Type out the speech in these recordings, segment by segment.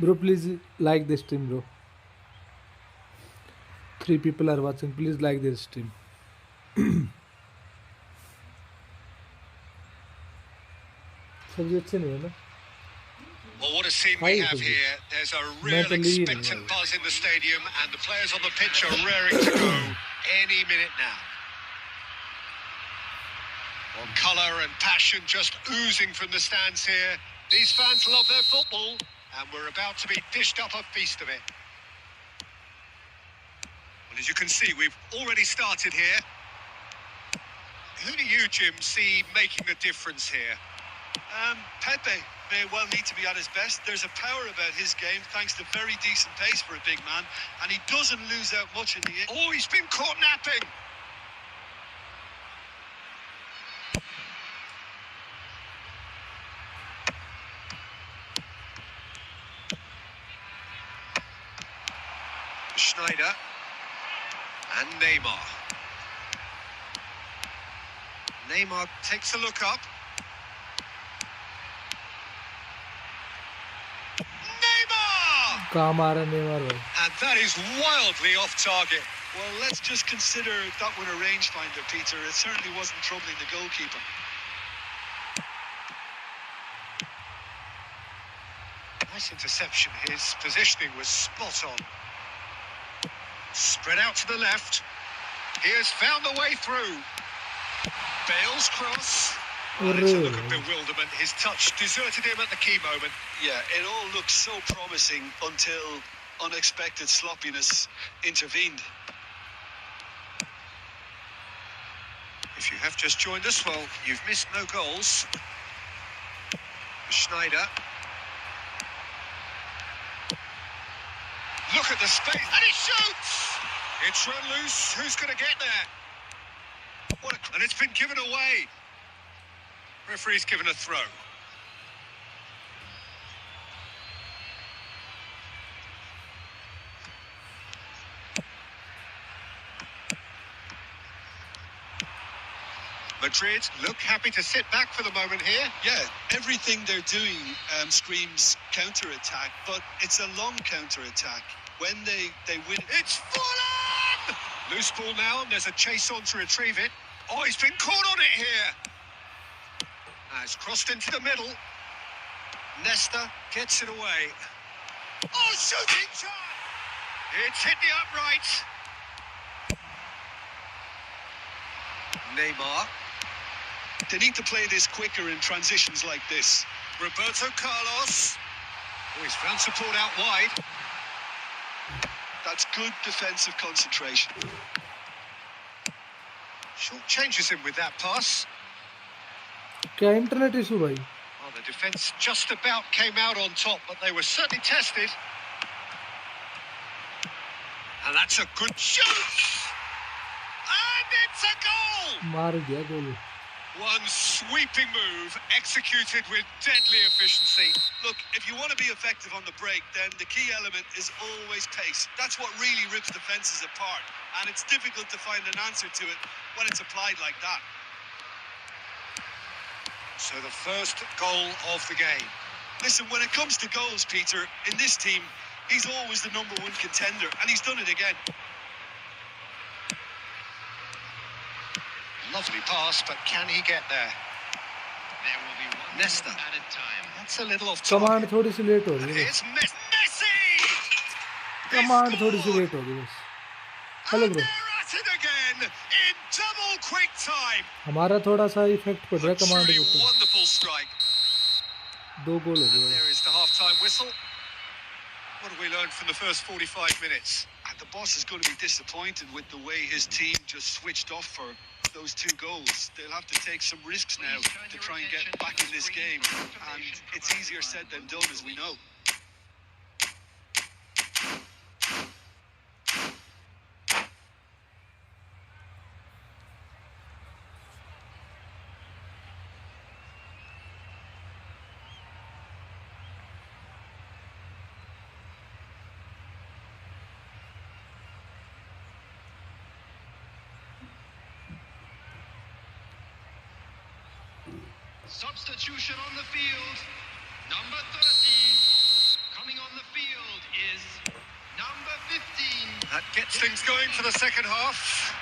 Bro, please like this stream, bro. Three people are watching. Please like this stream. सब्जी अच्छे नहीं है ना? Well, what a scene we Hi, have सब्जी. here. There's a मैं real तो ली ही नहीं expectant यार. buzz in the stadium, and the players on the pitch are raring to go any minute now. Well, colour and passion just oozing from the stands here. These fans love their football, and we're about to be dished up a feast of it. Well, as you can see, we've already started here. Who do you, Jim, see making the difference here? Pepe may well need to be at his best. There's a power about his game, thanks to very decent pace for a big man, and he doesn't lose out much in the end. Oh, he's been caught napping! Schneider and Neymar. Neymar takes a look up. कहाँ मारा Neymar भाई? And that is wildly off target. Well, let's just consider that one a rangefinder, Peter. It certainly wasn't troubling the goalkeeper. Nice interception. His positioning was spot on. Spread out to the left. He has found the way through. Bale's cross. Well, it's a look of bewilderment. His touch deserted him at the key moment. Yeah, it all looked so promising until unexpected sloppiness intervened. If you have just joined us, well, you've missed no goals. Schneider. Look at the space, and he shoots! It's run loose. Who's going to get there? And it's been given away. Referee's given a throw. Madrid look happy to sit back for the moment here. Yeah, everything they're doing screams counter-attack, but it's a long counter-attack. When they win... It's fallen! Loose ball now, and there's a chase on to retrieve it. Oh, he's been caught on it here. It's crossed into the middle. Nesta gets it away. Oh, shooting shot! It's hit the upright. Neymar. They need to play this quicker in transitions like this. Roberto Carlos. Oh, he's found support out wide. That's good defensive concentration. Short changes him with that pass. क्या internet issue भाई? Well, the defence just about came out on top, but they were certainly tested. And that's a good shoot! And it's a goal! मार दिया गोल. One sweeping move, executed with deadly efficiency. Look, if you want to be effective on the break, then the key element is always pace. That's what really rips defences apart. And it's difficult to find an answer to it when it's applied like that. So the first goal of the game. Listen, when it comes to goals, Peter, in this team, he's always the #1 contender, and he's done it again. Lovely pass, but can he get there? There will be one Nesta. added time. That's a little off command target. थोड़ी सी late हो गई. It's Messi! Command थोड़ी सी late हो गई बस. Hello And bro. they're at it again in double quick time. हमारा थोड़ा सा इफेक्ट पड़ रहा है A कमांड के truly ऊपर. wonderful strike. 2 गोल हो And गए. there is the half-time whistle. What have we learned from the first 45 minutes? And the boss is going to be disappointed with the way his team just switched off for those 2 goals. They'll have to take some risks now to try and get back in this game. And it's easier said than done, as we know. Substitution on the field. Number 30 coming on the field. 15. That gets things going for the second half.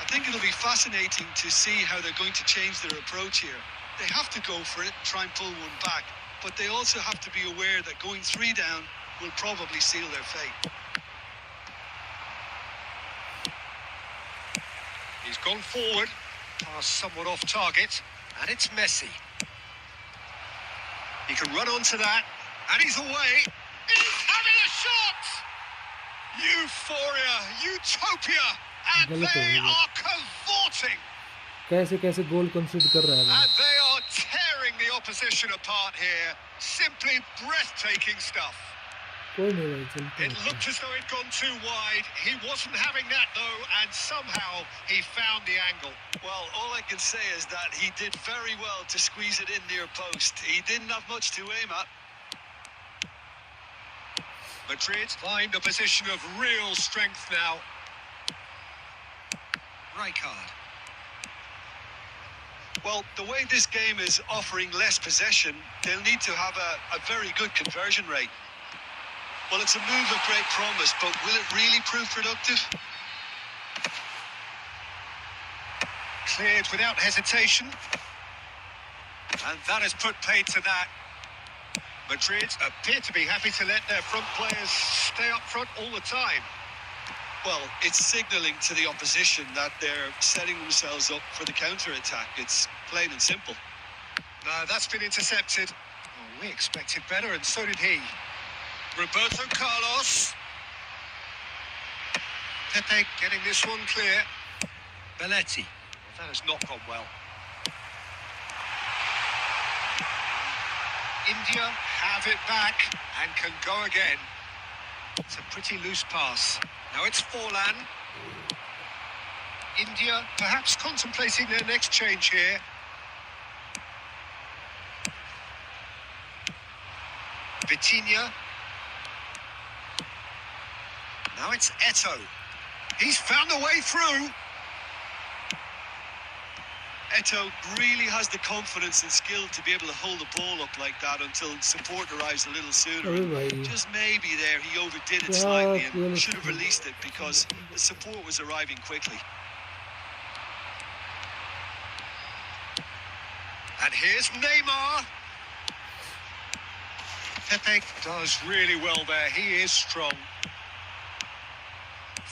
I think it'll be fascinating to see how they're going to change their approach here. They have to go for it, try and pull one back, but they also have to be aware that going 3 down will probably seal their fate. He's gone forward, pass somewhat off target, and it's Messi. He can run onto that, and he's away. He's having a shot! Euphoria, utopia, and they are cavorting. कैसे कैसे गोल कंसीड कर रहा है भाई. And they are tearing the opposition apart here. Simply breathtaking stuff. कोई नहीं भाई, चलते It looked as though it'd gone too wide. He wasn't having that though, and somehow he found the angle. Well, all I can say is that he did very well to squeeze it in near post. He didn't have much to aim at. Madrid find a position of real strength now. Rijkaard. Well, the way this game is offering less possession, they'll need to have a very good conversion rate. Well, it's a move of great promise, but will it really prove productive? Cleared without hesitation. And that has put paid to that. Madrid appear to be happy to let their front players stay up front all the time. Well, it's signalling to the opposition that they're setting themselves up for the counter-attack. It's plain and simple. No, that's been intercepted. Oh, we expected better, and so did he. Roberto Carlos. Pepe getting this one clear. Belletti. That has not gone well. India have it back and can go again. It's a pretty loose pass. Now it's Forlan. India perhaps contemplating their next change here. Vitinha. Now it's Eto'o. He's found a way through. Eto'o really has the confidence and skill to be able to hold the ball up like that until support arrives a little sooner. अरे भाई, Just maybe there he overdid it slightly and should have released it because the support was arriving quickly. And here's Neymar. Pepe does really well there. He is strong.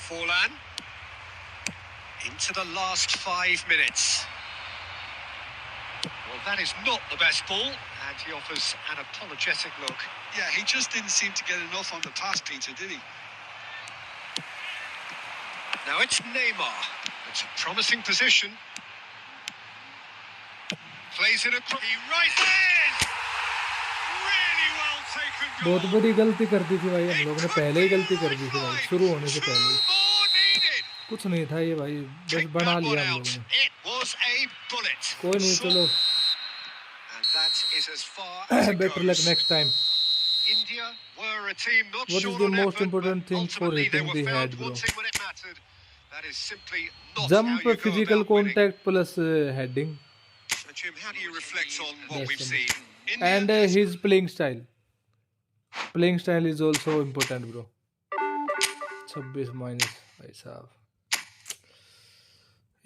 Forlan. Into the last 5 minutes. Well, that is not the best ball, and he offers an apologetic look. Yeah, he just didn't seem to get enough on the pass, Peter, did he? Now it's Neymar. It's a promising position. Plays it across. He rises! Really well taken goal. बहुत बड़ी गलती कर दी थी भाई हम लोग ने, पहले ही गलती कर दी थी भाई, शुरू होने से पहले ही. More needed. कुछ नहीं था ये भाई, बस Take बना that लिया one हम out. लोगों ने. It was a bullet. कोई नहीं, चलो. And that is as far as it Better luck goes. next time. India were a team not What is short the on most effort, important but thing for ultimately they hitting were the found head, bro? wanting when it mattered. That is simply not Jump, how you go physical about winning. contact plus heading, So, Jim, how do you reflect on what Yes, we've sir. seen? and his playing style. Playing style is also important, bro. 26 minus भाई साहब,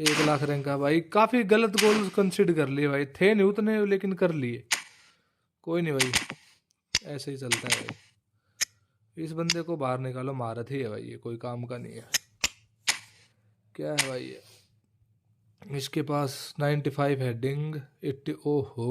1 lakh rank का भाई. काफी गलत गोल consider कर लिए भाई, थे नहीं उतने लेकिन कर लिए. कोई नहीं भाई, ऐसे ही चलता है भाई. इस बंदे को बाहर निकालो, महारत ही है भाई, ये कोई काम का नहीं है. क्या है भाई ये, इसके पास 95 हेडिंग 80. ओहो,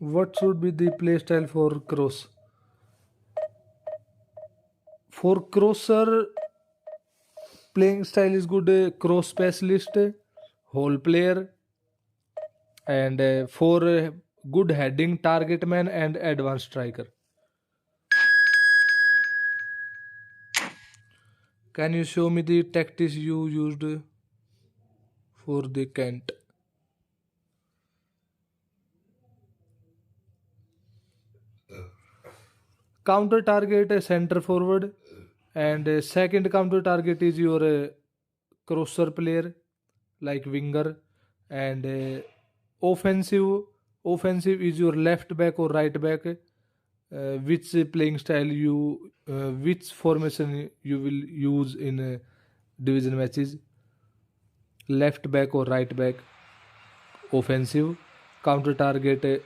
What should be the play style for Kroos? For Crosser, playing style is good. Cross specialist, whole player, and for good heading, target man, and advanced striker. Can you show me the tactics you used for the Kent? Counter target center forward, and second counter target is your crosser player like winger, and offensive offensive is your left back or right back. Which playing style which formation you will use in division matches? Left back or right back? Offensive, counter target,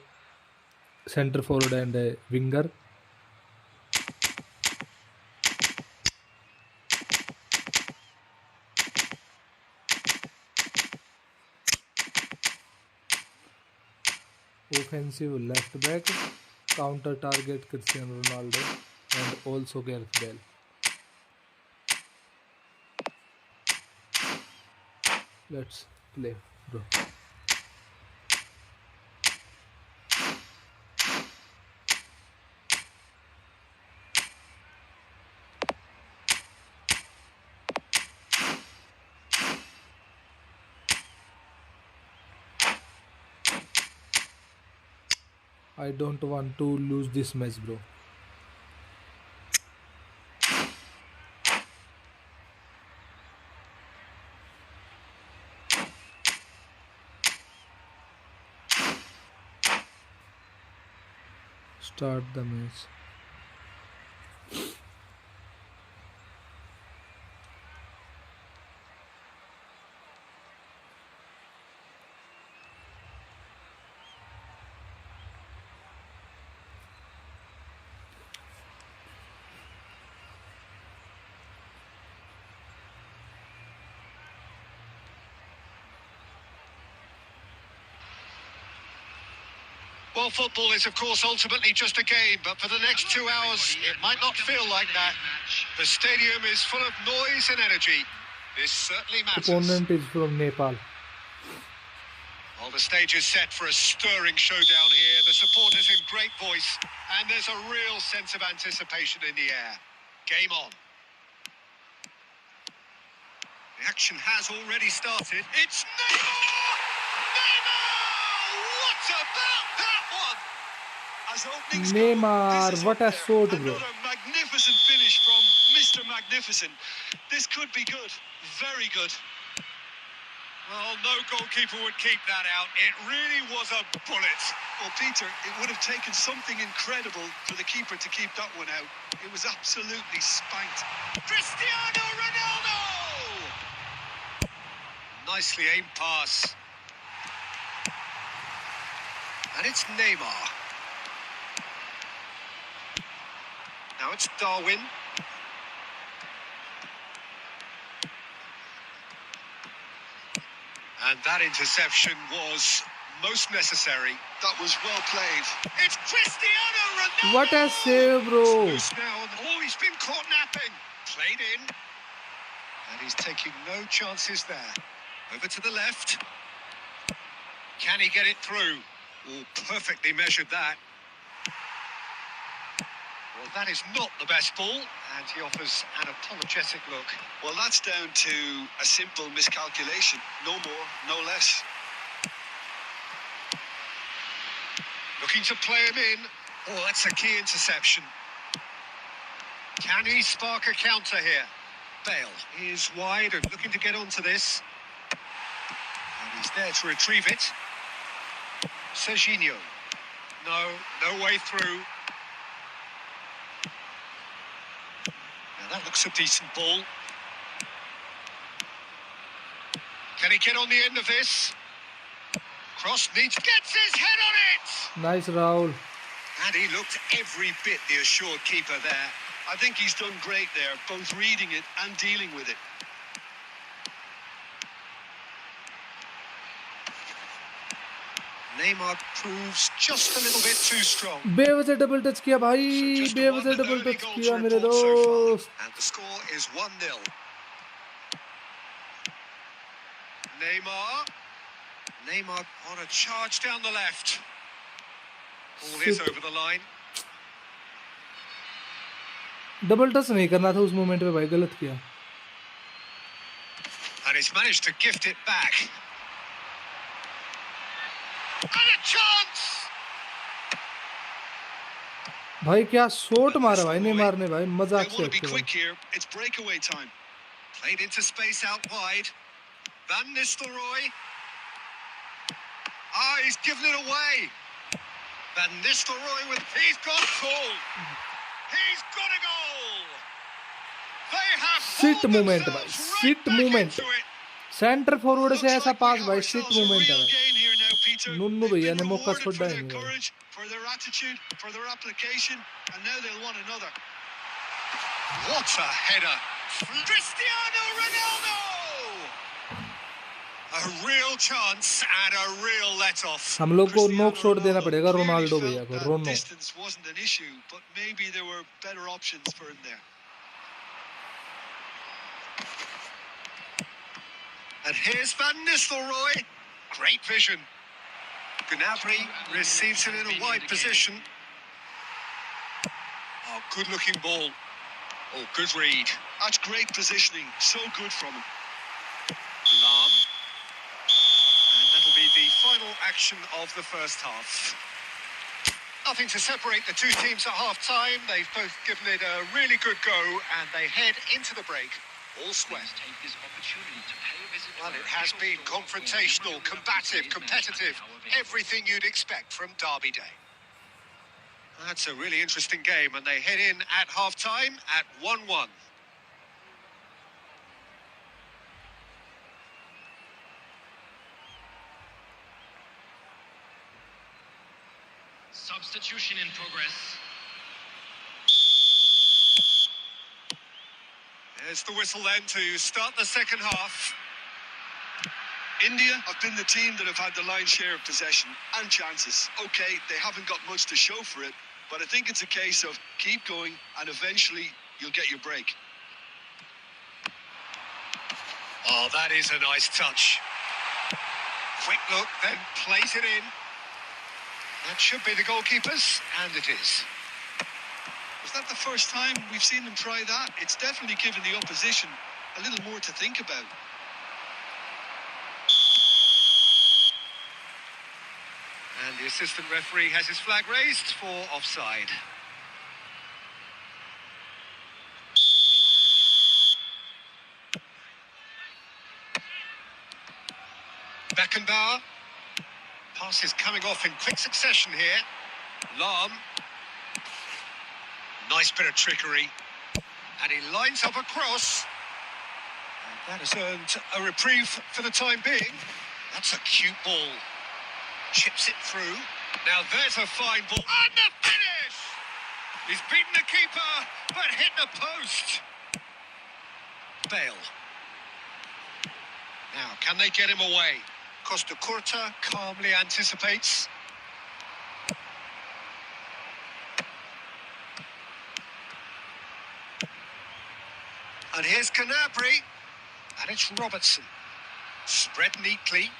center forward, and winger. Offensive left back, counter target Cristiano Ronaldo, and also Gareth Bale. Let's play, bro. I don't want to lose this match, bro. Start the match. Well, football is, of course, ultimately just a game, but for the next 2 hours, it might not feel like that. The stadium is full of noise and energy. This certainly matters. Opponent is from Nepal. Well, the stage is set for a stirring showdown here. The supporters in great voice, and there's a real sense of anticipation in the air. Game on. The action has already started. It's Neymar! Neymar! What about that one? As openings Neymar, go, this is what up a there. shot, bro. Another magnificent finish from Mr. Magnificent. This could be good. Very good. Well, no goalkeeper would keep that out. It really was a bullet. Well, Peter, it would have taken something incredible for the keeper to keep that one out. It was absolutely spanked. Cristiano Ronaldo! Nicely aimed pass. And it's Neymar. Now it's Darwin. And that interception was most necessary. That was well played. It's Cristiano Ronaldo! What a save, bro. Loose now. Oh, he's been caught napping. Played in. And he's taking no chances there. Over to the left. Can he get it through? Oh, perfectly measured that. Well, that is not the best ball, and he offers an apologetic look. Well, that's down to a simple miscalculation. No more, no less. Looking to play him in. Oh, that's a key interception. Can he spark a counter here? Bale is wide and looking to get onto this. And he's there to retrieve it. Serginho. No way through. Now that looks a decent ball. Can he get on the end of this? Cross needs... Gets his head on it! Nice, Raul. And he looked every bit the assured keeper there. I think he's done great there, both reading it and dealing with it. Neymar proves just a little bit too strong. बेवजह double touch किया भाई, So just बेवजह one double early touch goal किया to मेरे report so far. दोस्त. And the score is 1-0. Neymar on a charge down the left. Ball is over the line. Double touch नहीं करना था उस मोमेंट पे भाई, गलत किया. And he's managed to gift it back. And a chance! भाई क्या शॉट मारा भाई नेमार ने भाई, They मजाक से want to be अच्छे भाई. quick here. It's breakaway time. Played into space out wide. Van Nistelrooy. Ah, he's given it away. Van Nistelrooy with... He's got a goal. He's got a goal. They have Sit pulled moment भाई, themselves right sit back moment. into it. Centre forward से Looks ऐसा like we pass have भाई, seat ourselves a movement है real भाई. gain here now, Peter. नुन्नू They've भैया been ने मौका rewarded छोड़ा for ही their नहीं भाई. courage, for their attitude, for their application, and now they'll want another. What a header! Cristiano Ronaldo! A real chance and a real let-off. हम लोग को नोक शॉट देना Cristiano पड़ेगा Ronaldo रोनाल्डो clearly भैया को. felt Rono that distance wasn't an issue, but maybe there were better options for him there. And here's Van Nistelrooy. Great vision. Gnabry receives it in a wide position. Oh, good-looking ball. Oh, good read. That's great positioning. So good from him. Lahm. And that'll be the final action of the first half. Nothing to separate the two teams at half-time. They've both given it a really good go, and they head into the break. All square. Take this opportunity to pay a visit to Well, our it has official been store confrontational, where combative, today's match competitive. are now available. Everything you'd expect from Derby Day. That's a really interesting game, and they head in at half-time at 1-1. Substitution in progress. There's the whistle then to start the second half. India have been the team that have had the lion's share of possession and chances. Okay, they haven't got much to show for it, but I think it's a case of keep going and eventually you'll get your break. Oh, that is a nice touch. Quick look, then plays it in. That should be the goalkeepers, and it is. Was that the first time we've seen them try that? It's definitely given the opposition a little more to think about. And the assistant referee has his flag raised for offside. Beckenbauer. Pass is coming off in quick succession here. Lahm. Nice bit of trickery. And he lines up a cross. And that has earned a reprieve for the time being. That's a cute ball. Chips it through. Now there's a fine ball. And the finish! He's beaten the keeper, but hit the post. Bale. Now, can they get him away? Costa Curta calmly anticipates. And here's Gnabry. And it's Robertson. Spread neatly.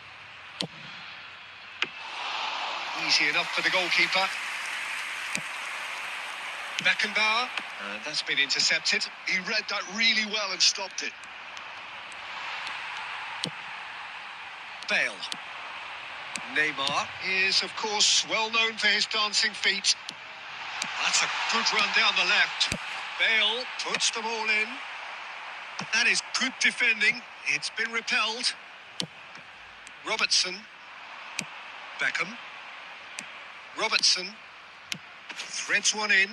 Easy enough for the goalkeeper. Beckenbauer. And that's been intercepted. He read that really well and stopped it. Bale. Neymar is, of course, well known for his dancing feet. That's a good run down the left. Bale puts them all in. That is good defending. It's been repelled. Robertson. Beckham. Robertson. Threads one in.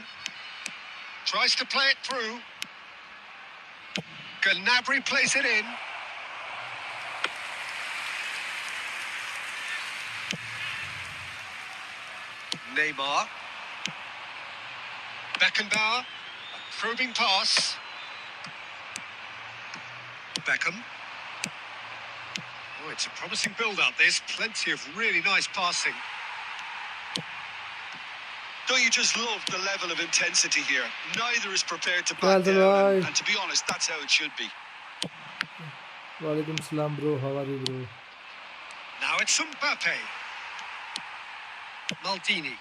Tries to play it through. Gnabry plays it in. Neymar. Beckenbauer. A probing pass. Beckham. Oh, it's a promising build-up. There's plenty of really nice passing. Don't you just love the level of intensity here? Neither is prepared to Well, back down, bye. and to be honest, that's how it should be. Walaikum salam, bro. How are you, bro? Now it's Mbappe. Maldini.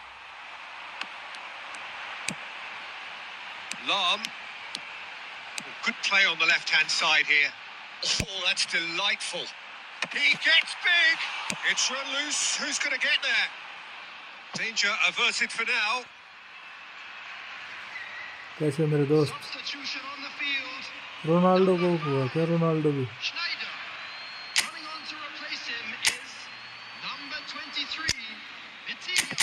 Lam. Good play on the left-hand side here. Oh, that's delightful. He gets big. It's run loose. Who's going to get there? Danger averted for now. कैसे मेरे दोस्त? Substitution on the field. Ronaldo को हुआ क्या? Ronaldo भी Schneider. Coming on to replace him is number 23, Vitinha.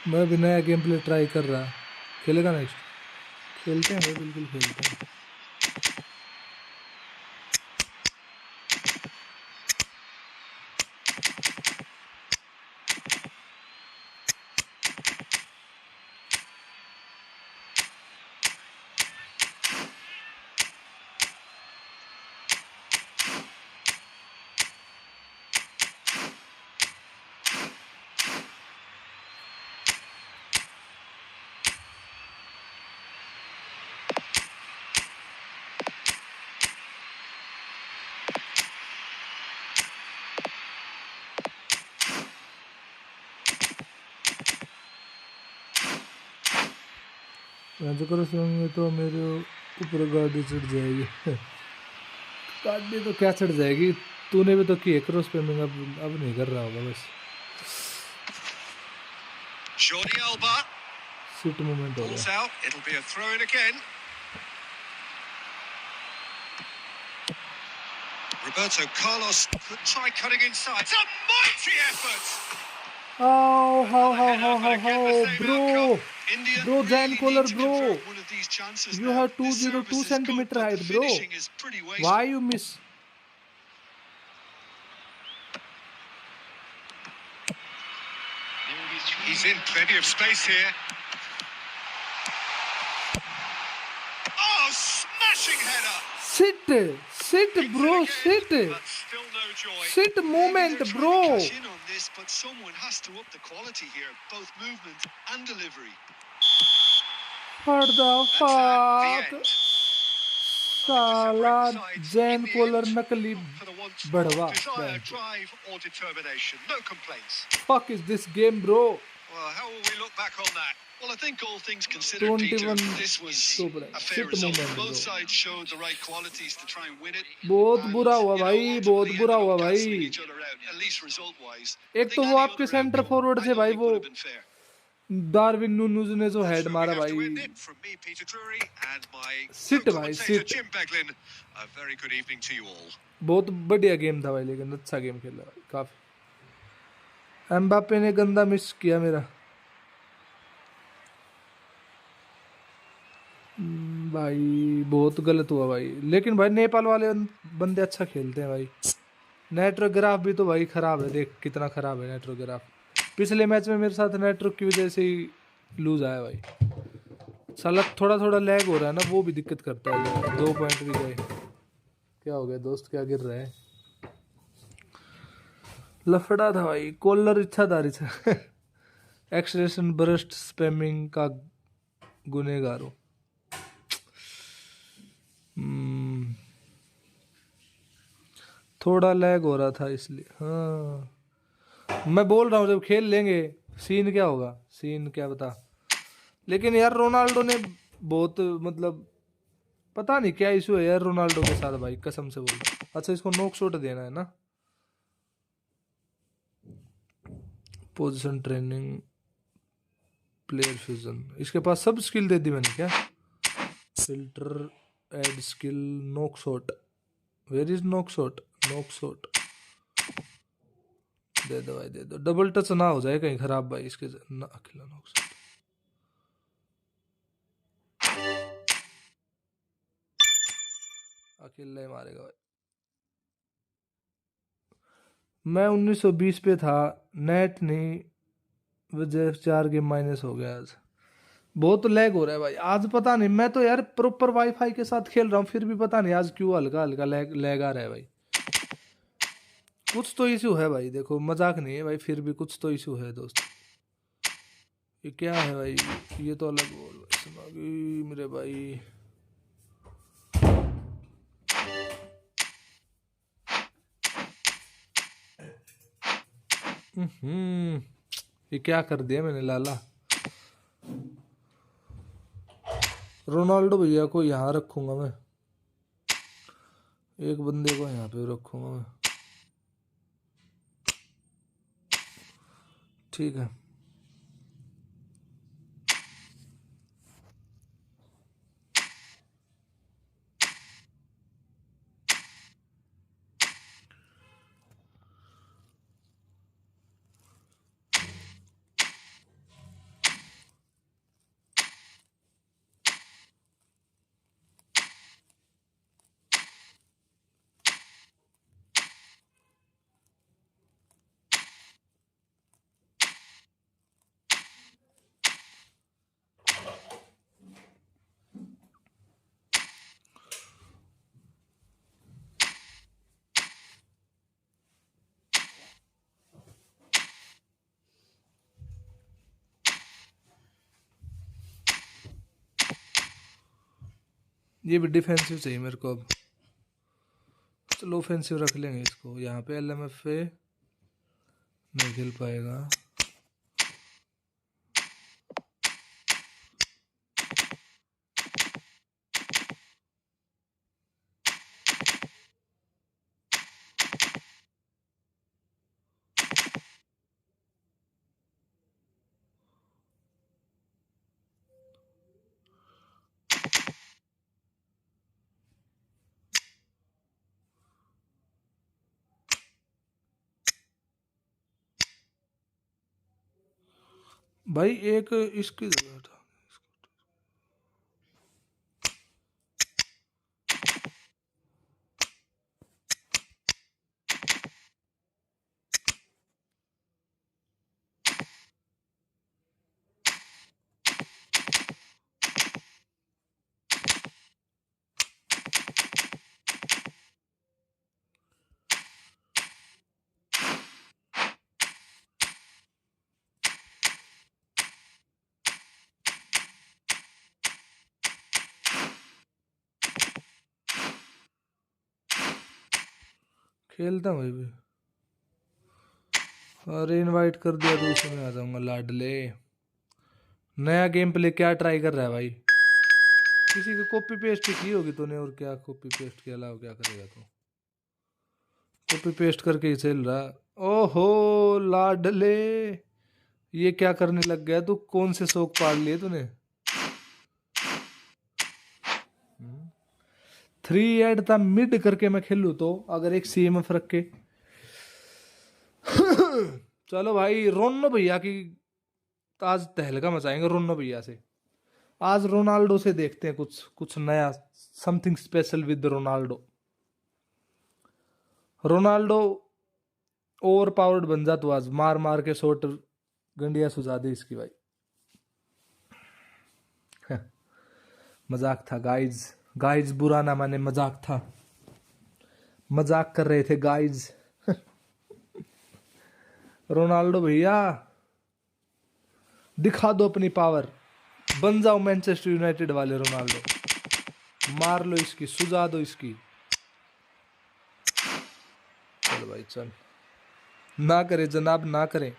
मैं भी नया गेम प्ले ट्राई कर रहा। खेलेगा नेक्स्ट? खेलते हैं भाई, बिल्कुल खेलते हैं। ऐसे करो सुनेंगे तो मेरे ऊपर गाड़ी चढ़ जाएगी। गाड़ी तो क्या चढ़ जाएगी? तूने भी तो की है क्रॉस पेमेंट, अब नहीं कर रहा होगा बस। Jordi Alba. सीट मूवमेंट हो Balls गया। out. It'll be a throw-in again. Roberto Carlos could try cutting inside. It's a mighty effort. How, bro. Bro, Jan Koller, bro. You have 202 centimeter height, bro. Why you miss? He's in plenty of space here. Oh, smashing header. Sit, bro, sit. But still no joy. Sit moment, They're trying to bro. cash in on this, but someone has to up the quality here, both movement and delivery. What the That's fuck? the end. साला Jain collar नकली For the once बढ़वा। desire, drive or determination. No complaints. Fuck is this game, bro? Well, how will we look back on that? Well, I think all things considered, Peter, 21 this was super. a fair Shit result. moment, Both bro. sides showed the right qualities to try and win it. बहुत And, बुरा हुआ you know, भाई, ultimately बहुत बुरा ended हुआ up cancelling भाई। each other out, at least result-wise. एक I तो think वो any आपके other centre outcome, forward I थे don't भाई, think वो would have been fair. Darwin नूनूज ने जो That's हेड where मारा we have to भाई। end it from me, Peter Drury, and my Sit भाई, co-commentator sit। Jim Beglin. A very good evening to you all. बहुत बढ़िया game था भाई, लेकिन अच्छा गेम खेला भाई काफी। एम्बापे ने गंदा मिस किया मेरा। भाई बहुत गलत हुआ भाई, लेकिन भाई नेपाल वाले बंदे अच्छा खेलते हैं भाई। नेटवर्क ग्राफ भी तो भाई खराब है, देख कितना खराब है नेटवर्क ग्राफ। पिछले मैच में मेरे साथ नेटवर्क की वजह से ही लूज आया भाई। साला थोड़ा थोड़ा लैग हो रहा है ना, वो भी दिक्कत करता है। 2 पॉइंट भी गए। क्या हो गया दोस्त, क्या गिर रहा है? लफड़ा था भाई, कॉलर इच्छाधारी था। एक्सलेशन बर्स्ट स्पैमिंग का गुनेगार हूँ। थोड़ा लैग हो रहा था इसलिए। हाँ मैं बोल रहा हूँ जब खेल लेंगे सीन क्या होगा, सीन क्या बता। लेकिन यार रोनाल्डो ने बहुत मतलब पता नहीं क्या इशू है यार रोनाल्डो के साथ भाई, कसम से बोल। अच्छा इसको नॉक शॉट देना है ना। पोजीशन ट्रेनिंग, प्लेयर फ्यूजन, इसके पास सब स्किल दे दी मैंने क्या? Filter, add skill, knock shot. Where is knock shot? Knock shot दे दो भाई, दे दो। डबल टच ना हो जाए कहीं खराब भाई इसके ना। अकेला नॉक शॉट, अकेला ही मारेगा भाई। मैं 1920 पे था, नेट नहीं वजह 4 गेम माइनस हो गया आज। बहुत लैग हो रहा है भाई आज, पता नहीं। मैं तो यार प्रॉपर वाईफाई के साथ खेल रहा हूँ, फिर भी पता नहीं आज क्यों हल्का हल्का लैग आ रहा है भाई। कुछ तो इशू है भाई, देखो मजाक नहीं है भाई, फिर भी कुछ तो इशू है दोस्त। ये क्या है भाई, ये तो अलग बोल भाई, सुना मेरे भाई। ये क्या कर दिया मैंने लाला। रोनाल्डो भैया को यहाँ रखूंगा मैं, एक बंदे को यहाँ पे रखूंगा मैं, ठीक है। ये भी डिफेंसिव चाहिए मेरे को अब। चलो ऑफेंसिव रख लेंगे इसको। यहाँ पे LMFA नहीं खेल पाएगा। भाई एक इसकी जगह था। खेलता हूँ भी। अरे इनवाइट कर दिया तो उसमें आ जाऊंगा लाडले। नया गेम प्ले क्या ट्राई कर रहा है भाई? किसी की कॉपी पेस्ट की होगी तूने, और क्या कॉपी पेस्ट के अलावा क्या करेगा तू? कॉपी पेस्ट करके ही चल रहा। ओहो लाडले, ये क्या करने लग गया तू? कौन से शौक पाल लिए तूने? 3 एट द मिड करके मैं खेलूँ तो, अगर एक CMF रख के। चलो भाई, रोनो भैया की आज तहलका मचाएंगे रोनो भैया से। आज रोनाल्डो से देखते हैं कुछ कुछ नया, something special with Ronaldo. Ronaldo over powered बन जा तू आज, मार मार के शॉट गंडिया सुझा दे इसकी भाई। मजाक था गाइज, गाइज बुरा ना माने, मजाक था, मजाक कर रहे थे गाइज। रोनाल्डो भैया दिखा दो अपनी पावर, बन जाओ मैनचेस्टर यूनाइटेड वाले रोनाल्डो। मार लो इसकी, सुझा दो इसकी। चल भाई चल, ना करे जनाब ना करें।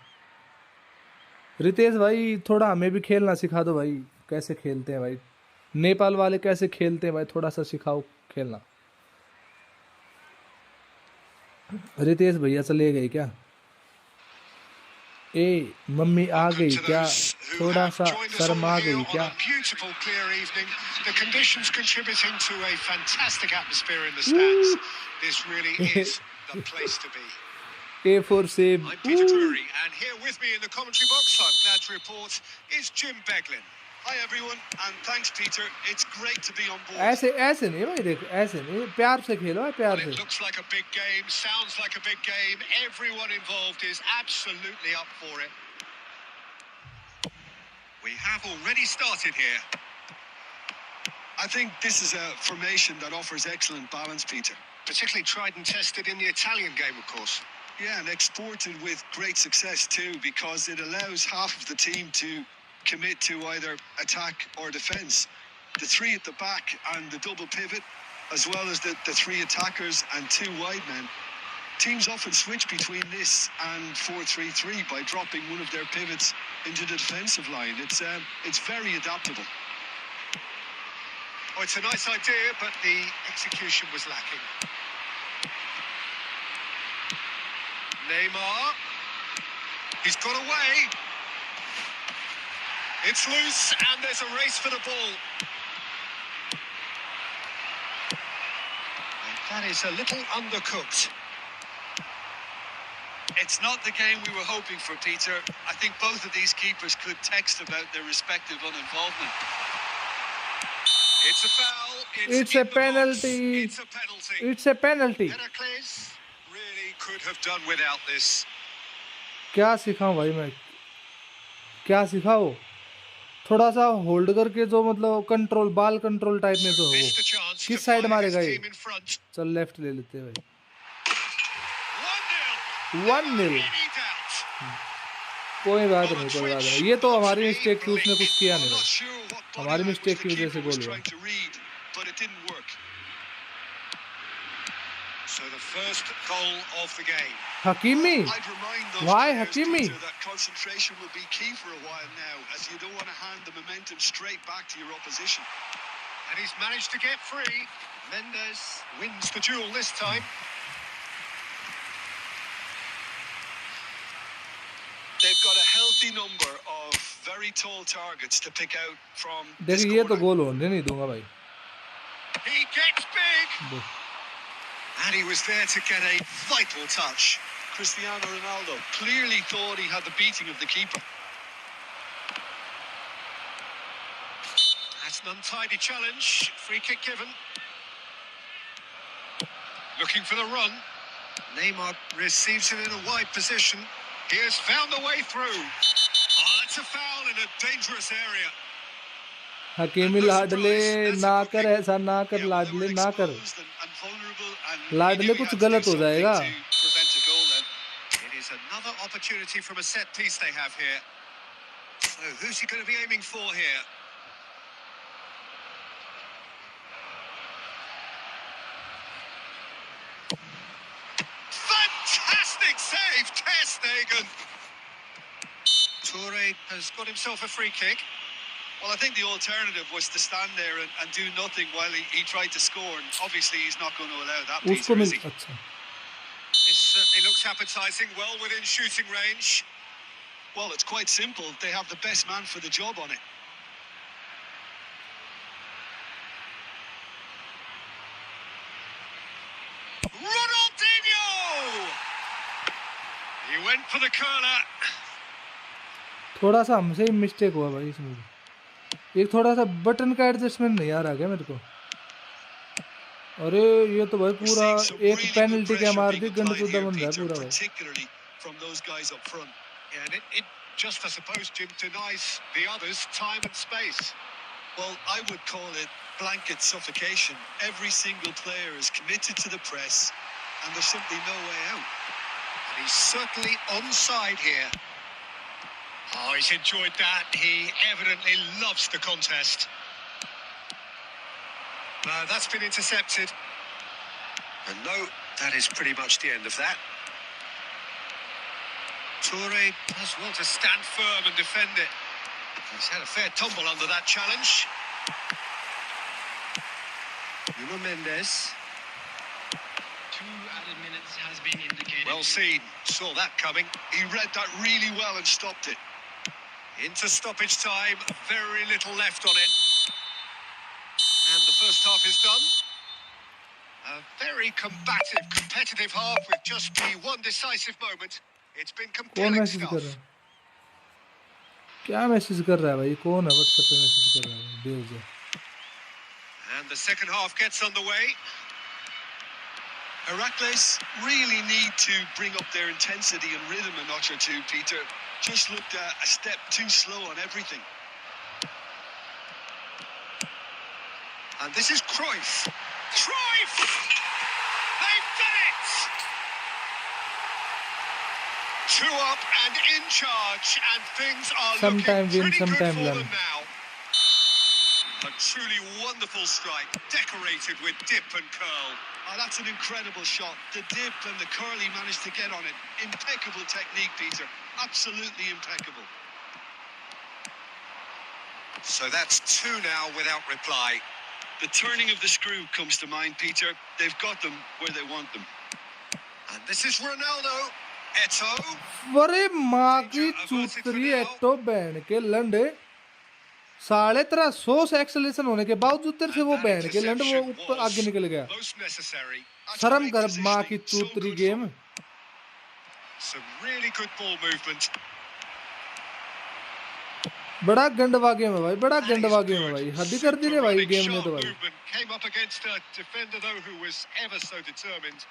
रितेश भाई थोड़ा हमें भी खेलना सिखा दो भाई, कैसे खेलते हैं भाई, नेपाल वाले कैसे खेलते हैं भाई, थोड़ा सा सिखाओ खेलना। रितेश भैया चले गए क्या? ए मम्मी आ गई क्या? थोड़ा सा शर्मा गई क्या? Beautiful clear evening. The conditions contributing to a fantastic atmosphere in the stands. This really is the place to be. A for save. I'm Peter Drury, and here with me in the commentary box, I'm glad to report, is Jim Beglin. Hi everyone, and thanks Peter. It's great to be on board. ऐसे ऐसे नहीं भाई, देखो ऐसे नहीं, प्यार से खेलो है, प्यार Well, से। it looks like a big game, sounds like a big game. Everyone involved is absolutely up for it. We have already started here. I think this is a formation that offers excellent balance, Peter. Particularly tried and tested in the Italian game, of course. Yeah, and exported with great success too, because it allows half of the team to commit to either attack or defence. The three at the back and the double pivot, as well as the three attackers and two wide men. Teams often switch between this and 4-3-3 by dropping one of their pivots into the defensive line. It's very adaptable. Oh, it's a nice idea, but the execution was lacking. Neymar. He's got away. It's loose, and there's a race for the ball. And that is a little undercooked. It's not the game we were hoping for, Peter. I think both of these keepers could text about their respective uninvolvement. It's a foul. It's a penalty. It's a penalty. It's a penalty. Pericles really could have done without this. क्या सिखाऊं भाई मैं, क्या सिखाऊं? थोड़ा सा hold करके जो मतलब control, बाल कंट्रोल टाइप में तो है वो। किस साइड मारेगा ये? चल लेफ्ट ले लेते हैं भाई। 1-0। कोई बात नहीं, कोई बात नहीं। ये तो हमारी मिस्टेक थी, उसने कुछ किया नहीं। हमारी मिस्टेक की वजह से गोल हुआ। So the first goal of the game. Hakimi. Why Hakimi? That concentration will be key for a while now, as you don't want to hand the momentum straight back to your opposition. And he's managed to get free. Mendes wins the duel this time. They've got a healthy number of very tall targets to pick out from this देखिए ये तो corner. गोल होने नहीं दूंगा भाई। He gets big. And he was there to get a vital touch. Cristiano Ronaldo clearly thought he had the beating of the keeper. That's an untidy challenge. Free kick given. Looking for the run. Neymar receives it in a wide position. He has found the way through. Oh, that's a foul in a dangerous area. Hakimi लाडले ना कर, ऐसा ना कर लाडले, ना कर लाडले, कुछ गलत हो जाएगा। It is another opportunity from a set piece they have here. So who's he going to be aiming for here? Fantastic save, Ter Stegen. Toure has got himself a free kick. Well, I think the alternative was to stand there and do nothing while he tried to score, and obviously he's not going to allow that, Peter, is he? This certainly looks appetising, well within shooting range. Well, it's quite simple. They have the best man for the job on it. Ronaldinho! He went for the curler. थोड़ा सा हमसे ही mistake हुआ भाई इसमें। एक थोड़ा सा button का एडजस्टमेंट नहीं आ रहा क्या मेरे को? अरे ये तो भाई पूरा एक पेनल्टी क्या मार दी, गंदपुदा बन रहा है पूरा भाई। Yeah, and it just, I suppose, Jim, denies the others time and space. Well, I would call it blanket suffocation. Every single player is committed to the press, and there's simply no way out. And he's certainly onside here. Oh, he's enjoyed that. He evidently loves the contest. That's been intercepted. And no, that is pretty much the end of that. Toure does well to stand firm and defend it. He's had a fair tumble under that challenge. Nuno Mendes. 2 added minutes has been indicated. Well seen. Saw that coming. He read that really well and stopped it. Into stoppage time. Very little left on it. And the first half is done. A very combative, competitive half with just the one decisive moment. It's been कौन compelling message कर stuff. रहा है? क्या message कर रहा है भाई? कौन है व्हाट्सएप पे मैसेज कर रहा है? Dev ji. And the second half gets underway. Heracles really need to bring up their intensity and rhythm a notch or two, Peter. Just looked a step too slow on everything. And this is Cruyff. Cruyff! They've done it! 2 up and in charge, and things are Sometime looking win, pretty good sometime for learn. them now. A truly wonderful strike, decorated with dip and curl. Oh, that's an incredible shot. The dip and the curl he managed to get on it. Impeccable technique, Peter. Absolutely impeccable. So that's 2 now without reply. The turning of the screw comes to mind, Peter. They've got them where they want them. And this is Ronaldo. Eto'o. अरे माँ की चूतरी एटो band के लंडे 1350 acceleration होने के बावजूद तेरे से वो And that बैंड के लंड वो interception ऊपर आगे was निकल गया most necessary. शर्म Great कर माँ की positioning, so चूतरी good game Some really good ball movement. बड़ा गंडवा गेम है भाई बड़ा That is गंडवा गेम है good. भाई हद ही कर दी रे Super भाई running, गेम ने sharp तो भाई movement. Came up against a defender though who was ever so determined.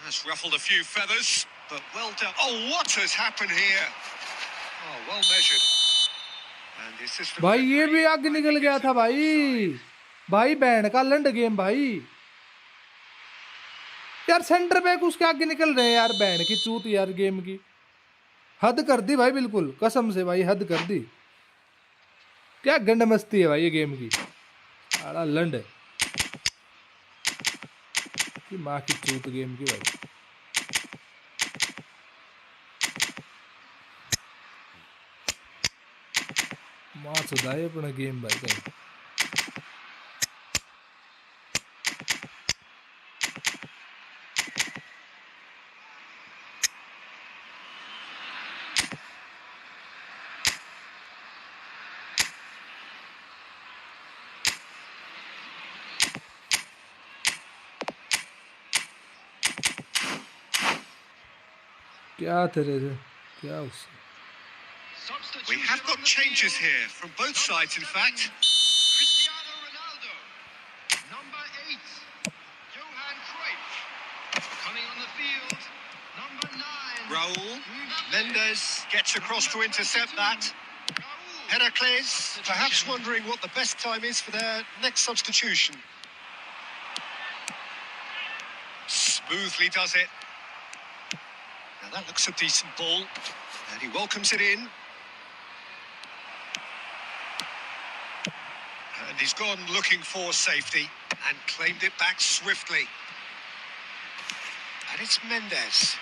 That's ruffled a few feathers, but well done. Oh, what has happened here? Oh, well measured. And the assistant भाई ये referee, भी आगे I निकल think गया it's था an भाई offside. भाई band का लंड गेम भाई यार सेंटर बैक उसके आगे निकल रहे हैं यार बैंड की चूत यार गेम की हद कर दी भाई बिल्कुल कसम से भाई हद कर दी क्या गंड मस्ती है भाई ये गेम की आड़ा लंड की माँ की चूत गेम की भाई माँ सुधाए अपना गेम भाई कहीं क्या तेरे से क्या उससे We have got changes here from both sides, in fact. Cristiano Ronaldo, number 8, Johan Cruyff. Coming on the field, number 9, Raul Mbappe. Mendes gets across to intercept that. Raul. Heracles, perhaps wondering what the best time is for their next substitution. Smoothly does it. Now that looks a decent ball, and he welcomes it in. And he's gone looking for safety and claimed it back swiftly. And it's Mendes.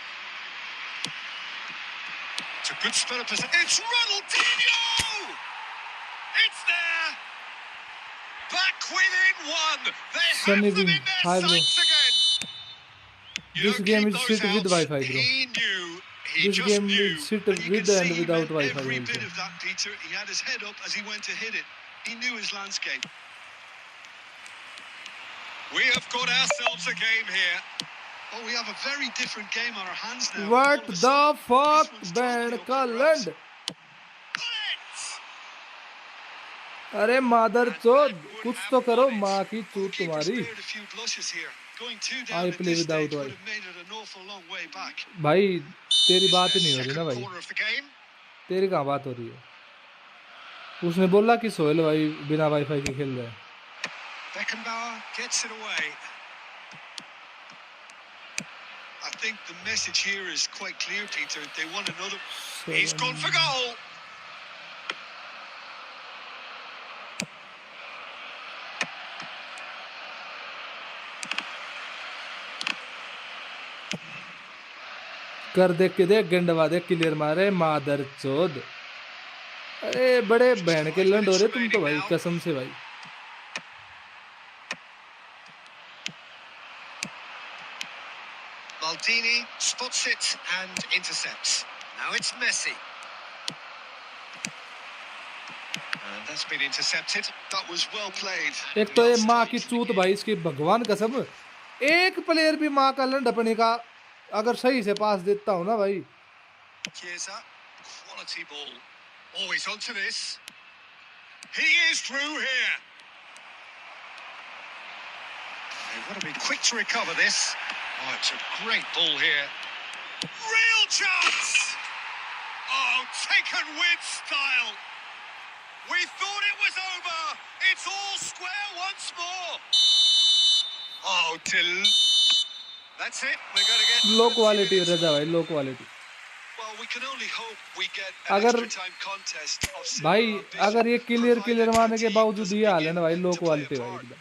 It's a good spell of possession. It's Ronaldinho! It's there! Back within 1. They have Sunny them Wing, in their hi bro. sights again. You This don't game keep is those sit with out. Wi-Fi, bro. He knew. He This just game knew. will sit And you with can and see he without meant Wi-Fi every also. bit of that, Peter. He had his head up as he went to hit it. He knew his landscape. We have got ourselves a game here. Oh, we have a very different game on our hands now. What All of a the sudden, fuck this one's band totally up का for grabs. लंड Got it! अरे मादर And चोद that would कुछ have तो करो won it. माँ की Well, the चूत keeper तुम्हारी spared a few blushes here. Going 2 I down at play this without stage would Wi-Fi. have made it an awful long way back. भाई तेरी This बात is ही नहीं their हो रही ना second भाई corner of the game. तेरी कहाँ बात हो रही है उसने बोला कि सोहेल भाई बिना वाईफाई के खेल रहे हैं Beckenbauer gets it away. I think the message here is quite clear, Peter. They want another. He's gone for goal. कर दे के दे गंडवा दे क्लियर मारे मादर चोद अरे बड़े बहन के लंड हो रहे तुम तो भाई कसम से भाई Maldini spots it and intercepts. Now it's Messi. And that's been intercepted. That was well played. एक तो ये माँ की चूत भाई इसकी भगवान कसम एक प्लेयर भी माँ का लंड अपने का अगर सही से पास देता हूँ ना भाई Chiesa, quality ball. Always onto this. He is through here. They've got to be quick to recover this. Oh, it's a great ball here. Real chance! Oh, taken with style. We thought it was over. It's all square once more. Oh, that's it. We're going to get low quality Raja भाई, low quality. Well, we can only hope we get an अगर extra time contest of भाई similar ambition, अगर ये clear provided मारने our के team बावजूद doesn't ये हाल है begin ना भाई, लो to play a क्वालिटी भाई part. एकदम.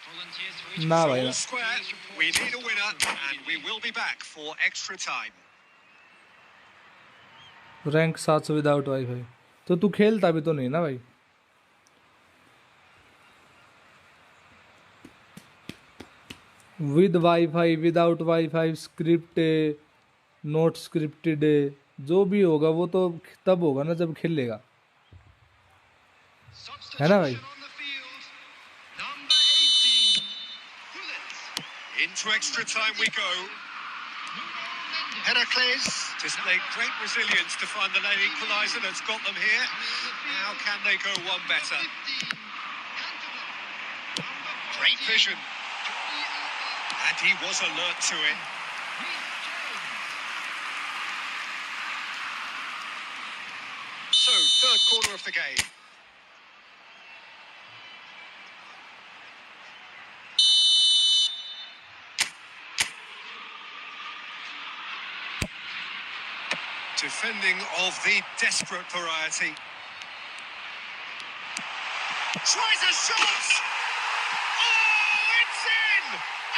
Volunteers for each ना It's भाई all ना. square. We need a winner, and we will be back for extra time. Rank 700 without wifi. तो तू खेलता भी तो नहीं ना भाई. With wifi, without wifi, script है, नॉट स्क्रिप्टेड है, जो भी होगा वो तो तब होगा ना जब खेलेगा, है ना भाई. substitution on the field. Number 18, Bullets. Into extra time we go. Heracles displayed great resilience to find the late equaliser that's got them here. How can they go one better? 15, Cantona. Number Great 14, vision, Johnny Alba. and he was alert to it. So, third quarter of the game. Defending of the desperate variety. Tries a shot! Oh, it's in!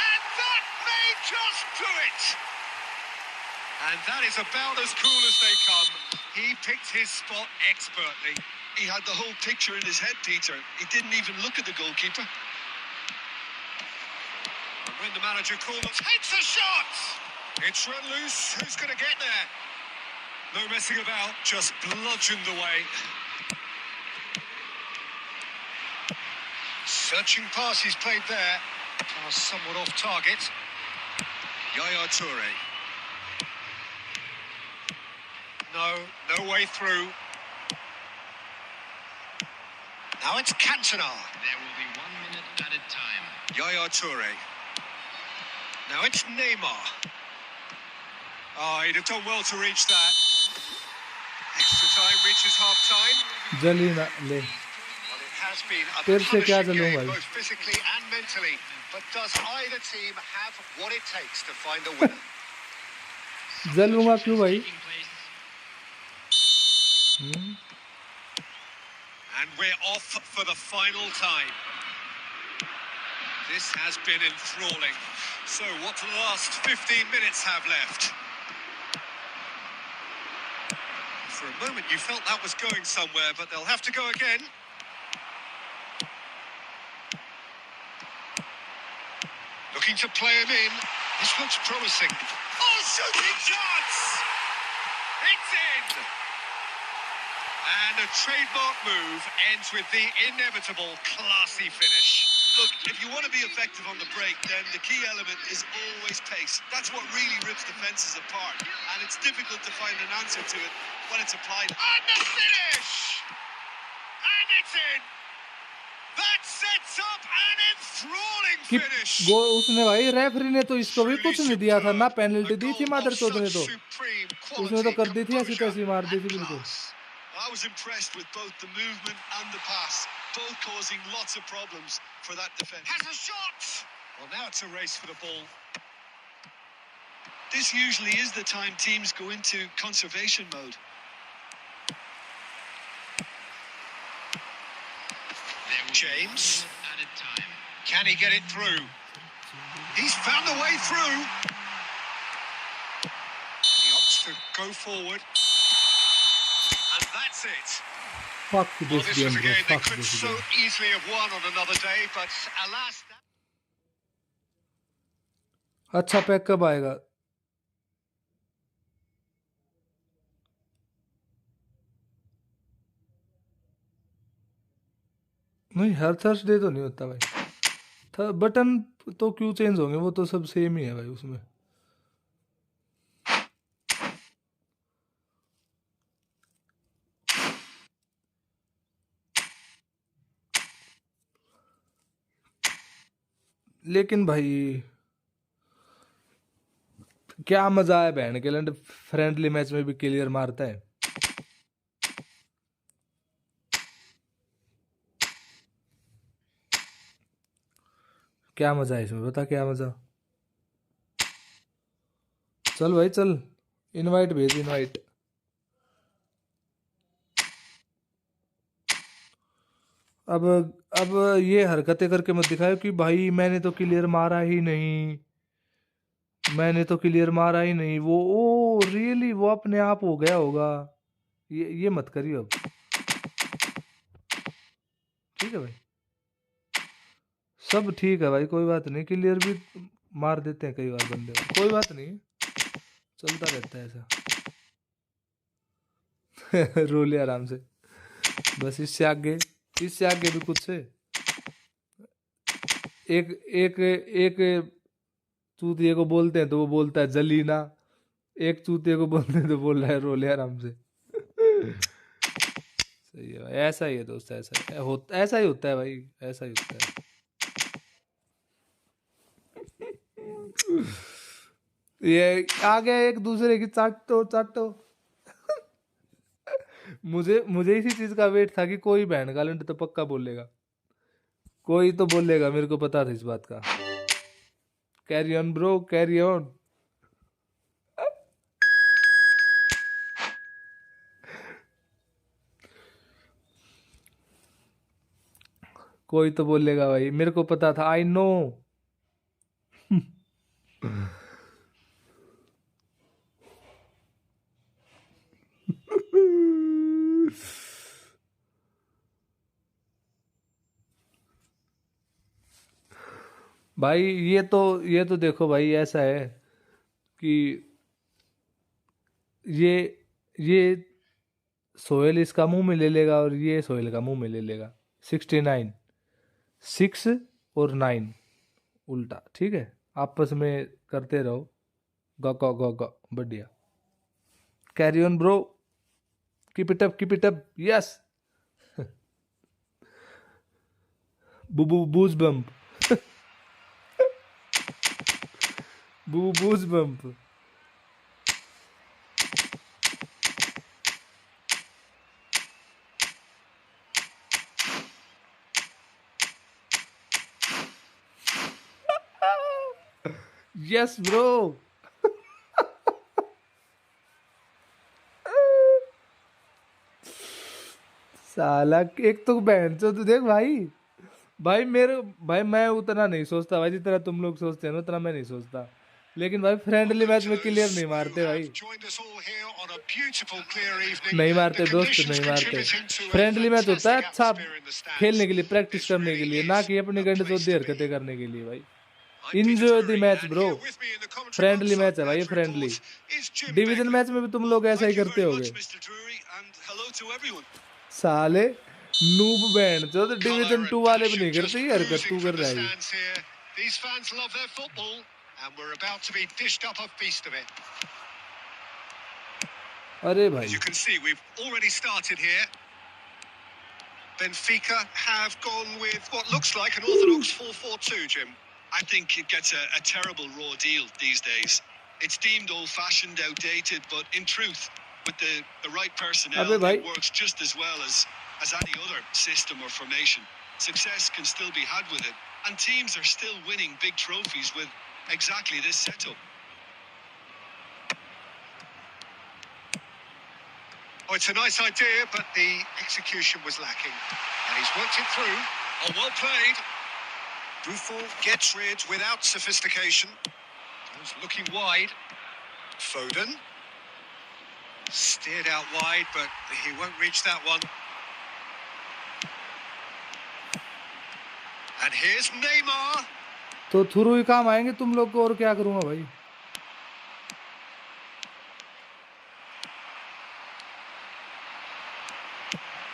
And that may just do it! And that is about as cool as they come. He picked his spot expertly. He had the whole picture in his head, Peter. He didn't even look at the goalkeeper. And when the manager called, takes a shot! It's run loose. Who's going to get there? No messing about, just bludgeoned away. Searching pass he's played there. Pass somewhat off target. Yaya Toure. No way through. Now it's Cantona. There will be 1 minute added time. Yaya Toure. Now it's Neymar. Oh, he'd have done well to reach that. Extra time reaches half time. जली ना ले. Well, it has been a तेरे से क्या punishing जलूं game, भाई. both physically and mentally. But does either team have what it takes to find a winner? जलूंगा क्यों भाई. Taking place. And we're off for the final time. This has been enthralling. So what do the last 15 minutes have left? For a moment you felt that was going somewhere, but they'll have to go again. Looking to play him in. This looks promising. Oh, shooting chance! It's in! And a trademark move ends with the inevitable classy finish. Look, if you want to be effective on the break, then the key element is always pace. That's what really rips defences apart. And it's difficult to find an answer to it when it's applied. And the finish! And it's in! That sets up an enthralling कि finish! वो उसने भाई referee ने तो इसको भी कुछ नहीं दिया था ना, पेनल्टी दी थी मादर चौथ ने, तो उसने तो कर दी थी ऐसी तैसी मार दी थी बिल्कुल. I was impressed with both the movement and the pass, both causing lots of problems for that defence. Has a shot! Well, now it's a race for the ball. This usually is the time teams go into conservation mode. There will James. be 1 minute added time. Can he get it through? He's found a way through. And he opts to go forward. And that's it. Fuck Well, this this game was a bro, game they fuck could this so game. easily have won on another day, but alas. अच्छा pack कब आएगा. नहीं हर Thursday तो नहीं होता भाई. Button तो क्यों चेंज होंगे, वो तो सब सेम ही है भाई उसमें. लेकिन भाई क्या मजा है बहन के लंड, फ्रेंडली मैच में भी क्लियर मारता है. क्या मजा है इसमें, बता क्या मजा। चल भाई चल, इनवाइट भेज इनवाइट। अब अब ये हरकतें करके मत दिखाओ कि भाई मैंने तो क्लियर मारा ही नहीं, मैंने तो क्लियर मारा ही नहीं। वो ओ रियली वो अपने आप हो गया होगा। ये मत करियो अब, ठीक है भाई। सब ठीक है भाई, कोई बात नहीं, क्लियर भी मार देते हैं कई बार बंदे, कोई बात नहीं, चलता रहता है ऐसा। रोले आराम से, बस इससे आगे भी कुछ से। एक एक एक चूतिए को बोलते हैं तो वो बोलता है जलीना, एक चूतिए को बोलते हैं तो बोल रहा है रोले आराम से। सही है भाई, ऐसा ही है दोस्त, ऐसा ही होता है भाई, ऐसा ही होता है। ये आ गया एक दूसरे की चाटो चाटो। मुझे इसी चीज का वेट था कि कोई बहन गालंड तो पक्का बोलेगा, कोई तो बोलेगा, मेरे को पता था इस बात का। Carry on bro, carry on. कोई तो बोलेगा भाई, मेरे को पता था, आई नो। भाई ये तो देखो भाई, ऐसा है कि ये सोहेल इसका मुंह में ले लेगा और ये सोहेल का मुंह में ले लेगा। 69 6 और 9 उल्टा, ठीक है, आपस में करते रहो। ग ग ग ग बढ़िया, carry on bro, keep it up, yes. Bubu बूज bump. Bubu बूज bump. Yes bro. साला एक तो बहन चो, तू देख भाई, भाई मैं उतना नहीं सोचता भाई जितना तुम लोग सोचते हैं ना, उतना मैं नहीं सोचता। लेकिन भाई फ्रेंडली मैच में क्लियर नहीं मारते भाई, नहीं मारते दोस्त, नहीं मारते। फ्रेंडली मैच होता है अच्छा खेलने के लिए, प्रैक्टिस करने के लिए, ना कि अपनी गंड चोदी हरकतें करने के लिए भाई। Enjoy the match bro, friendly match है भाई, फ्रेंडली। डिवीजन मैच में भी तुम लोग ऐसा ही करते होगे साले, नूब बैंड जो, तो डिवीजन 2 वाले भी नहीं करते ये हरकत तू कर रहा है। These fans love their football and we're about to be dished up a feast of it. अरे भाई, As you can see, we've already started here. Benfica have gone with what looks like an orthodox 4-4-2, Jim. I think it gets a terrible raw deal these days. It's deemed old-fashioned, outdated, but in truth, with the right personnel, it works just as well as any other system or formation. Success can still be had with it, and teams are still winning big trophies with exactly this setup. Oh, it's a nice idea, but the execution was lacking, and he's worked it through. Oh, well played. Buffon gets rid without sophistication. He's looking wide. Foden steered out wide, but he won't reach that one. And here's Neymar. तो through ही काम आएंगे तुम लोग को, और क्या करूंगा भाई।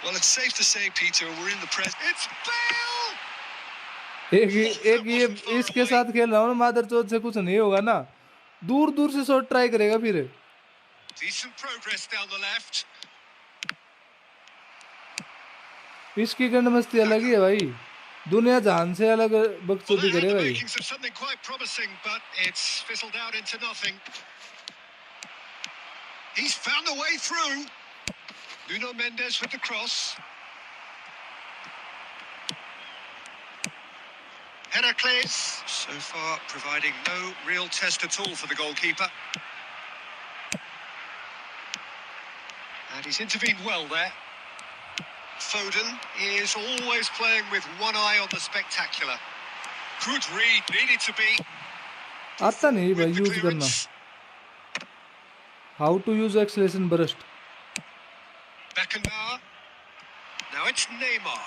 Well, it's safe to say, Peter, we're in the press. It's Bale. एक ये इसके साथ खेल रहा हूँ ना, मादर चौथ से कुछ नहीं होगा ना, दूर दूर से शॉट ट्राई करेगा फिर। Decent progress down the left. इसकी गंड मस्ती अलग ही है भाई, दुनिया जहान से अलग बकचोदी करे भाई। Makings of something quite promising, but it's fizzled out into nothing. He's found a way through. Nuno Mendes with the cross. Heracles, so far providing no real test at all for the goalkeeper. And he's intervened well there. Foden is always playing with one eye on the spectacular. Good read, needed to be. आता नहीं भाई With the use करना. clearance. How to use acceleration burst. Beckenbauer. Now it's Neymar.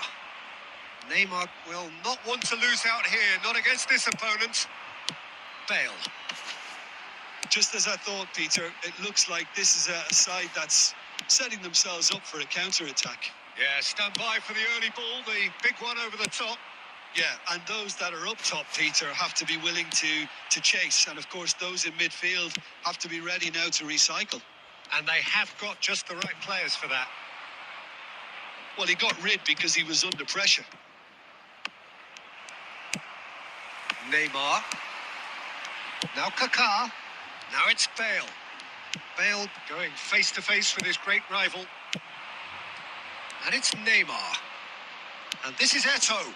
Neymar will not want to lose out here, not against this opponent. Bale. Just as I thought, Peter, it looks like this is a side that's setting themselves up for a counter-attack. Yeah, stand by for the early ball, the big one over the top. Yeah, and those that are up top, Peter, have to be willing to chase. And of course, those in midfield have to be ready now to recycle. And they have got just the right players for that. Well, he got rid because he was under pressure. Neymar. Now Kaká. Now it's Bale. Bale going face to face with his great rival. And it's Neymar. And this is Eto'o.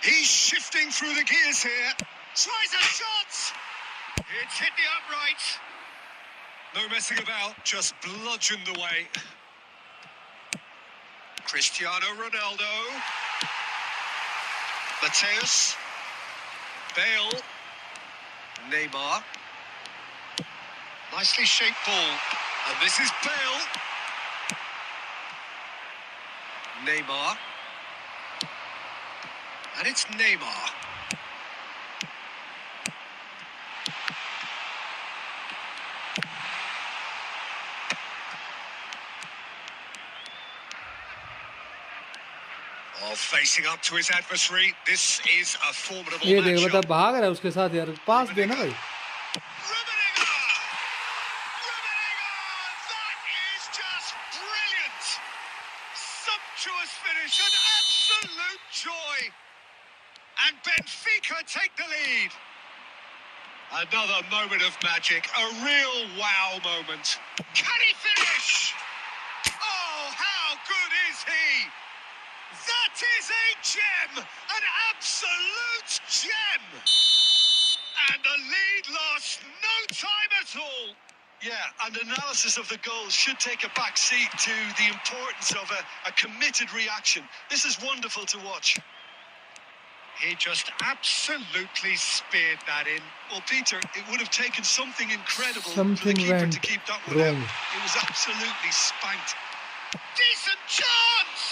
He's shifting through the gears here. Tries a shot. It's hit the upright. No messing about, just bludgeoned away. Cristiano Ronaldo. Mateus. Bale. Neymar. Nicely shaped ball. And this is Bale. Neymar. And it's Neymar. Oh, facing up to his adversary. This is a formidable ये देख बता matchup. भाग रहा है उसके साथ यार. पास देना भाई. Rummenigge! That is just brilliant! Sumptuous finish, an absolute joy! And Benfica take the lead. Another moment of magic, a real wow moment. Can he finish? Oh, how good is he? That is a gem, an absolute gem. And the lead lost no time at all. Yeah, and analysis of the goal should take a back seat to the importance of a committed reaction. This is wonderful to watch. He just absolutely speared that in. Well, Peter, it would have taken something incredible for Something the keeper went to keep that one wrong. out. It was absolutely spanked. Decent chance!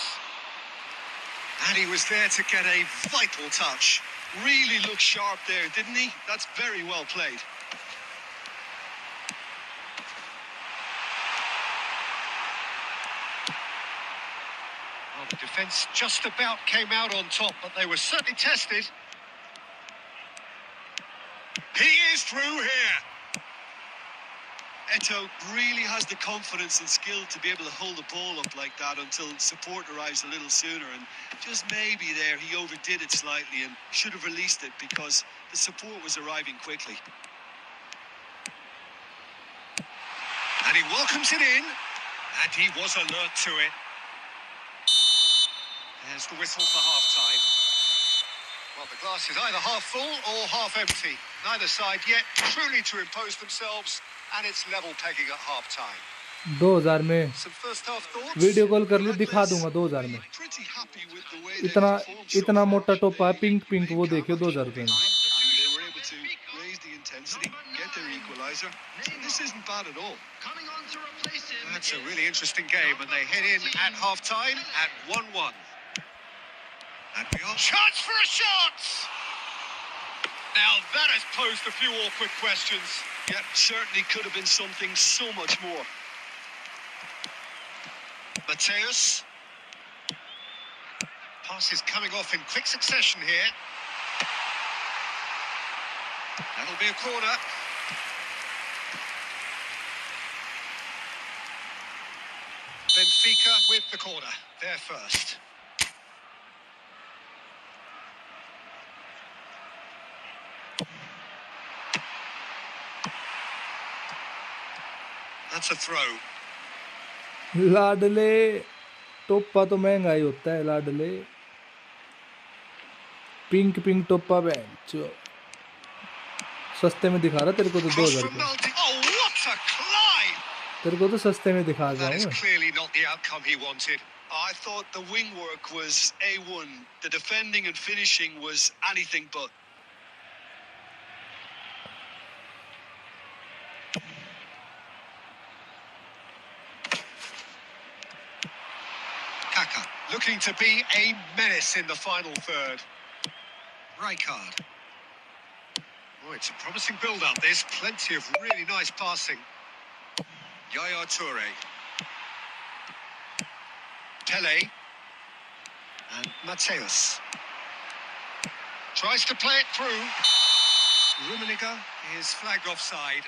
And he was there to get a vital touch. Really looked sharp there, didn't he? That's very well played. Well, the defence just about came out on top, but they were certainly tested. He is through here. Eto'o really has the confidence and skill to be able to hold the ball up like that until support arrives a little sooner, and just maybe there he overdid it slightly and should have released it because the support was arriving quickly. And he welcomes it in, and he was alert to it. There's the whistle for half-time. Well, the glass is either half full or half empty. Neither side yet truly to impose themselves, and it's level pegging at half-time. 2000 में Some first half thoughts? Video call कर ली दिखा दूंगा 2000 में. Pretty happy with the way they इतना performed so इतना far. मोटा टोपा They pink pink वो made देखियो Carlo 2000 keep रुपए it में. behind, and they were able to raise the intensity, get their equaliser. This isn't bad at all. Coming on to replace him. That's a is really interesting game, and they head in at half-time at 1-1. And we are... Chance for a shot! Now that has posed a few awkward questions. Yeah, certainly could have been something so much more. Mateus. Pass is coming off in quick succession here. That'll be a corner. Benfica with the corner. They're first. That's a throw. लाडले टोपा तो महंगा ही होता है लाडले. Pink pink टोपा bench सस्ते में दिखा रहा तेरे को तो Cross 2000 from के Maldini. Oh, what a climb! तेरे को तो सस्ते में दिखा रहा That हूँ is मैं clearly not the outcome he wanted. I thought the wing work was A1. The defending and finishing was anything but. Kaka looking to be a menace in the final third. Rijkaard. Oh, it's a promising build-up. There's plenty of really nice passing. Yaya Toure. Pele. And Mateus. Tries to play it through. Rummenigge is flagged offside.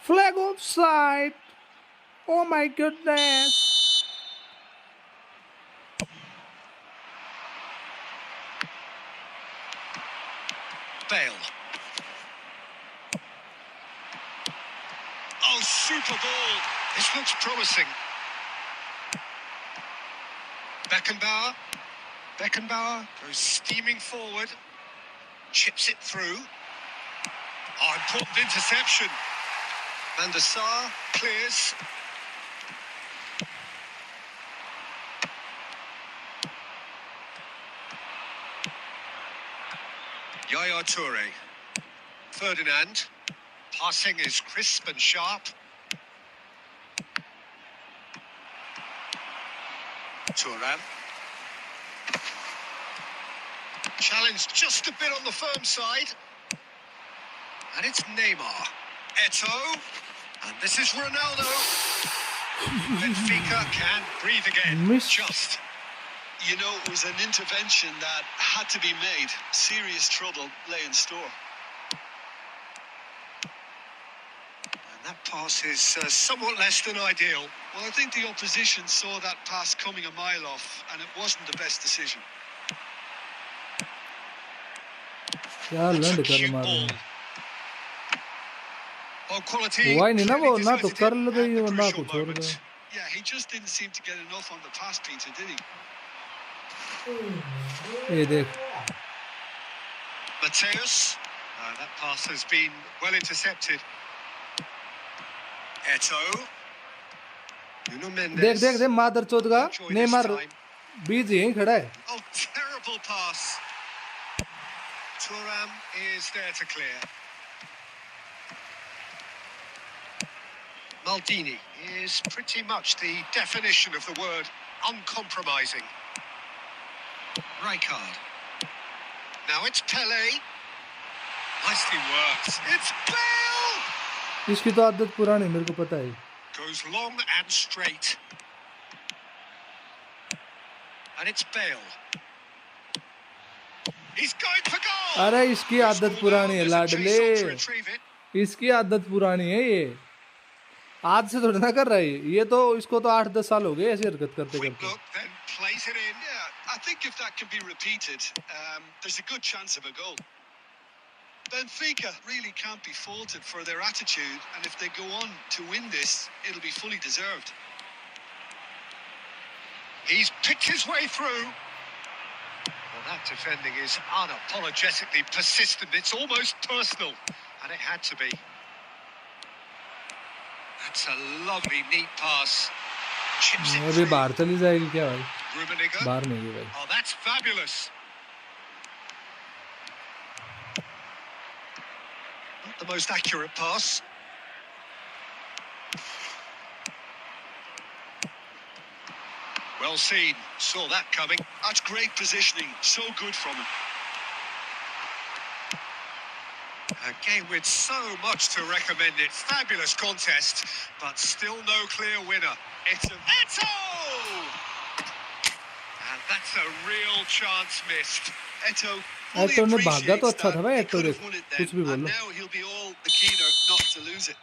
Flag offside. Oh my goodness. Bale. Oh, super ball. This looks promising. Beckenbauer. Beckenbauer goes steaming forward. Chips it through. Oh, important interception. Van der Sar clears. Yaya Toure. Ferdinand. Passing is crisp and sharp. Thuram. Challenged just a bit on the firm side. And it's Neymar. Eto'o. And this is Ronaldo. Benfica can breathe again. Miss. Just. You know, it was an intervention that had to be made. Serious trouble lay in store. And that pass is somewhat less than ideal. Well, I think the opposition saw that pass coming a mile off, and it wasn't the best decision. क्या That's a लंड कर cute मार ball. रहे हैं Oh, quality. Y नहीं ना वो clearly ना तो deserted कर it गई at और the ना crucial को छोड़ moment. गए Yeah, he just didn't seem to get enough on the pass, Peter, did he? ये देख Mateus. That pass has been well intercepted. Eto'o. Nuno Mendes. देख देख देख मादर चौथ का Enjoy this नेमार time. बीच यहीं खड़ा है Oh, terrible pass. Thuram is there to clear. Maldini is pretty much the definition of the word uncompromising. Rijkaard. Now it's Pele. Nicely worked. It's Bale! इसकी तो आदत पुरानी मेरे को पता है Goes long and straight. And it's Bale. He's going for goal! अरे इसकी आदत पुरानी है There's a chase on to लाडले retrieve it. इसकी आदत पुरानी है ये आज से थोड़ी ना कर रहा है ये तो इसको तो 8-10 साल हो गए ऐसी हरकत करते Quick करते look, then plays it in. Yeah, I think if that can be repeated, there's a good chance of a goal. Benfica really can't be faulted for their attitude, and if they go on to win this, it'll be fully deserved. He's picked his way through. Well, that defending is unapologetically persistent. It's almost personal, and it had to be. That's a lovely, neat pass. Chips it अभी through. बाहर चली जाएगी क्या भाई Rummenigge. बाहर नहीं गई भाई Oh, that's fabulous. Not the most accurate pass. Well seen. Saw that coming. That's great positioning. So good from him. A game with so much to recommend it. Fabulous contest, but still no clear winner. It's Eto'o! And that's a real chance missed. Eto'o Eto'o ने भागा तो अच्छा था भाई Eto'o देख कुछ भी and बोलो now he'll be all the keener not to lose it.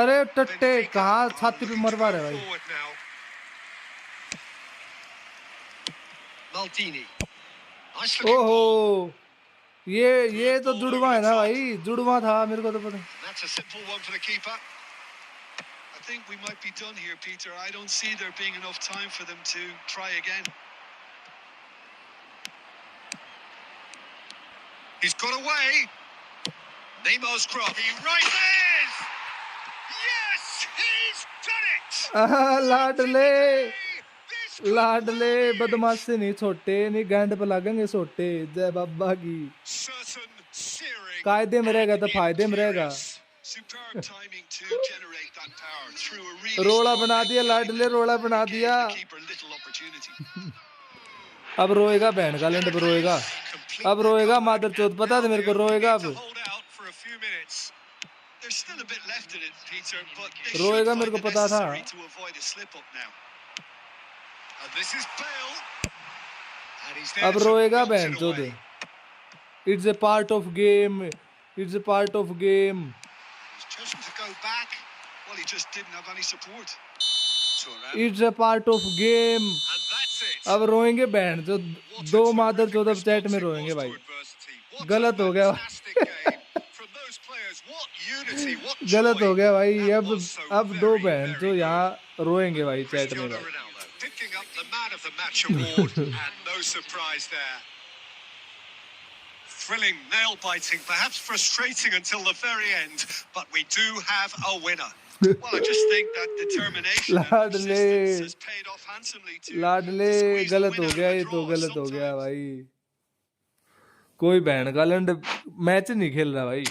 अरे टट्टे कहाँ छाती पे मरवा रहे भाई Forward now. Maldini. Nice looking ball. ओहो ये तो जुड़वा है ना भाई जुड़वा था मेरे को तो पता That's a simple one for the keeper. A think we might be done here, Peter. I don't see there being enough time for them to try again. He's got away. Neymar's cross. He rises. Yes, he's done it. लाडले बदमाश से नहीं छोटे नहीं गांड पे लगेंगे सोटे जय बाबा की Certain, searing, कायदे में रहेगा तो फायदे में रहेगा Superb timing to generate that power through a really रोड़ा strong बना leg दिया line लाडले रोड़ा that बना gave दिया the keeper little opportunity. अब रोएगा बहन का लंड रोएगा अब रोएगा मादर चौथ पता था मेरे को रोएगा अब hold out for a few minutes. There's still a bit left in it, Peter, but they रोएगा should मेरे find को it पता था necessary to avoid a slip-up now. And this is Bale. And he's अब there to रोएगा bounce बहन it Chauth away. It's a part of game it's a part of game He's chosen to go back. Well, he just didn't have any support. Thuram. It's a part of game And that's it. अब रोएंगे बहन जो What a दो मादर terrific चौदह chat में response it रोएंगे was भाई to adversity. What गलत a हो गया fantastic game from those players. What unity, what गलत joy. हो गया भाई That was so अब दो very, बहन जो very यहाँ रोएंगे भाई चैट में Cristiano भाई Ronaldo picking up the Man of the Match award, and no surprise there. Thrilling, nail-biting, perhaps frustrating until the very end, but we do have a winner. Well, I just think that determination and लाडले persistence has paid off handsomely to लाडले squeeze the गलत win हो out गया of a ये तो draw गलत हो गया sometimes. भाई कोई बहन का लंड मैच नहीं खेल रहा भाई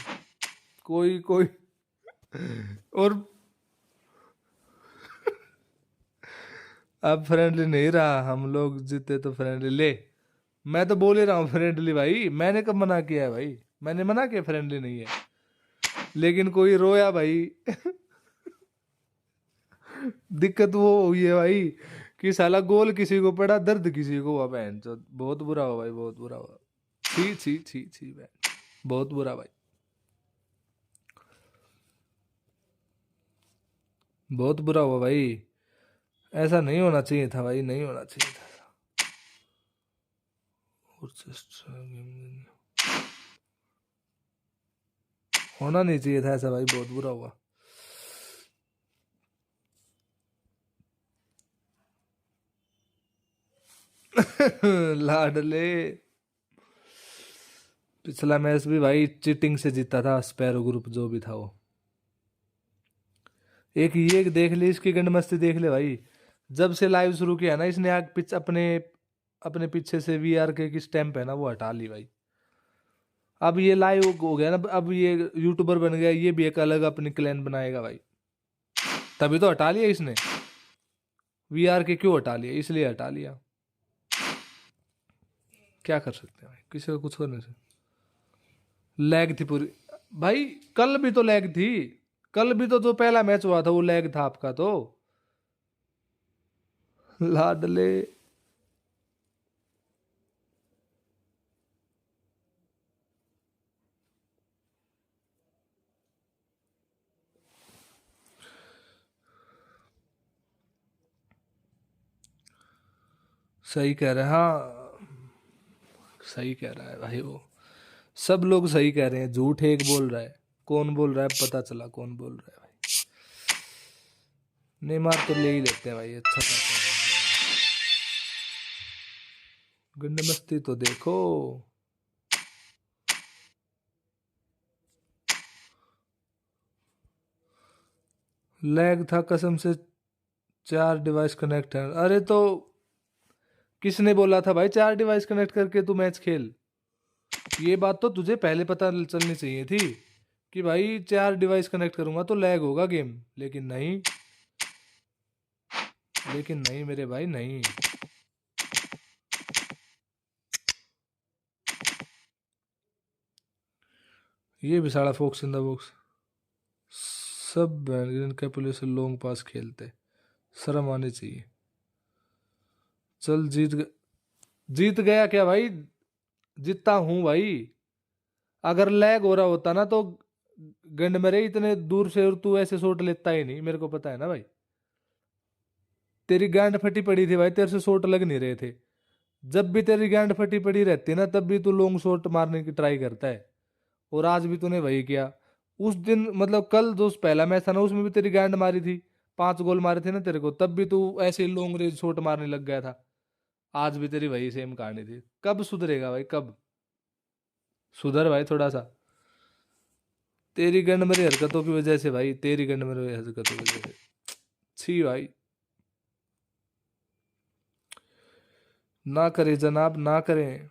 कोई कोई और अब फ्रेंडली नहीं रहा हम लोग जीते तो फ्रेंडली ले मैं तो बोल ही रहा हूँ फ्रेंडली भाई मैंने कब मना किया है भाई मैंने मना किया फ्रेंडली नहीं है लेकिन कोई रोया भाई दिक्कत वो हुई है भाई कि साला गोल किसी को पड़ा दर्द किसी को हुआ बहन तो बहुत बुरा हुआ भाई बहुत बुरा हुआ छी छी छी छी बहन बहुत बुरा भाई बहुत बुरा हुआ भाई ऐसा नहीं होना चाहिए था भाई नहीं होना चाहिए था होना नहीं चाहिए था ऐसा भाई बहुत बुरा हुआ लाडले पिछला मैच भी भाई चीटिंग से जीता था स्पैरो ग्रुप जो भी था वो एक ये देख ले इसकी गंडमस्ती देख ले भाई जब से लाइव शुरू किया ना इसने आग पिच अपने अपने पीछे से वीआर के की स्टैंप है ना वो हटा ली भाई अब ये लाइव हो गया ना अब ये यूट्यूबर बन गया ये भी एक अलग अपनी क्लैन बनाएगा भाई तभी तो हटा लिया इसने वीआर के क्यों हटा लिया इसलिए हटा लिया क्या कर सकते हैं भाई किसी को कुछ करने से लैग थी पूरी भाई कल भी तो लैग थी कल भी तो जो पहला मैच हुआ था वो लैग था आपका तो लाडले सही कह रहे हैं हाँ सही कह रहा है भाई वो सब लोग सही कह रहे हैं झूठ एक बोल रहा है कौन बोल रहा है पता चला कौन बोल रहा है भाई नेमार तो ले ही लेते हैं भाई अच्छा खासा गंडे मस्ती तो देखो लैग था कसम से 4 डिवाइस कनेक्ट है अरे तो किसने बोला था भाई 4 डिवाइस कनेक्ट करके तू मैच खेल ये बात तो तुझे पहले पता चलनी चाहिए थी कि भाई 4 डिवाइस कनेक्ट करूंगा तो लैग होगा गेम लेकिन नहीं मेरे भाई नहीं ये भी साला फोक्स इन द बॉक्स सब इनके पुलिस लॉन्ग पास खेलते शर्म आनी चाहिए चल जीत गया क्या भाई जीतता हूं भाई अगर लैग हो रहा होता ना तो गंड मेरे इतने दूर से और तू ऐसे शॉट लेता ही नहीं मेरे को पता है ना भाई तेरी गांड फटी पड़ी थी भाई तेरे से शॉट लग नहीं रहे थे जब भी तेरी गांड फटी पड़ी रहती ना तब भी तू लॉन्ग शॉट मारने की ट्राई करता है और आज भी तूने वही किया उस दिन मतलब कल जो पहला मैच था ना उसमें भी तेरी गांड मारी थी 5 गोल मारे थे ना तेरे को, तब भी तू ऐसे ही लॉन्ग रेंज शॉट मारने लग गया था। आज भी तेरी वही सेम कहानी थी। कब सुधरेगा भाई, कब सुधर भाई थोड़ा सा। तेरी गंड मेरी हरकतों की वजह से भाई, तेरी गंड मेरी हरकतों की वजह से। छी भाई, ना करें जनाब, ना करें।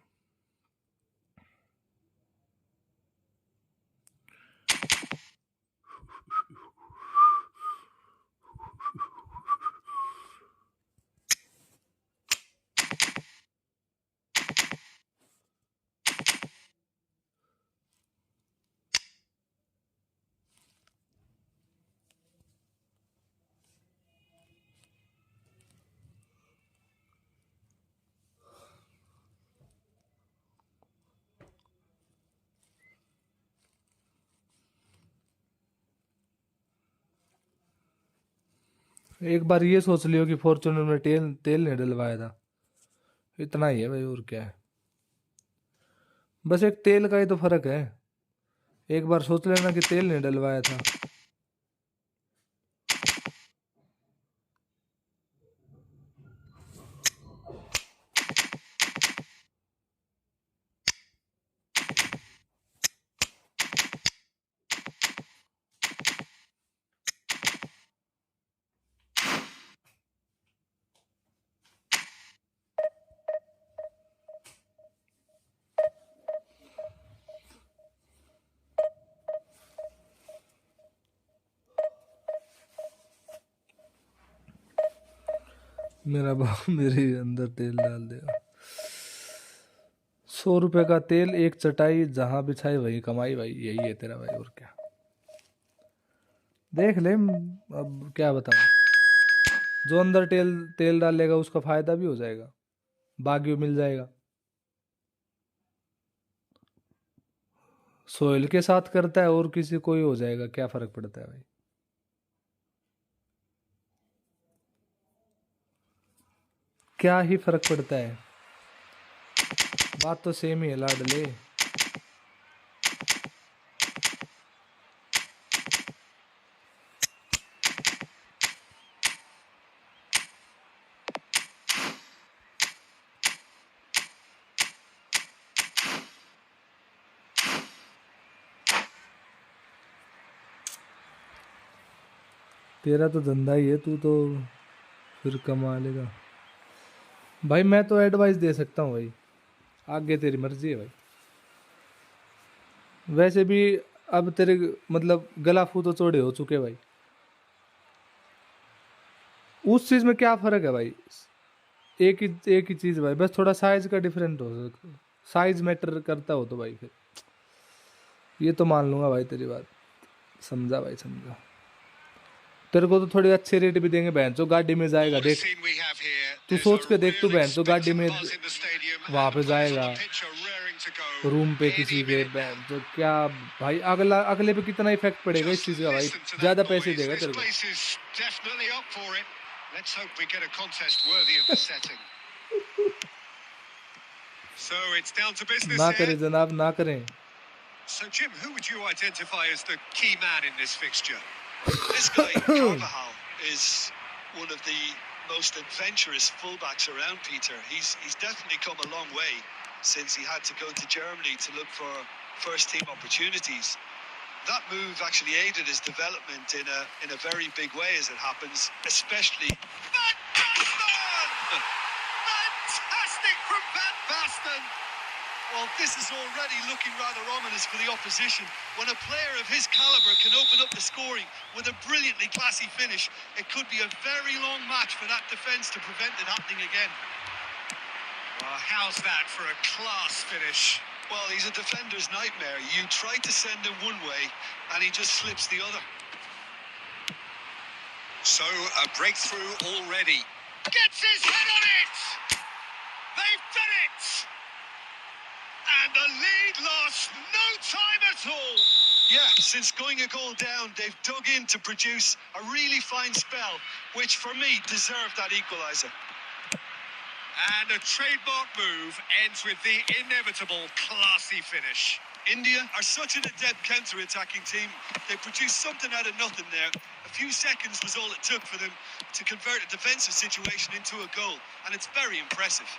एक बार ये सोच लियो कि फॉर्च्यूनर में तेल तेल नहीं डलवाया था, इतना ही है भाई, और क्या है। बस एक तेल का ही तो फर्क है। एक बार सोच लेना कि तेल नहीं डलवाया था। मेरा बाप मेरे अंदर तेल डाल देगा। 100 रुपए का तेल, एक चटाई, जहां बिछाई वही कमाई भाई, यही है तेरा भाई, और क्या। देख ले, अब क्या बताऊं। जो अंदर तेल तेल डालेगा उसका फायदा भी हो जाएगा, भाग्य मिल जाएगा। सोयल के साथ करता है और किसी कोई हो जाएगा, क्या फर्क पड़ता है भाई। क्या ही फर्क पड़ता है, बात तो सेम ही है लाडले। तेरा तो धंधा ही है, तू तो फिर कमा लेगा भाई। मैं तो एडवाइस दे सकता हूँ भाई, आगे तेरी मर्जी है भाई। वैसे भी अब तेरे मतलब गला फू तो चौड़े हो चुके भाई। उस चीज में क्या फर्क है भाई, एक ही चीज भाई, बस थोड़ा साइज का डिफरेंट हो सकता, साइज मैटर करता हो तो भाई फिर ये तो मान लूंगा भाई तेरी बात। समझा भाई, समझा। तेरे को तो थोड़े अच्छे रेट भी देंगे बहन, जो गाड़ी में जाएगा What a देख। scene we have here. तू There's सोच a के देख, तू real बहन जो गाड़ी expectant में buzz in the stadium, वहां and पे the players on जाएगा, the pitch are raring to go room पे किसी any के minute बहन now. जो क्या भाई, अगला अगले पे कितना इफेक्ट पड़ेगा इस Just चीज का भाई। listen to that ज्यादा पैसे noise. देगा This तेरे को। place is definitely up for it. Let's hope we get a contest worthy of the setting. So it's down to business ना here. करें जनाब, ना करें। So Jim, who would you identify as the key man in this fixture? This guy, Carvajal, is one of the most adventurous fullbacks around, Peter. He's definitely come a long way since he had to go to Germany to look for first-team opportunities. That move actually aided his development in a very big way, as it happens, especially. Van Basten! Fantastic from Van Basten! Well, this is already looking rather ominous for the opposition. When a player of his calibre can open up the scoring with a brilliantly classy finish, it could be a very long match for that defence to prevent it happening again. Well, how's that for a class finish? Well, he's a defender's nightmare. You try to send him one way, and he just slips the other. So, a breakthrough already. Gets his head on it! They've done it! And the lead lost no time at all. Yeah, since going a goal down, they've dug in to produce a really fine spell, which for me deserved that equaliser. And a trademark move ends with the inevitable classy finish. India are such an adept counter-attacking team. They produced something out of nothing there. A A few seconds was all it took for them to convert a defensive situation into a goal, and it's very impressive.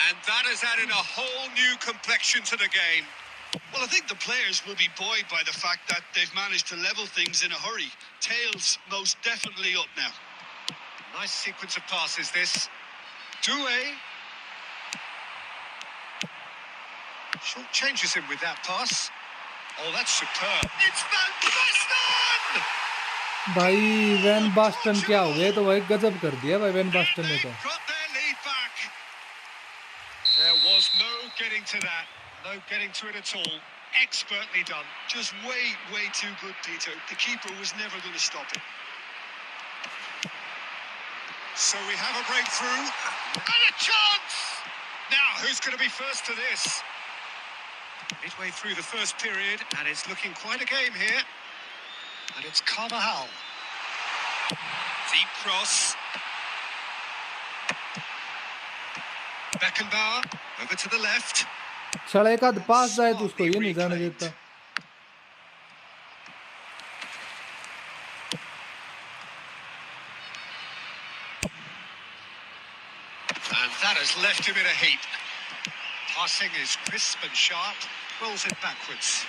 And that has added a whole new complexion to the game. Well, I think the players will be buoyed by the fact that they've managed to level things in a hurry. Tails most definitely up now. Nice sequence of passes, this. Doué. Short changes him with that pass. Oh, that's superb. It's Van Basten! भाई van बास्टन क्या हो गए, तो भाई गजब कर दिया भाई वैन बास्टन ने तो। Got their lead back. There was no getting to that. No getting to it at all. Expertly done. Just way too good, Peter. The keeper was never going to stop it. So we have a breakthrough. And a chance! Now, who's going to be first to this? Midway through the first period, and it's looking quite a game here. And it's Carvajal. Deep cross. Beckenbauer over to the left. साले का पास जाए तो उसको ये नहीं जाने देता। And that has left him in a heap. Passing is crisp and sharp. Rolls it backwards.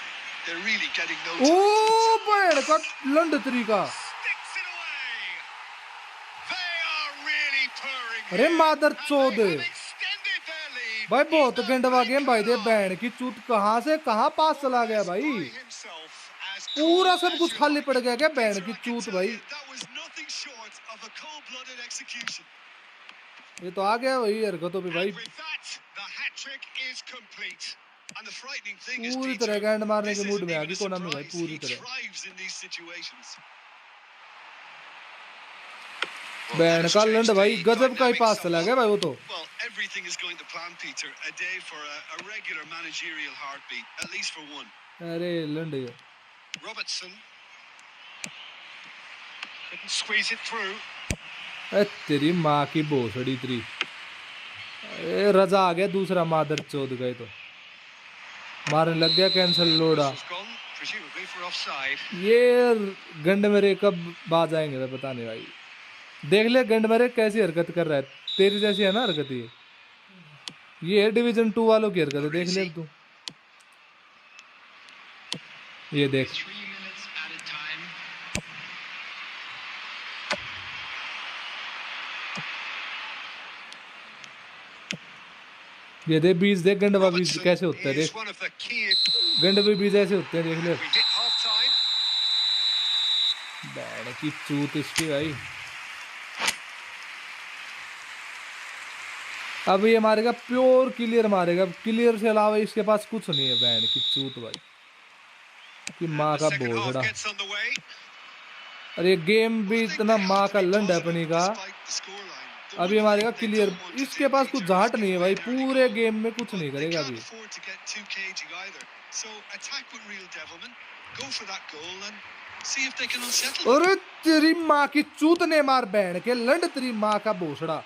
They're really getting no time. O bad का लंड तरीका। Sticks it away. They are really purring. अरे मादर चोद They've extended their lead. भाई, बहुत गंडवा game भाई। दे band की चूत, कहां से कहां पास चला गया भाई। Himself as पूरा सब cold कुछ as खाली you पड़ गया क्या like. बैंड की Peter, I can चूत tell भाई। you, that was nothing short of a cold-blooded execution. ये तो आ गया वही हरकतों पे भाई। And with that, the hat-trick is complete. And the frightening thing is, पूरी Peter, तरह गैंड मारने this के मूड isn't में आ even गई a कोना में भाई, surprise. पूरी He तरह। thrives in these situations. Band का लंड भाई गजब का ही पास चला गया भाई वो तो। Well, everything is going to plan, Peter. A day for a regular managerial heartbeat, at least for one. अरे लंड ये Robertson couldn't squeeze it through. ए तेरी माँ की भोसड़ी तेरी। ए रजा आ गया दूसरा, मादर चोद गए तो मारने लग गया cancel लोड़ा। Whistle's gone, presumably for offside. ये गंड मेरे कब बाज आएंगे भाई, पता नहीं भाई। देख ले गंड मेरे कैसी हरकत कर रहा है, तेरी जैसी है ना हरकत ये है डिवीजन 2 वालों की हरकत है। देख ले तू, ये देख 3 minutes at a time. ये देख बीज, देख गंडवा बीज कैसे होता है। is देख one of the key. गंडवे बीज ऐसे होते हैं, देख ले। We hit half-time. बैंड की चूत इसकी भाई। अब ये मारेगा प्योर क्लियर मारेगा, क्लियर से अलावा इसके पास कुछ नहीं है। बैंड की चूत भाई कि माँ का Second half भोसड़ा। gets on the way. अरे गेम भी इतना माँ का लंड है अपनी का। अब ये मारेगा क्लियर, इसके पास कुछ झाट नहीं है भाई, पूरे गेम में कुछ नहीं करेगा अभी। अरे तेरी माँ की चूत ने मार बैंड के लंड, तेरी माँ का भोसड़ा।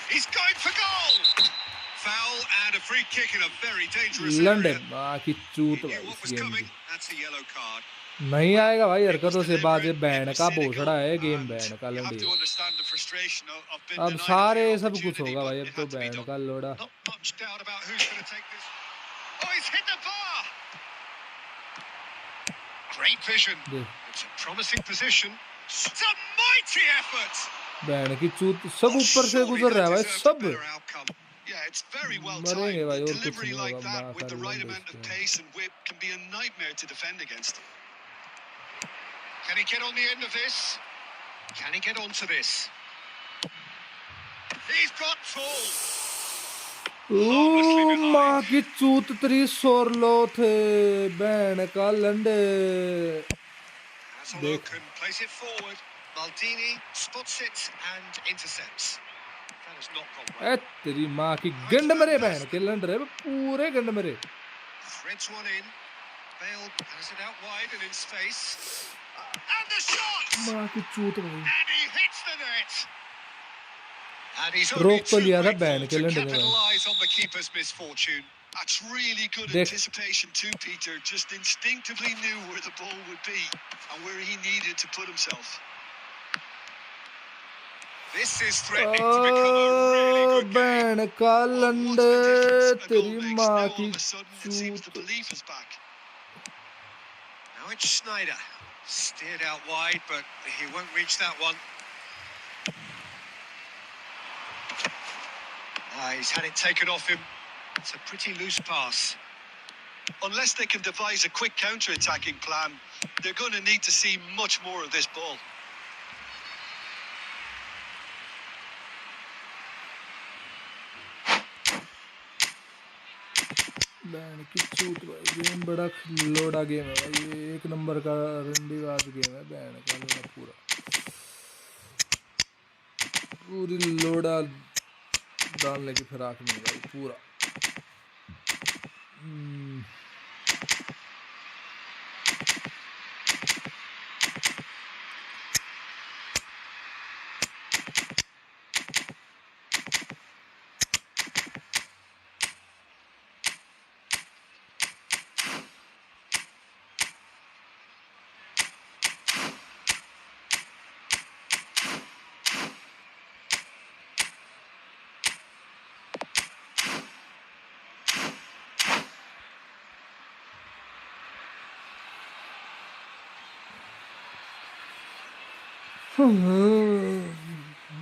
He's going for goal. Foul and a free kick in a very dangerous लंड area. माँ की चूत He knew भाई what इस was गेम coming. की। That's a yellow card. नहीं आएगा भाई हरकतों से बात। ये बैंड का भोसड़ा है गेम, बैंड का You have लंड। to understand the frustration of being अब denied सारे the सब कुछ opportunity, होगा but भाई, it अब तो had to be band done. का लोड़ा। Not much doubt about who's going to take this. Oh, he's hit the bar. Great vision. देख It's a promising position. It's a mighty effort. Band की चूत सब ऊपर से गुजर रहा है भाई, सब Yeah, it's very well मरेंगे timed. भाई। A और कुछ delivery नहीं like होगा that माँ with का the right लंड amount of इसके। pace and whip can be a nightmare to defend against. Can he get on the end of this? Can he get onto this? He's got full. Harmlessly O behind. माँ की चूत तेरी सोर लो थे band का लंडे। Has a look and plays it forward. Maldini spots it and intercepts. That has not gone well. ए तेरी माँ की गंड मरे बैंड के लंड रहे पूरे गंड मरे। Threads one in. Bale has it out wide and in space. And the shot! माँ की चूत भाई। And he hits the net. And he's only रोक तो too लिया था grateful बैन के to लंडे ने भाई। capitalise on the keeper's misfortune. That's really good देख anticipation too, Peter. Just instinctively knew where the ball would be and where he needed to put himself. This is threatening to become a really good game. Ban का Well, what's लंडे the difference a goal तेरी makes? माँ Now all की of a sudden it seems the चूत। belief is back. Now it's Snyder. Steered out wide, but he won't reach that one. He's had it taken off him. It's a pretty loose pass. Unless they can devise a quick counter-attacking plan, they're going to need to see much more of this ball. Ban की चूत भाई। Game बड़ा लोडा game है भाई, ये एक number का रंडीबाज game है ban का लोडा। पूरी लोडा डालने की फिराक में भाई पूरा।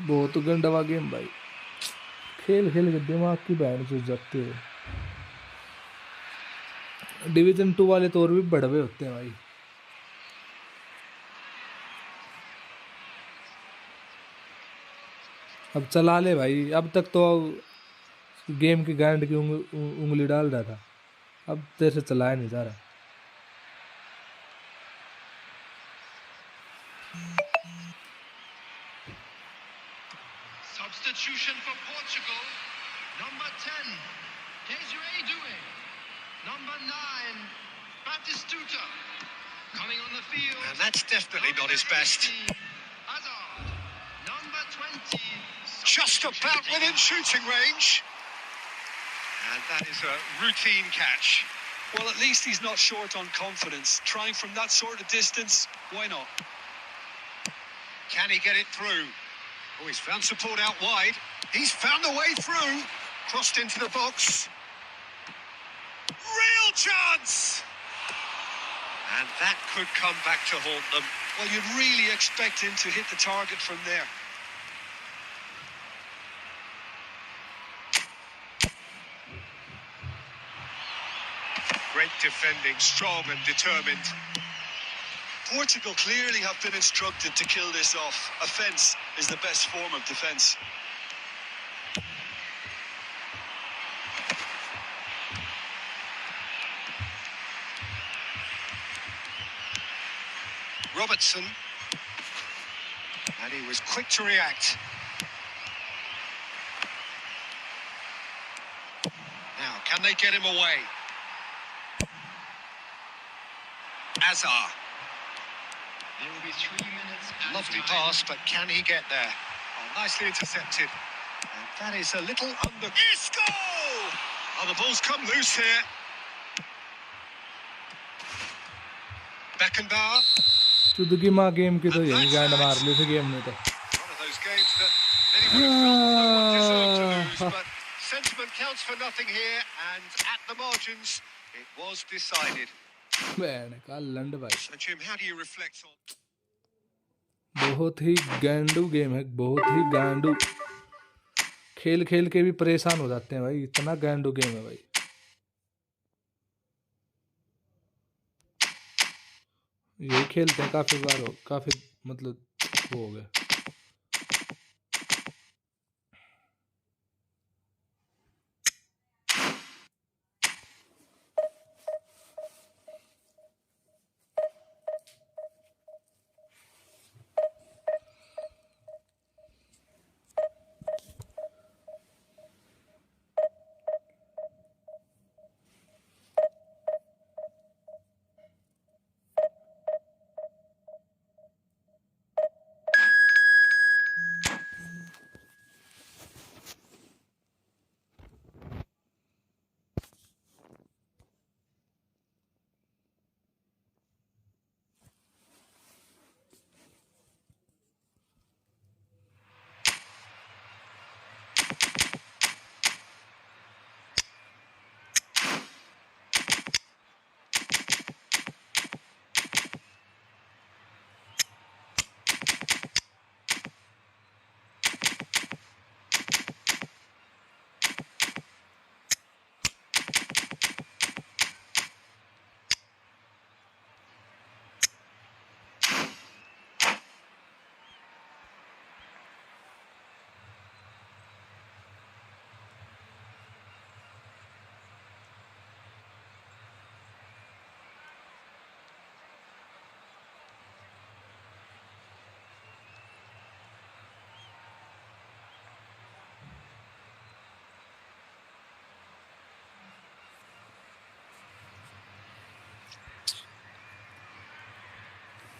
बहुत गंडवा गेम भाई, खेल खेल के दिमाग की बैंड से जाते हैं। डिवीजन 2 वाले तो और भी बड़वे होते हैं भाई। अब चला ले भाई, अब तक तो गेम की गांड की उंगली डाल रहा था, अब तेरे से चलाया नहीं जा रहा। Substitution for Portugal. Number 10, Desiree Doué. Number 9, Batistuta. Coming on the field. And that's definitely not his best. Hazard. Number 20. Just about within shooting range. And that is a routine catch. Well, at least he's not short on confidence. Trying from that sort of distance, why not? Can he get it through? Oh, he's found support out wide. He's found a way through. Crossed into the box. Real chance! And that could come back to haunt them. Well, you'd really expect him to hit the target from there. Great defending, strong and determined. Portugal clearly have been instructed to kill this off. Offence is the best form of defence. Robertson. And he was quick to react. Now, can they get him away? Azar. There will be 3 minutes. Lovely pass, but can he get there? Oh, nicely intercepted. And that is a little under... Isco! Oh, the ball's come loose here. Beckenbauer. चुदगी माँ game की तो यही गांड मार ली थी game में तो। One of those games that many would have felt no one deserved to lose, but sentiment counts for nothing here, and at the margins, it was decided. Ban का लंड भाई, So, Jim, how do you reflect on... बहुत ही गांडू game है, बहुत ही गांडू। खेल खेल के भी परेशान हो जाते हैं भाई, इतना गांडू गेम है भाई। यही खेलते हैं काफी बार, काफी मतलब वो हो गया।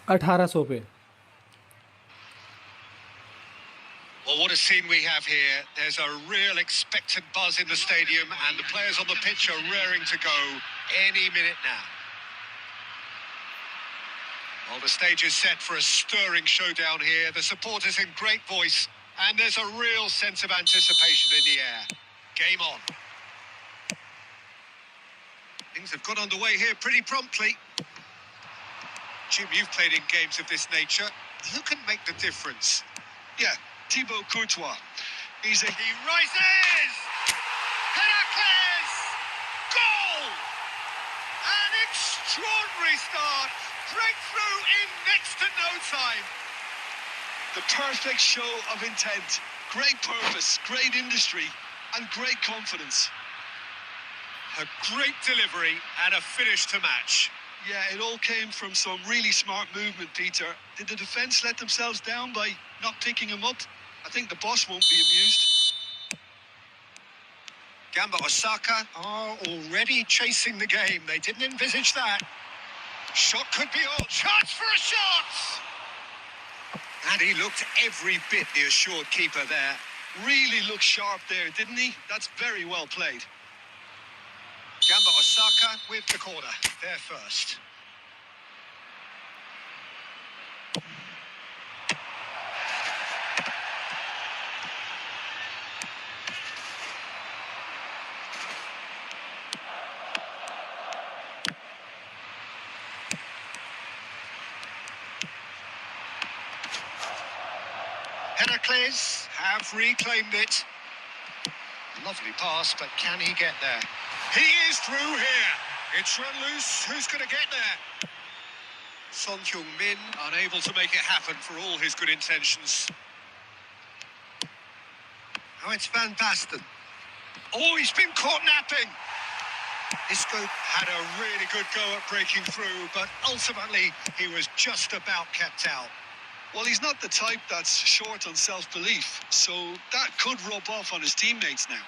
1800 पे। Well, what a scene we have here. There's a real expectant buzz in the stadium, and the players on the pitch are raring to go any minute now. Well, the stage is set for a stirring showdown here. The supporters in great voice, and there's a real sense of anticipation in the air. Game on. Things have got underway here pretty promptly. Jim, you've played in games of this nature. Who can make the difference? Yeah, Thibaut Courtois. He rises! Heracles! Goal! An extraordinary start. Breakthrough in next to no time. The perfect show of intent. Great purpose, great industry, and great confidence. A great delivery and a finish to match. Yeah, it all came from some really smart movement, Peter. Did the defence let themselves down by not picking him up? I think the boss won't be amused. Gamba Osaka are already chasing the game. They didn't envisage that. Shot could be on. Chance for a shot! And he looked every bit the assured keeper there. Really looked sharp there, didn't he? That's very well played. Gamba Osaka with the corner. There first. Heracles have reclaimed it. Lovely pass, but can he get there? He is through here. It's run loose. Who's going to get there? Son Heung-min unable to make it happen for all his good intentions. Now it's Van Basten. Oh, he's been caught napping. Isco had a really good go at breaking through, but ultimately he was just about kept out. Well, he's not the type that's short on self-belief, so that could rub off on his teammates now.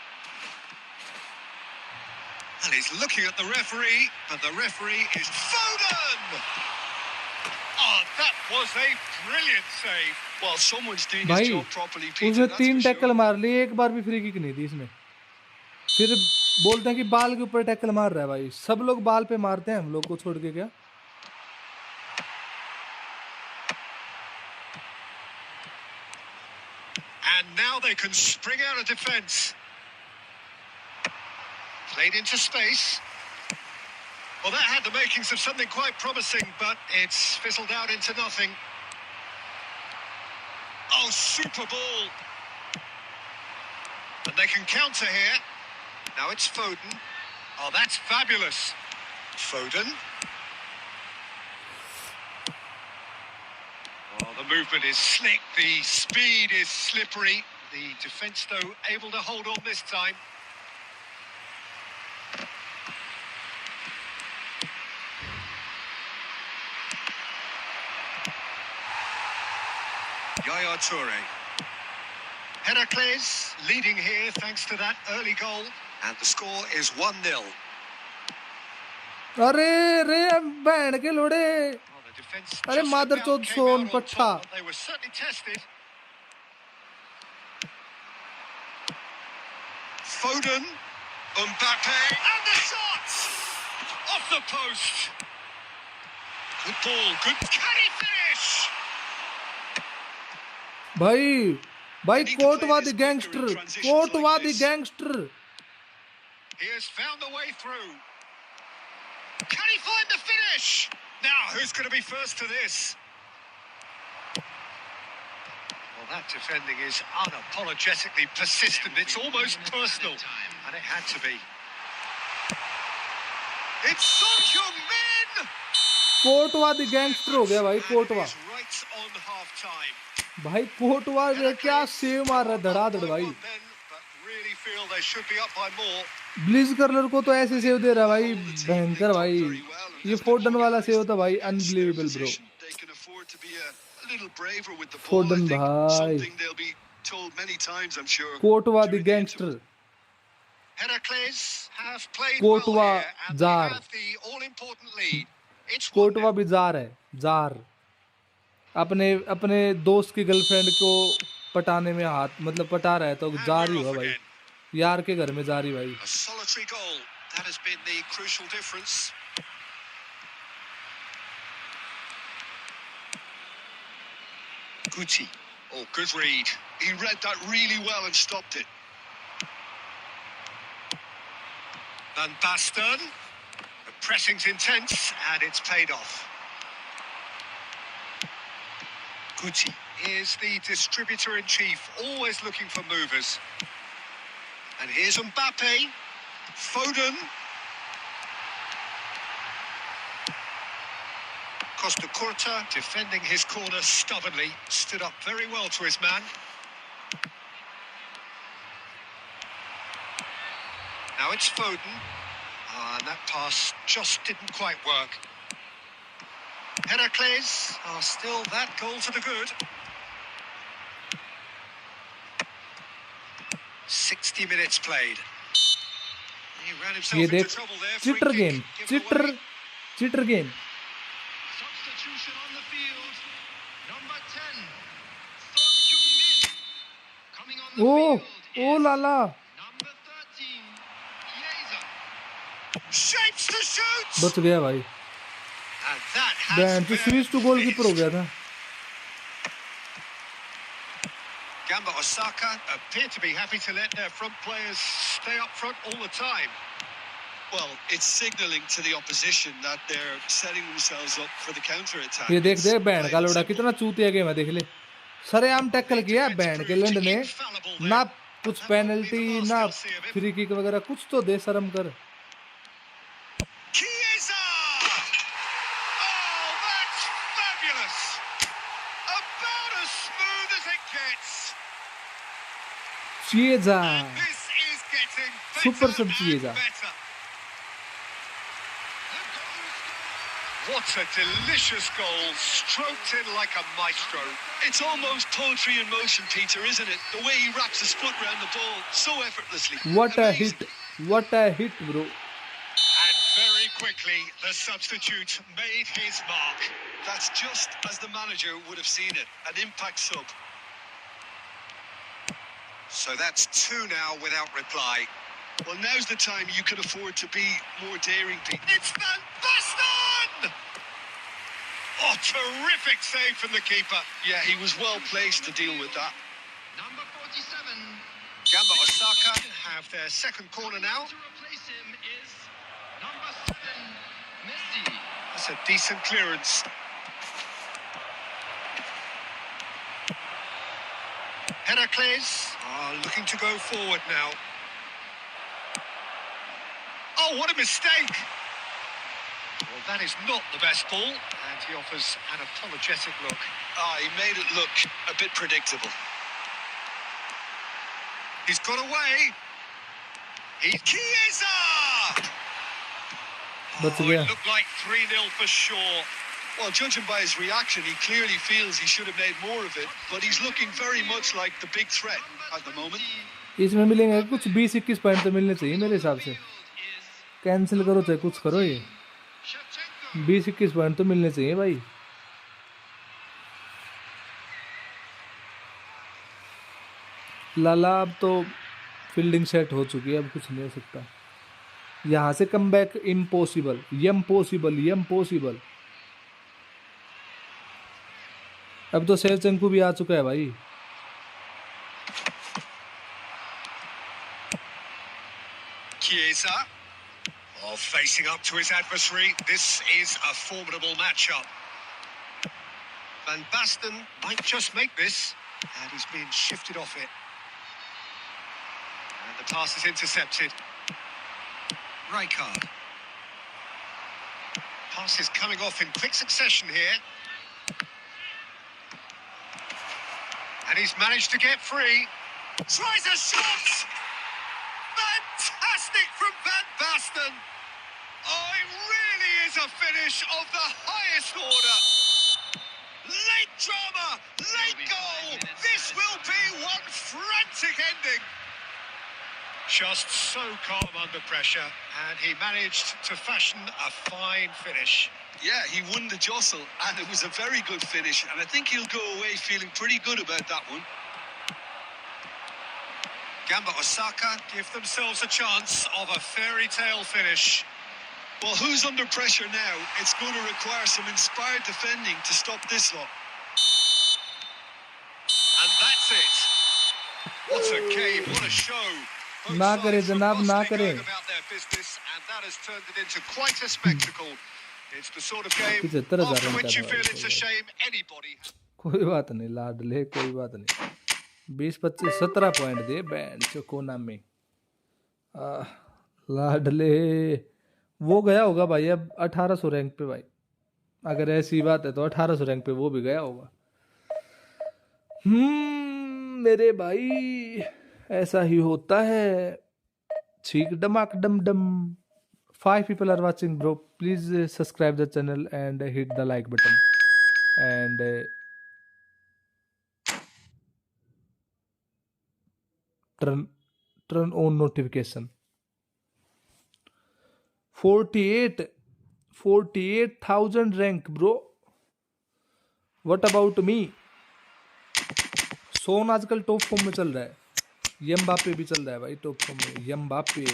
And he's looking at the referee, but the referee is Foden! Oh, that was a brilliant save. Well, someone's doing his भाई job properly, Peter, उसने that's 3 for tackle sure. मार लिए, एक बार भी free kick नहीं दी इसमें। फिर बोलते हैं कि बाल के ऊपर टैकल मार रहा है। भाई सब लोग बाल पे मारते हैं, हम लोग को छोड़ के क्या? And now they can spring out of defence. Played into space. Well, that had the makings of something quite promising, but it's fizzled out into nothing. Oh, super ball. And they can counter here. Now it's Foden. Oh, that's fabulous. Foden. Oh, the movement is slick. The speed is slippery. The defence, though, able to hold on this time. Yaya Toure. Heracles leading here thanks to that early goal. And the score is 1-0. अरे रे बहन के लोड़े, Well, the defence अरे just मादर about Chauth came Son out on पट्टा। top, but they were certainly tested. Foden, Mbappe, and the shot! Off the post. Good ball, good. Can he finish? भाई Kotwa the gangster, Kotwa the gangster. He has found the way through. Can he find the finish? Now, who's going to be first to this? Well, that defending is unapologetically persistent. It's almost personal, and it had to be. It's Son Heung-min! Kotwa the gangster हो गया भाई, Kotwa. And it is right on half-time. भाई कोटवा ये क्या save मार रहा है, धड़ाधड़ भाई। But really feel they should be up by more. ब्लिज कर्लर को तो ऐसे सेव दे रहा है भाई, भयंकर भाई। ये फोर्डन वाला सेव था भाई, unbelievable bro. They can afford to be a little braver with the ball. Foden I think भाई। something they'll be told many times, I'm sure. Kotwa the during the gangster. Heracles have played Kotwa well here, and they jar. have the all-important lead. It's Kotwa 1-0. भी jar है, jar. अपने अपने दोस्त की girlfriend को पटाने में हाथ मतलब पटा रहा है तो And जारी we're हुआ off भाई, again. यार के घर में जारी भाई। A solitary goal. That has been the crucial difference. Gucci. Oh, good read. He read that really well and stopped it. Van Basten. The pressing's intense and it's paid off. Gucci is the distributor-in-chief, always looking for movers. And here's Mbappe. Foden. Costa Curta defending his corner stubbornly. Stood up very well to his man. Now it's Foden. And that pass just didn't quite work. Heracles are still that goal to the good. 60 minutes played. He ran ये himself into देख trouble there. Free cheater kick game, given away. Cheater game. Substitution on the field. Number 10, Son Heung-min. Coming on the ओ field is लाला, number 13, Chiesa. Shapes to shoot. बच गया भाई। And that has band तो switch to goalkeeper हो गया था। Gamba Osaka appear to be happy to let their front players stay up front all the time. Well, it's signalling to the opposition that they're setting themselves up for the counter-attack. ये देख It's देख band plain का and लोड़ा simple. कितना चूतिया game है, देख ले। सरेआम टैकल किया बैंड के लंड ने, ना कुछ पेनल्टी ना फ्री किक वगैरह, कुछ तो दे शर्म कर। Chiesa! Oh, that's fabulous! About as smooth as it gets. चिएजा, This is getting Super better sub and Chiesa. better. What a delicious goal, stroked in like a maestro. It's almost poetry in motion, Peter, isn't it? The way he wraps his foot around the ball so effortlessly. what a Amazing. hit, what a hit bro। And very quickly, the substitute made his mark. That's just as the manager would have seen it. An impact sub. So that's two now without reply. Well, now's the time you can afford to be more daring, Pete. It's Van Basten! Oh, terrific save from the keeper. Yeah, he was well placed to deal with that. Number 47. Gamba Osaka have their second corner now. To replace him is number 7, Messi. That's a decent clearance. Heracles are looking to go forward now. Oh, what a mistake! Well, that is not the best ball, and he offers an apologetic look. He made it look a bit predictable. He's got away. Chiesa! बच Oh, गया। it looked like 3-0 for sure. Well, judging by his reaction, he clearly feels he should have made more of it, but he's looking very much like the big threat at the moment. इसमें मिलेंगे कुछ 20-21 point तो मिलने चाहिए मेरे हिसाब से। Cancel करो चाहे कुछ करो, ये 20-21 पॉइंट तो मिलने चाहिए भाई। लाला अब तो फील्डिंग सेट हो चुकी है, अब कुछ नहीं हो सकता यहाँ से। Come back impossible, impossible. अब तो शेरचंकू भी आ चुका है भाई। Chiesa, facing up to his adversary. This is a formidable matchup. Van Basten might just make this, and he's been shifted off it. And the pass is intercepted. Rijkaard. Pass is coming off in quick succession here. And he's managed to get free. Tries a shot! Fantastic from Van Basten! Oh, it really is a finish of the highest order. Late drama, late goal. This will be one frantic ending. Just so calm under pressure, and he managed to fashion a fine finish. Yeah, he won the jostle, and it was a very good finish, and I think he'll go away feeling pretty good about that one. Gamba Osaka give themselves a chance of a fairy tale finish. Well, who's under pressure now? It's going to require some inspired defending to stop this lot. And that's it. What a game, what a show. Both ना करे sides जनाब, ना robustly करे। going about their business, and that has turned it into quite a spectacle. It's the sort of game 75,000 after run which you करने feel वाली it's a shame anybody. कोई बात नहीं लाडले, कोई बात नहीं। 20-25 17 पॉइंट दे बैंड चकोना में। लाडले वो गया होगा भाई अब 1800 रैंक पे भाई। अगर ऐसी बात है तो 1800 रैंक पे वो भी गया होगा। मेरे भाई ऐसा ही होता है। ठीक डमाक डम डम। 5 people are watching, bro. Please subscribe the channel and hit the like button and turn on notification. 48,000 rank, bro. What about me? सोन आजकल टॉप फॉर्म में चल रहा है। एम्बापे भी चल रहा है भाई टॉप फॉर्म में। एम्बापे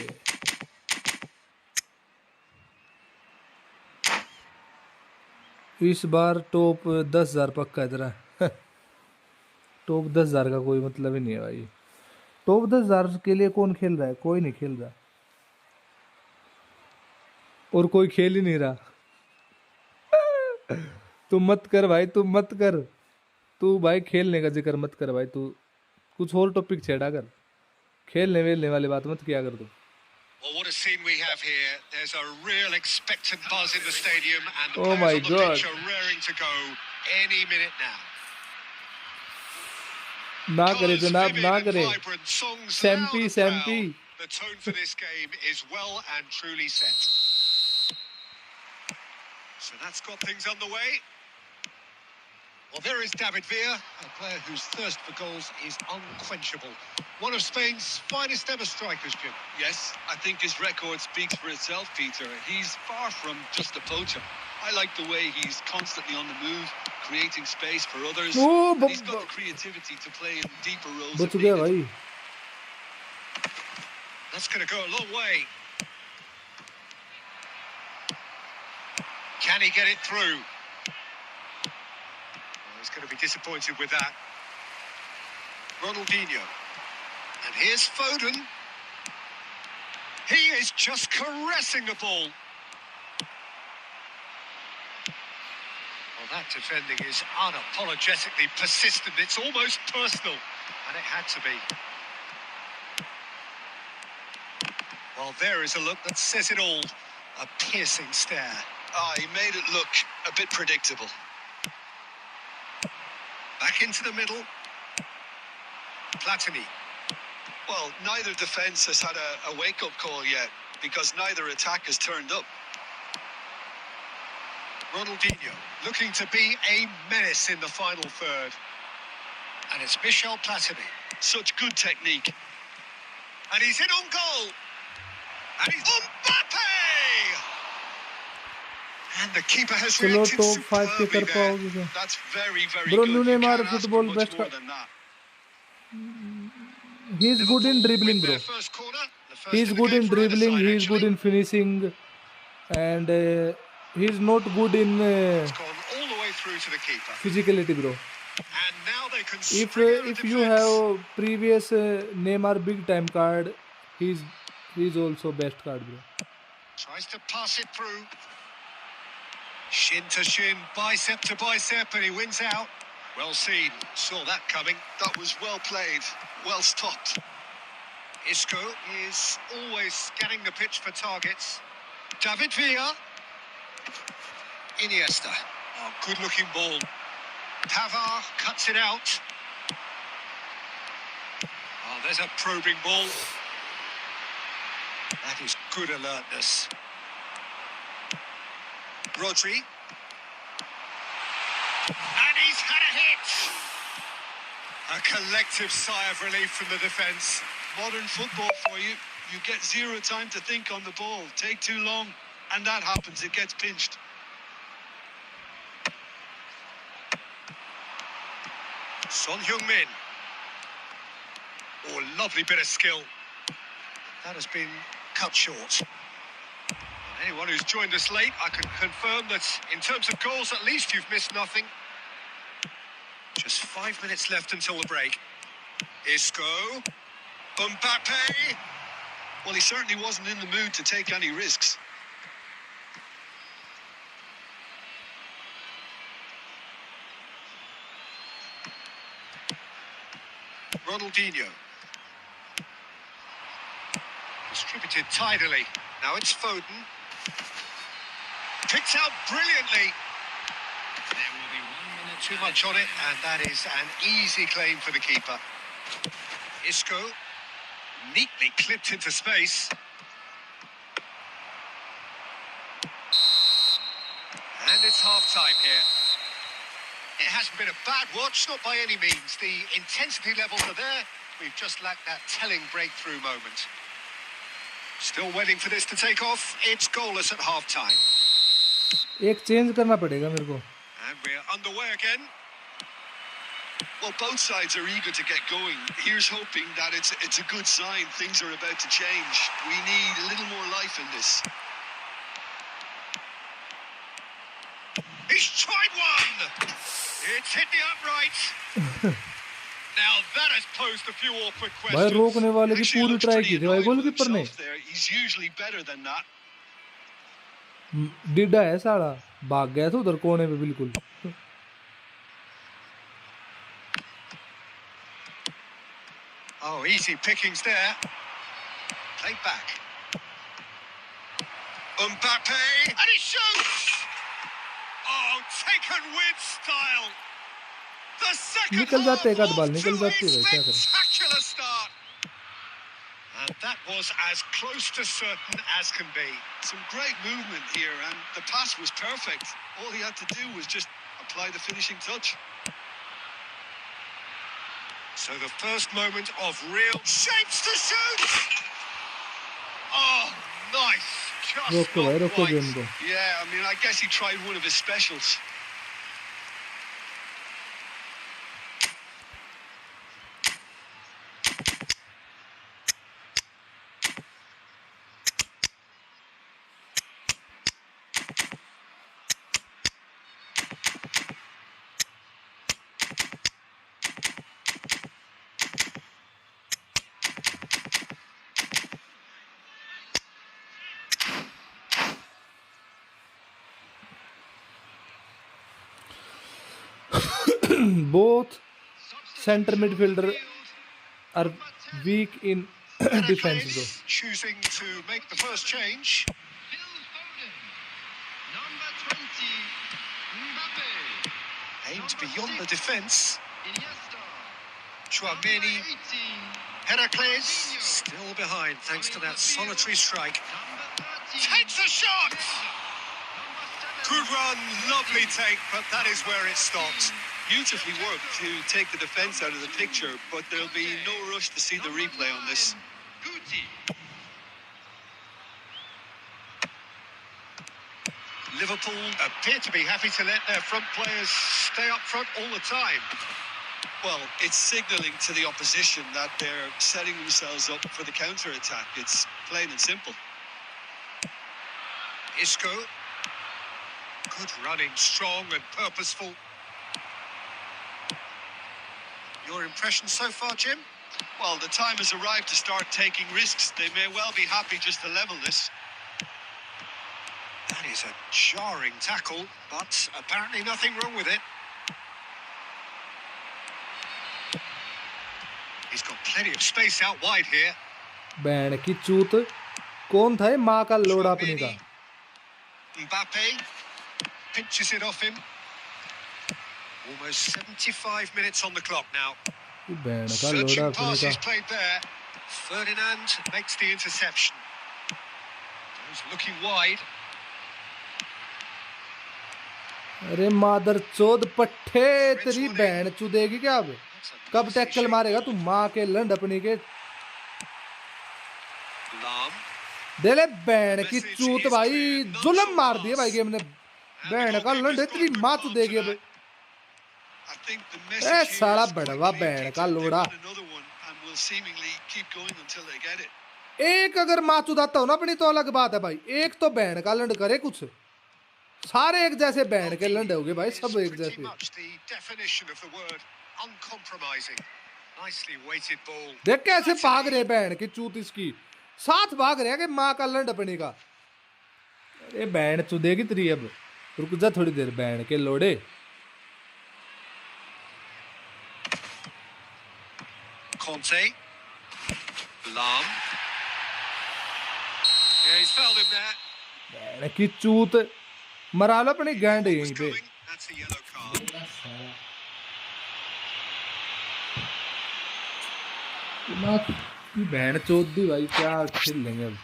इस बार टॉप 10,000 पक्का इधर है। टॉप 10,000 का कोई मतलब ही नहीं है भाई। टॉप 10,000 के लिए कौन खेल रहा है? कोई नहीं खेल रहा और कोई खेल ही नहीं रहा। तू मत कर भाई, तू मत कर। तू भाई खेलने का जिक्र मत कर भाई। तू कुछ और टॉपिक छेड़ा कर। खेलने वेलने वाली बात मत किया कर तू। Well, what a scene we have here. There's a real expectant buzz in the stadium, and the Oh my players on the pitch God. are raring to go any minute now. ना करे Colours जनाब, vivid ना and करे। vibrant, songs सैम्पी, loud and सैम्पी। proud. The tone for this game is well and truly set. So that's got things underway. Well, there is David Villa, a player whose thirst for goals is unquenchable. One of Spain's finest ever strikers, Jim. Yes, I think his record speaks for itself, Peter. He's far from just a poacher. I like the way he's constantly on the move, creating space for others. And he's got the creativity to play in deeper roles. बच गया भाई। That's going to go a long way. Can he get it through? Well, he's going to be disappointed with that. Ronaldinho. And here's Foden. He is just caressing the ball. Well, that defending is unapologetically persistent. It's almost personal. And it had to be. Well, there is a look that says it all. A piercing stare. He made it look a bit predictable. Back into the middle. Platini. Well, neither defence has had a wake-up call yet, because neither attack has turned up. Ronaldinho looking to be a menace in the final third. And it's Michel Platini. Such good technique. And he's in on goal. And he's Mbappe! And the keeper has चलो reacted top 5 पे कर superbly पाओगे क्या? there. That's very, very Bro, good. Lune You Mar can't ask for football much best more का- than that. He is good in Liverpool dribbling, win bro. their first corner, the first He is of the good game in for either dribbling. side, He is good actually. in finishing, and he is not good in It's gone all the way through to the keeper. physicality, bro. And now they can If spring out of if you defence. have previous Neymar big time card, he's also best card, bro. Tries to pass it through. Shin to shin, bicep to bicep, and he wins out. Well seen, saw that coming. That was well played, well stopped. Isco is always scanning the pitch for targets. David Villa. Iniesta. Oh, good looking ball. Pavard cuts it out. Oh, there's a probing ball. That is good alertness. Rodri. And he's had a hit. A collective sigh of relief from the defence. Modern football for you. You get zero time to think on the ball. Take too long, and that happens. It gets pinched. Son Heung-min. Oh, lovely bit of skill. That has been cut short. Anyone who's joined us late, I can confirm that in terms of goals, at least you've missed nothing. Just 5 minutes left until the break. Isco. Mbappe. Well, he certainly wasn't in the mood to take any risks. Ronaldinho. Distributed tidily. Now it's Foden. Picked out brilliantly. There will be 1 minute. Too much on it, and that is an easy claim for the keeper. Isco. Neatly clipped into space. And it's half-time here. It hasn't been a bad watch, not by any means. The intensity levels are there. We've just lacked that telling breakthrough moment. Still waiting for this to take off. It's goalless at half-time. एक change करना पड़ेगा मेरे को. And we're underway again. Well, both sides are eager to get going. Here's hoping that it's a good sign. Things are about to change. We need a little more life in this. He's tried one! It's hit the upright. Now that has posed a few awkward भाई questions. रोकने वाले की Actually, पूरी looks try pretty की थी भाई annoyed with goalkeeper ने. himself there. He's usually better than that. डिडा है साला, भाग गया था उधर कोने पे बिल्कुल. Oh, easy pickings there. Played back. Mbappe, and he shoots! Oh, taken with style. The second निकल half जाते एक आध बाल off निकल to जाती a है भाई, क्या करें. spectacular start. And that was as close to certain as can be. Some great movement here, and the pass was perfect. All he had to do was just apply the finishing touch. So the first moment of real shapes to shoot. Oh, nice. Just रोको भाई, not रोको right. Game को. Yeah, I mean, I guess he tried one of his specials. Both center midfielder are weak in defense though. Choosing to make the first change. Phil Foden. Number 20. Mbappe. Aimed beyond the defence. Iniesta. Chouameni. Number 18. Heracles still behind thanks to that solitary strike. Number 13. Takes a shot! Number 7. Good run, lovely take, but that is where it stops. Beautifully worked to take the defence out of the picture, but there'll be no rush to see the replay on this. Guti. Liverpool appear to be happy to let their front players stay up front all the time. Well, it's signalling to the opposition that they're setting themselves up for the counter-attack. It's plain and simple. Isco. Good running, strong and purposeful. Your impression so far, Jim? Well, the time has arrived to start taking risks. They may well be happy just to level this. That is a jarring tackle, but apparently nothing wrong with it. He's got plenty of space out wide here. Band की चूत. कौन था ये माँ का लोड़ा अपनी का. Mbappe pinches it off him. Almost 75 minutes on the clock now. Band का लोड़ा Searching अपनी pass का. is played there. Ferdinand makes the interception. Goes looking wide. अरे मादर चोद पट्टे तेरी बैंड चुदेगी क्या अब. कब टैकल मारेगा तू माँ के लंड अपनी के. Lam. दे ले बैंड की चूत भाई. जुल्म मार दिए भाई गेम ने. बैंड का लंड तेरी माँ चुदेगी अब. A think the A message here साला is quite Badwa clear, band का Peter. They लोड़ा। want another one and will seemingly keep going until they get it. एक अगर माचुदाता हो ना अपनी तो अलग बात है भाई, एक तो बैंड का लंड करे कुछ, सारे एक जैसे बैंड के लंड हो गए भाई, सब एक Pretty जैसे। much the definition of the word uncompromising. Nicely weighted ball. देख कैसे भाग रहे बैंड की चूत इसकी, साथ भाग रहे हैं कि माँ का लंड अपने का। अरे बैंड चुदेगी तेरी अब, रुक जा थोड़ी देर बैंड के लोड़े। Conte. Lam. Yeah, he's fouled him there. Band की चूत, मरा लो अपनी गैंड Was यहीं पे। going. That's a yellow card. Band चोद दी भाई, क्या खेल लेंगे अब।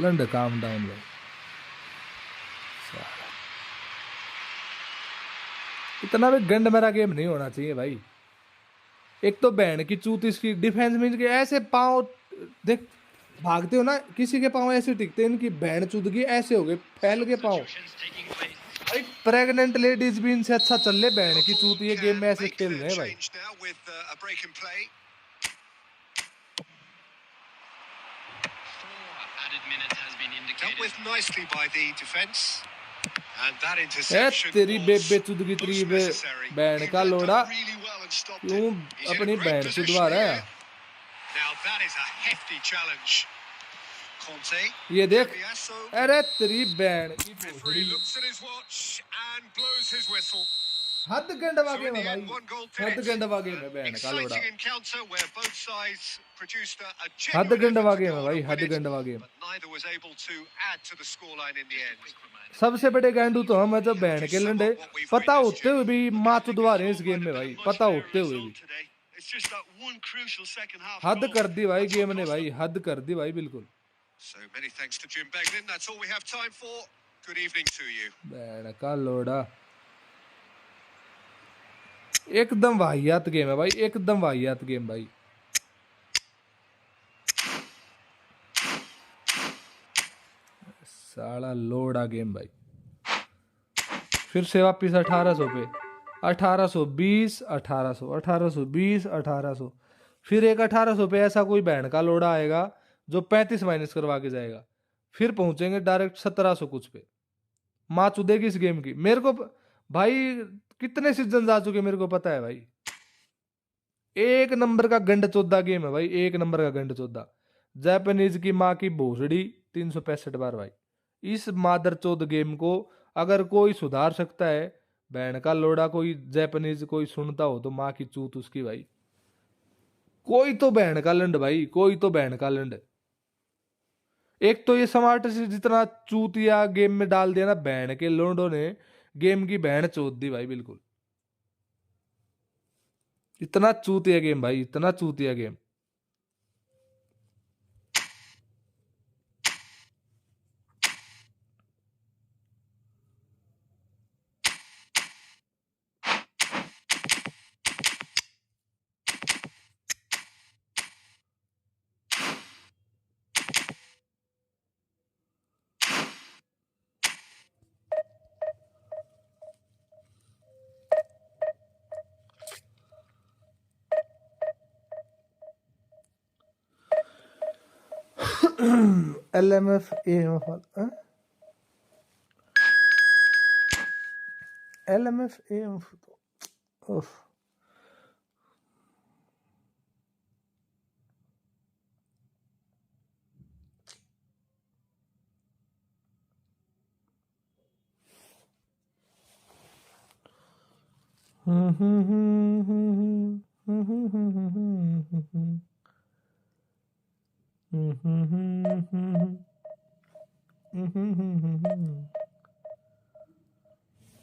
लंड काम डाउन भाई, इतना भी गंड मेरा गेम नहीं होना चाहिए भाई। एक तो बैंड की चूत इसकी, डिफेंस मीन के ऐसे पाँव देख भागते हो ना, किसी के पाँव ऐसे टिकते, इनकी बैंड चूदगी ऐसे हो गए फैल के पाँव भाई। प्रेग्नेंट लेडीज भी इनसे अच्छा चल ले, बैंड की चूत ये गेम में ऐसे खेल रहे हैं भाई। Change now with a break in play. 4 added minutes has been Dealt indicated. with nicely by the defence. And that A interception तेरी was बेबे चुदगी तेरी most बे necessary. बैंड He का read that लोड़ा, really well and stopped क्यों it. He's in a अपनी great बैंड position चुदवा रहा here. है। Now that is a hefty challenge. Conte. ये देख, Cambiasso. अरे तेरी बैंड की Referee भोसड़ी, looks at his watch and blows his whistle. हद गंडवा So in गेम है the भाई, end, 1 goal to हद it. गंडवा गेम है बैंड का लोड़ा, Exciting encounter where both sides produced a हद genuine गंडवा effort to गेम go है on भाई, and हद win it, गंडवा game. but neither was able to add to the scoreline in the end. सबसे बड़े गांडू तो हम है जो बैंड के लंडे, पता होते हुए भी माँ चुदवा रहे हैं इस गेम में भाई, पता होते हुए भी। It's just that one crucial second half हद goal. कर दी भाई That's what गेम ने cost भाई, them. हद कर दी भाई बिल्कुल। So many thanks to Jim Beglin. That's all we have time for. Good evening to you. Band का लोड़ा, एकदम वाहियात गेम है भाई, एकदम वाहियात गेम भाई। साला लोड़ा गेम भाई। फिर से वापिस 1800 पे, 1820, 1800, 1820, 1800, फिर एक 1800 पे ऐसा कोई बैंड का लोड़ा आएगा जो 35 माइनस करवा के जाएगा, फिर पहुंचेंगे डायरेक्ट 1700 कुछ पे। माँ चुदेगी इस गेम की मेरे को भाई, कितने सीजन आ चुके मेरे को पता है भाई। एक नंबर का गंड चौदा गेम है भाई, एक नंबर का गंड चौदा। जापानीज की माँ की भोसड़ी 365 बार भाई। इस मादर चौद गेम को अगर कोई सुधार सकता है, बैंड का लोड़ा कोई जापानीज कोई सुनता हो तो माँ की चूत उसकी भाई। कोई तो बैंड का लंड भाई, कोई तो बैंड का लंड। एक तो ये स्मार्ट से जितना चूतिया गेम में डाल दिया ना बैंड के लोंडो ने, गेम की बैंड चोद दी भाई बिल्कुल। इतना चूतिया गेम भाई, इतना चूतिया गेम। LMF LMF उफ।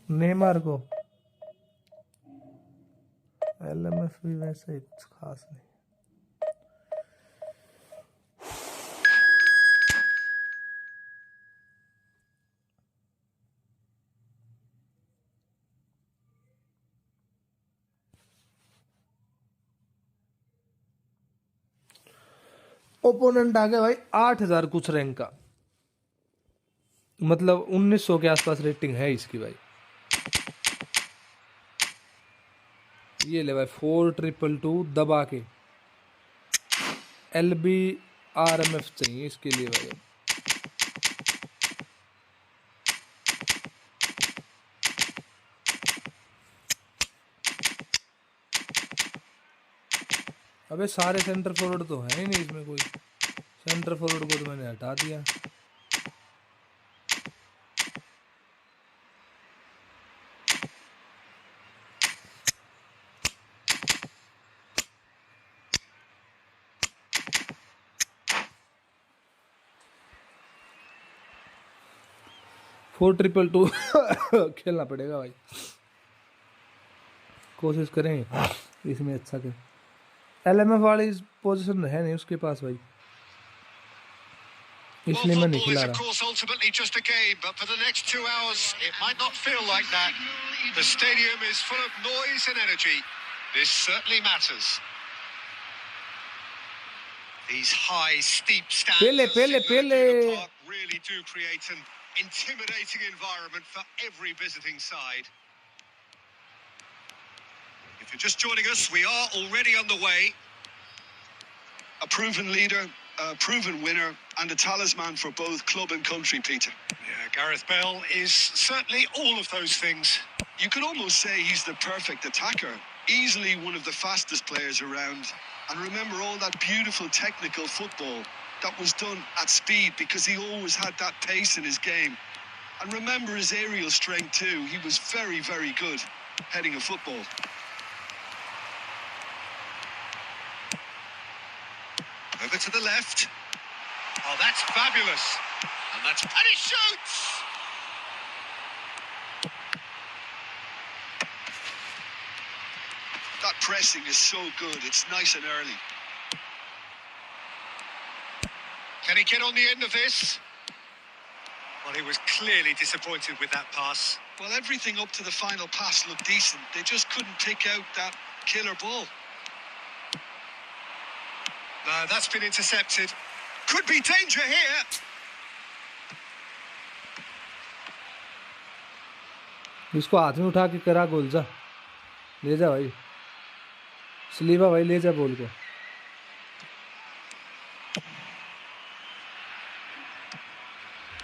नेमार को LMF भी वैसे ही कुछ खास नहीं। ओपोनेंट आ गया भाई 8000 कुछ रैंक का, मतलब 1900 के आसपास रेटिंग है इसकी भाई। ये ले भाई 4222 दबा के, LB RMF चाहिए इसके लिए भाई। अबे सारे सेंटर फॉरवर्ड तो है ही नहीं इसमें, कोई सेंटर फॉरवर्ड को तो मैंने हटा दिया। फोर ट्रिपल टू खेलना पड़ेगा भाई, कोशिश करें इसमें अच्छा कर। LMF वाली पोजीशन है नहीं उसके पास भाई, इसलिए मैं नहीं खिला रहा। Ultimately just a game, but for the next 2 hours, it might not feel like that. The stadium is full of noise and energy. This certainly matters. These high, steep stands Pele. really do create an intimidating environment for every visiting side. If you're just joining us, we are already on the way. A proven leader, a proven winner, and a talisman for both club and country, Peter. Yeah, Gareth Bale is certainly all of those things. You could almost say he's the perfect attacker. Easily one of the fastest players around. And remember all that beautiful technical football that was done at speed, because he always had that pace in his game. And remember his aerial strength too. He was very, very good heading a football. Over to the left. Oh, that's fabulous. And he shoots! That pressing is so good. It's nice and early. Can he get on the end of this? Well, he was clearly disappointed with that pass. Well, everything up to the final pass looked decent. They just couldn't pick out that killer ball. No, that's been intercepted. Could be danger here. इसको हाथ में उठा के करा गोल, जा ले जा भाई, स्लीवा भाई ले जा बॉल को।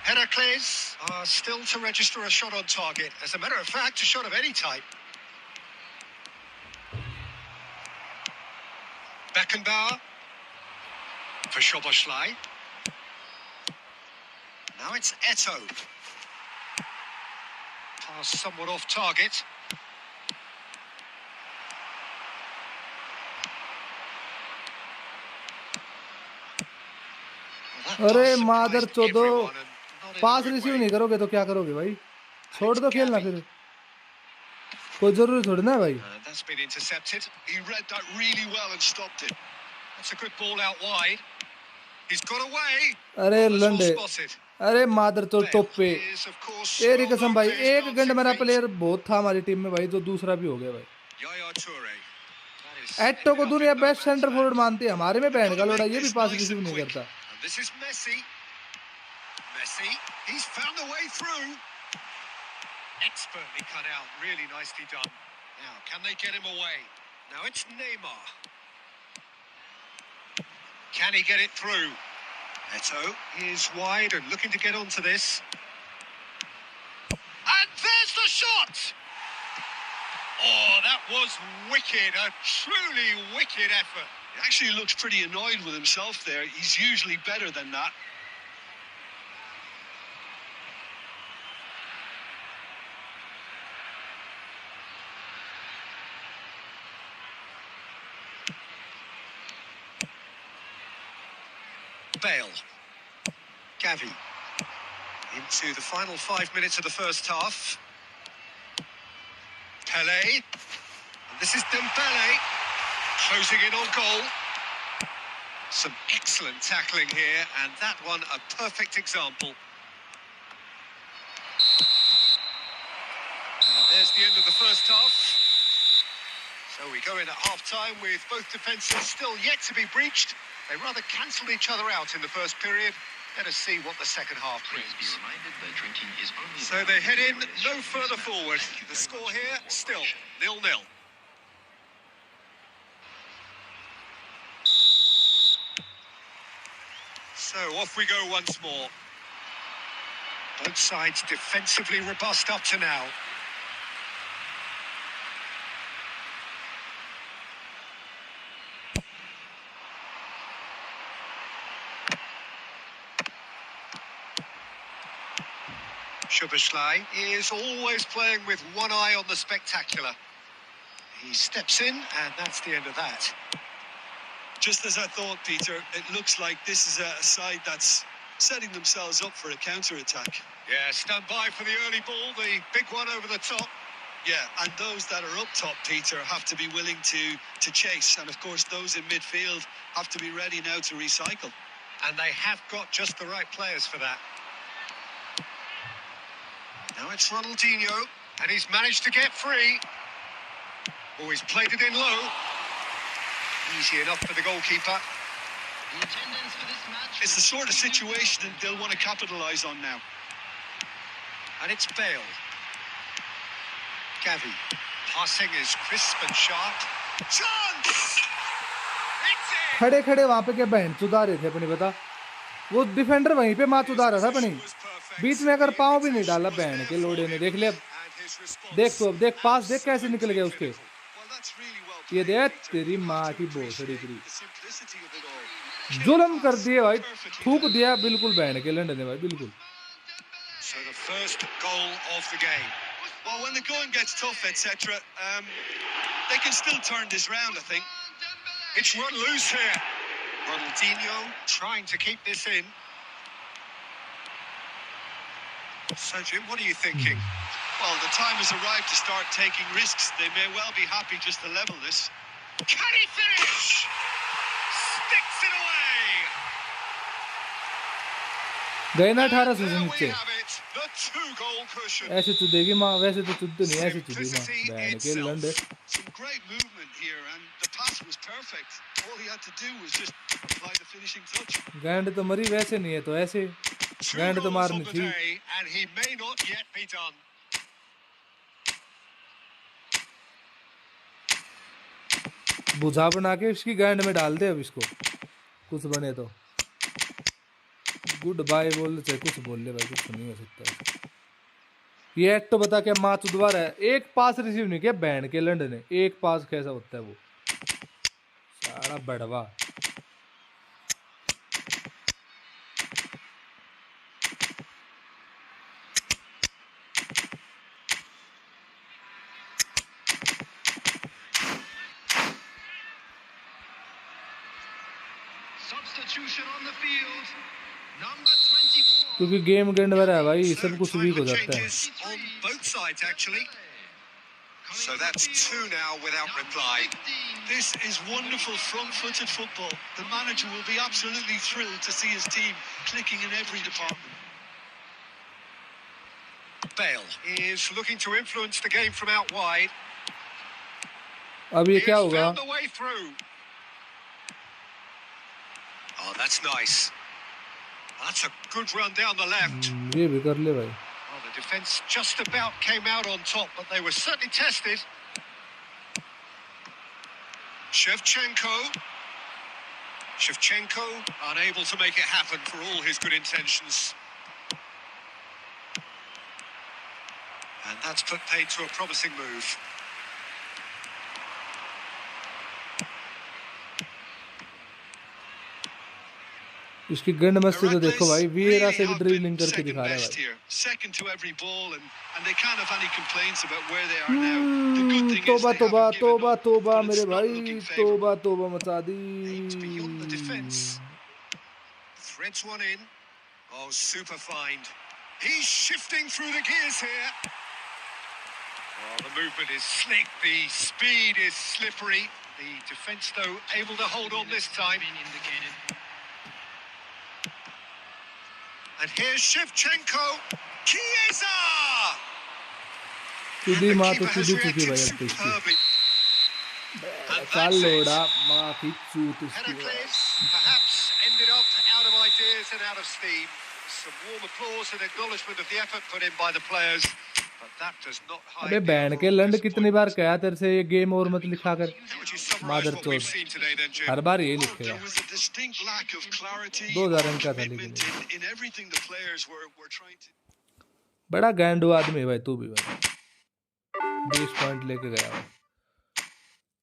Heracles are still to register a shot on target. As a matter of fact, a shot of any type. Beckenbauer for Szoboszlai. Now it's Eto'o. Pass somewhat off target. अरे मादर चोदो, पास रिसीव नहीं करोगे तो क्या करोगे भाई, छोड़ दो खेलना फिर, कोई जरूरी थोड़ी ना भाई। That's been intercepted. He read that really well and stopped it. That's a good ball out wide. He's got away. अरे That's well लंडे, spotted. अरे मादर चोद टॉप पे, Is, of course, तेरी well कसम known भाई, for his एक घंटे dancing मेरा feet. प्लेयर बहुत था हमारी टीम में भाई, जो दूसरा भी हो गया भाई। Yaya Toure. That is एटो को ended up दुनिया in no best man's centre land. Forward मानती है, हमारे में बैंड का Gotta लोड़ा, make ये भी this pass nice receive and नहीं quick. करता। And this is Messi. Messi. He's found a way through. Expertly cut out. Really nicely done. Now, can they get him away? Now it's Neymar. Can he get it through? Eto'o is wide and looking to get onto this. And there's the shot! Oh, that was wicked. A truly wicked effort. He actually looks pretty annoyed with himself there. He's usually better than that. Bale. Gavi. Into the final 5 minutes of the first half. Pele. And this is Dembele. Closing in on goal. Some excellent tackling here, and that one a perfect example. And there's the end of the first half. So we go in at half-time with both defences still yet to be breached. They rather cancelled each other out in the first period. Let us see what the second half brings. So they head in no further forward. The score here still 0-0. So off we go once more. Both sides defensively robust up to now. Szoboszlai is always playing with one eye on the spectacular. He steps in, and that's the end of that. Just as I thought, Peter, it looks like this is a side that's setting themselves up for a counter-attack. Yeah, stand by for the early ball, the big one over the top. Yeah, and those that are up top, Peter, have to be willing to chase. And, of course, those in midfield have to be ready now to recycle. And they have got just the right players for that. Now it's Ronaldinho, and he's managed to get free. Oh, he's played it in low. Easy enough for the goalkeeper. The attendance for this match. It's the sort of situation that they'll want to capitalise on now. And it's Bale. Gavi. Passing is crisp and sharp. Chance! It's in! खड़े खड़े वहां पे क्या बहन चुदा रहे थे अपनी, बता वो डिफेंडर वहीं पे माँ चुदा रहा था अपनी, बीच में अगर पाँव भी नहीं डाला बहन के लोड़े ने। देख ले अब, देख तो अब देख पास देख कैसे निकल गया उसके। ये देख तेरी माँ की भोसड़ी तेरी, जुल्म कर दिए भाई, थूक दिया बिल्कुल बहन के लंडन ने भाई बिल्कुल। So the first goal of the game. Well, when the going gets tough, etc., they can still turn this round, I think. It's run loose here. Ronaldinho trying to keep this in. Sergio, what are you thinking? Well, the time has arrived to start taking risks. They may well be happy just to level this. Can he finish? Sticks it away. गए ना 18 से There we नीचे, have it. The two-goal cushion. ऐसे चुदेगी माँ, वैसे तो चुद नहीं, ऐसे चुदी माँ बहन के लंडे। Some great movement here, and the pass was perfect. All he had to do was just apply the finishing touch. गैंड तो मरी, वैसे नहीं है तो ऐसे, Two गैंड तो goals मारनी on the थी। day, and he may not yet be done. बुझा बना के इसकी गैंड में डाल दे अब इसको, कुछ बने तो। गुड बाय बोल चाहे कुछ बोल ले भाई, कुछ नहीं हो सकता। ये एक तो बता क्या माँ चुदवार है, एक पास रिसीव नहीं किया बैंड के लंड ने, एक पास कैसा होता है वो सारा बड़वा। Substitution on the field. Number 24. क्योंकि गेम के अंदर है भाई, सब कुछ वीक हो जाता है। Changes on both sides actually. So that's two now without reply. This is wonderful front-footed football. The manager will be absolutely thrilled to see his team clicking in every department. Bale is looking to influence the game from out wide. अब ये क्या He's होगा? found the way through. Oh, that's nice. That's a good run down the left. ये भी कर ले भाई। Well, the defence just about came out on top, but they were certainly tested. Shevchenko unable to make it happen for all his good intentions. And that's put paid to a promising move. इसकी गंड मस्ती तो देखो भाई, वीरा से भी dribbling करके दिखा रहा है भाई। Second to every ball, and they can't have any complaints about where they are now. The good thing is तोबा they तोबा haven't given तोबा up, तोबा but it's मेरे not भाई, looking favourable. तोबा तोबा मचा दी। Aims beyond the defence. Threads one in. Oh, super find. He's shifting through the gears here. Oh, the movement is slick. The speed is slippery. The defence, though, able to hold on this time. And here's Shevchenko. Chiesa! चुदी And the माँ तो keeper has चुदी चुकी reacted भाई अब तो इसकी। superbly. And चल That's it. लोड़ा माँ की चूत इसकी Heracles perhaps ended up out of ideas and out of steam. Some warm applause and acknowledgement of the effort put in by the players, but that does not अबे hide the ban के overall लंड कितनी बार disappointment. कहा तेरे से ये game और मत लिखा कर How would you summarise मादर what we've चोद seen today then, Jim? हर बार यही Well, लिखेगा there was a distinct lack of clarity 2000 or run का था लेकिन commitment in everything the players were trying to. बड़ा गैंडू आदमी है भाई तू भी भाई 20 पॉइंट लेके गया भाई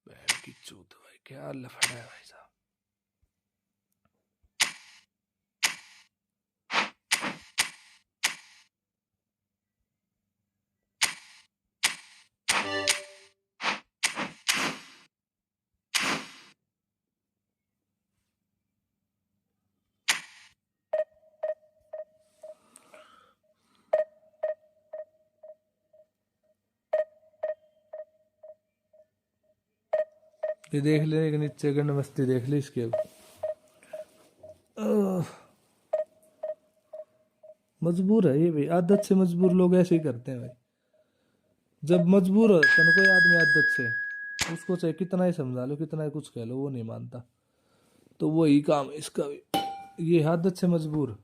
बैन की चूत भाई क्या लफड़ा है भाई साहब ये देख ले एक नीचे गंड मस्ती देख ली इसके अब मजबूर है ये भाई आदत से मजबूर लोग ऐसे ही करते हैं भाई जब मजबूर होता है कोई आदमी आदत से उसको चाहे कितना ही समझा लो कितना ही कुछ कह लो वो नहीं मानता तो वही काम है इसका भी ये आदत से मजबूर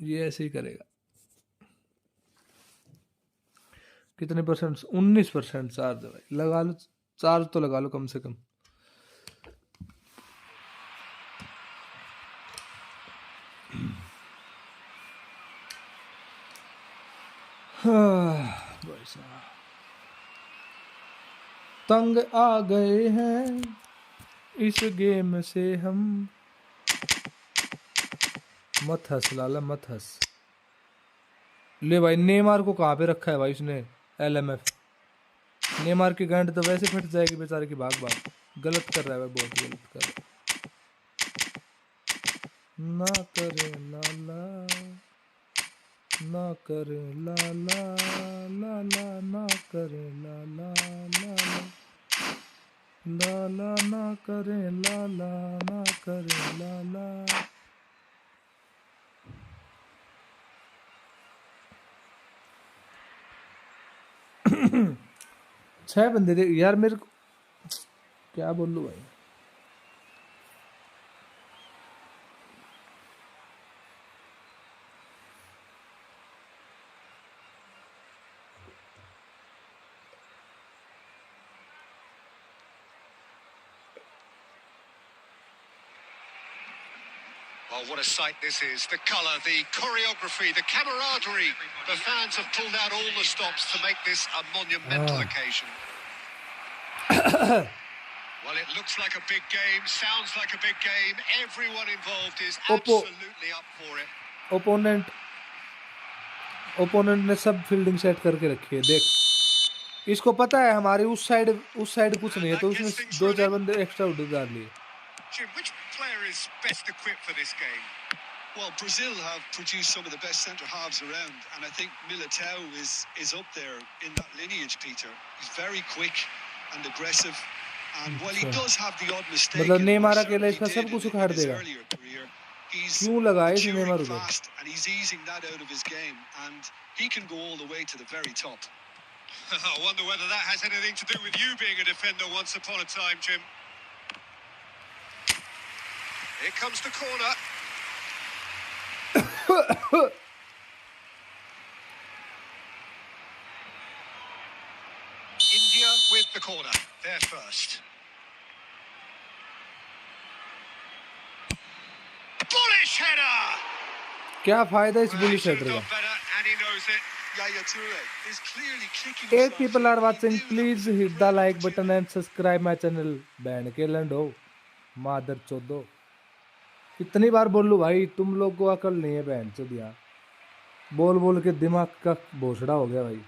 ये ऐसे ही करेगा कितने परसेंट 19% चार्ज है भाई लगा लो चार्ज तो लगा लो कम से कम भाई साहब तंग आ गए हैं इस गेम से हम मत हंस लाला मत हंस ले भाई नेमार को कहाँ पे रखा है भाई उसने LMF नेमार की गांड तो वैसे फट जाएगी बेचारे की भाग भाग गलत कर रहा है भाई बहुत गलत कर रहा है ना करे लाला ना करे लाला लाला ना करे लाला लाला लाला ना करे लाला ना करे लाला 6 बंदे थे यार मेरे को क्या बोलूं भाई Oh, what a sight this is. The colour, the choreography, the camaraderie. The fans have pulled out all the stops to make this a monumental occasion. Well, it looks like a big game, sounds like a big game. Everyone involved is absolutely up for it. Opponent ने सब fielding set करके रखी है देख इसको पता है हमारे उस साइड कुछ नहीं है तो उसने 2-4 बंदे एक्स्ट्रा उड़ डाल लिए Jim, which player is best equipped for this game? Well, Brazil have produced some of the best centre halves around, and I think Militao is up there in that lineage, Peter. He's very quick and aggressive, and while he does have the odd mistake, मतलब Neymar अकेले इसका सब कुछ उखाड़ देगा क्यों लगाए इस नेमार को fast and he's easing that out of his game, and he can go all the way to the very top. I wonder whether that has anything to do with you being a defender once upon a time, Jim. Here comes the corner. India with the corner. They're first. Bullish header! क्या फायदा इस bullish Should header have का done better, and he knows it. Yaya Toure is clearly kicking 8 himself. people are watching He knew please that was hit the a like great button and subscribe my channel band के लंडो मादर चोदो कितनी बार बोल लूं भाई तुम लोग को अकल नहीं है बहन चोदिया बोल बोल के दिमाग का भोसड़ा हो गया भाई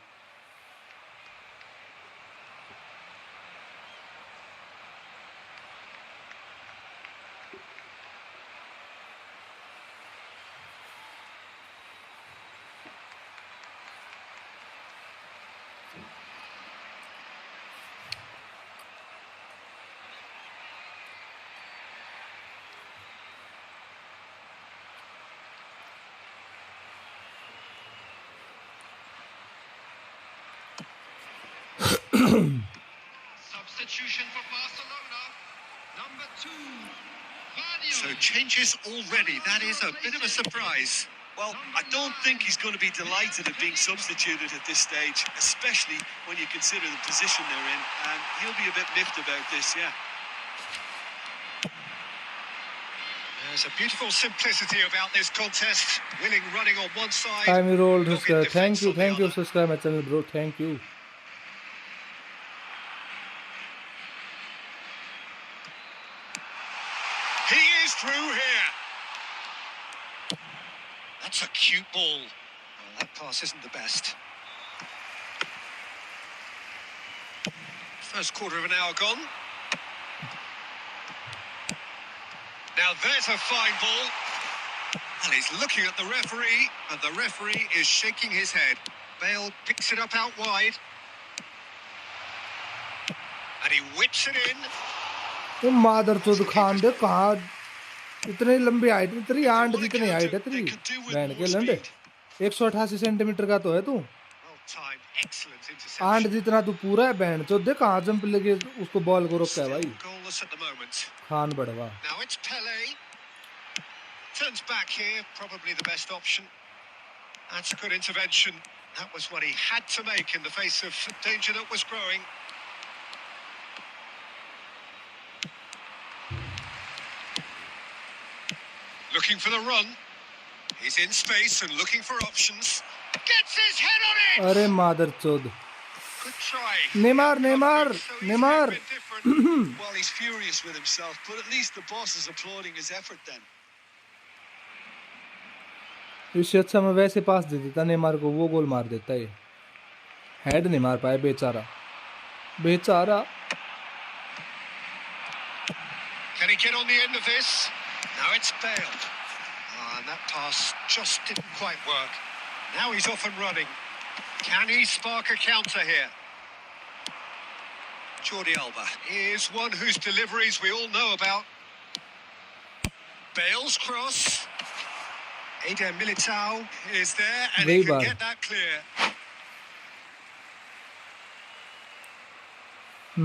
substitution for Barcelona. Number 2, Vardy. So changes already. That is a bit of a surprise. Well, I don't think he's going to be delighted at being substituted at this stage, especially when you consider the position they're in. And he'll be a bit miffed about this, yeah. There's a beautiful simplicity about this contest. Willing running on one side. Time rolled. dogged defence on the Thank you. other. Subscribe my channel, bro. Thank you. He is through here. That's a cute ball. Well, that pass isn't the best. First quarter of an hour gone. Now there's a fine ball. And he's looking at the referee, and the referee is shaking his head. Bale picks it up out wide. And he whips it in. तुम मादर चोद खान दे कहाँ इतने लंबी height इतनी aunt जितनी height है तेरी बहन के लंडे 188 सेंटीमीटर का तो है तू Well-timed, excellent interception. आंट जितना तू पूरा है बहन चोद दे कहाँ जंप लेके उसको बॉल को रोकता है Still भाई goalless at the moment. Khan Badwa Now it's Pele. Turns back here, probably the best option. That's a good intervention. That was what he had to make in the face of danger that was growing. Looking for the run. He's in space and looking for options. Gets his head on it! अरे मादर चोद Good try. Neymar Neymar So he's Neymar been different. Well, he's furious with himself, but at least the boss is applauding his effort then. इससे अच्छा मैं वैसे पास दे देता Neymar को वो गोल मार देता है हेड नहीं मार पाए बेचारा बेचारा Can he get on the end of this? Now it's Bale. And that pass just didn't quite work. Now he's off and running. Can he spark a counter here? Jordi Alba is one whose deliveries we all know about. Bale's cross. Eder Militao is there and he can get that clear.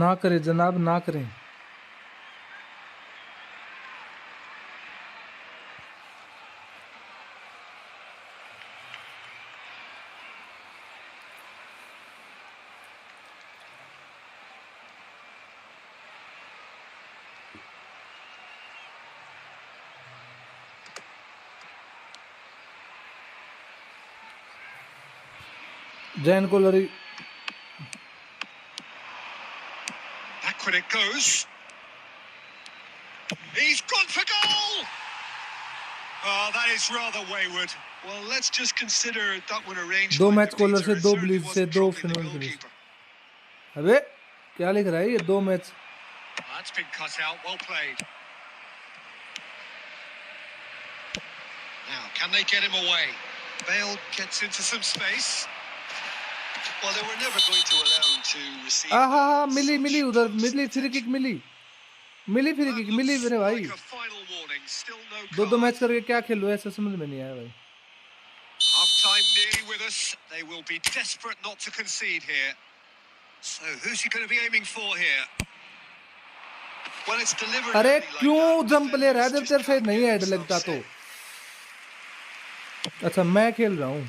ना करें जनाब ना करें Jan Koller Back when it goes. He's gone for goal! Oh, that is rather wayward. Well, let's just consider that one arranged. दो like match the Koller Peter. से It दो certainly ब्लीज से wasn't दो troubling the फिनल goalkeeper. अबे क्या लिख रहा है ये दो match That's been cut out. Well played. Now, can they get him away? Bale gets into some space. Well, they were never going to allow him to receive. हाँ मिली मिली उधर मिली फ्री किक मिली फ्री That किक मिली looks मेरे भाई like a final warning. Still no दो card. मैच करके क्या खेलो ऐसा समझ में नहीं आया भाई Half-time nearly with us. They will be desperate not to concede here. So who's he going to be aiming for here? Well, it's delivered. अरे like क्यों that. जंप ले रहा है जब Just तेरे से can't नहीं get हेड himself लगता तो set. अच्छा मैं खेल रहा हूँ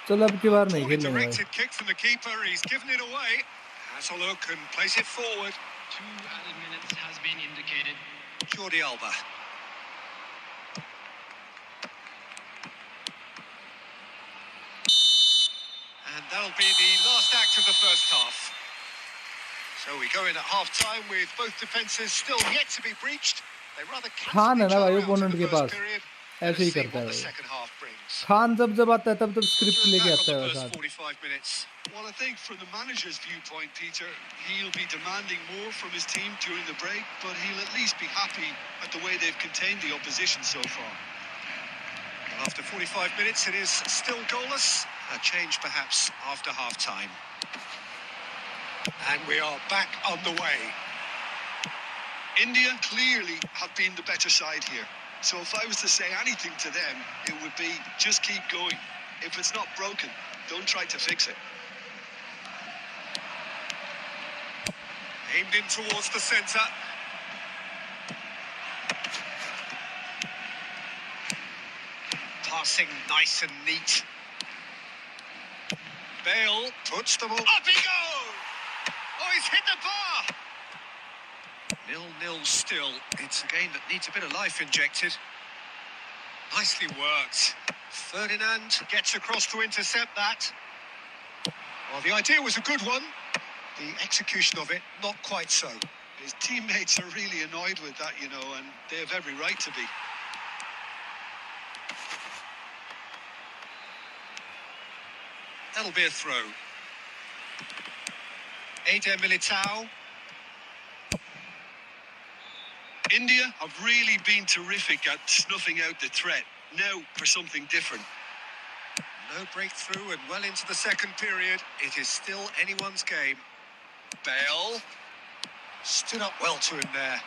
चल अब की बार नहीं Poorly खेलने भाई directed kick from the keeper. He's given it away. Has a look and plays it forward. 2 added minutes has been indicated. Jordi Alba. And that'll be the last act of the first half. So we go in at half-time with both defences still yet to be breached. They rather Khan है cancel each ना भाई other out in opponent the के first पास period. ऐसे ही Let's see करता है what the भाई second half brings. Khan जब आता है तब स्क्रिप्ट Good लेके back आता on है the साथ first 45 minutes. Well, I think from the manager's viewpoint, Peter, he'll be demanding more from his team during the break, but he'll at least be happy at the way they've contained the opposition so far. Well, after 45 minutes, it is still goalless. A change perhaps after half-time. And we are back on the way. India clearly have been the better side here. So if I was to say anything to them, it would be just keep going. If it's not broken, don't try to fix it. Aimed in towards the centre. Passing nice and neat. Bale puts the ball. Up he goes! Oh, he's hit the bar! 0-0 still. It's a game that needs a bit of life injected. Nicely worked. Ferdinand gets across to intercept that. Well, the idea was a good one. The execution of it, not quite so. His teammates are really annoyed with that, you know, and they have every right to be. That'll be a throw. Eder Militao. India have really been terrific at snuffing out the threat. Now for something different. No breakthrough and well into the second period. It is still anyone's game. Bale stood up well to him there.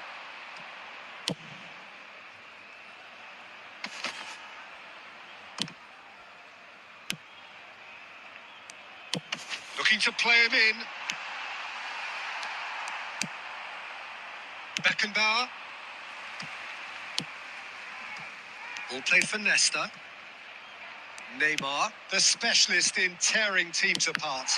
Looking to play him in. Beckenbauer. All played for Nesta. Neymar, the specialist in tearing teams apart.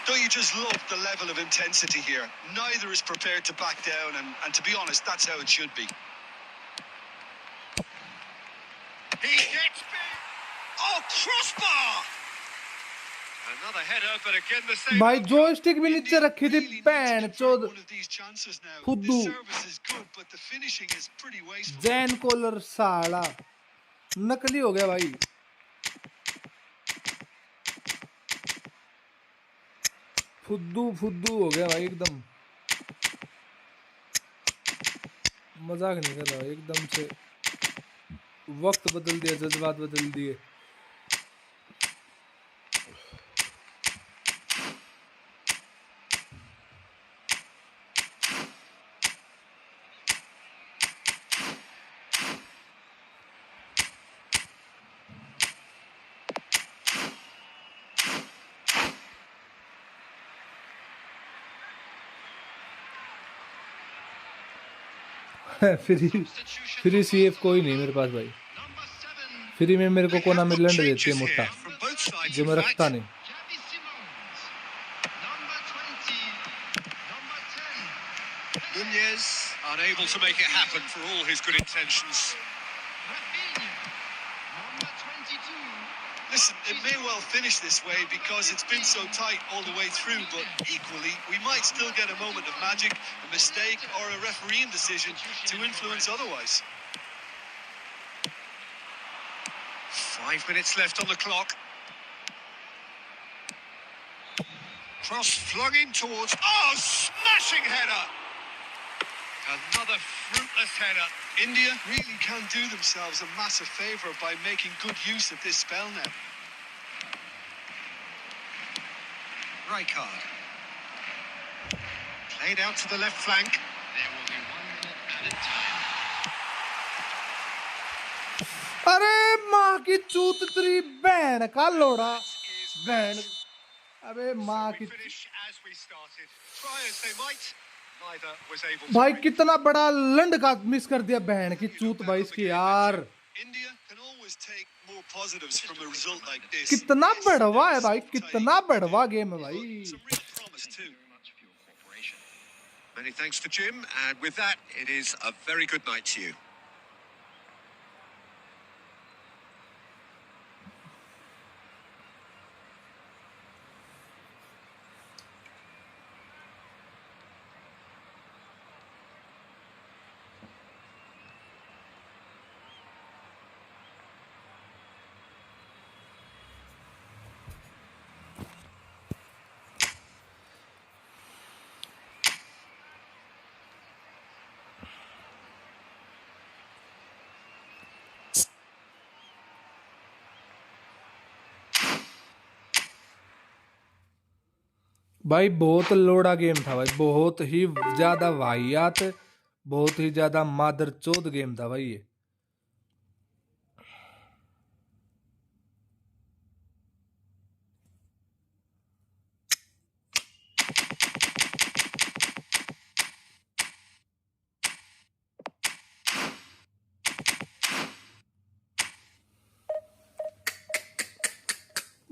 Don't you just love the level of intensity here? Neither is prepared to back down, and to be honest, that's how it should be. He gets big. Oh, crossbar! Another header, but again the same. भाई joystick भी नीचे रखी थी Really pan needs to चोद convert one of these chances now. फुद्दू The service is good, but the finishing is pretty wasteful. Jan Koller साला नकली हो गया भाई फुद्दू फुद्दू हो गया भाई एकदम मजाक नहीं कर रहा एकदम से वक्त बदल दिया जज्बात बदल दिए फ्री सीएफ कोई नहीं मेरे पास भाई फ्री में मेरे को कोना में लंड देती है मोटा जो मैं रखता नहीं Nunez unable to make it happen for all his good intentions. Listen, it may well finish this way because it's been so tight all the way through, but equally, we might still get a moment of magic, a mistake, or a refereeing decision to influence otherwise. 5 minutes left on the clock. Cross flung in towards... Oh, smashing header! Another fruitless header. India really can do themselves a massive favour by making good use of this spell now. Rijkaard. Played out to the left flank. There will be 1 minute added time. अरे माँ की चूत तेरी बहन का लोड़ा बहन अबे माँ की Finish as we started. Try as they might. Neither was able to भाई break. कितना बड़ा लंड का मिस कर दिया बहन की चूत भाई इसकी यार India can always take more positives from a result like this. कितना बड़वा है भाई कितना बड़वा गेम है भाई Some real promise too. Many thanks to Jim, and with that, it is a very good night to you. भाई बहुत लोड़ा game था भाई बहुत ही ज्यादा वाहियात बहुत ही ज्यादा मादरचोद गेम था भाई ये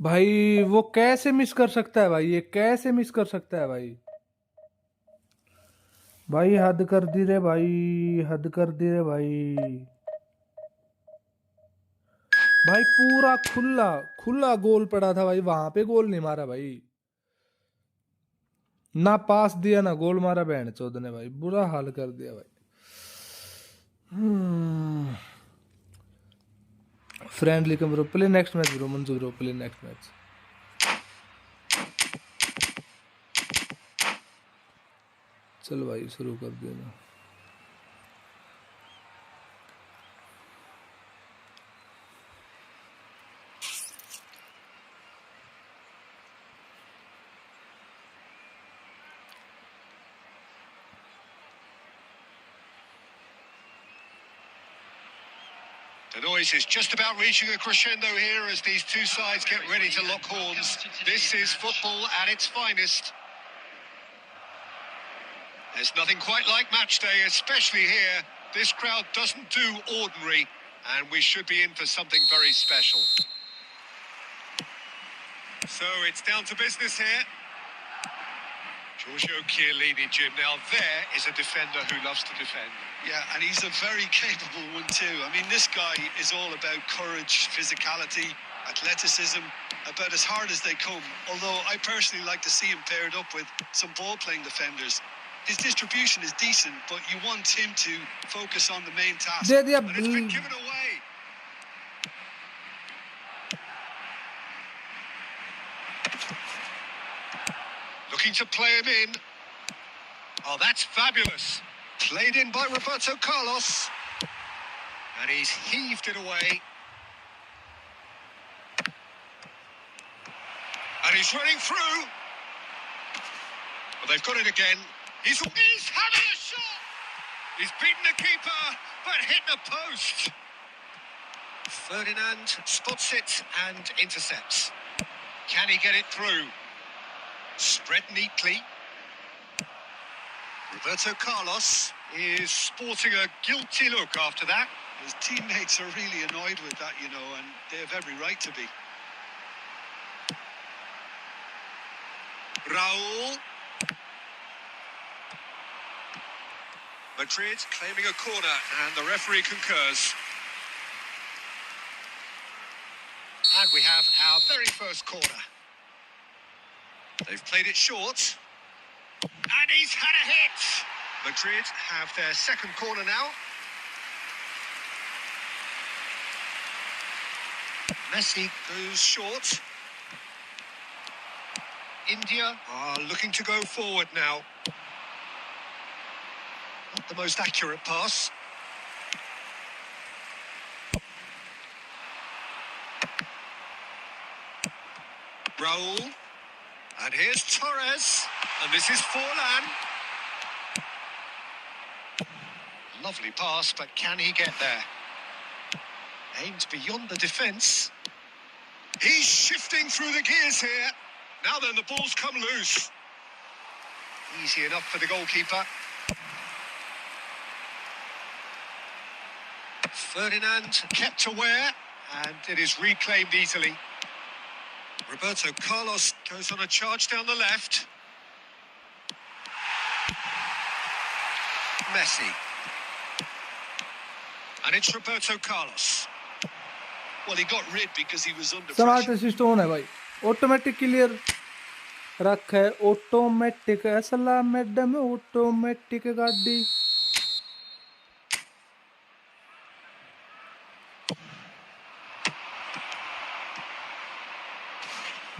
भाई वो कैसे मिस कर सकता है भाई, ये कैसे मिस कर सकता है भाई। भाई हद कर दी रे भाई, हद कर दी रे भाई। भाई पूरा खुला खुला गोल पड़ा था भाई, वहां पे गोल नहीं मारा भाई, ना पास दिया ना गोल मारा, बहन चौध ने भाई बुरा हाल कर दिया भाई। फ्रेंडली कम bro, play next match bro, Manju bro play next match. चलो भाई शुरू कर देना। The noise is just about reaching a crescendo here as these two sides get ready to lock horns. This is football at its finest. There's nothing quite like match day, especially here. This crowd doesn't do ordinary, and we should be in for something very special. So it's down to business here. Giorgio Chiellini, Jim. Now there is a defender who loves to defend. Yeah, and he's a very capable one too. I mean, this guy is all about courage, physicality, athleticism, about as hard as they come. Although I personally like to see him paired up with some ball-playing defenders. His distribution is decent, but you want him to focus on the main task. दे दिया। And it's been given away. Looking to play him in. Oh, that's fabulous. Played in by Roberto Carlos. And he's heaved it away. And he's running through. Well, they've got it again. He's having a shot. He's beaten the keeper, but hit the post. Ferdinand spots it and intercepts. Can he get it through? Spread neatly. Roberto Carlos is sporting a guilty look after that. His teammates are really annoyed with that, you know, and they have every right to be. Raul. Madrid claiming a corner, and the referee concurs. And we have our very first corner. They've played it short. And he's had a hit. Madrid have their second corner now. Messi goes short. India are looking to go forward now. Not the most accurate pass. Raul. And here's Torres. And this is Forlan. Lovely pass, but can he get there? Aimed beyond the defence. He's shifting through the gears here. Now then, the ball's come loose. Easy enough for the goalkeeper. Ferdinand kept aware, and it is reclaimed easily. Roberto Carlos goes on a charge down the left. Messi. And it's Roberto Carlos. Well, he got rid because he was under smart pressure. System है भाई, automatic clear रख है, automatic असला madam automatic गाड़ी।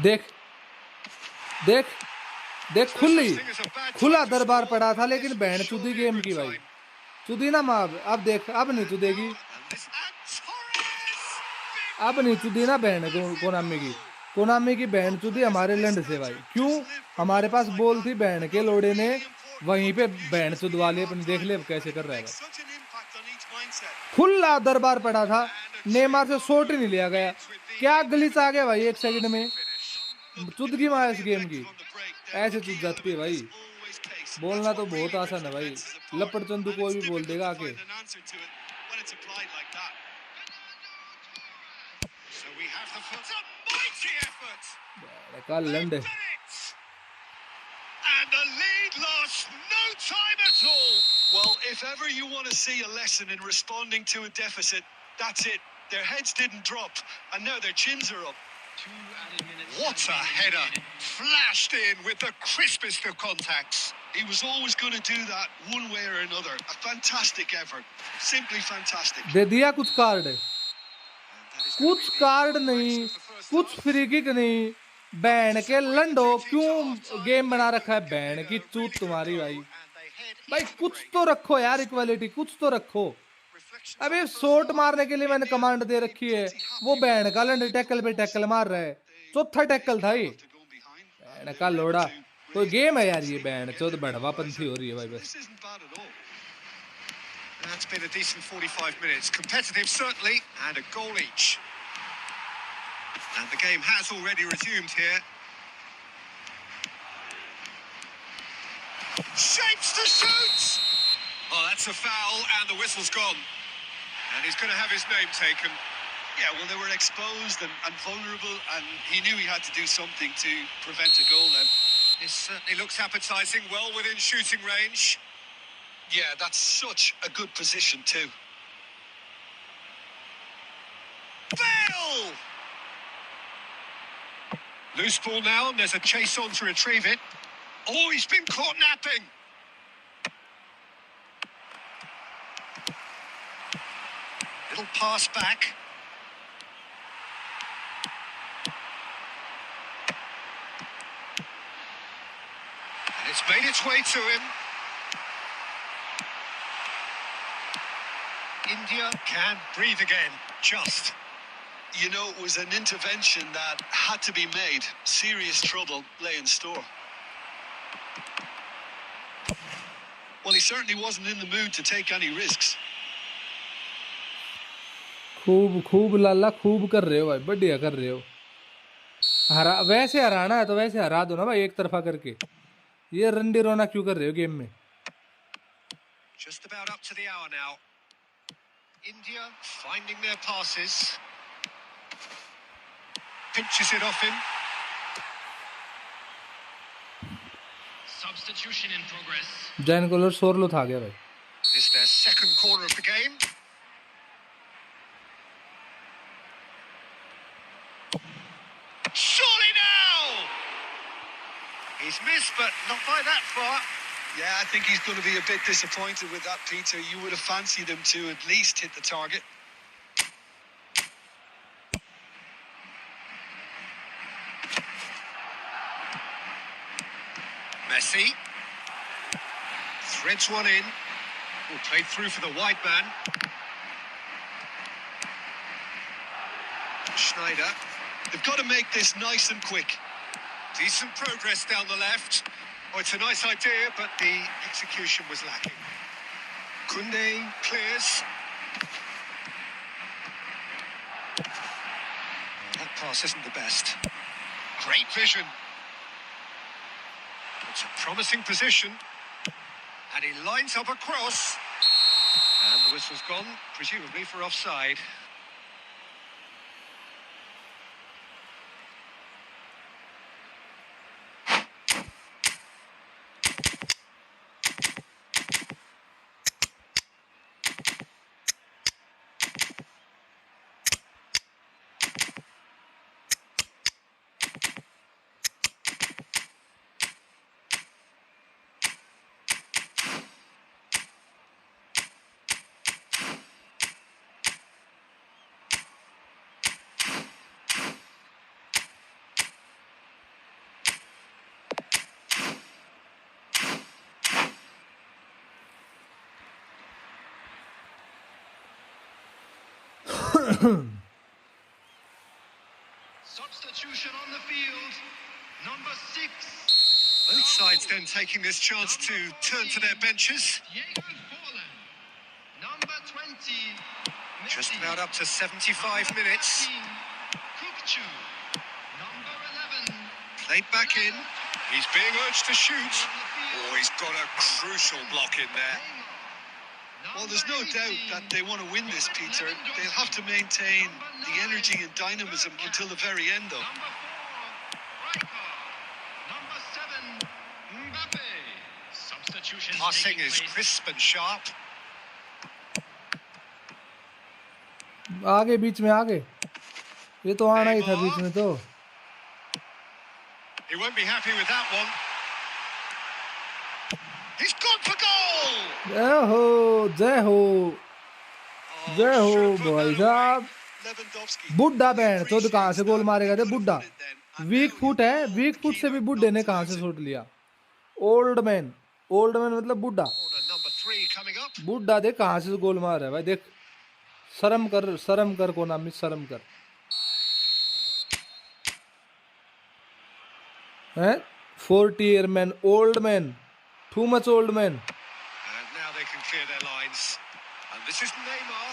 देख देख देख खुला दरबार पड़ा था, लेकिन बहन चुदी गेम की भाई, चुदी ना माँ। अब देख, अब नहीं चुदेगी, अब नहीं चुदी ना बहन कोनामी की बहन चुदी हमारे लंड से भाई। क्यों? हमारे पास बॉल थी, बहन के लोड़े ने वहीं पे बहन चुदवा ली अपनी। देख ले अब कैसे कर रहा है भाई, खुला दरबार पड़ा था, नेमार से शॉट ही नहीं लिया गया। क्या गलीच आ गया भाई 1 सेकंड में, चुदगी मार इस गेम की। ऐसे चुद जाती है भाई, बोलना तो बहुत आसान है भाई, लपड़ चंदू कोई भी बोल देगा आके। So we have the mighty effort. कल They've लंडे done it. And the lead lost no time at all. Well, if ever you want to see a lesson in responding to a deficit, that's it. Their heads didn't drop, and now their chins are up. 2 added minutes. What a header. Flashed in with the crispest of contacts. He was always going to do that one way or another. A fantastic effort. Simply fantastic. दे दिया कुछ card कुछ card नहीं कुछ free kick नहीं ban के लंडो क्यों game बना रखा है बैन की चूत तुम्हारी भाई भाई कुछ तो रखो यार इक्वालिटी कुछ तो रखो अबे शॉट मारने के लिए मैंने कमांड दे रखी है वो बैन का लंडे टैकल पे टैकल मार रहा है चौथा टैकल था ये बैन का लोड़ा कोई गेम है यार ये बैन चौथ बढ़वा पंथी हो रही है भाई बस This isn't bad at all. That's been a decent 45 minutes. Competitive, certainly, and a goal each. And the game has already resumed here. Shapes to shoot! Oh, that's a foul, and the whistle's gone. And he's going to have his name taken. Yeah, well, they were exposed and vulnerable, and he knew he had to do something to prevent a goal then. This certainly looks appetising, well within shooting range. Yeah, that's such a good position too. Bale! Loose ball now, and there's a chase on to retrieve it. Oh, he's been caught napping. Little pass back. And it's made its way to him. India can breathe again, just. You know, it was an intervention that had to be made. Serious trouble lay in store. Well, he certainly wasn't in the mood to take any risks. खूब खूब लाला खूब कर रहे हो भाई बढ़िया कर रहे हो हरा वैसे हराना है तो वैसे हरा दो ना भाई एक तरफा करके ये रंडी रोना क्यों कर रहे हो गेम में Just about up to the hour now. India finding their passes. Pinches it off him. Substitution in progress. जैन कोलर शोरलो था गया भाई This their second corner of the game. Surely now! He's missed, but not by that far. Yeah, I think he's going to be a bit disappointed with that, Peter. You would have fancied him to at least hit the target. Messi threads one in. Will play through for the wide man. Schneider. They've got to make this nice and quick. Decent progress down the left. Oh, it's a nice idea, but the execution was lacking. Kounde clears. That pass isn't the best. Great vision. It's a promising position. And he lines up a cross. And the whistle's gone, presumably for offside. Substitution on the field. Number 6. Both sides then taking this chance to turn to their benches. Koller. Number 20. Just about up to 75 minutes. Number 11. Played back in. He's being urged to shoot. Oh, he's got a crucial block in there. Well, there's no doubt that they want to win this, Peter. They'll have to maintain the energy and dynamism until the very end, though. Number 7, Mbappe. Substitution. Passing is crisp and sharp. आगे बीच में आगे ये तो आना ही था बीच में तो He won't be happy with that one. He's gone for goal. जय हो भाई साहब बुड्ढा बैंड तो कहां से गोल मारेगा थे बुड्ढा वीक फुट है वीक फुट से भी बुड्ढे ने कहां से शॉट लिया ओल्ड मैन मतलब बुड्ढा बुड्ढा देख कहां से गोल मार रहा है भाई देख शर्म कर को नाम शर्म कर हैं 40 year man old man too much old man And now they can clear their lines. And this is Neymar.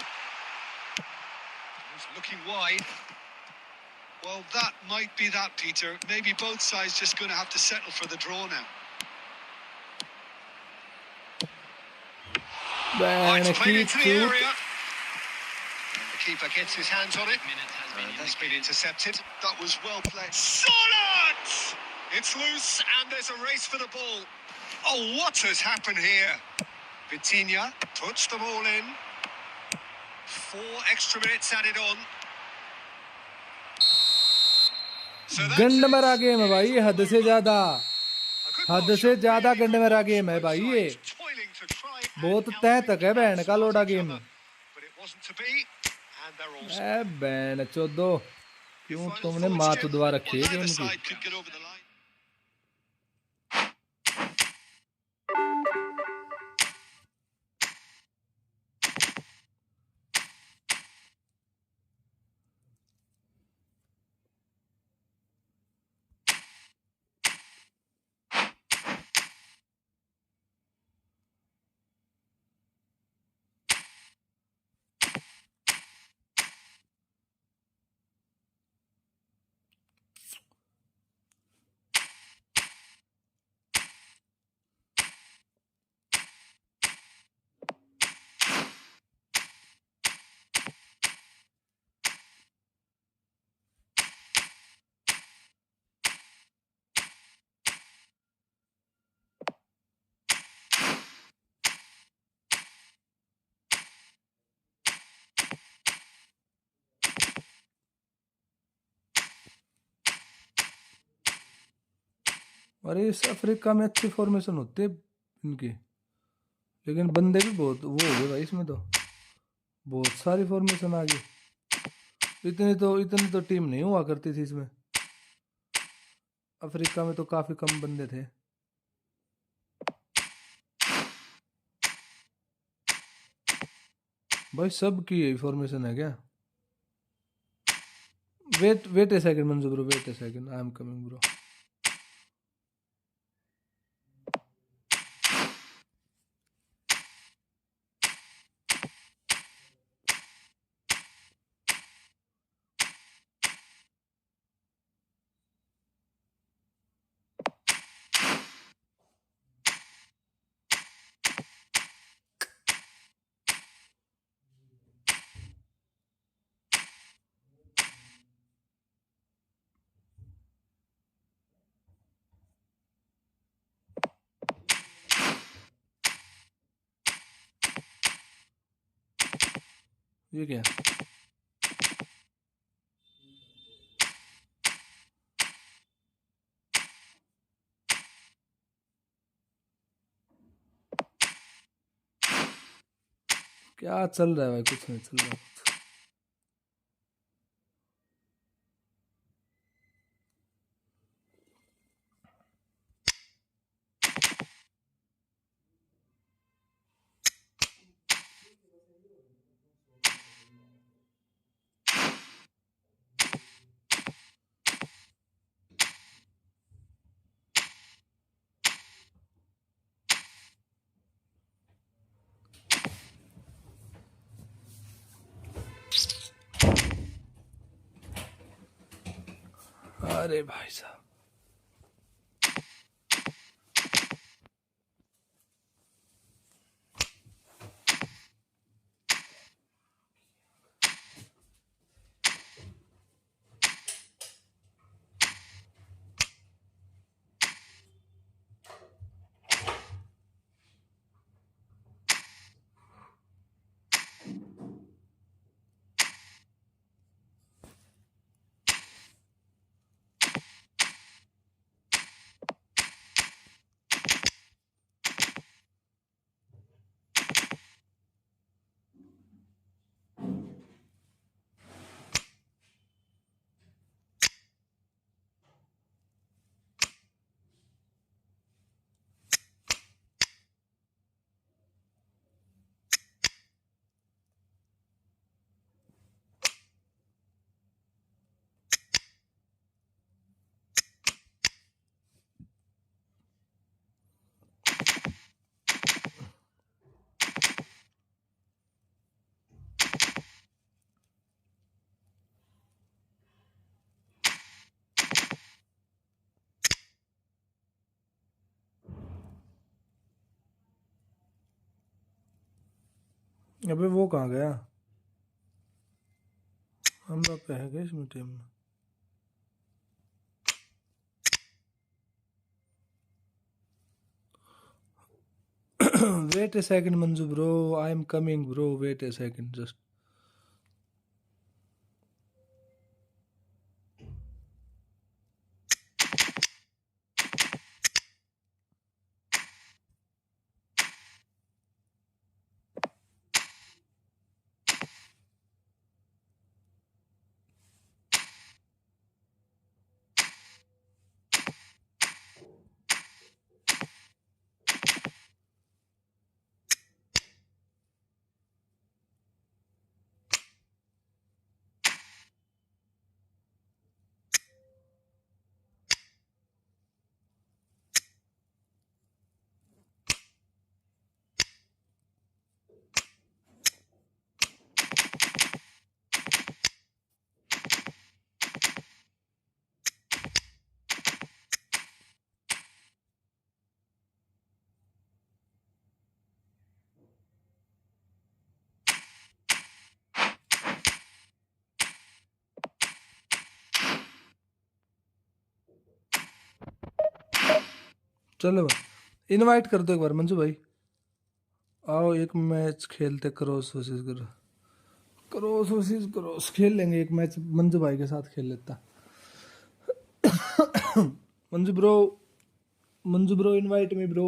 He's looking wide. Well, that might be that, Peter. Maybe both sides just going to have to settle for the draw now. It's played into the area. And the keeper gets his hands on it. And that's been intercepted. That was well played. Solid! It's loose and there's a race for the ball. Oh, what has happened here? Vitinha puts them all in. 4 extra minutes added on. So गंडमरा game है भाई हद से ज्यादा गंडमरा game है भाई ये बहुत तय तक है बहन का लोडा गेम ए बहन चोदो क्यों तुमने मात दुआ रखी है गेम की अरे इस अफ्रीका में अच्छी फॉर्मेशन होती है इनकी लेकिन बंदे भी बहुत वो हो गए भाई इसमें तो बहुत सारी फॉर्मेशन आ गई इतनी तो टीम नहीं हुआ करती थी इसमें अफ्रीका में तो काफी कम बंदे थे भाई सब की यही फॉर्मेशन है क्या wait a second Manju bro wait a second I am coming bro ये क्या क्या चल रहा है भाई कुछ नहीं चल रहा अरे भाई साहब अबे वो कहाँ गया? हम लोग पे है क्या इसमें टीम में? Wait a second, Manju bro. I am coming, bro. Wait a second, just. चलो भाई इनवाइट कर दो एक बार मंजू भाई, आओ एक मैच खेलते क्रॉस वर्सेस क्रॉस खेल लेंगे एक मैच, मंजू भाई के साथ खेल लेता। Manju bro invite me bro.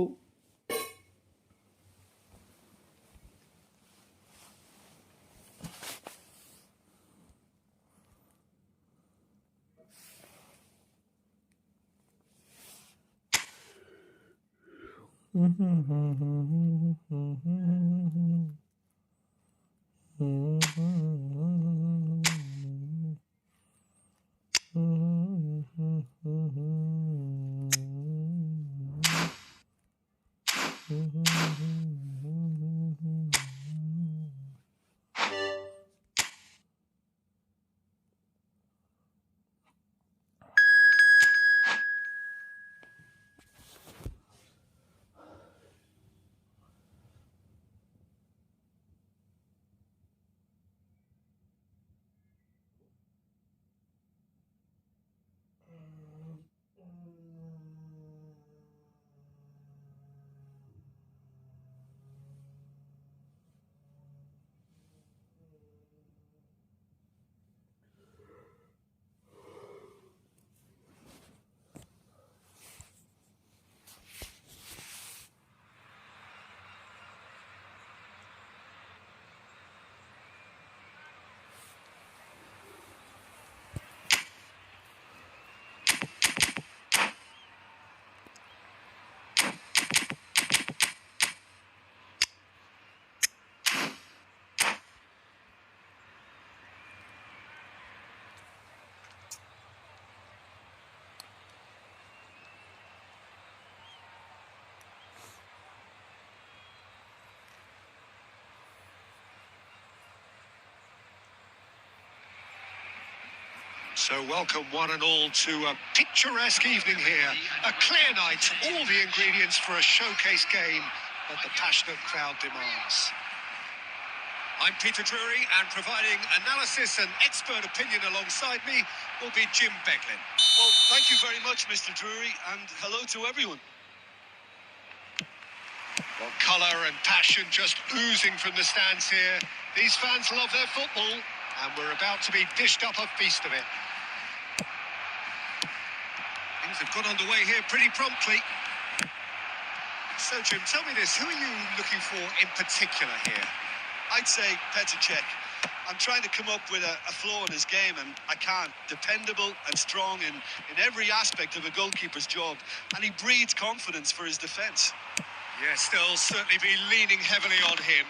So welcome one and all to a picturesque evening here. A clear night, all the ingredients for a showcase game that the passionate crowd demands. I'm Peter Drury, and providing analysis and expert opinion alongside me will be Jim Becklin. Well, thank you very much, Mr. Drury, and hello to everyone. Well, colour and passion just oozing from the stands here. These fans love their football, and we're about to be dished up a feast of it. Things have got underway here pretty promptly. So, Jim, tell me this. Who are you looking for in particular here? I'd say Peter Céch. I'm trying to come up with a flaw in his game, and I can't. Dependable and strong in every aspect of a goalkeeper's job, and he breeds confidence for his defence. Yes, they'll certainly be leaning heavily on him.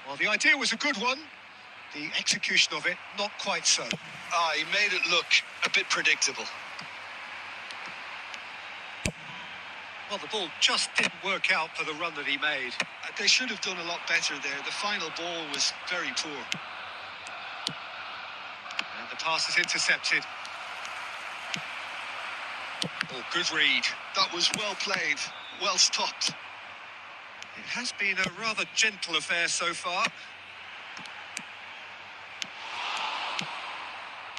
Well, the idea was a good one. The execution of it, not quite so. He made it look a bit predictable. Well, the ball just didn't work out for the run that he made. They should have done a lot better there. The final ball was very poor. And the pass is intercepted. Oh, good read. That was well played, well stopped. It has been a rather gentle affair so far.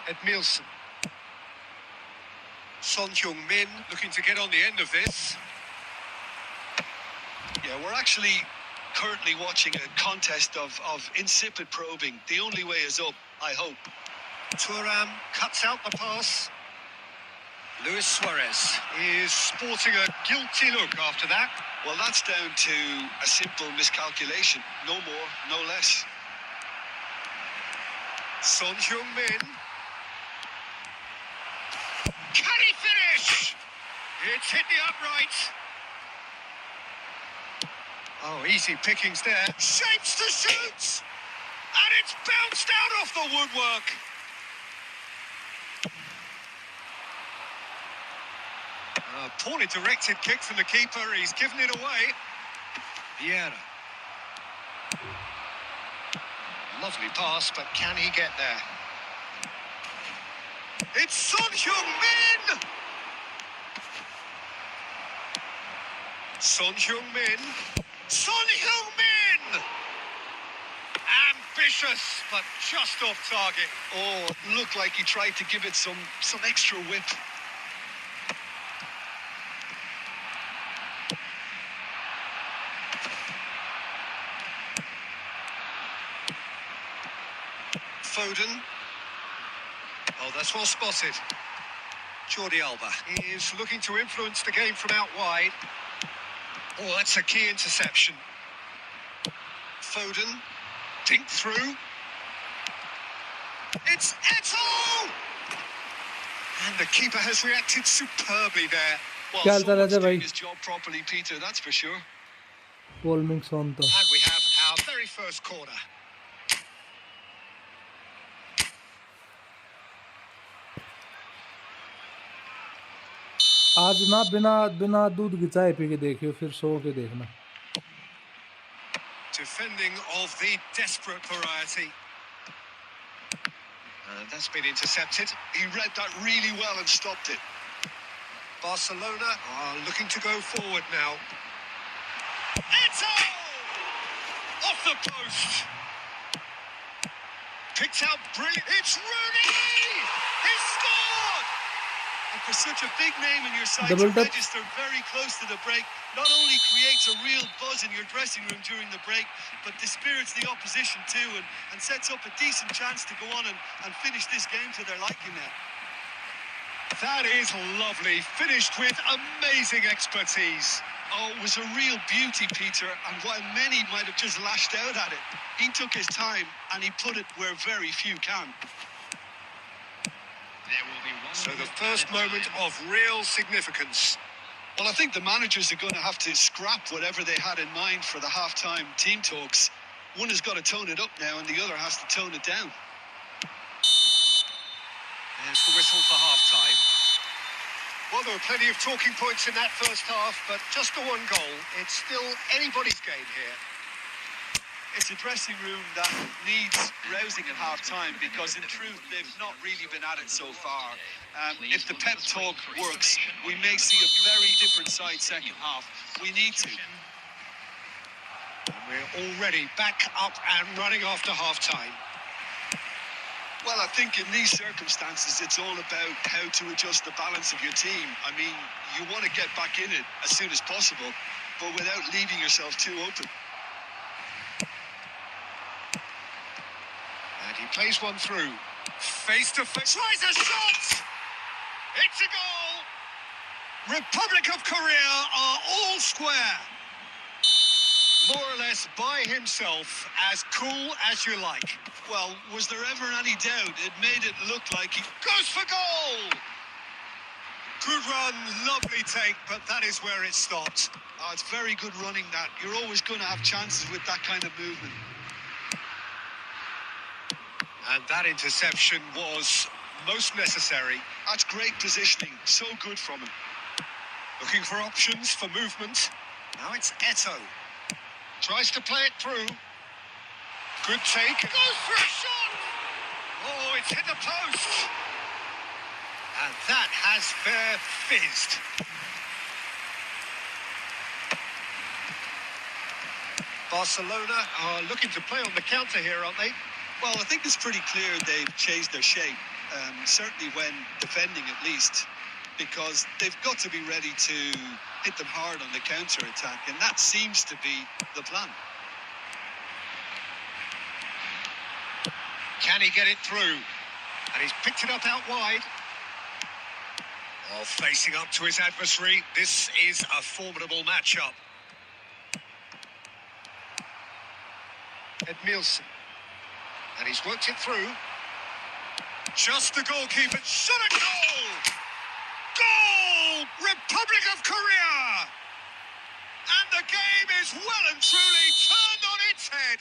Edmilson. Son Heung-min looking to get on the end of this. Yeah, we're actually currently watching a contest of insipid probing. The only way is up, I hope. Thuram cuts out the pass. Luis Suarez is sporting a guilty look after that. Well, that's down to a simple miscalculation. No more, no less. Son Heung-min. Can he finish? It's hit the upright. Oh, easy pickings there. Shapes to shoot! And it's bounced out off the woodwork. A poorly directed kick from the keeper. He's given it away. Vieira. Lovely pass, but can he get there? It's Son Heung-min! Son Heung-min. Son Heung-min! Ambitious, but just off target. Oh, it looked like he tried to give it some extra whip. Foden. Oh, that's well spotted. Jordi Alba is looking to influence the game from out wide. Oh, that's a key interception. Foden. Dink through. It's Eto'o! And the keeper has reacted superbly there. Well, क्या हाल चाल है someone's भाई? doing his job properly, Peter, that's for sure. Bowling on तो And we have our very first corner. आज ना बिना बिना दूध की चाय पी के देखियो, फिर सो के देखना. Defending of the desperate variety. That's been intercepted. He read that really well and stopped it. Barcelona are looking to go forward now. Eto'o! Off the post. Picked out brilliant. It's Rooney! He scored! And for such a big name in your side Double to tap. register very close to the break, not only creates a real buzz in your dressing room during the break, but dispirits the opposition too, and sets up a decent chance to go on and finish this game to their liking now. That is lovely. Finished with amazing expertise. Oh, it was a real beauty, Peter, and while many might have just lashed out at it, he took his time and he put it where very few can. So the first moment of real significance. Well, I think the managers are going to have to scrap whatever they had in mind for the half-time team talks. One has got to tone it up now and the other has to tone it down. There's the whistle for half-time. Well, there were plenty of talking points in that first half, but just the one goal. It's still anybody's game here. It's a dressing room that needs rousing at half-time because, in truth, they've not really been at it so far. If the pep talk works, we may see a very different side second half. We need to. And we're already back up and running after half-time. Well, I think in these circumstances, it's all about how to adjust the balance of your team. I mean, you want to get back in it as soon as possible, but without leaving yourself too open. And he plays one through. Face to face. Tries a shot! It's a goal! Republic of Korea are all square. More or less by himself, as cool as you like. Well, was there ever any doubt? It made it look like he Goes for goal! Good run, lovely take, but that is where it stopped. Oh, it's very good running that. You're always going to have chances with that kind of movement. And that interception was most necessary. That's great positioning. So good from him. Looking for options for movement. Now it's Eto'o. Tries to play it through. Good take. Goes for a shot! Oh, it's hit the post. And that has fair fizzed. Barcelona are looking to play on the counter here, aren't they? Well, I think it's pretty clear they've changed their shape, certainly when defending at least, because they've got to be ready to hit them hard on the counter-attack, and that seems to be the plan. Can he get it through? And he's picked it up out wide. While facing up to his adversary, this is a formidable matchup. Edmilson. And he's worked it through. Just the goalkeeper. Shot a goal! Goal! Republic of Korea! And the game is well and truly turned on its head.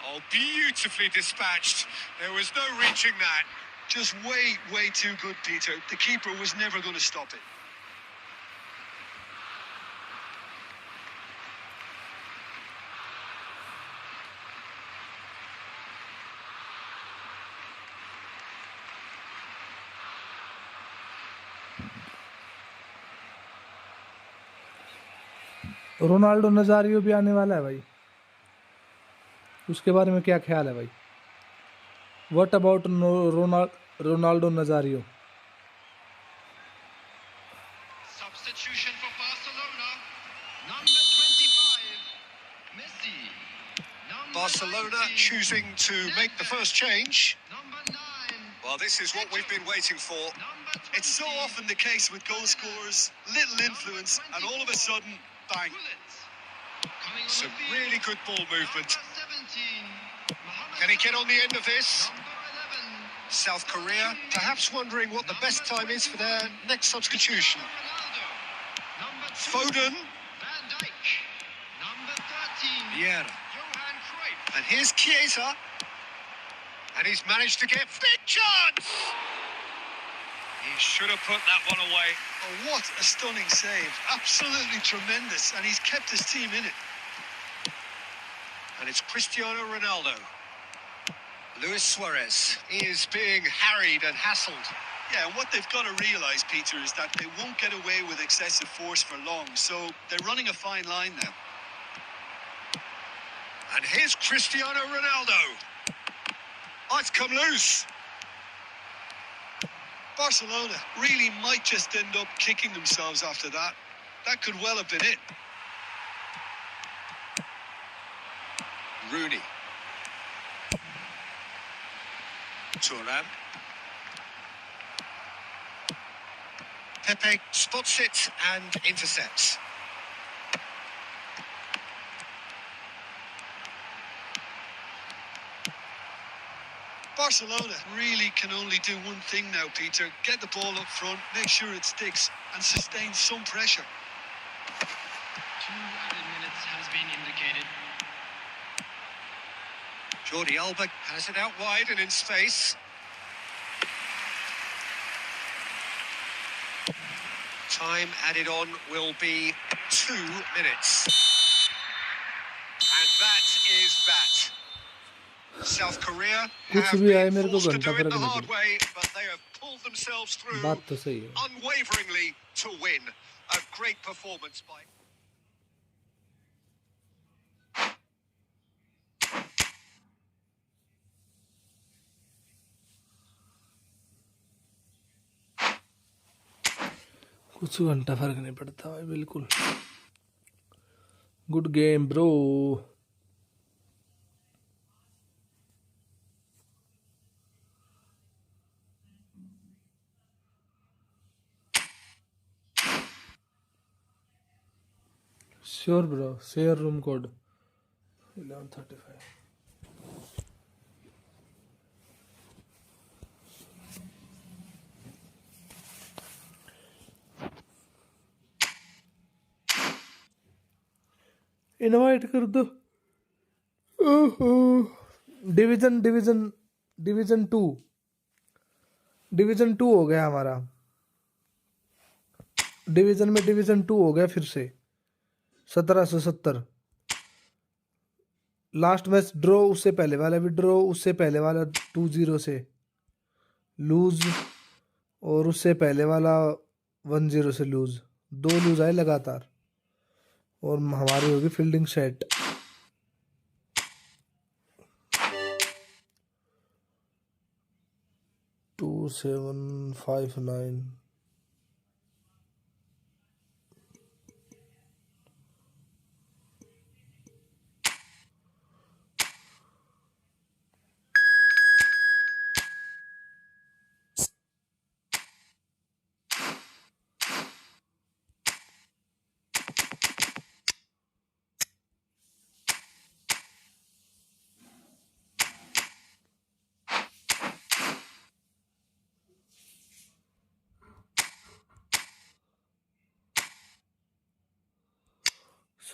Oh, beautifully dispatched. There was no reaching that. Just way too good, Peter. The keeper was never going to stop it. Ronaldo नजारियो भी आने वाला है भाई, उसके बारे में क्या ख्याल है भाई? What about Ronaldo नजारियो? Substitution for Barcelona. Number 25, Messi. Number Barcelona 19, choosing to make the first change. Number 9. Well, this is what we've been waiting for. Number 20, It's so often the case with goal scorers, little influence, and all of a sudden, bang. Coming on Some the field, really good ball movement. Number 17, Mohamed Can he get on the end of this? Number 11, South Korea perhaps wondering what the best time is for their next substitution. Ronaldo. Number 2, Foden. Van Dijk. Number 13, Vieira. Johan Cruyff. And here's Chiesa. And he's managed to get big chance! He should have put that one away. Oh, what a stunning save. Absolutely tremendous. And he's kept his team in it. And it's Cristiano Ronaldo. Luis Suarez is being harried and hassled. Yeah, and what they've got to realise, Peter, is that they won't get away with excessive force for long. So they're running a fine line now. And here's Cristiano Ronaldo. Oh, it's come loose. Barcelona really might just end up kicking themselves after that. That could well have been it. Rooney. Thuram. Pepe spots it and intercepts. Barcelona really can only do one thing now, Peter. Get the ball up front, make sure it sticks, and sustain some pressure. 2 added minutes has been indicated. Jordi Alba has it out wide and in space. Time added on will be 2 minutes. And that is that. South Korea कुछ have भी आए been मेरे को forced to घंटा do it फर्क the नहीं hard पड़ता। way, but they have pulled themselves through बात तो सही है। unwaveringly to win. A great performance by... कुछ घंटा फर्क नहीं पड़ता भाई, बिल्कुल। Good game bro. Sure bro, share room code 1135। Invite कर दो। ओहो, डिवीजन डिवीजन डिवीजन 2 हो गया हमारा। डिवीजन में डिवीजन 2 हो गया फिर से 1770। लास्ट मैच ड्रॉ, उससे पहले वाला भी ड्रॉ, उससे पहले वाला 2-0 से लूज, और उससे पहले वाला 1-0 से लूज। 2 लूज आए लगातार, और हमारी होगी fielding set. 4759.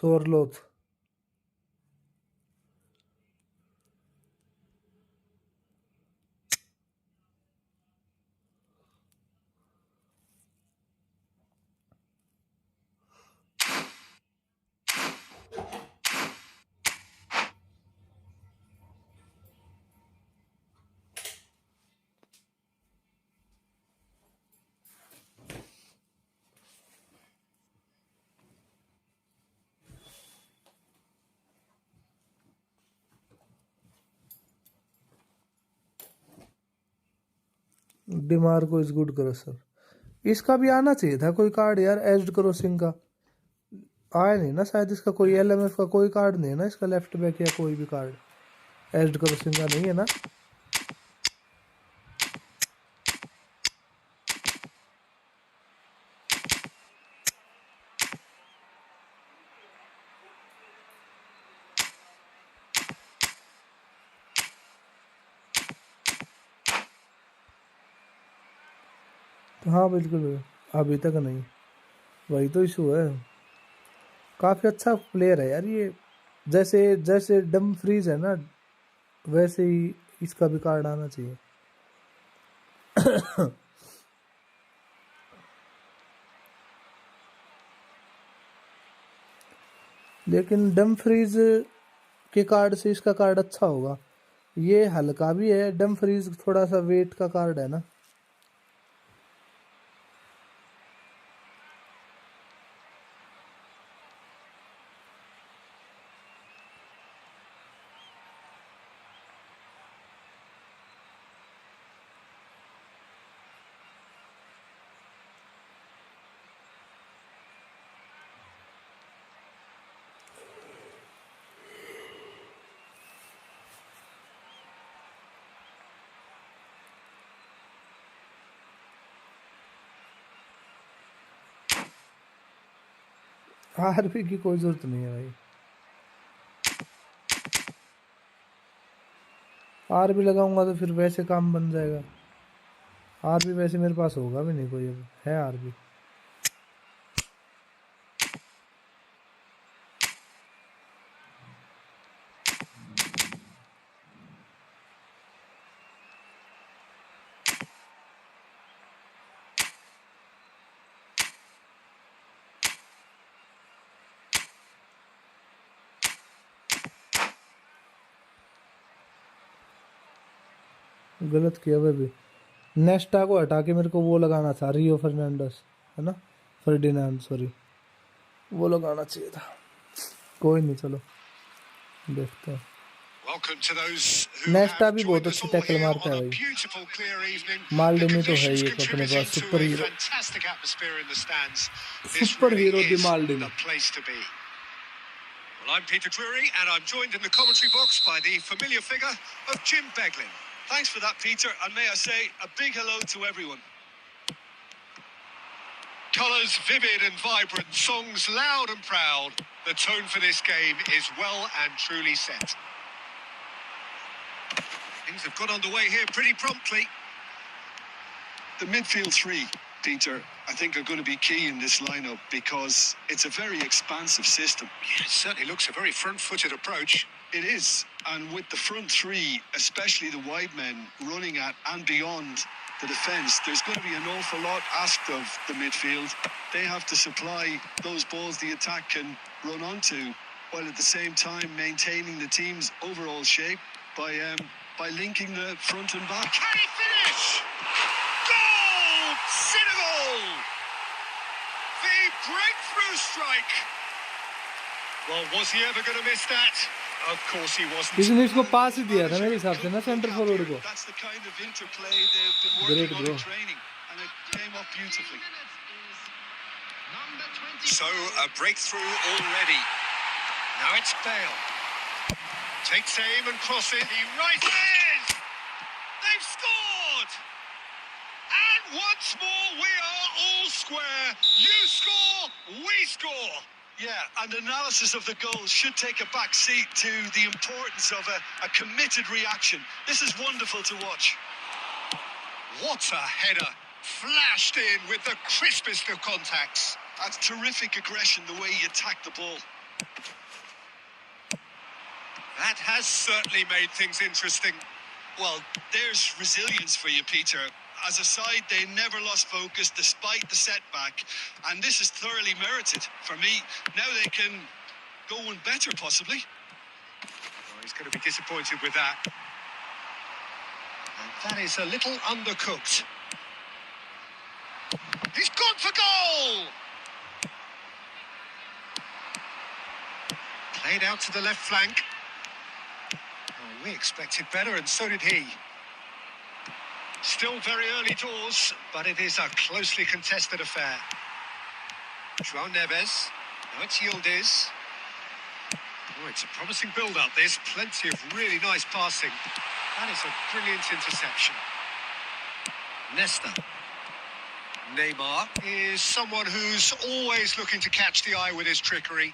Sorloth. DiMarco is good करो सर। इसका भी आना चाहिए था कोई कार्ड यार, एज्ड क्रॉसिंग का आया नहीं ना शायद। इसका कोई LMF का कोई कार्ड नहीं है ना इसका, लेफ्ट बैक या कोई भी कार्ड एज्ड क्रॉसिंग का नहीं है ना। हाँ बिल्कुल, अभी तक नहीं, वही तो इशू है। काफ़ी अच्छा प्लेयर है यार ये, जैसे जैसे डम फ्रीज है ना वैसे ही इसका भी कार्ड आना चाहिए। लेकिन डम फ्रीज के कार्ड से इसका कार्ड अच्छा होगा। ये हल्का भी है, डम फ्रीज थोड़ा सा वेट का कार्ड है ना। RB की कोई जरूरत नहीं है भाई, RB लगाऊंगा तो फिर वैसे काम बन जाएगा। RB वैसे मेरे पास होगा भी नहीं कोई, अब है RB। गलत किया वह भी। नेस्टा को हटा के मेरे को वो लगाना था, रियो फर्नांडस है ना, फर्डिनांड सॉरी, वो लगाना चाहिए था। कोई नहीं, चलो देखते हैं। नेस्टा भी बहुत अच्छी टैकल मारता है भाई। माल्डिनी तो है ही एक अपने पास सुपर हीरो, सुपर हीरो दी Maldini. Well, I'm Peter Drury, and I'm joined in the commentary box by the familiar figure of Jim Beglin. Thanks for that, Peter, and may I say a big hello to everyone. Colours vivid and vibrant, songs loud and proud. The tone for this game is well and truly set. Things have got underway here pretty promptly. The midfield three, Peter, I think are going to be key in this lineup because it's a very expansive system. Yeah, it certainly looks a very front-footed approach. It is, and with the front three, especially the wide men running at and beyond the defence, there's going to be an awful lot asked of the midfield. They have to supply those balls the attack can run onto, while at the same time maintaining the team's overall shape by linking the front and back. Can he finish? Goal! Senegal! The breakthrough strike. Well, was he ever going to miss that? Of course he wasn't. इसने इसको पास ही दिया था मेरे हिसाब से ना centre forward को. That's the kind of interplay they've been working Great, on bro. in training, and it came up beautifully. Number 20. So a breakthrough already. Now it's Bale. Takes aim and crosses. He rises. They've scored. And once more we are all square. You score, we score. Yeah, and analysis of the goal should take a back seat to the importance of a committed reaction. This is wonderful to watch. What a header. Flashed in with the crispest of contacts. That's terrific aggression, the way he attacked the ball. That has certainly made things interesting. Well, there's resilience for you, Peter. As a side, they never lost focus despite the setback, and this is thoroughly merited. For me, now they can go one better, possibly. Oh, he's going to be disappointed with that. And that is a little undercooked. He's gone for goal! Played out to the left flank. Oh, we expected better, and so did he. Still very early doors, but it is a closely contested affair. João Neves. Now it's Yildiz. Oh, it's a promising build-up. There's plenty of really nice passing. That is a brilliant interception. Nesta. Neymar is someone who's always looking to catch the eye with his trickery.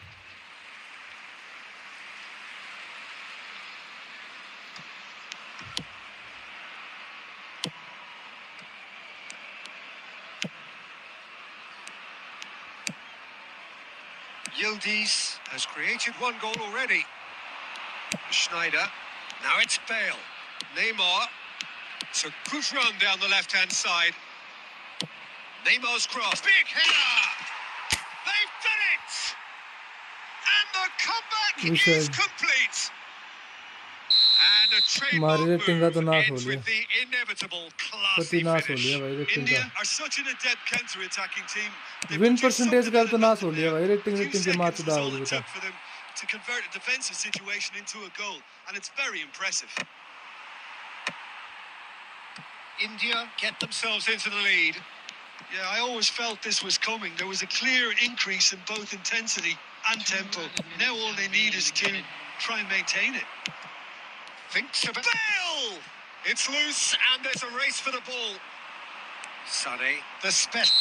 Yildiz has created one goal already. Schneider. Now it's Bale. Neymar. It's a good run down the left-hand side. Neymar's cross. Big header! They've done it! And the comeback is complete. And a trademark move ends with the inevitable classy finish. India are such an adept counter-attacking team. They Win produced percentage something का तो that नाश हो लिया भाई. a rating few rating के seconds March was डाल all दिया it बेटा. took for them to convert a defensive situation into a goal, and it's very impressive. India get themselves into the lead. Yeah, I always felt this was coming. There was a clear increase in both intensity and tempo. Now all they need is to try and maintain it. Thinks about Bale! It's loose and there's a race for the ball. Sané, the special.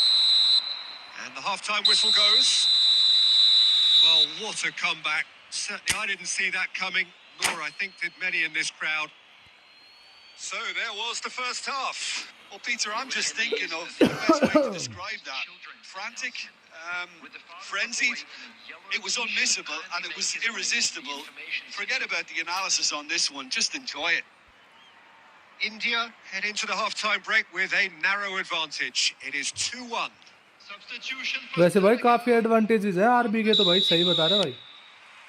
And the half-time whistle goes. Well, what a comeback. Certainly I didn't see that coming, nor I think did many in this crowd. So there was the first half. Well, Peter, I'm just thinking of the best way to describe that. Frantic, frenzied. It was unmissable and it was irresistible. Forget about the analysis on this one. Just enjoy it. India head into the half-time break with a narrow advantage. It is 2-1. Substitution for वैसे भाई काफी advantages है RB के तो भाई सही बता रहा भाई.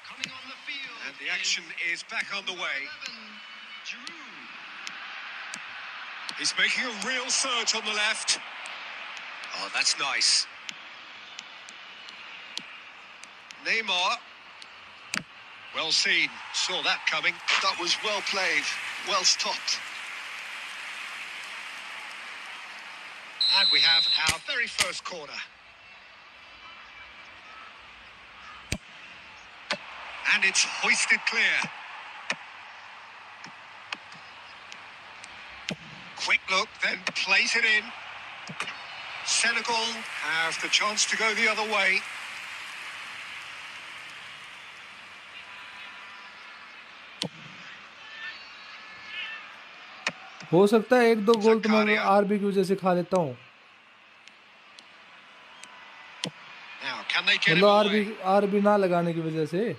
coming on the field. And the action is back on the way. 11, Giroud. He's making a real surge on the left. Oh, that's nice. Neymar. Well seen. Saw that coming. That was well played, well stopped. And we have our very first corner. And it's hoisted clear. Quick look, then plays it in. Senegal have the chance to go the other way. हो सकता है एक दो गोल तो मैं RB की वजह से खा लेता हूँ. Now, can they get him मतलब away? आरबी ना लगाने की वजह से.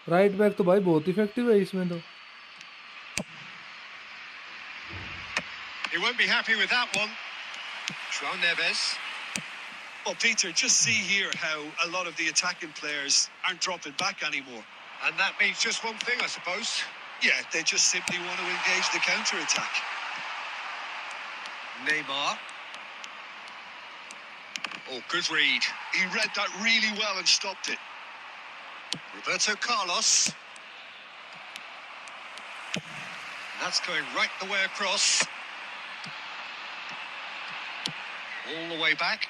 राइट बैक तो भाई बहुत इफेक्टिव है इसमें तो. He won't be happy with that one. João Neves. Well, Peter, just see here how a lot of the attacking players aren't dropping back anymore. And that means just one thing, I suppose. Yeah, they just simply want to engage the counter-attack. Neymar. Oh, good read. He read that really well and stopped it. Roberto Carlos. That's going right the way across. All the way back.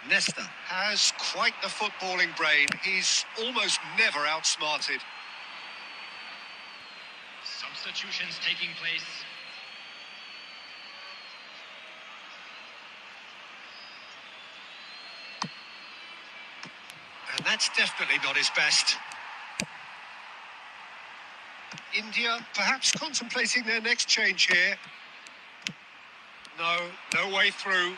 Nesta has quite the footballing brain. He's almost never outsmarted. Substitutions taking place. And that's definitely not his best. India perhaps contemplating their next change here. No way through.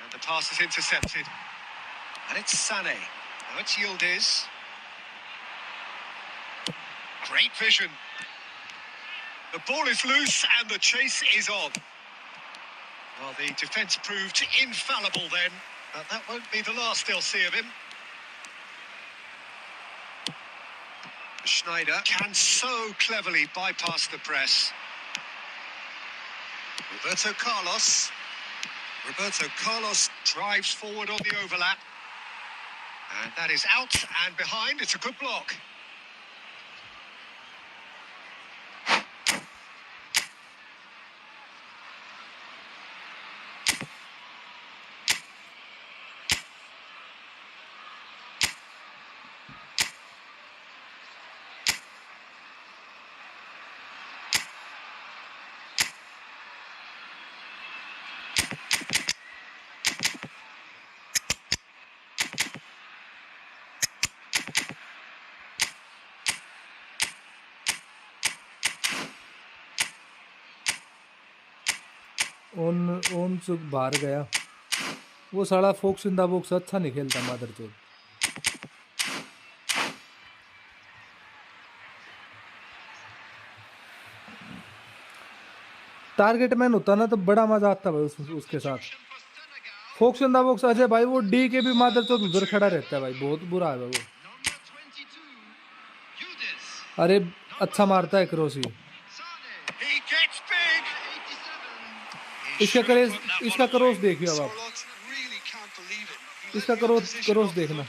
And the pass is intercepted. And it's Sané. Now it's Yildiz. Great vision. The ball is loose and the chase is on. Well, the defence proved infallible then, but that won't be the last they'll see of him. Schneider can so cleverly bypass the press. Roberto Carlos. Roberto Carlos drives forward on the overlap. And that is out and behind. It's a good block. Own से बाहर गया। वो साला focus in the box अच्छा नहीं खेलता मादरचोद। Target man होता ना तो बड़ा मजा आता भाई उसके साथ। Fox in the box Ajay भाई वो डी के भी मादरचोद उधर खड़ा रहता है भाई, बहुत बुरा है वो। अरे अच्छा मारता है क्रॉस ही। इसका क्रॉस देखिए अब आप, इसका क्रॉस देखना।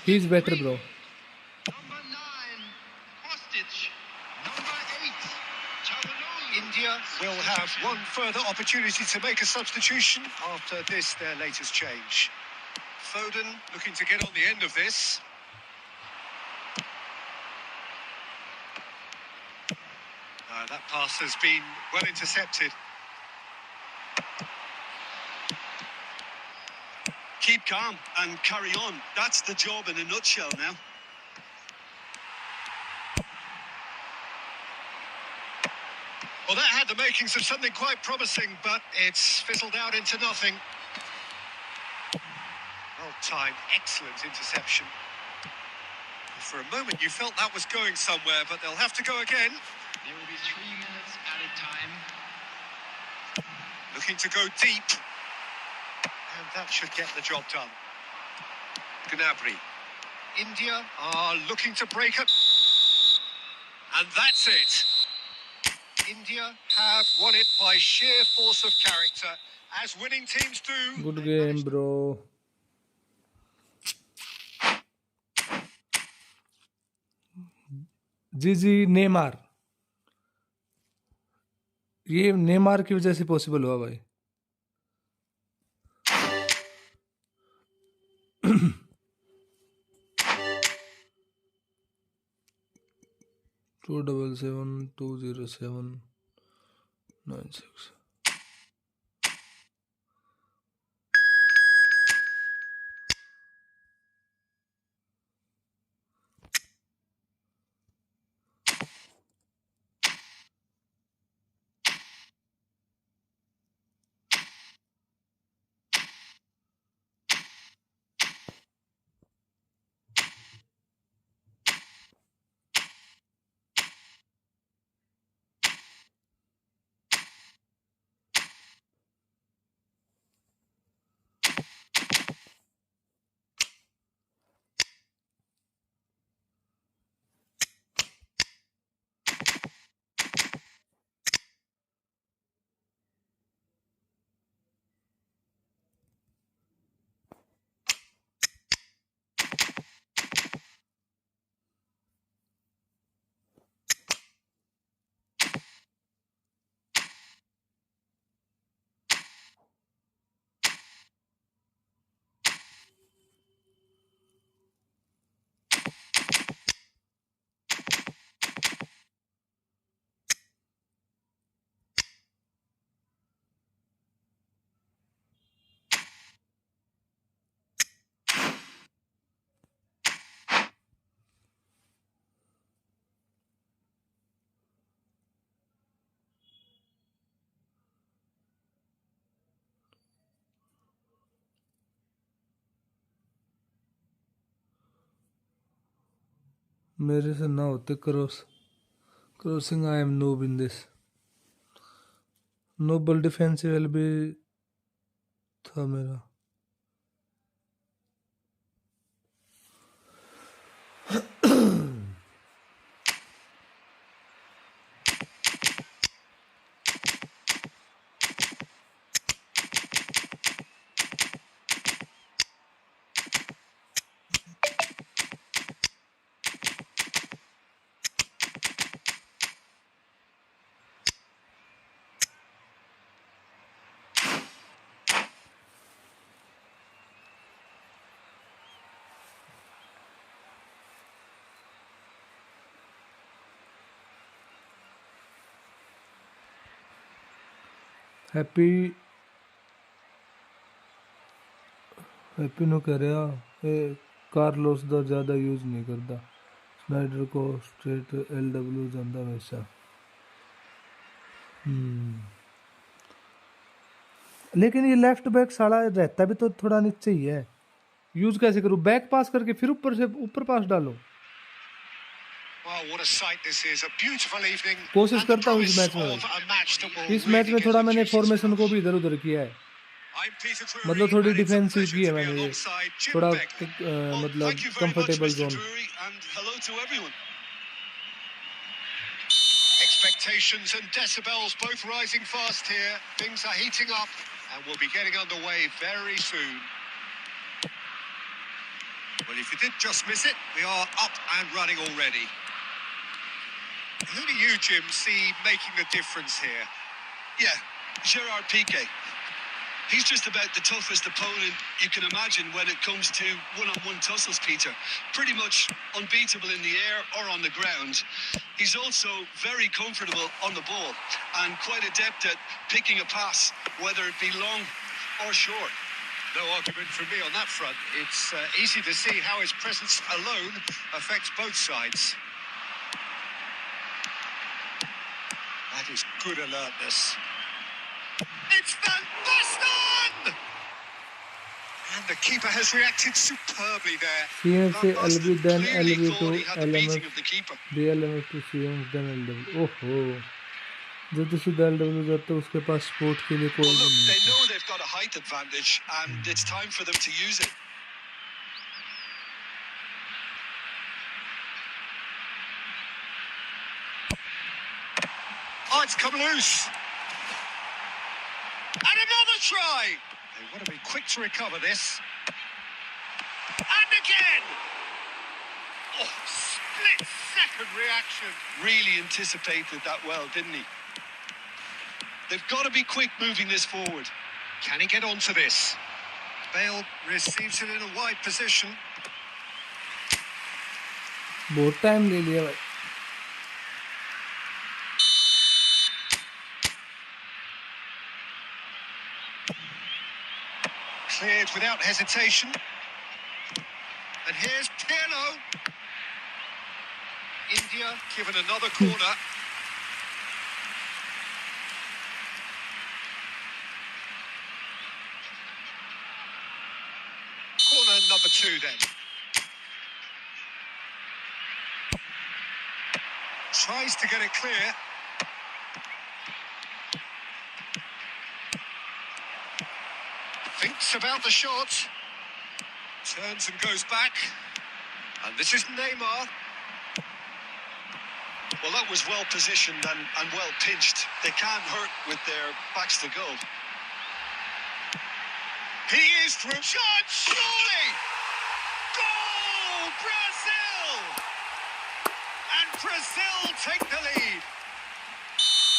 He is better bro. India will have one further opportunity to make a substitution after this, their latest change. Foden looking to get on the end of this. That pass has been well intercepted. Keep calm and carry on. That's the job in a nutshell now. Well, that had the makings of something quite promising, but it's fizzled out into nothing. Well timed, excellent interception. For a moment you felt that was going somewhere, but they'll have to go again. There will be 3 minutes added time. Looking to go deep. And that should get the job done. Gnabry. India are looking to break it. And that's it. India have won it by sheer force of character, as winning teams do. Good game, bro. जी Neymar, ये Neymar की वजह से possible हुआ भाई। To 7720796। मेरे से ना होते crossing I am noob in this Nobel defensive भी था मेरा. हैप्पी ਨੂੰ ਕਹ ਰਿਹਾ ਇਹ ਕਾਰਲੋਸ ਦਾ ਜ਼ਿਆਦਾ ਯੂਜ਼ ਨਹੀਂ ਕਰਦਾ स्नाइडर को स्ट्रेट LW ਜਾਂਦਾ हमेशा. लेकिन ये लेफ्ट बैक साला रहता भी तो थोड़ा नीचे ही है. यूज कैसे करूं? बैक पास करके फिर ऊपर पास डालो. Well, what a sight this is. A beautiful evening. कोशिश करता हूँ इस मैच में थोड़ा मैंने फॉर्मेशन को भी इधर उधर किया है. मतलब थोड़ी डिफेंसिव की है मैंने ये थोड़ा मतलब comfortable zone. Expectations and decibels both rising fast here. Things are heating up and we'll be getting underway very soon. Well, if you did just miss it, we are up and running already. Who do you, Jim, see making the difference here? Yeah, Gerard Piqué. He's just about the toughest opponent you can imagine when it comes to one-on-one tussles, Peter. Pretty much unbeatable in the air or on the ground. He's also very comfortable on the ball and quite adept at picking a pass, whether it be long or short. No argument from me on that front. It's easy to see how his presence alone affects both sides. That is good alertness. It's Van Basten! And the keeper has reacted superbly there. CM से LB then LB to LMF. DLMF to CM then LW. ओहो जब तो सीधा LW जाता है उसके पास sport के लिए कोई Well, look, नहीं they है. know they've got a height advantage and it's time for them to use it. Oh, it's come loose. And another try. They want to be quick to recover this. And again. Oh, split-second reaction. Really anticipated that well, didn't he? They've got to be quick moving this forward. Can he get onto this? Bale receives it in a wide position. बहुत time ले लिया भाई. Cleared without hesitation. And here's Pirlo. India given another corner. Corner number 2 then. Tries to get it clear. Thinks about the shot. Turns and goes back. And this is Neymar. Well, that was well positioned and well pinched. They can't hurt with their backs to goal. He is through. Shot, surely! Goal! Brazil! And Brazil take the lead.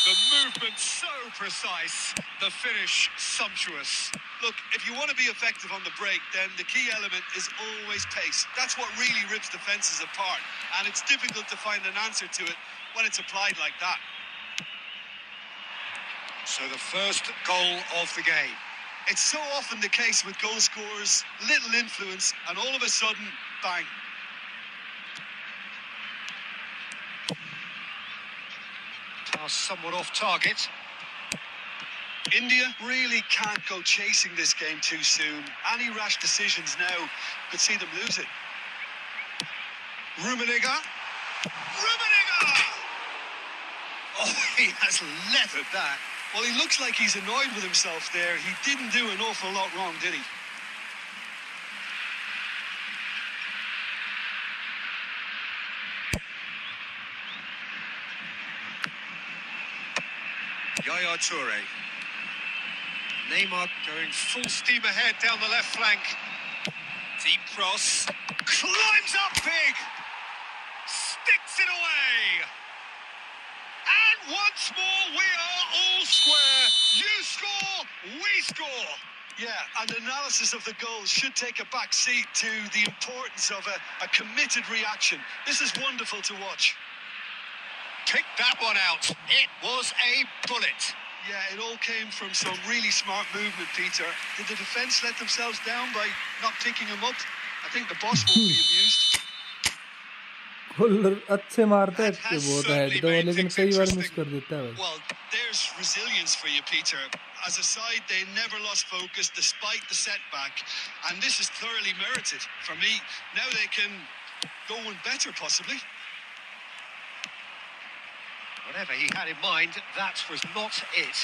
The movement so precise, the finish sumptuous. Look, if you want to be effective on the break, then the key element is always pace. That's what really rips defences apart. And it's difficult to find an answer to it when it's applied like that. So the first goal of the game. It's so often the case with goal scorers, little influence, and all of a sudden, bang. Pass somewhat off target. India really can't go chasing this game too soon. Any rash decisions now could see them lose it. Rummenigge. Rummenigge! Oh, he has leathered that. Well, he looks like he's annoyed with himself there. He didn't do an awful lot wrong, did he? Yaya Toure. Neymar going full steam ahead down the left flank. Deep cross. Climbs up big. Sticks it away. And once more, we are all square. You score, we score. Yeah, and analysis of the goal should take a back seat to the importance of a committed reaction. This is wonderful to watch. Picked that one out. It was a bullet. Yeah, it all came from some really smart movement, Peter. Did the defence let themselves down by not picking him up? I think the boss won't be amused. Koller अच्छे मारता है That has बहुत certainly head तो made लेकिन things कई बार miss interesting. कर देता है भाई. Well, there's resilience for you, Peter. As a side, they never lost focus despite the setback. And this is thoroughly merited. For me, now they can go one better, possibly. Whatever he had in mind, that was not it.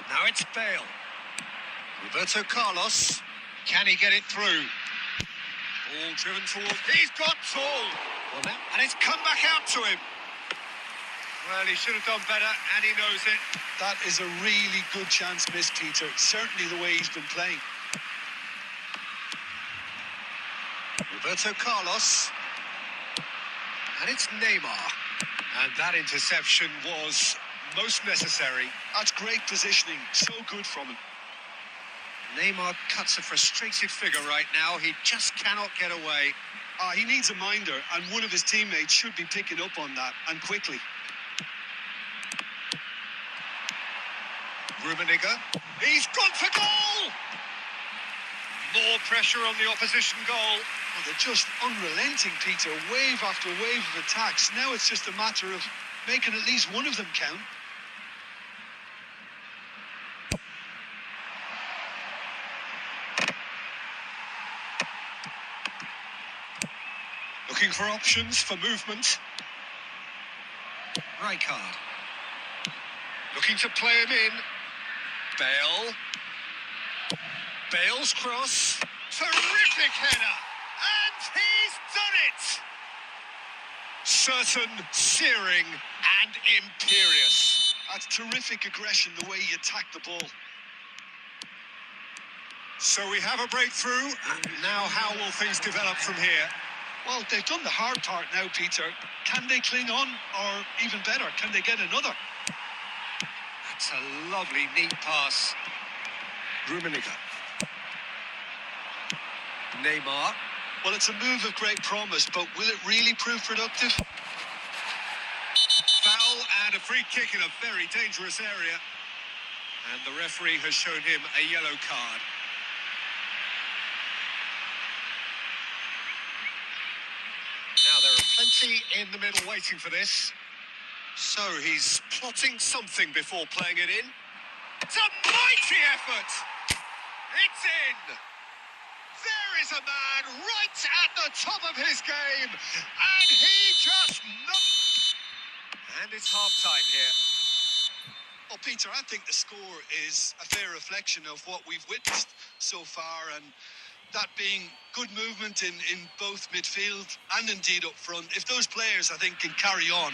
Now it's Bale. Roberto Carlos. Can he get it through? Ball driven forward. He's got tall. Well, now, and it's come back out to him. Well, he should have done better, and he knows it. That is a really good chance missed, Peter. Certainly the way he's been playing. Roberto Carlos. And it's Neymar. And that interception was most necessary. That's great positioning. So good from him. Neymar cuts a frustrated figure right now. He just cannot get away. He needs a minder, and one of his teammates should be picking up on that, and quickly. Rummenigge. He's gone for goal! More pressure on the opposition goal. Well, they're just unrelenting, Peter. Wave after wave of attacks. Now it's just a matter of making at least one of them count. Looking for options for movement. Rijkaard. Looking to play him in. Bale. Bale's cross. Terrific header. And he's done it! Certain, searing and imperious. That's terrific aggression, the way he attacked the ball. So we have a breakthrough. Now how will things develop from here? Well, they've done the hard part now, Peter. Can they cling on? Or even better, can they get another? That's a lovely, neat pass. Rummenigge. Neymar. Well, it's a move of great promise, but will it really prove productive? Foul and a free kick in a very dangerous area. And the referee has shown him a yellow card. Now there are plenty in the middle waiting for this. So he's plotting something before playing it in. It's a mighty effort! It's in! There is a man right at the top of his game, and he just and it's half-time here. Well, Peter, I think the score is a fair reflection of what we've witnessed so far, and that being good movement in both midfield and indeed up front. If those players, I think, can carry on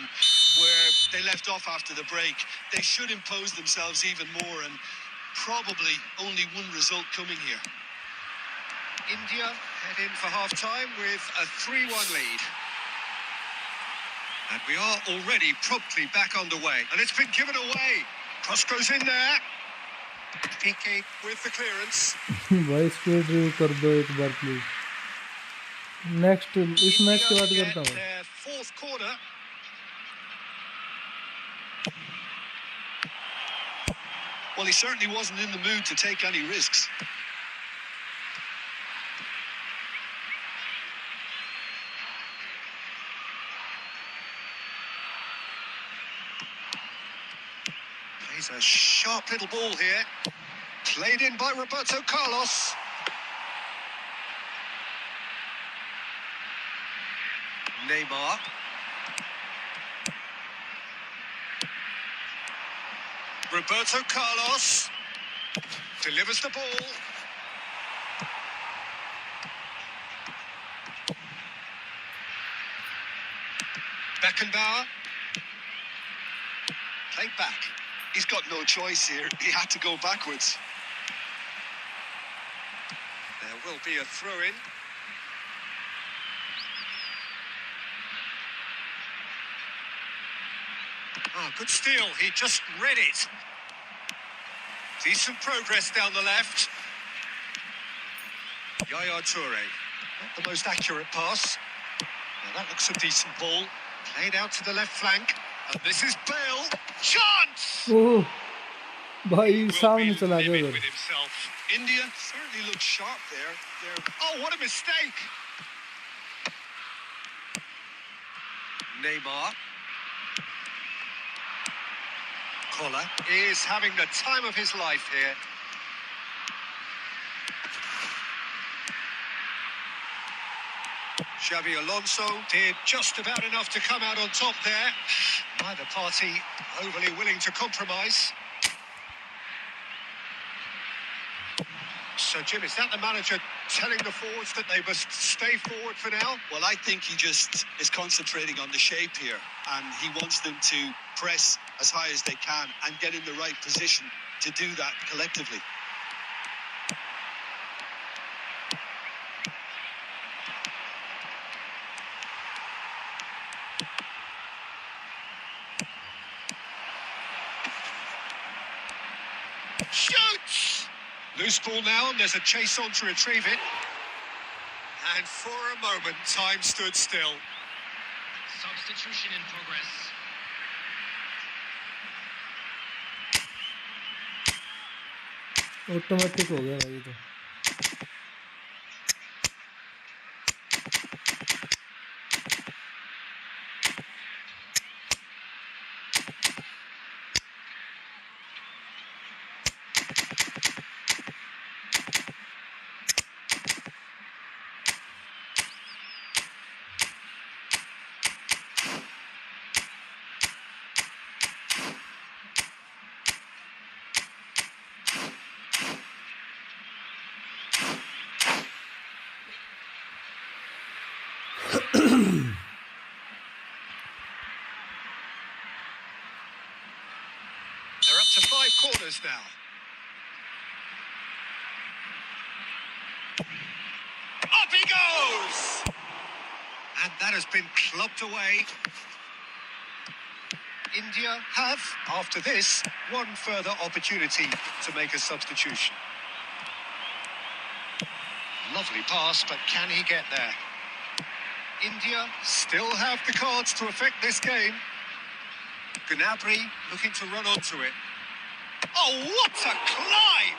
where they left off after the break, they should impose themselves even more, and probably only one result coming here. India head in for half-time with a 3-1 lead. And we are already promptly back underway. And it's been given away. Cross goes in there. Piqué with the clearance. भाई speed review कर दो एक बार please. Next इस match के बाद करता हूँ. Their fourth corner. Well, he certainly wasn't in the mood to take any risks. Plays a sharp little ball here. Played in by Roberto Carlos. Neymar. Roberto Carlos delivers the ball. Beckenbauer. Played back. He's got no choice here. He had to go backwards. There will be a throw-in. Ah, good steal. He just read it. Decent progress down the left. Yaya Toure. Not the most accurate pass. Now that looks a decent ball. Played out to the left flank. And this is Bale. Chance! ओह भाई Will सामने be चला गया livid उधर. with himself. India certainly looked sharp there. Oh, what a mistake! Neymar. Koller is having the time of his life here. Xabi Alonso did just about enough to come out on top there. Neither party overly willing to compromise. So, Jim, is that the manager telling the forwards that they must stay forward for now? Well, I think he just is concentrating on the shape here, and he wants them to press as high as they can and get in the right position to do that collectively. Shoots! Loose ball now, and there's a chase on to retrieve it. And for a moment, time stood still. Substitution in progress. Automatic हो गया भाई तो. They're up to 5 corners now. Up he goes! And that has been clubbed away. India have, after this, one further opportunity to make a substitution. Lovely pass, but can he get there? India still have the cards to affect this game. Gnabry looking to run onto it. Oh, what a climb!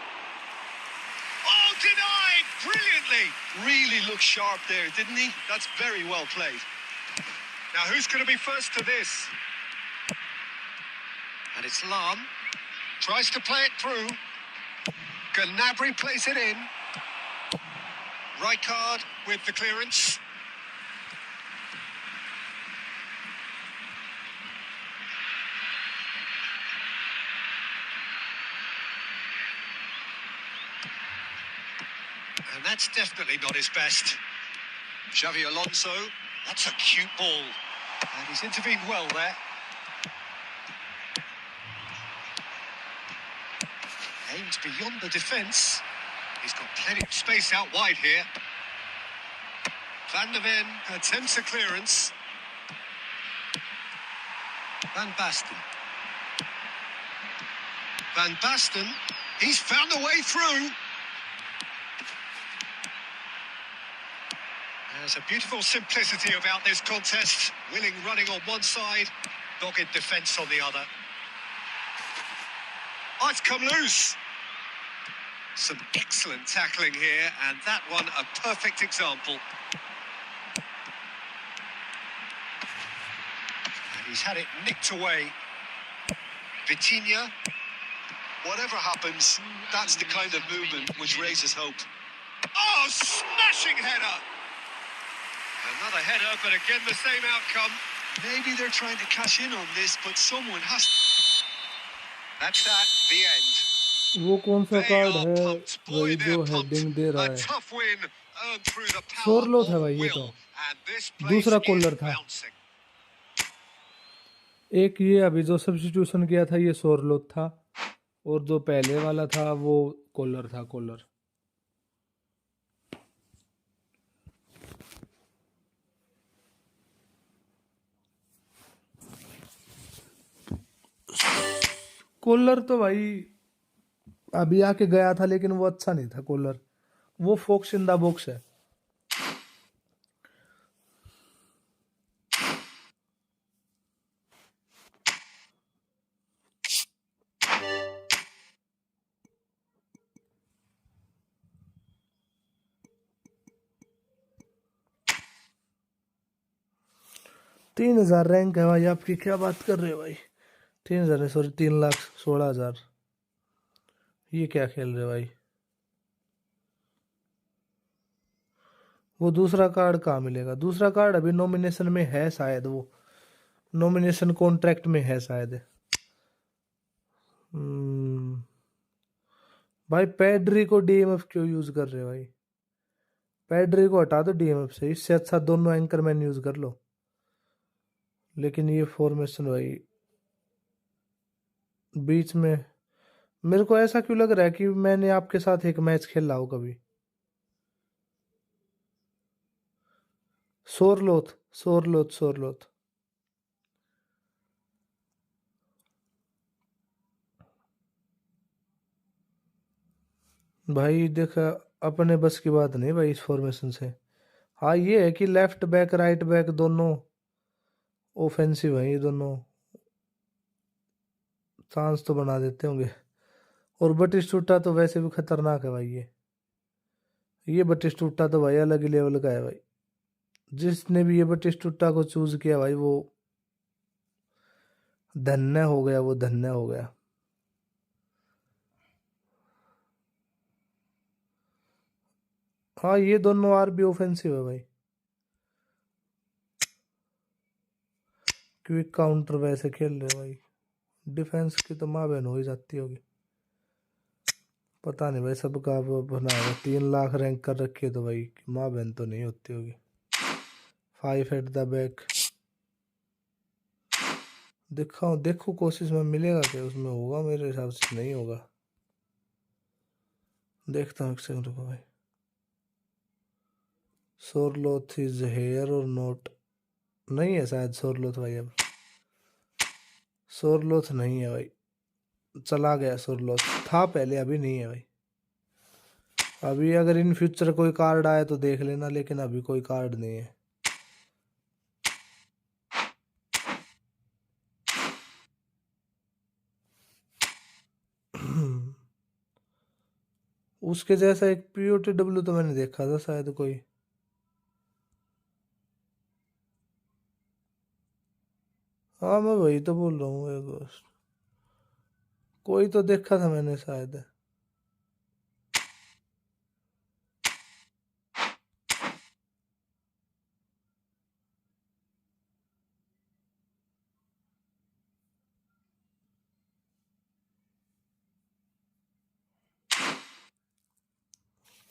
Oh, denied brilliantly. Really looked sharp there, didn't he? That's very well played. Now, who's going to be first to this? And it's Lam. Tries to play it through. Gnabry plays it in. Rijkaard with the clearance. And that's definitely not his best. Xavi Alonso, that's a cute ball. And he's intervened well there. Aims beyond the defence. He's got plenty of space out wide here. Van der Ven attempts a clearance. Van Basten. Van Basten, he's found a way through. There's a beautiful simplicity about this contest. Willing running on one side, dogged defence on the other. Oh, it's come loose. Some excellent tackling here, and that one a perfect example. And he's had it nicked away. Vitinha. Whatever happens, that's the kind of movement which raises hope. Oh, smashing header! Another header, but again the same outcome. Maybe they're trying to cash in on this, but someone has. That's that, the end. वो कौन सा They card are है pumped. Boy, भाई जो they're pumped. Heading they A रहा है? tough win earned through the power सोरलोथ है of भाई ये तो। will. And this place दूसरा is कोलर था। bouncing. एक ये अभी जो सब्स्टिट्यूशन किया था ये सोरलोथ था, और जो पहले वाला था वो कोलर था, कोलर। कोलर तो भाई अभी आके गया था, लेकिन वो अच्छा नहीं था कोलर। वो फोक्स इन द बॉक्स है। तीन 3,000 रैंक है भाई, आपकी क्या बात कर रहे हो भाई? 3,000 है, सॉरी 3,16,000। ये क्या खेल रहे हो भाई? वो दूसरा कार्ड कहाँ मिलेगा? दूसरा कार्ड अभी नॉमिनेशन में है शायद, वो नॉमिनेशन कॉन्ट्रैक्ट में है शायद। भाई पेड्री को डीएमएफ क्यों यूज कर रहे हो भाई? पेड्री को हटा दो डीएमएफ से, इससे अच्छा दोनों एंकरमैन यूज कर लो। लेकिन ये फॉर्मेशन भाई बीच में, मेरे को ऐसा क्यों लग रहा है कि मैंने आपके साथ एक मैच खेला हो कभी। सोरलोथ सोरलोथ सोरलोथ। भाई देखा, अपने बस की बात नहीं भाई इस फॉर्मेशन से। हाँ ये है कि लेफ्ट बैक राइट बैक दोनों ऑफेंसिव है, ये दोनों चांस तो बना देते होंगे। और बटिस्टूटा तो वैसे भी खतरनाक है भाई। ये बटिस्टूटा तो भाई अलग ही लेवल का है भाई। जिसने भी ये बटिस्टूटा को चूज किया भाई वो धन्य हो गया, वो धन्य हो गया। हाँ ये दोनों आर भी ऑफेंसिव है भाई। क्विक काउंटर वैसे खेल रहे भाई, डिफेंस की तो माँ बहन हो ही जाती होगी। पता नहीं भाई, सबका अब बना है 3 लाख रैंक कर रखी है तो भाई माँ बहन तो नहीं होती होगी। 5 एट द बैक। देखो कोशिश में मिलेगा क्या, उसमें होगा मेरे हिसाब से नहीं होगा। देखता हूँ एक सेकंड रुको भाई। सोरलोथ इज हेयर और नोट, नहीं है शायद सोरलोथ भाई। अब सोरलोथ नहीं है भाई, चला गया। सोरलोथ था पहले, अभी नहीं है भाई। अभी अगर इन फ्यूचर कोई कार्ड आए तो देख लेना, लेकिन अभी कोई कार्ड नहीं है। उसके जैसा एक पीओटीडब्ल्यू तो मैंने देखा था शायद कोई। हाँ मैं वही तो बोल रहा हूँ, कोई तो देखा था मैंने शायद।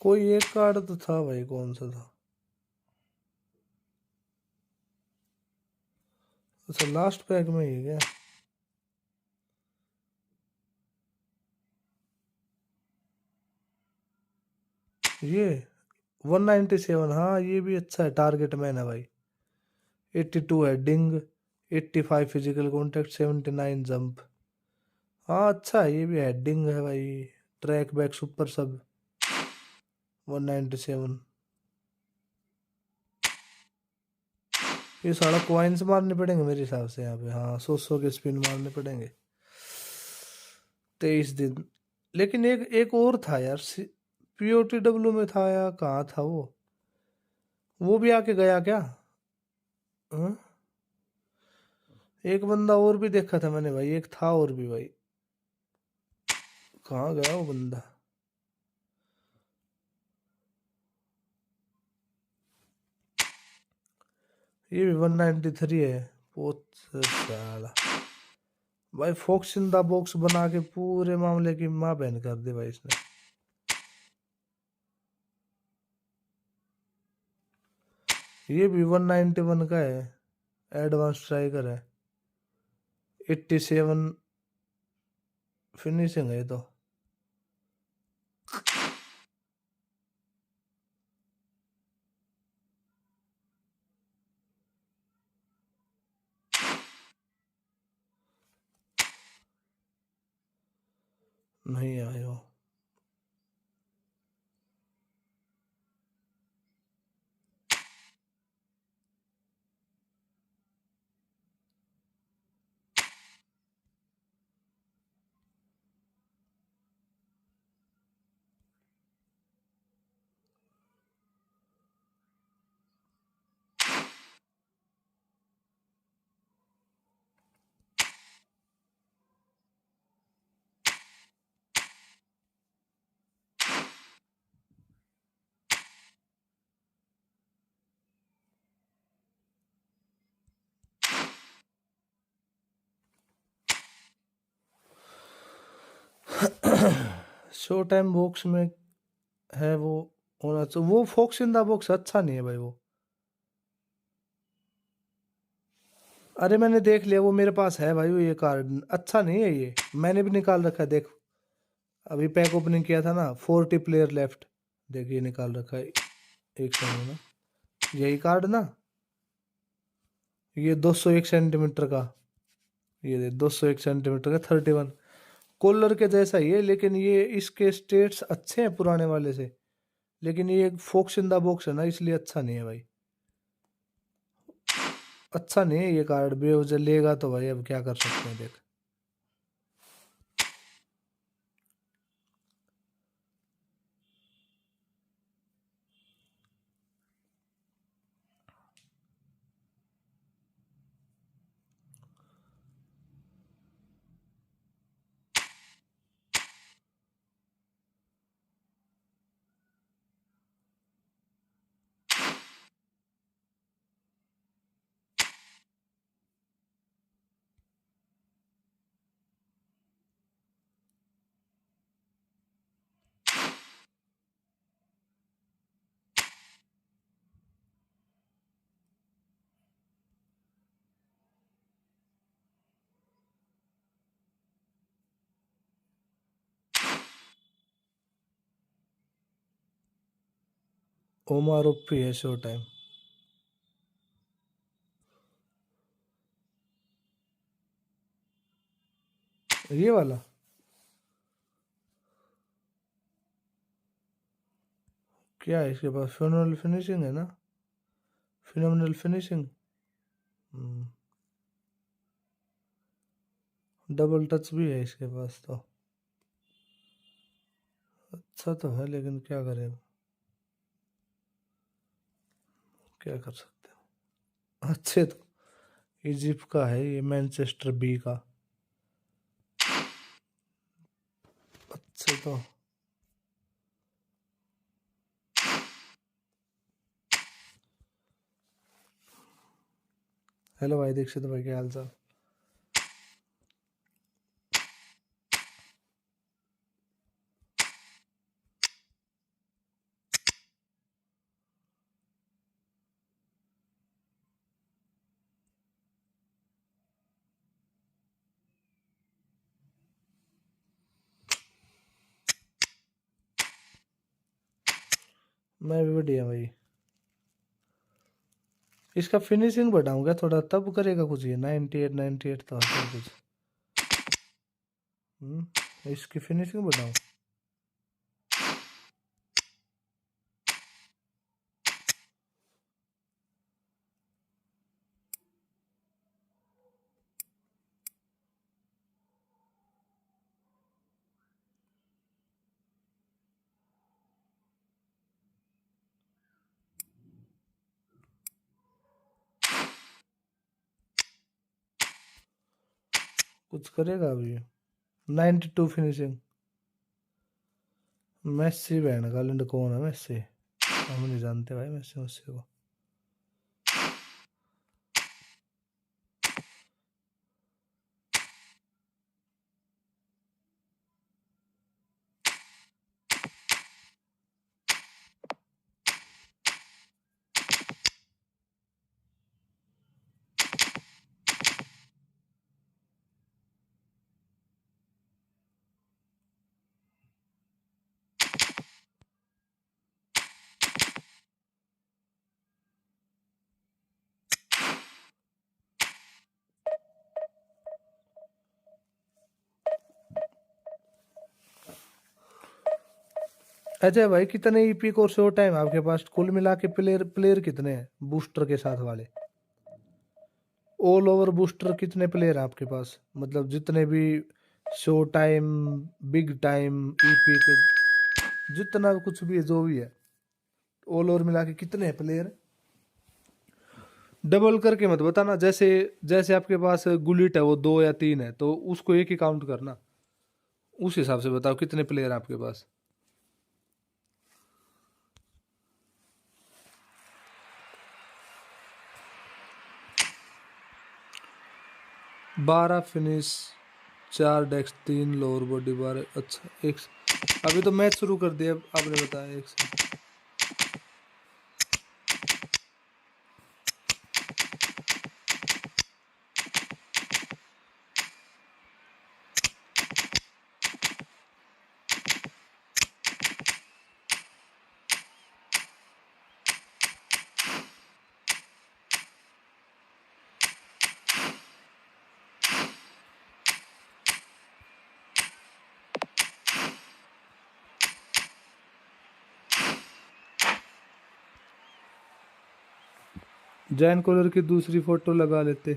कोई एक कार्ड तो था भाई, कौन सा था? अच्छा लास्ट पैक में ही क्या? ये 197, हाँ ये भी अच्छा है। टारगेट मैन है भाई। 82 हेडिंग, 85 फिजिकल कॉन्टैक्ट, 79 जंप। हाँ अच्छा है, ये भी हेडिंग है भाई। ट्रैक बैक सुपर सब 197। ये सारा क्वाइंस मारने पड़ेंगे मेरे हिसाब से यहाँ पे। हाँ 100 के स्पिन मारने पड़ेंगे 23 दिन। लेकिन एक और था यार, पीओटीडब्ल्यू में था या कहाँ था वो भी आके गया क्या? हाँ? एक बंदा और भी देखा था मैंने भाई, एक था और भी भाई। कहाँ गया वो बंदा? ये भी 193 है। बहुत साला भाई, फोक्स इन द बॉक्स बना के पूरे मामले की माँ बहन कर दी भाई इसने। ये भी 191 का है, एडवांस स्ट्राइकर है, 87 फिनिशिंग है ये तो। नहीं आए हो। शो टाइम बॉक्स में है वो होना चाहिए। वो फोक्स इन द बॉक्स अच्छा नहीं है भाई वो। अरे मैंने देख लिया, वो मेरे पास है भाई, वो ये कार्ड अच्छा नहीं है ये, मैंने भी निकाल रखा है। देख अभी पैक ओपनिंग किया था ना, 40 प्लेयर लेफ्ट, देखिए निकाल रखा है। एक सेकंड ना, यही कार्ड ना, ये 201 सेंटीमीटर का, ये 201 सेंटीमीटर का 31 कोलर के जैसा ही है, लेकिन ये इसके स्टेट्स अच्छे हैं पुराने वाले से, लेकिन ये फोक्स इन द बॉक्स है ना, इसलिए अच्छा नहीं है भाई। अच्छा नहीं है ये कार्ड, बेवजह लेगा तो भाई अब क्या कर सकते हैं। देख ओमार ओपी है शो टाइम। ये वाला क्या है इसके पास? फिनोमिनल फिनिशिंग है ना, फिनोमिनल फिनिशिंग। डबल टच भी है इसके पास तो। अच्छा तो है, लेकिन क्या करें, क्या कर सकते हो। अच्छे तो इजिप्ट का है ये, मैनचेस्टर बी का। अच्छे तो हेलो भाई दीक्षित भाई, क्या हाल चाल? मैं भी बढ़िया भाई। इसका फिनिशिंग बढ़ाऊंगा थोड़ा, तब करेगा कुछ ये। 98 98 तो आता है कुछ। इसकी फिनिशिंग बढ़ाऊं। कुछ करेगा अभी। 92 फिनिशिंग। मेस्सी बहन का लंड, कौन है मेस्सी? हम नहीं जानते भाई मेस्सी, मेस्सी को। अजय भाई कितने ईपिक और शो टाइम आपके पास कुल मिला के प्लेयर प्लेयर कितने हैं बूस्टर के साथ वाले ऑल ओवर बूस्टर कितने प्लेयर हैं आपके पास मतलब जितने भी show time big time EPIC जितना कुछ भी है जो भी है ऑल ओवर मिला के कितने हैं प्लेयर डबल करके मत बताना जैसे जैसे आपके पास गुलिट है वो 2 या 3 है तो उसको एक ही काउंट करना उस हिसाब से बताओ कितने प्लेयर हैं आपके पास 12 फिनिश 4 डेक्स 3 लोअर बॉडी 12 अच्छा एक अभी तो मैच शुरू कर दिया आपने बताया एक से जैन कोलर की दूसरी फोटो लगा लेते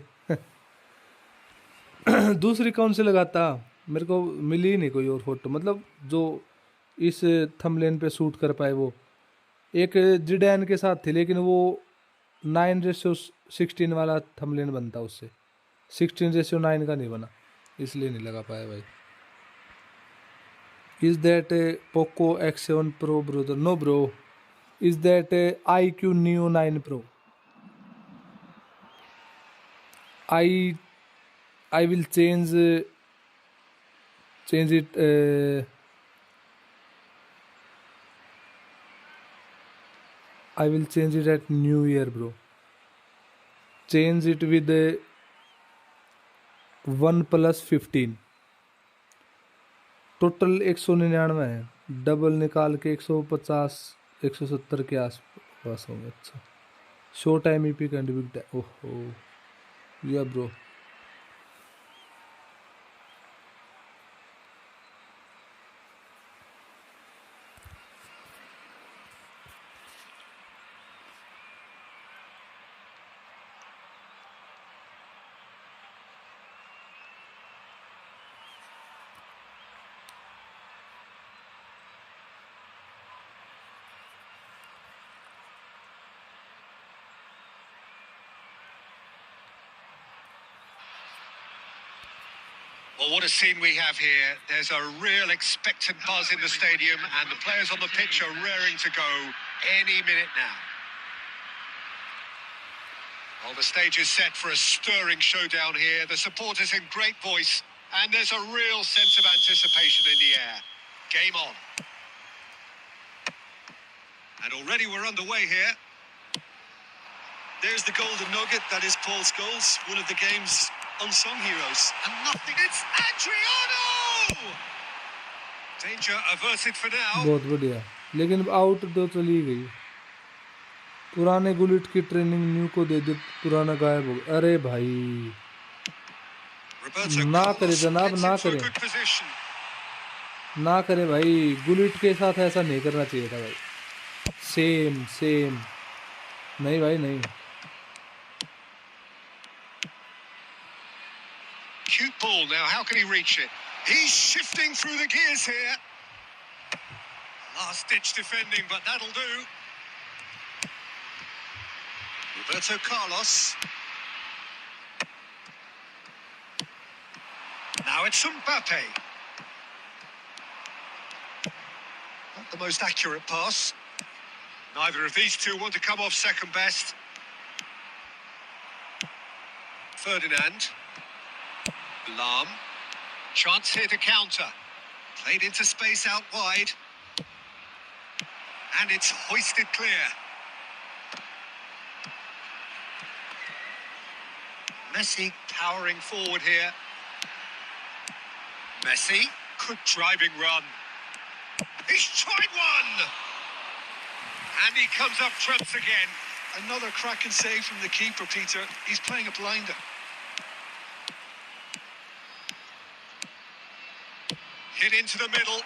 दूसरी कौन से लगाता मेरे को मिली ही नहीं कोई और फोटो मतलब जो इस थंबनेल पे शूट कर पाए वो एक जिडैन के साथ थी लेकिन वो 9:16 वाला थंबनेल बनता उससे 16:9 का नहीं बना इसलिए नहीं लगा पाया भाई is that Poco X7 Pro brother no bro is that IQ Neo 9 Pro I will change it I will change it at New Year bro change it with OnePlus 15 total 199 है डबल निकाल के 150 170 के आसपास होंगे अच्छा show time ईपी कैंड big time ओहो या bro Well, what a scene we have here. There's a real expectant buzz in the stadium, and the players on the pitch are raring to go any minute now. Well, the stage is set for a stirring showdown here. The supporters in great voice, and there's a real sense of anticipation in the air. Game on. And already we're underway here. There's the golden nugget. That is Paul Scholes, one of the game's unsung heroes. And nothing. It's Adriano! Danger averted for now. बहुत बढ़िया लेकिन out तो चली गई पुराने Gullit की training new को दे दे पुराना गायब हो गया अरे भाई ना करे जनाब ना करे ना करे भाई गुलिट के साथ ऐसा नहीं करना चाहिए था भाई सेम नहीं भाई नहीं Cute ball now, how can he reach it? He's shifting through the gears here. Last ditch defending, but that'll do. Roberto Carlos. Now it's Mbappe. Not the most accurate pass. Neither of these two want to come off second best. Ferdinand. Lahm. Chance here to counter. Played into space out wide. And it's hoisted clear. Messi powering forward here. Messi, good driving run. He's tried one! And he comes up trumps again. Another cracking save from the keeper, Peter. He's playing a blinder. Hit into the middle.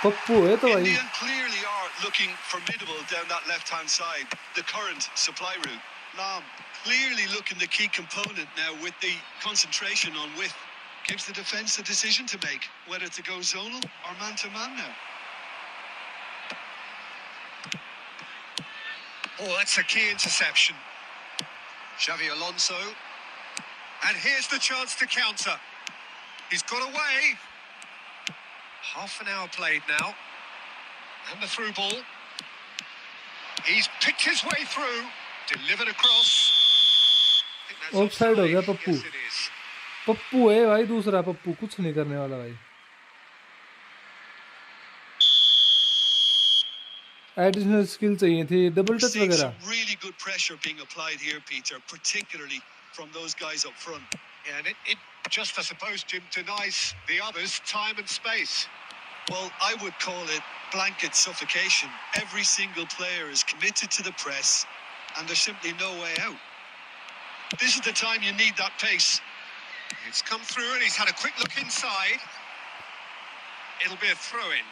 Pappu है तो भाई। India clearly are looking formidable down that left-hand side, the current supply route. Lam clearly looking the key component now with the concentration on width. Gives the defence a decision to make, whether to go zonal or man-to-man now. Oh, that's a key interception. Xavi Alonso. And here's the chance to counter. He's got away. Half an hour played now. And the through ball. He's picked his way through. Delivered across. Offside हो गया Pappu. Yes, it is. Pappu है भाई, दूसरा पप्पू कुछ नहीं करने वाला भाई। एडिशनल स्किल चाहिए थी, डबल टच Seeing वगैरह। some really good pressure being applied here, Peter, particularly from those guys up front. Yeah, and it just, I suppose, Jim, denies the others time and space. Well, I would call it blanket suffocation. Every single player is committed to the press, and there's simply no way out. This is the time you need that pace. It's come through and he's had a quick look inside. It'll be a throw-in.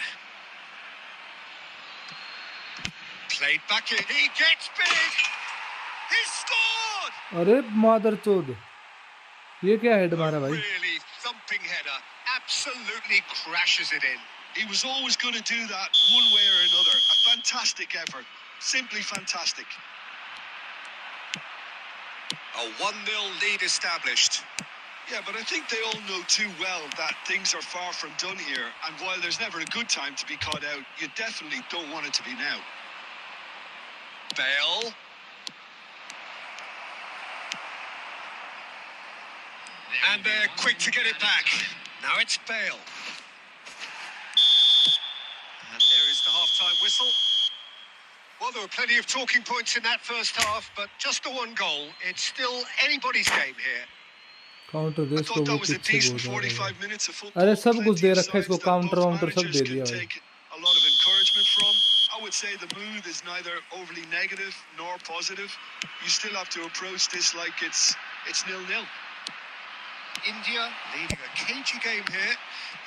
Played back in. He gets big. He's scored. अरे मादरचोद, ये क्या head मारा भाई। Really thumping header. Absolutely crashes it in. He was always going to do that one way or another. A fantastic effort. Simply fantastic. A 1-0 lead established. Yeah, but I think they all know too well that things are far from done here. And while there's never a good time to be caught out, you definitely don't want it to be now. Bale. And they're quick to get it back. Now it's Bale. And there is the half-time whistle. Well, there were plenty of talking points in that first half, but just the one goal. It's still anybody's game here. Counter they I इसको, thought वो that was a पीछे decent बोल रहा है। 45 minutes of football. अरे सब कुछ दे Plenty of रखा है इसको, sides that काउंटर both वाउंटर सब managers दे can दिया भाई। take a lot of encouragement from. I would say the mood is neither overly negative nor positive. You still have to approach this like it's 0-0. India leading a cagey game here.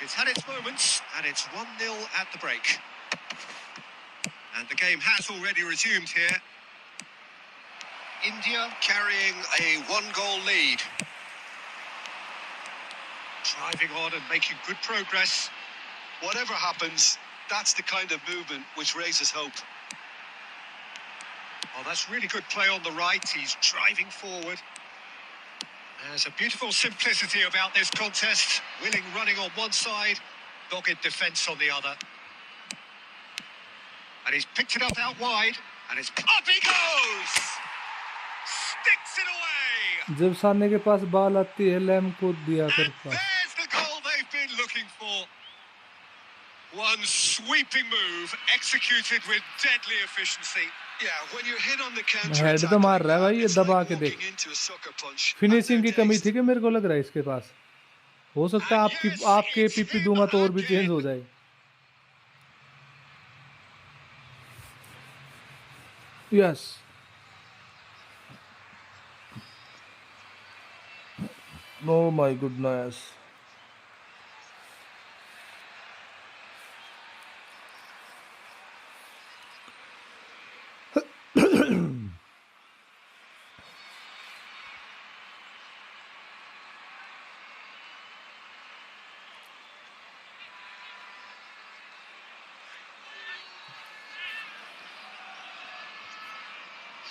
It's had its moments, and it's 1-0 at the break. And the game has already resumed here. India carrying a 1-goal lead. Driving on and making good progress. Whatever happens, that's the kind of movement which raises hope. Oh, that's really good play on the right. He's driving forward. There's a beautiful simplicity about this contest. Willing running on one side, dogged defence on the other. And he's picked it up out wide, and it's up he goes! Sticks it away! जब सामने के पास ball आती है lamb को दिया कर And pass. there's the goal they've been looking for. One sweeping move, executed with deadly efficiency. Yeah, when you're hit on the counter head तो मार रहा है भाई, ये it's दबा like के देख। walking into a sucker punch. Finishing की At their कमी taste. थी कि मेरे को लग रहा है इसके पास। हो सकता है आपके पीपी दूंगा तो और भी चेंज हो जाए। Yes, no my goodness.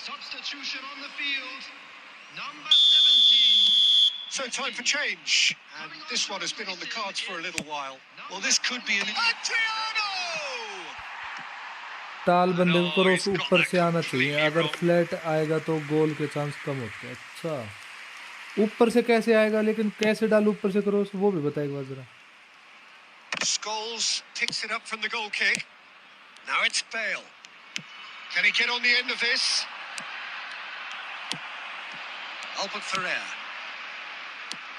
Substitution on the field. Number 17. So time for change. And this one has been on the cards for a little while. Well, this could be an Adriano! टाल बंदे को cross ऊपर से आना चाहिए, अगर flat आएगा तो गोल के चांस कम होते हैं। अच्छा, ऊपर से कैसे आएगा, लेकिन कैसे डाल ऊपर से क्रॉस, वो भी बताएगा बात जरा। Scholes picks it up from the goal kick. Now it's Bale. Can he get on the end of this? Albert Ferrer.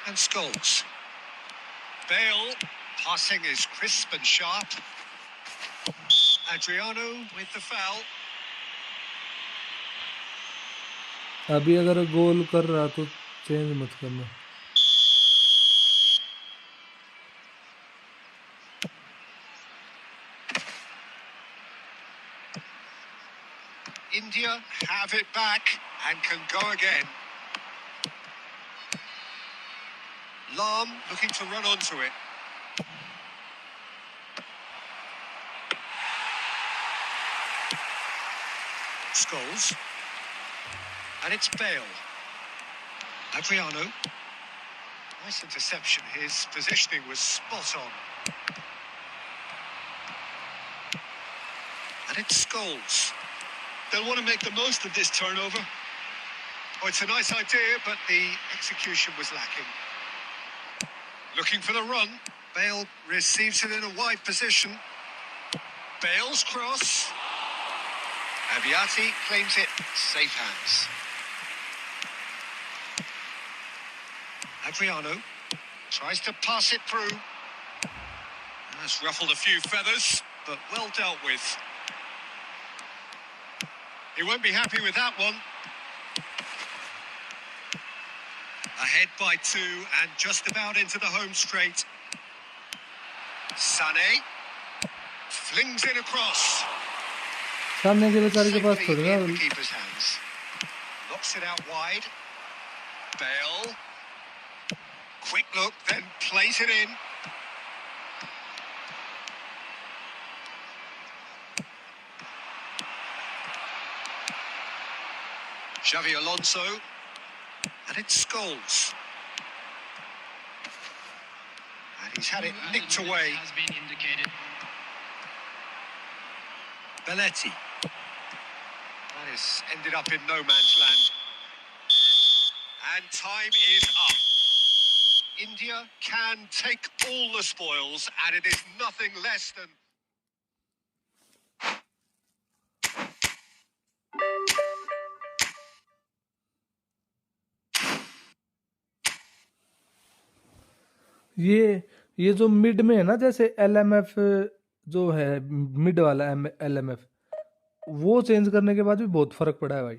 And Scholes. Bale passing is crisp and sharp. Adriano with the foul. अभी अगर गोल कर रहा तो change मत करना। India have it back and can go again. Lam looking to run onto it. Scholes. And it's Bale. Adriano. Nice interception. His positioning was spot on. And it's Scholes. They'll want to make the most of this turnover. Oh, it's a nice idea, but the execution was lacking. Looking for the run. Bale receives it in a wide position. Bale's cross. Aviati claims it. Safe hands. Adriano tries to pass it through. That's ruffled a few feathers, but well dealt with. He won't be happy with that one. Ahead by 2 and just about into the home straight. Sané flings in across. सामने के बेचारे के पास Safely थोड़ी in the ना keeper's hands. Knocks it out wide. Bale. Quick look, then plays it in. Xavi Alonso. And it's Scholes. And he's had it nicked away. Has been indicated. Belletti. That has ended up in no man's land. And time is up. India can take all the spoils, and it is nothing less than... ये जो mid में है ना, जैसे LMF जो है mid वाला LMF, वो चेंज करने के बाद भी बहुत फर्क पड़ा है भाई,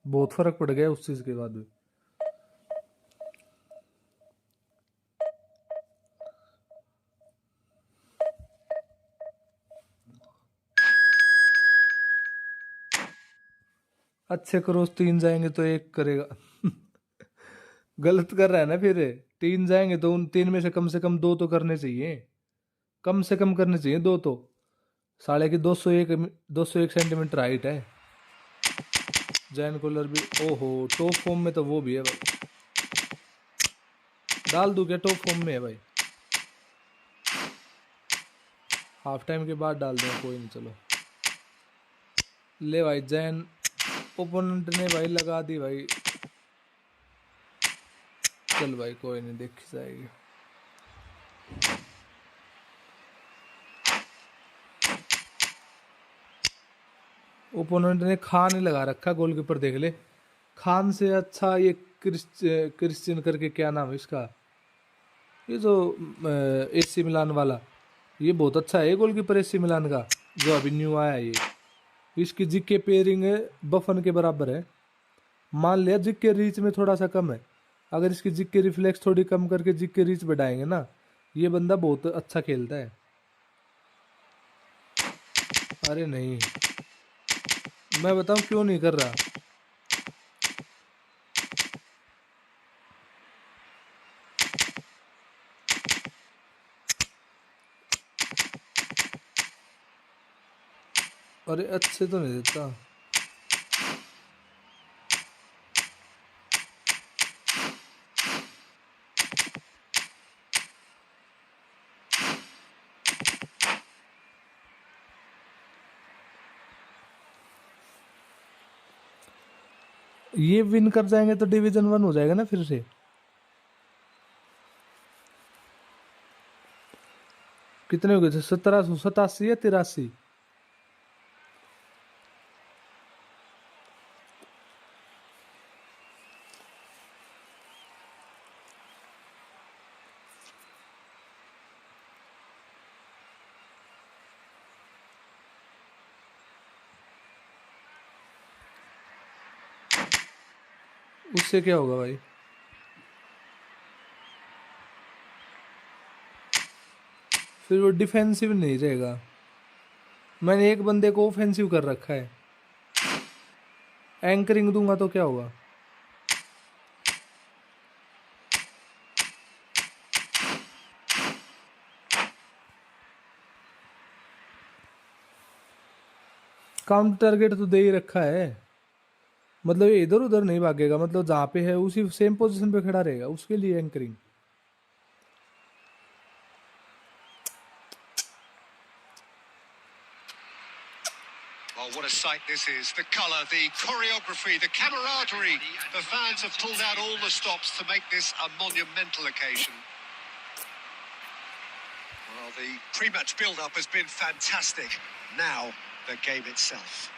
बहुत फर्क पड़ गया उस चीज के बाद भी। अच्छे क्रॉस 3 जाएंगे तो 1 करेगा। गलत कर रहा है ना, फिर 3 जाएंगे तो उन 3 में से कम 2 तो करने चाहिए, कम से कम करने चाहिए 2 तो। साढ़े की 201 सेंटीमीटर हाइट है। जैन कोलर भी, ओहो टॉप फॉर्म में तो वो भी है भाई। डाल दूं क्या? टॉप फॉर्म में है भाई। हाफ टाइम के बाद डाल दें, कोई नहीं, चलो ले भाई। जैन ओपोनेंट ने भाई लगा दी भाई। चल भाई कोई नहीं, देख जाएगी। ओपोनेंट ने खान ही लगा रखा गोलकीपर, देख ले। खान से अच्छा ये क्रिश्चियन करके, क्या नाम है इसका, ये जो AC मिलान वाला, ये बहुत अच्छा है गोलकीपर AC मिलान का, जो अभी न्यू आया है। ये इसकी जिक के पेयरिंग बफन के बराबर है। मान लिया जिक के रीच में थोड़ा सा कम है, अगर इसकी जिक के रिफ्लेक्स थोड़ी कम करके जिक के रीच बढ़ाएंगे ना, ये बंदा बहुत अच्छा खेलता है। अरे नहीं, मैं बताऊं क्यों नहीं कर रहा। अरे अच्छे तो नहीं देता। ये विन कर जाएंगे तो डिवीजन 1 हो जाएगा ना फिर से। कितने हो गए थे? 1787 या 83? उससे क्या होगा भाई? फिर वो डिफेंसिव नहीं रहेगा। मैंने एक बंदे को ऑफेंसिव कर रखा है। एंकरिंग दूंगा तो क्या होगा? काउंटर टारगेट तो दे ही रखा है, मतलब ये इधर उधर नहीं भागेगा, मतलब जहाँ पे है उसी सेम पोजीशन पे खड़ा रहेगा, उसके लिए anchoring. Oh, what a sight this is. The colour, the choreography, the camaraderie. The fans have pulled out all the stops to make this a monumental occasion. Well, the pre-match build-up has been fantastic. Now, the game itself.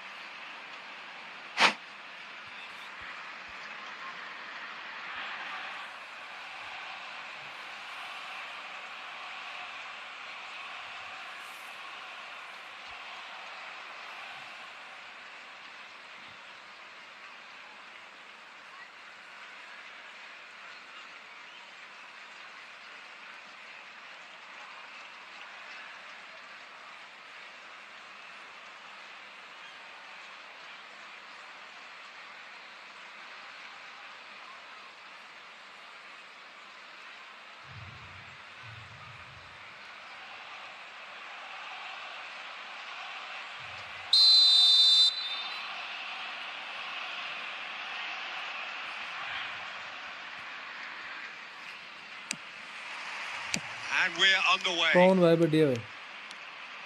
And we're underway. कौन भाई? बढ़िया भाई।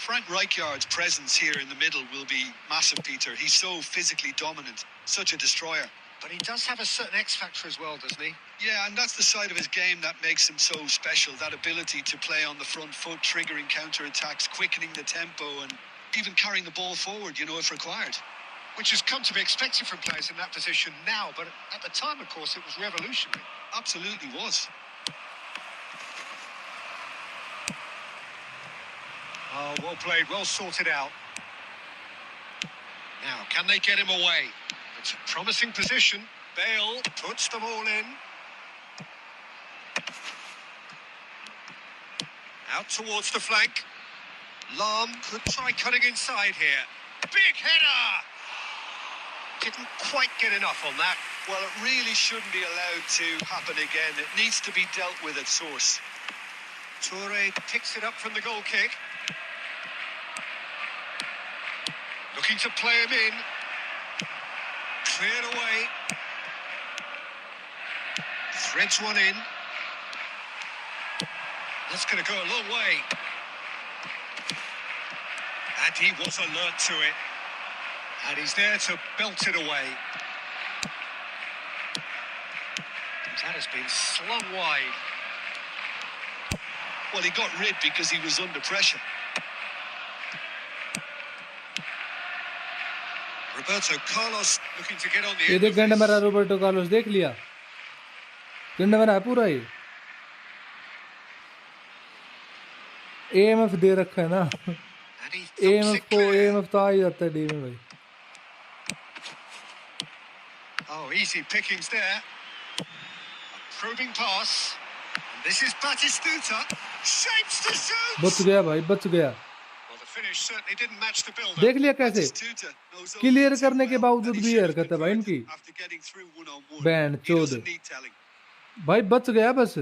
Frank Rijkaard's presence here in the middle will be massive, Peter. He's so physically dominant, such a destroyer. But he does have a certain X factor as well, doesn't he? Yeah, and that's the side of his game that makes him so special, that ability to play on the front foot, triggering counter-attacks, quickening the tempo, and even carrying the ball forward, you know, if required. Which has come to be expected from players in that position now, but at the time, of course, it was revolutionary. Absolutely was. Oh, well played, well sorted out. Now, can they get him away? It's a promising position. Bale puts them all in. Out towards the flank. Lahm could try cutting inside here. Big header! Didn't quite get enough on that. Well, it really shouldn't be allowed to happen again. It needs to be dealt with at source. Toure picks it up from the goal kick. Looking to play him in. Cleared away. Threads one in. That's going to go a long way. And he was alert to it. And he's there to belt it away. That has been slung wide. Well, he got rid because he was under pressure. Roberto Carlos looking to get on the ये end देख of गंडा मेरा this. Roberto Carlos, देख लिया गंडा मेरा है पूरा ही। एएमएफ दे रखा है ना, And he thumps AMF it को clear. एएमएफ तो आ ही जाता है डी में भाई। Oh, easy pickings there. A probing pass. And this is Batistuta. Shapes to shoot. बच गया भाई, बच गया। Well, the finish certainly didn't match the build-up. देख लिया कैसे Batistuta knows clear only too करने के well बावजूद that he भी should have हरकत है भाई converted इनकी। after getting through one-on-one. Band He चोद doesn't need telling. भाई, बच गया बस।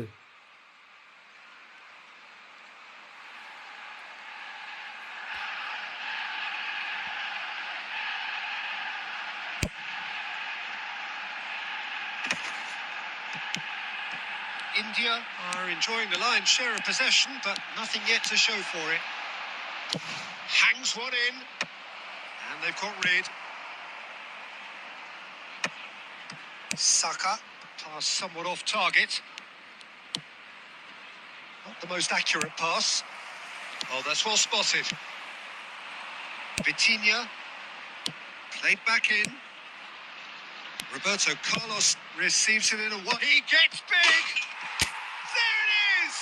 India are enjoying the lion's share of possession, but nothing yet to show for it. Hangs one in, and they've got rid. Saka, pass somewhat off target. Not the most accurate pass. Oh, that's well spotted. Vitinha, played back in. Roberto Carlos receives it in a one. He gets big! There it is!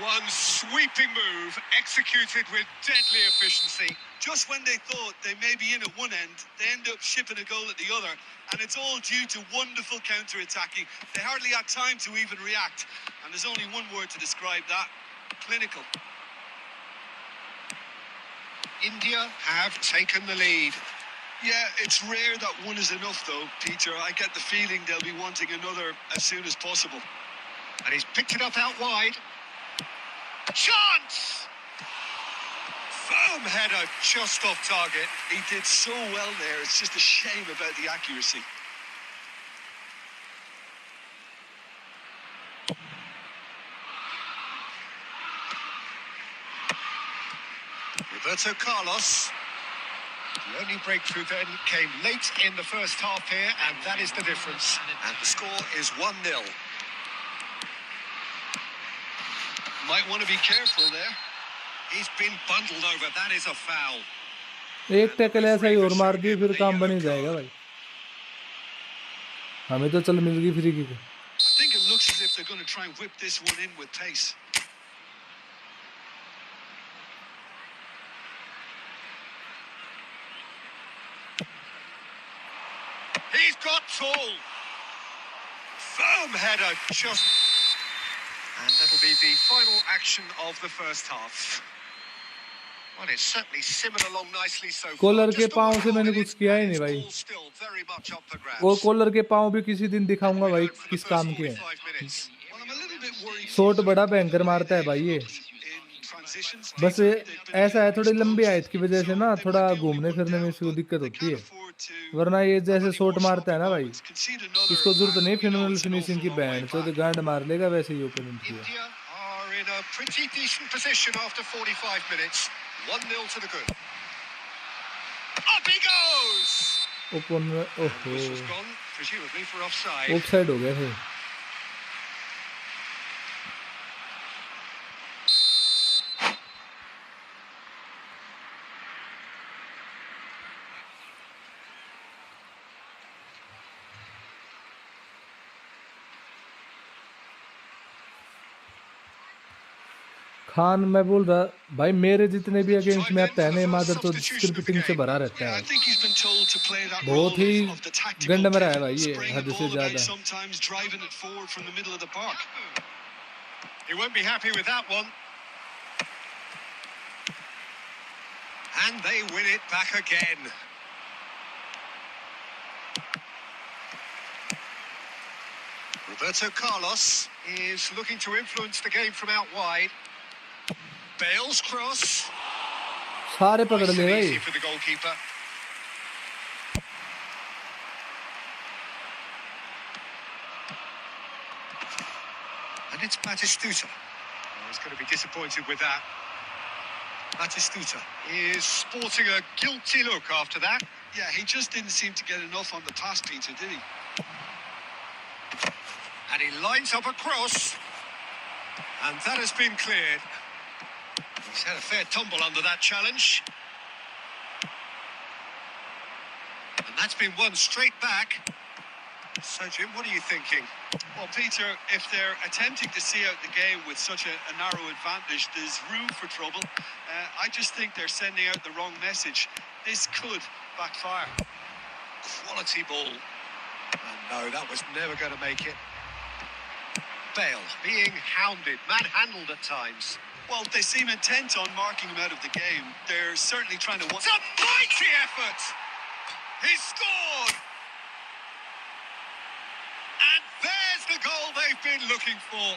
One sweeping move, executed with deadly efficiency. Just when they thought they may be in at one end, they end up shipping a goal at the other, and it's all due to wonderful counter-attacking. They hardly had time to even react, and there's only one word to describe that: clinical. India have taken the lead. Yeah, it's rare that one is enough, though, Peter. I get the feeling they'll be wanting another as soon as possible. And he's picked it up out wide. Chance! Firm header just off target. He did so well there. It's just a shame about the accuracy. Roberto Carlos. The only breakthrough then came late in the first half here, and that is the difference. And the score is 1-0. Might want to be careful there. He's been bundled over. That is a foul. एक tackle ऐसा ही और मार दिए फिर काम बन ही जाएगा भाई। हमें तो चल मिल गई free kick. I think it looks as if they're going to try and whip this one in with pace. He's got tall. Firm header just... And that'll be the final action of the first half. Well, it's certainly simmered along nicely so far. Koller के Just पाँव over से मैंने 1 कुछ minute, किया ही and नहीं it's भाई। all still very much up for grabs. और collar के पाँव भी किसी दिन दिखाऊंगा भाई Going for the किस first काम के हैं। 45 minutes. Well, I'm a little bit worried. Shot बड़ा भयंकर मारता है भाई ये। In transitions, बस Peter, they've been ऐसा है थोड़ी लंबी exposed, हाइट की वजह से ना so थोड़ा they might be घूमने only फिरने में one इसको down, दिक्कत but होती they है। can't afford to वरना ये have जैसे any शॉट more मारता है ना sloppy भाई, moments. Concede another, इसको जरूरत नहीं and we know final it's an finishing की awful long way बैंड, तो back. गांड मार लेगा वैसे ही ओपोनेंट की है। India are in a pretty decent position after 45 minutes. 1-0 to the good. Up he goes! Opponent And ओहो whistle's gone, presumably for offside. Offside हो गया थे। खान मैं बोल रहा भाई मेरे जितने भी अगेंस्ट में आता है ना मादर तो स्क्रिप्टिंग से भरा रहता Yeah, I है, think he's been told to play that बहुत role he of the tactical गंड में रहा है pivot, भाई ये spraying हद the से ball about, ज्यादा। sometimes driving it forward from the middle of the park. He won't be happy with that one. And they win it back again. Roberto Carlos is looking to influence the game from out wide. Bale's cross. सारे पकड़ Nice ले and भाई। easy for the goalkeeper. And it's Batistuta. Oh, he's going to be disappointed with that. Batistuta is sporting a guilty look after that. Yeah, he just didn't seem to get enough on the pass, Peter, did he? And he lines up a cross. And that has been cleared. He's had a fair tumble under that challenge. And that's been won straight back. So, Jim, what are you thinking? Well, Peter, if they're attempting to see out the game with such a narrow advantage, there's room for trouble. I just think they're sending out the wrong message. This could backfire. Quality ball. And no, that was never going to make it. Bale being hounded, manhandled at times. Well, they seem intent on marking him out of the game. They're certainly trying to... It's a mighty effort! He's scored! And there's the goal they've been looking for.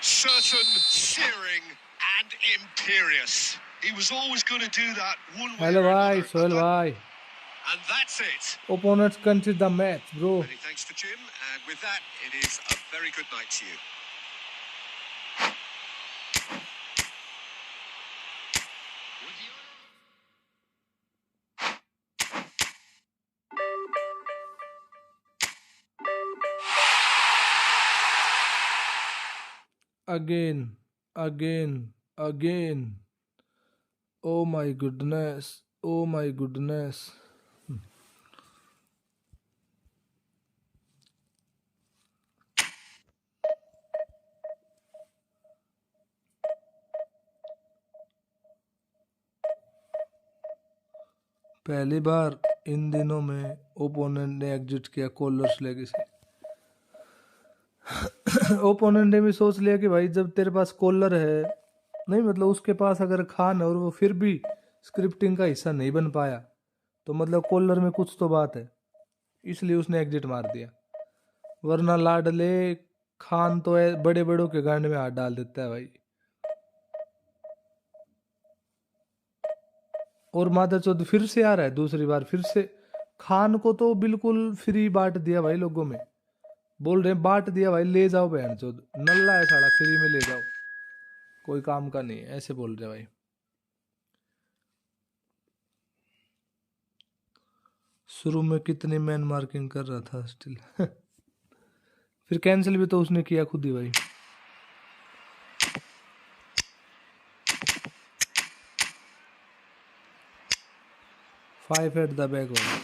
Certain, searing, and imperious. He was always going to do that one way hello or भाई another. Sohail भाई, And that's it. Opponents कंसीड the match bro. Many thanks to Jim, and with that, it is a very good night to you. Again, again. Oh my goodness. Oh my goodness. पहली बार इन दिनों में opponent ने exit किया कोलर्स legacy. Opponent ने भी सोच लिया कि भाई जब तेरे पास कोलर है, नहीं मतलब उसके पास अगर खान है और वो फिर भी स्क्रिप्टिंग का हिस्सा नहीं बन पाया, तो मतलब कोलर में कुछ तो बात है, इसलिए उसने एग्जिट मार दिया। वरना लाडले खान तो बड़े बड़ों के गांड में हाथ डाल देता है भाई। और मादरचोद फिर से आ रहा है दूसरी बार, फिर से खान को तो बिल्कुल फ्री बांट दिया भाई। लोगों में बोल रहे हैं बांट दिया भाई, ले जाओ बहन चोद, नल्ला है साला, फ्री में ले जाओ, कोई काम का नहीं है, ऐसे बोल रहे भाई। शुरू में कितनी मैन मार्किंग कर रहा था स्टिल फिर कैंसिल भी तो उसने किया खुद ही भाई। 5 एट द बैक भाई।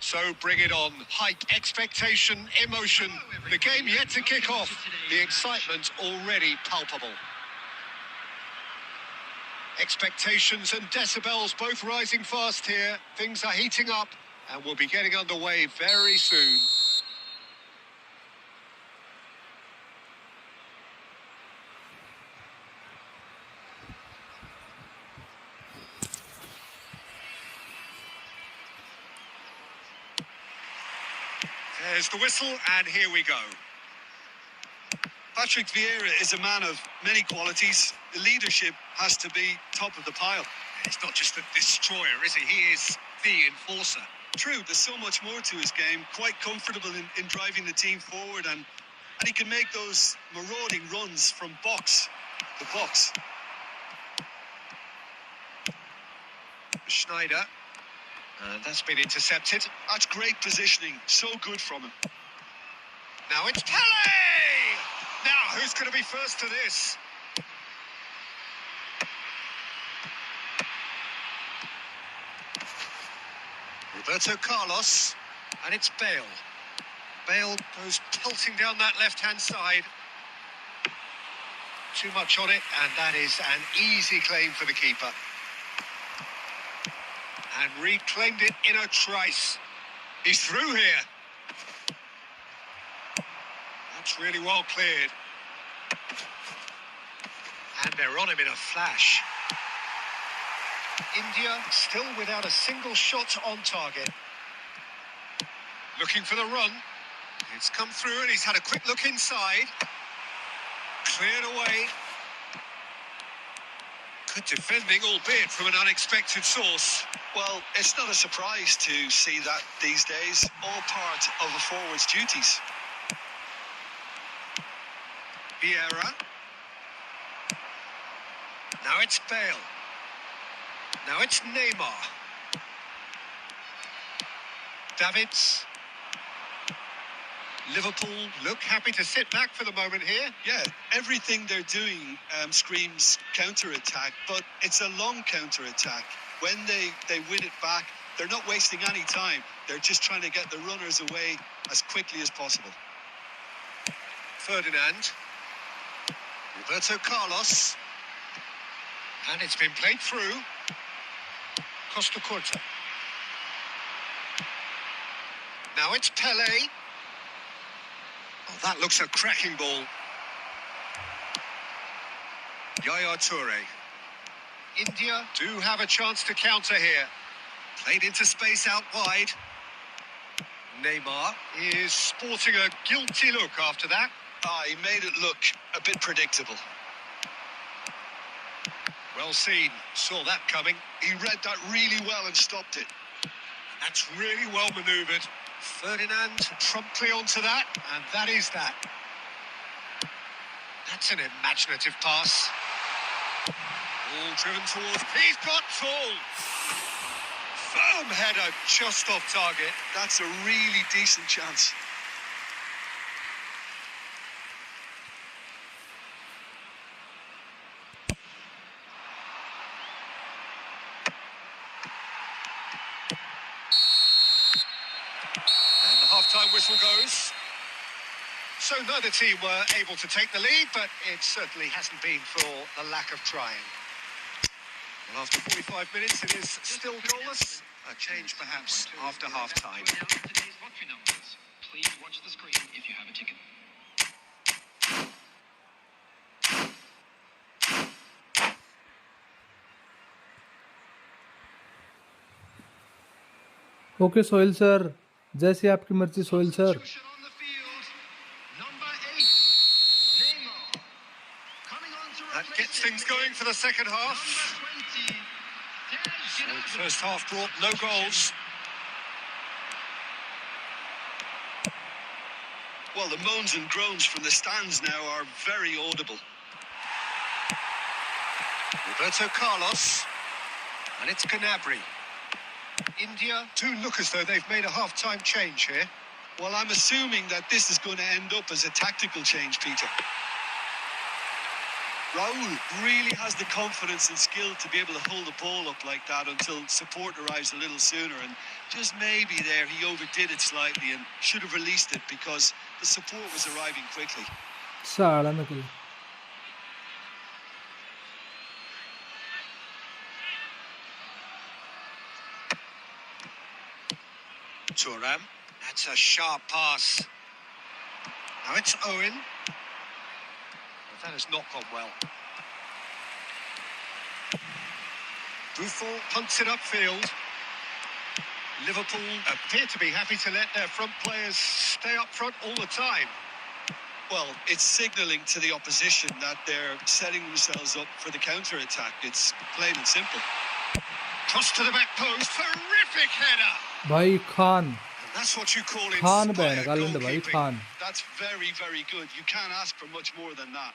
So bring it on. Hype, expectation, emotion. The game yet to kick off. The excitement already palpable. Expectations and decibels both rising fast here. Things are heating up and we'll be getting underway very soon. There's the whistle, and here we go. Patrick Vieira is a man of many qualities. The leadership has to be top of the pile. He's not just a destroyer, is he? He is the enforcer. True, there's so much more to his game. Quite comfortable in driving the team forward, and he can make those marauding runs from box to box. Schneider. That's been intercepted. That's great positioning. So good from him. Now it's Pele! Now, who's going to be first to this? Roberto Carlos. And it's Bale. Bale goes pelting down that left-hand side. Too much on it, and that is an easy claim for the keeper. And reclaimed it in a trice. He's through here. That's really well cleared. And they're on him in a flash. India still without a single shot on target. Looking for the run. It's come through and he's had a quick look inside. Cleared away. Good defending, albeit from an unexpected source. Well, it's not a surprise to see that these days. All part of a forward's duties. Vieira. Now it's Bale. Now it's Neymar. Davids. Liverpool look happy to sit back for the moment here. Yeah, everything they're doing screams counter-attack, but it's a long counter-attack. When they win it back, they're not wasting any time. They're just trying to get the runners away as quickly as possible. Ferdinand. Roberto Carlos. And it's been played through. Costa Curta. Now it's Pele. Oh, that looks a cracking ball. Yaya Toure. India do have a chance to counter here. Played into space out wide. Neymar is sporting a guilty look after that. He made it look a bit predictable. Well seen. Saw that coming. He read that really well and stopped it. That's really well manoeuvred. Ferdinand promptly onto that, and that is that. That's an imaginative pass. All driven towards... He's got full! Firm header just off target. That's a really decent chance. Half-time whistle goes. So neither team were able to take the lead, but it certainly hasn't been for the lack of trying. Well, after 45 minutes, it is still goalless. A change perhaps after half-time. Today's lottery numbers. Please watch the screen if you have a ticket. Okay Sohail sir, जैसी आपकी मर्जी Sohail sir. Substitution on the field. Number 8, Neymar. Coming on to That replace gets him things going for the second half. Number 20, So first half brought no goals. Well, the moans and groans from the stands now are very audible. Roberto Carlos. And it's Gnabry. India do look as though they've made a half-time change here. Well, I'm assuming that this is going to end up as a tactical change, Peter. Raul really has the confidence and skill to be able to hold the ball up like that until support arrives a little sooner, and just maybe there he overdid it slightly and should have released it because the support was arriving quickly. साला नकली। Thuram. That's a sharp pass. Now it's Owen. But that has not gone well. Buffon punts it upfield. Liverpool appear to be happy to let their front players stay up front all the time. Well, it's signalling to the opposition that they're setting themselves up for the counter-attack. It's plain and simple. Cross to the back post. Terrific header. भाई Kahn, And that's what you call Kahn inspired बैन गालंड भाई goalkeeping. Khan. That's very, very good. You can't ask for much more than that.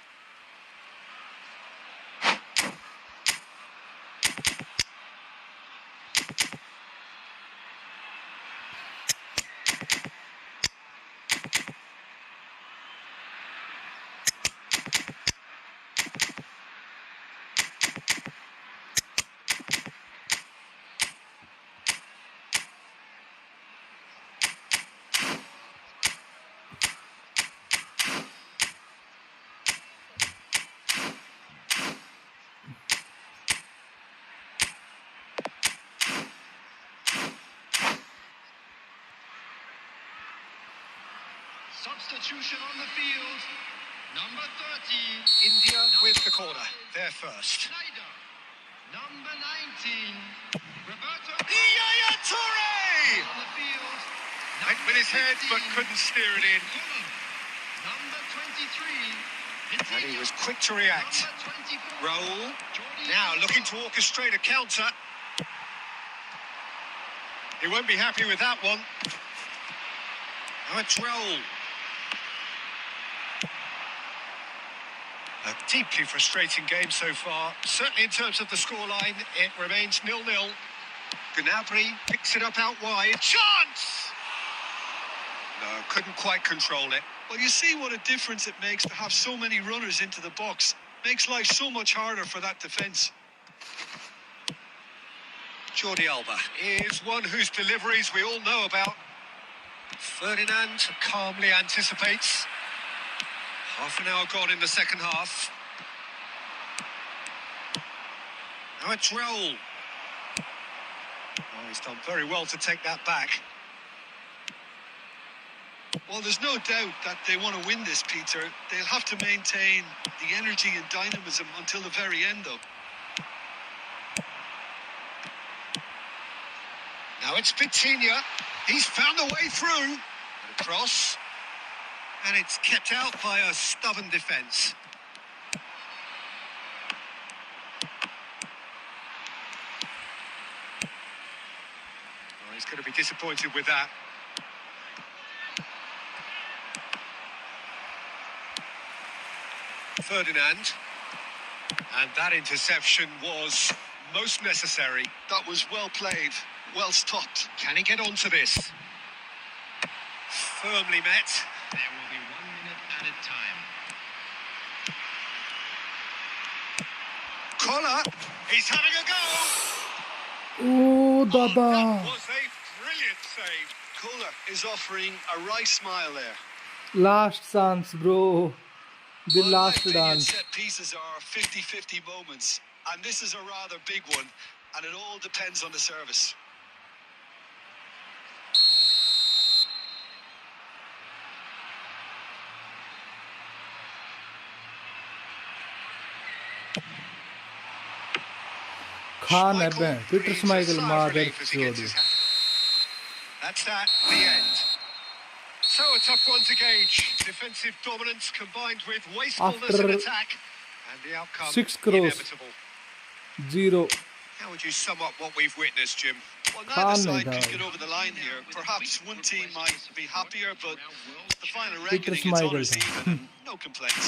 Substitution on the field. Number 30. India with the corner. They're first. Schneider. Number 19. Roberto Yaya Toure! on the field. Went with his head, but couldn't steer it in. Koller. Number 23. And he was quick to react. Number 24. Roll. Jordi Now Alba. looking to orchestrate a counter. He won't be happy with that one. Now it's Roll. A deeply frustrating game so far. Certainly in terms of the scoreline, it remains 0-0. Gnabry picks it up out wide. Chance! No, couldn't quite control it. Well, you see what a difference it makes to have so many runners into the box. Makes life so much harder for that defence. Jordi Alba is one whose deliveries we all know about. Ferdinand calmly anticipates. Half an hour gone in the second half. Now it's Roll. Oh, he's done very well to take that back. Well, there's no doubt that they want to win this, Peter. They'll have to maintain the energy and dynamism until the very end, though. Now it's Vitinha. He's found a way through. And across. And it's kept out by a stubborn defence. Oh, he's going to be disappointed with that. Ferdinand. And that interception was most necessary. That was well played, well stopped. Can he get onto this? Firmly met. There will be 1 minute added time. Koller, he's having a go. Oh, That Dada. was a brilliant save. Koller is offering a wry smile there. Last chance, bro. The Well, in my last opinion, dance. set pieces are 50-50 moments, and this is a rather big one, and it all depends on the service. Khan है बे Peter breathes a Schmeichel sigh of मादर relief as he gets चोदी his hand. That's that, the end. So a tough one to gauge. Defensive dominance combined with wastefulness After in attack. And the outcome 6 crores. inevitable. 0 How would you sum up what we've witnessed, Jim? Well, Khan neither नहीं side था could get over the line here. Perhaps one team might be happier, but the final Peter reckoning, it's स्माइकल honours था even, and no complaints.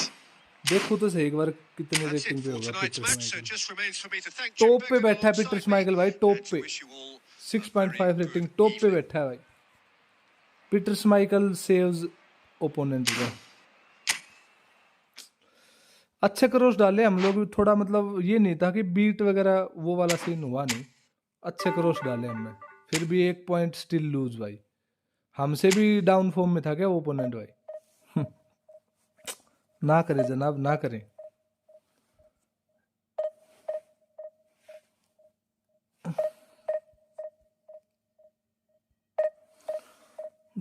देखो तो सही एक बार कितनी That's it rating पे for होगा tonight's Peter match. So स्माइकल it just remains for me to thank Jim top पे Begley बैठा है पीटर alongside me स्माइकल भाई टॉप and to पे wish you all 6.5 rating top पे बैठा है भाई पीटर स्माइकल सेव्स ओपोनेंट को अच्छे क्रॉस डाले हम लोग थोड़ा मतलब ये नहीं था कि बीट वगैरह वो वाला सीन हुआ नहीं अच्छे क्रॉस डाले हमने फिर भी 1 पॉइंट स्टिल लूज भाई हमसे भी डाउन फॉर्म में था क्या वो ओपोनेंट भाई ना करें जनाब ना करें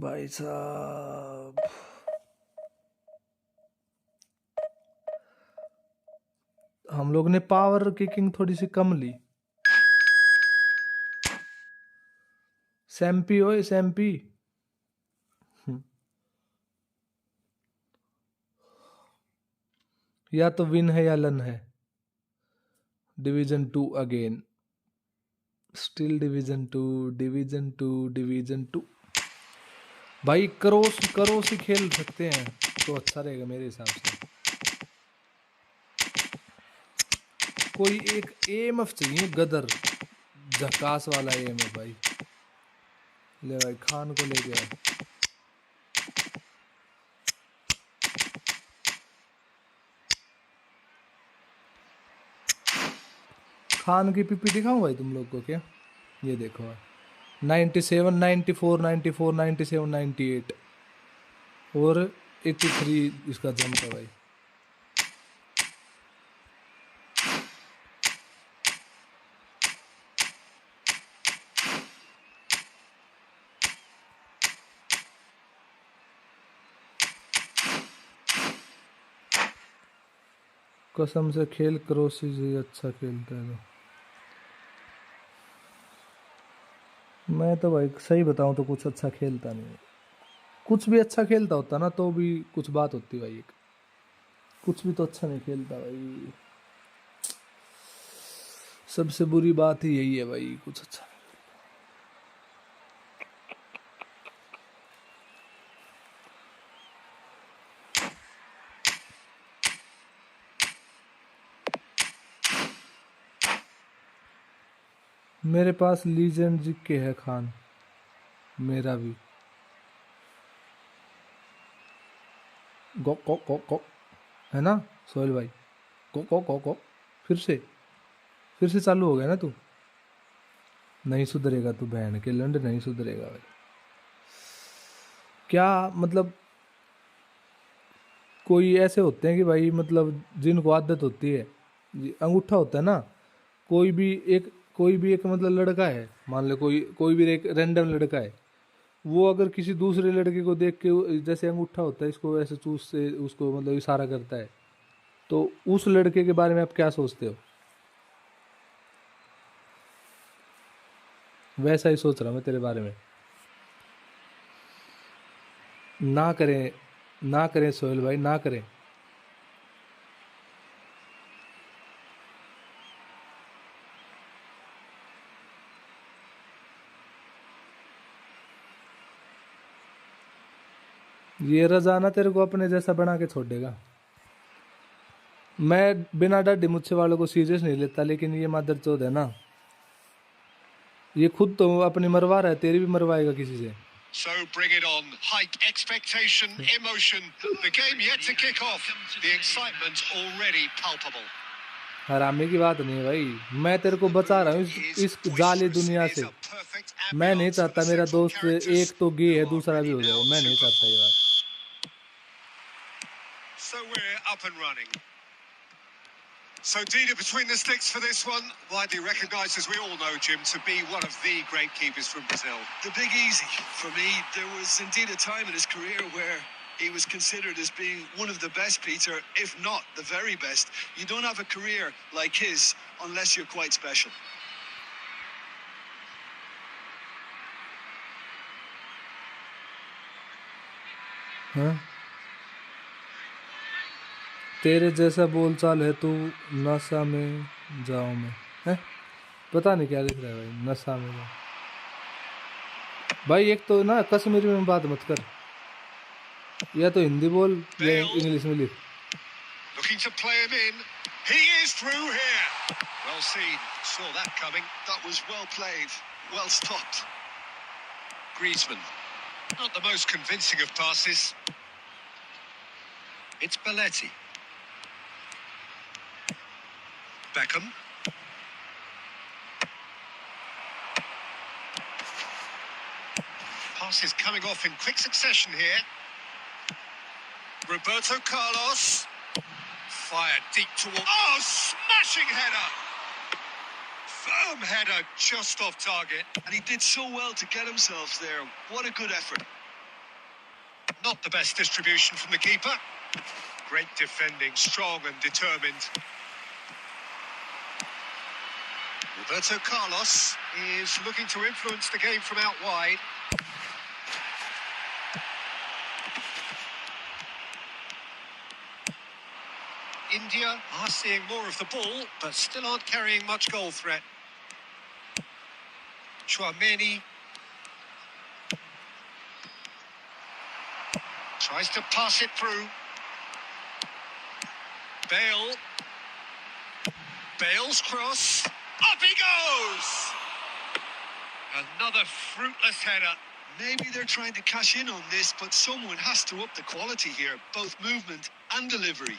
भाई साहब हम लोग ने पावर किकिंग थोड़ी सी कम ली सैम्पी ओए सैम्पी या तो विन है या लन है डिवीजन 2 अगेन स्टिल डिवीजन 2 भाई करोस ही खेल सकते हैं तो अच्छा रहेगा मेरे हिसाब से कोई एक एएमएफ चाहिए गदर झकास वाला एएमएफ भाई ले भाई खान को ले गया खान की पीपी दिखाऊं भाई तुम लोग को क्या ये देखो 97 94 94 97 98 और 83 इसका जंप है भाई कसम से खेल क्रोसी जी अच्छा खेलता है तो। मैं तो भाई सही बताऊं तो कुछ अच्छा खेलता नहीं है। कुछ भी अच्छा खेलता होता ना तो भी कुछ बात होती भाई। एक कुछ भी तो अच्छा नहीं खेलता भाई। सबसे बुरी बात ही यही है भाई, कुछ अच्छा नहीं। मेरे पास लीजेंड जी के है खान, मेरा भी। गो को को है ना सोहेल भाई? को फिर से चालू हो गया ना तू? नहीं सुधरेगा तू बहन के लंड, नहीं सुधरेगा भाई। क्या मतलब कोई ऐसे होते हैं कि भाई मतलब जिनको आदत होती है, अंगूठा होता है ना, कोई भी एक मतलब लड़का है, मान लो कोई भी एक रैंडम लड़का है, वो अगर किसी दूसरे लड़के को देख के जैसे अंगूठा होता है इसको ऐसे चूस से उसको मतलब इशारा करता है, तो उस लड़के के बारे में आप क्या सोचते हो? वैसा ही सोच रहा मैं तेरे बारे में। ना करें, ना करें सोहेल भाई, ना करें। ये रजाना तेरे को अपने जैसा बना के छोड़ देगा। मैं बिना डर मुझसे वालों को सीरियस नहीं लेता, लेकिन ये मादरचोद है ना, ये खुद तो अपनी मरवा रहा है, तेरी भी मरवाएगा किसी से। So bring it on. Hike, expectation, emotion. The game yet to kick off. The excitement already palpable. हरामी की बात नहीं है भाई, मैं तेरे को बचा रहा हूँ इस जाली दुनिया से। मैं नहीं चाहता मेरा दोस्त एक तो गे है दूसरा भी हो जाए, मैं नहीं चाहता ये बात। So we're up and running. So Dina between the sticks for this one, widely recognised, as we all know, Jim, to be one of the great keepers from Brazil. The big easy for me. There was indeed a time in his career where he was considered as being one of the best, Peter, if not the very best. You don't have a career like his unless you're quite special. हाँ, तेरे जैसा बोलचाल है तू नशा में जाऊं मैं, है? पता नहीं क्या लिख रहा है भाई, नशा में जाऊं। भाई एक तो ना कश्मीरी में बात मत कर, या तो हिंदी बोल या इंग्लिश में लिख। Looking to play him in. He is through here. Well seen. Saw that coming. That was well played, well stopped. Griezmann. Not the most convincing of passes. It's Belletti. Beckham. Passes coming off in quick succession here. Roberto Carlos. Fired deep toward. Oh, smashing header! Firm header just off target. And he did so well to get himself there. What a good effort. Not the best distribution from the keeper. Great defending, strong and determined. Roberto Carlos is looking to influence the game from out wide. India are seeing more of the ball, but still aren't carrying much goal threat. Chouameni tries to pass it through. Bale's cross. Up he goes! Another fruitless header. Maybe they're trying to cash in on this, but someone has to up the quality here, both movement and delivery.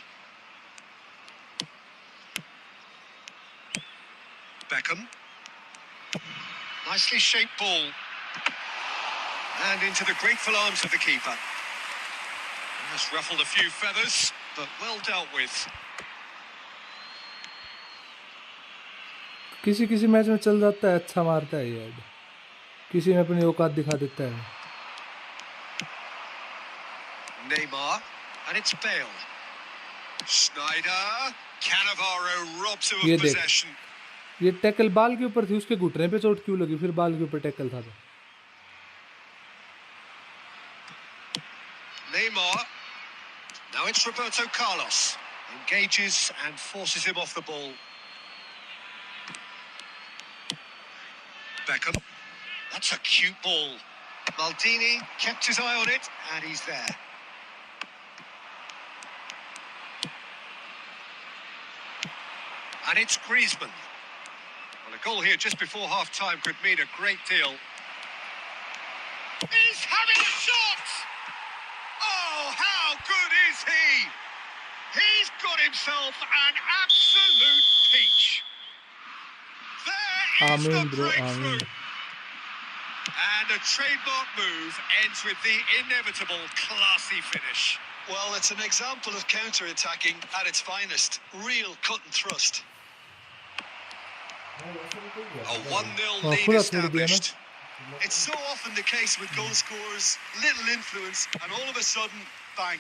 Beckham. Nicely shaped ball. And into the grateful arms of the keeper. Just ruffled a few feathers, but well dealt with. किसी किसी match में चल जाता है, अच्छा मारता है यार, किसी में अपनी औकात दिखा देता है। Neymar, and it's Bale. Snyder, Cannavaro robs him ये of देख, possession. ये टैकल बाल के ऊपर थी, उसके घुटने पे चोट क्यों लगी? फिर बाल के ऊपर टैकल था तो। Neymar. Now it's Roberto Carlos. Engages and forces him off the ball. Beckham. That's a cute ball. Maldini kept his eye on it, and he's there. And it's Griezmann. Well, a goal here just before half-time could mean a great deal. He's having a shot! Oh, how good is he? He's got himself an absolute peach. There is the आमीन bro, breakthrough. आमीन। And a trademark move ends with the inevitable classy finish. Well, it's an example of counter-attacking at its finest. Real cut and thrust. A 1-0 हाँ, lead खुला छोड़ दिया ना। established. It's so often the case with goal scorers, little influence, and all of a sudden, bang.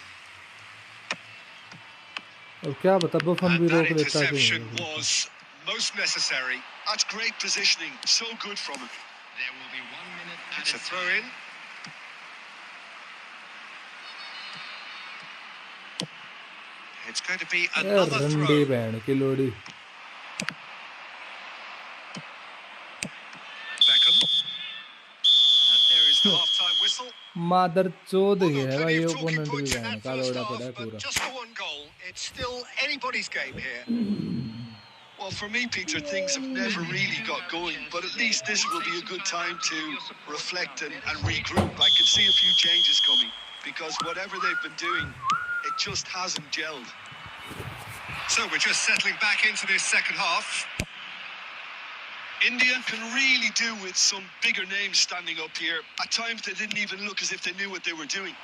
और क्या बता, बफन And भी that रोक लेता interception है। was most necessary. That's great positioning. So good from him. There will be 1 minute It's a added throw time. in. It's going to be A another रंडी throw. बहन की लोड़ी। Beckham. And there is the half-time whistle. मादर चोद ही Although है plenty भाई, of ये talking opponent भी points in बहन that का first लोड़ा half, पड़ा है but पूरा। just the one goal. It's still anybody's game here. Well, for me, Peter, things have never really got going, but at least this will be a good time to reflect and regroup. I can see a few changes coming, because whatever they've been doing, it just hasn't gelled. So we're just settling back into this second half. India can really do with some bigger names standing up here. At times, they didn't even look as if they knew what they were doing.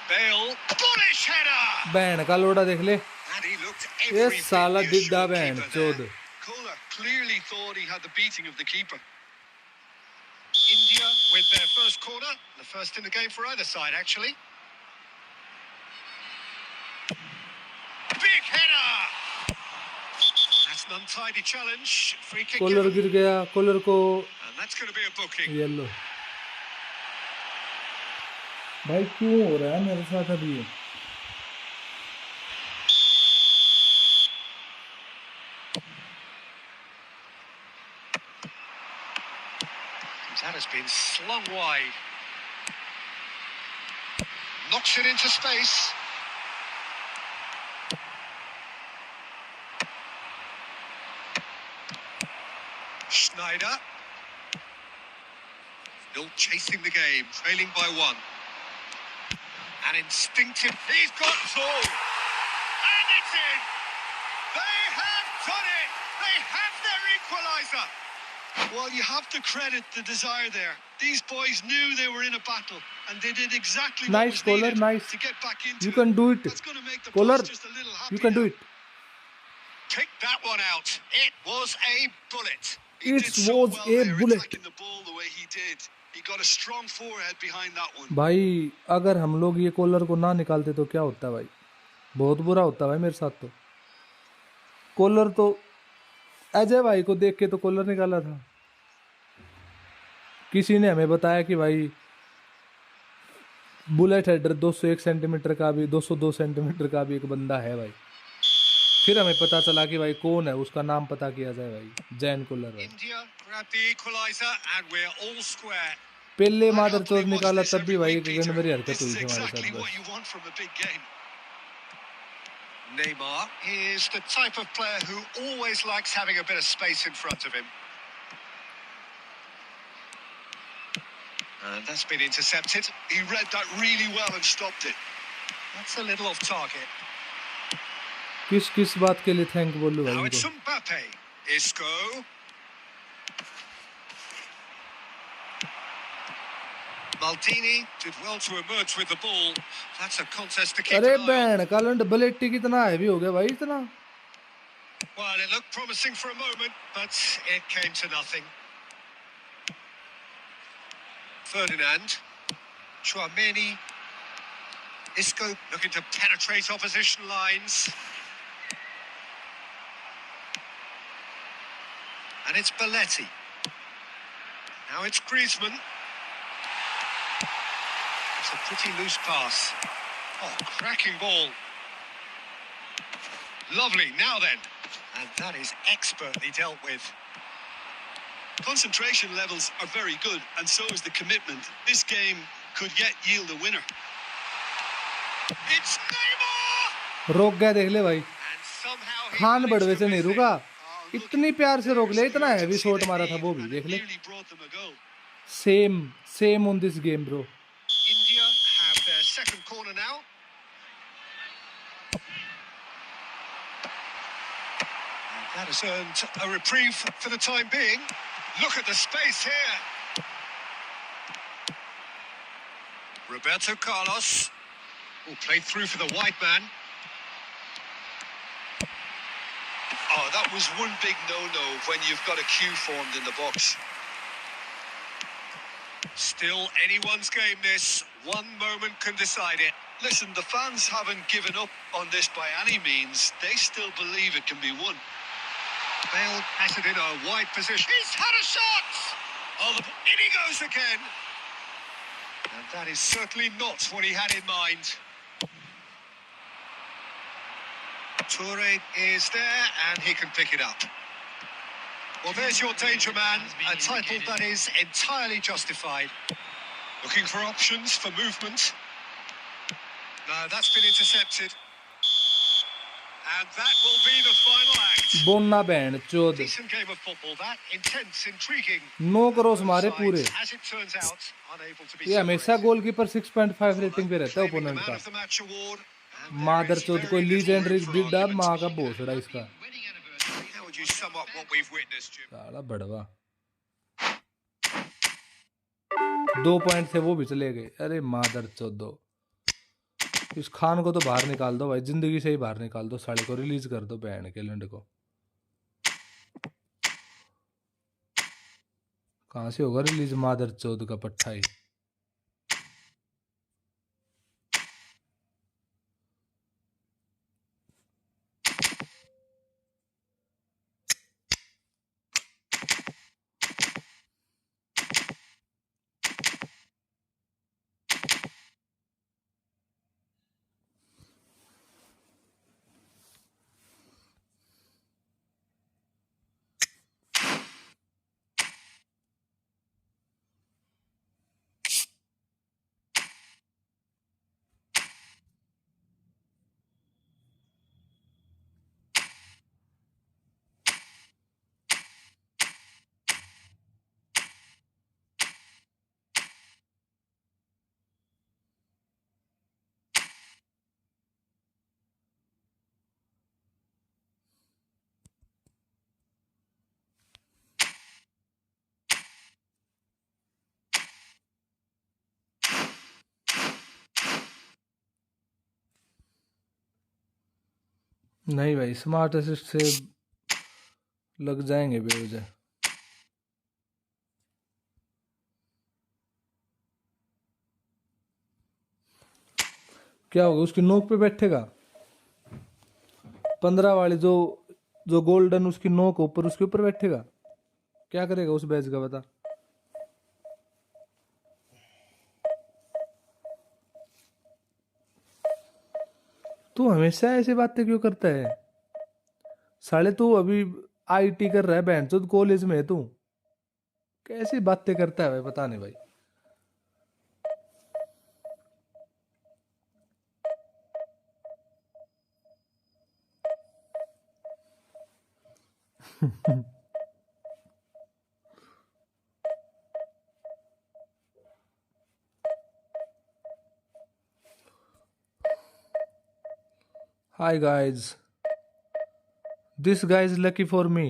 Bale, bullish header! बहन का लोड़ा देख ले, And he looked ये every साला bit डिड्डा reassured बहन keeper चोद। there. Koller clearly thought he had the beating of the keeper. India with their first corner, the first in the game for either side, actually. Big header! That's an untidy challenge. Free kick Koller given, गिर गया, collar को and that's going to be a booking. Yellow. भाई क्यों हो रहा है मेरे साथ अभी ये? That has been slung wide. Knocks it into space. Snyder. Still chasing the game, trailing by one. An instinctive. He's got two. And it's in. They have done it. They have their equaliser. Well, you have to credit the desire there. These boys knew they were in a battle, and they did exactly what Nice, was Koller, needed nice. to get back into You can do it. That's going to make the Koller, boss just a little happy you can do now. it. Pick that one out. It was a bullet. He It did so was well a there, bullet. attacking the ball the way he did. He got a strong forehead behind that one. भाई अगर हम लोग ये collar को ना निकालते तो क्या होता भाई? बहुत बुरा होता भाई मेरे साथ तो। कोलर तो अजय भाई को देख के तो कोलर निकाला था। किसी ने हमें बताया कि भाई बुलेट हेडर 201 सेंटीमीटर का भी 202 सेंटीमीटर का भी एक बंदा है भाई। फिर हमें पता चला कि भाई कौन है, उसका नाम पता किया जाए भाई, जैन कोलर भाई। India grabbed the equaliser and we're all square. पहले I मादर happily चोर watch निकाला this तब भी every भाई week, एक Peter. गंभीर हरकत This हुई is थी हमारे exactly साथ what बस। you want from a big game. Neymar is the type of player who always likes having a bit of space in front of him. And that's been intercepted. He read that really well and stopped it. That's a little off target. किस किस बात के लिए thank बोलूं भाई Now it's उनको? Mbappe. Isco. Maldini did well to emerge with the ball. That's a contest to keep अरे an eye on. बहन का लंड बलेट्टी कितना हैवी हो गया भाई इतना। Well, it looked promising for a moment, but it came to nothing. Ferdinand, Chouameni, Isco looking to penetrate opposition lines. And it's Belletti. Now it's Griezmann. It's a pretty loose pass. Oh, cracking ball. Lovely, now then. And that is expertly dealt with. Concentration levels are very good, and so is the commitment. This game could yet yield a winner. It's Neymar! रोक गया, देख ले भाई, And somehow he Khan managed बड़वे to से नहीं miss it. रुका, Oh, look, इतनी प्यार से रोक ले, इतना players heavy couldn't see shot the मारा था aim, वो भी, and देख it ले. nearly brought them a goal. Same on this game bro. India have their second corner now. And that has earned a reprieve for the time being. Look at the space here. Roberto Carlos, who played through for the white man. Oh, that was one big no-no when you've got a queue formed in the box. Still anyone's game this. One moment can decide it. Listen, the fans haven't given up on this by any means. They still believe it can be won. Bale has it in a wide position. He's had a shot! Oh, in he goes again. And that is certainly not what he had in mind. Toure is there, and he can pick it up. Well, there's your danger man, a title that is entirely justified. Looking for options for movement. No, that's been intercepted. And that will be the final act. बोन्ना band चोद, Decent game of football, that. Intense, intriguing. 9 cross मारे पूरे. As it turns out, unable to be ये हमेशा separated. Goalkeeper 6.5 rating पे रहता है Claiming the opponent man का. of the match award. And there मादर is चोद, very कोई little legendary room for buildup argument. माँ का भोसड़ा इसका. How would you sum up what we've witnessed, Jim? साला बड़वा. 2 पॉइंट से वो भी चले गए. अरे मादर चोदो, इस खान को तो बाहर निकाल दो भाई, जिंदगी से ही बाहर निकाल दो. साले को रिलीज कर दो, बैंड के लंड को. कहाँ से होगा रिलीज मादर चोद का पट्टा ही. नहीं भाई, स्मार्ट असिस्ट से लग जाएंगे बेवजह. क्या होगा, उसकी नोक पे बैठेगा. 15 वाली जो जो गोल्डन उसकी नोक ऊपर, उसके ऊपर बैठेगा. क्या करेगा उस बैच का बता. तू हमेशा ऐसी बातें क्यों करता है साले. तू अभी आईटी कर रहा है, बहन चोद कॉलेज में है तू. कैसी बातें करता है भाई, पता नहीं भाई. Hi guys, this guy is lucky for me.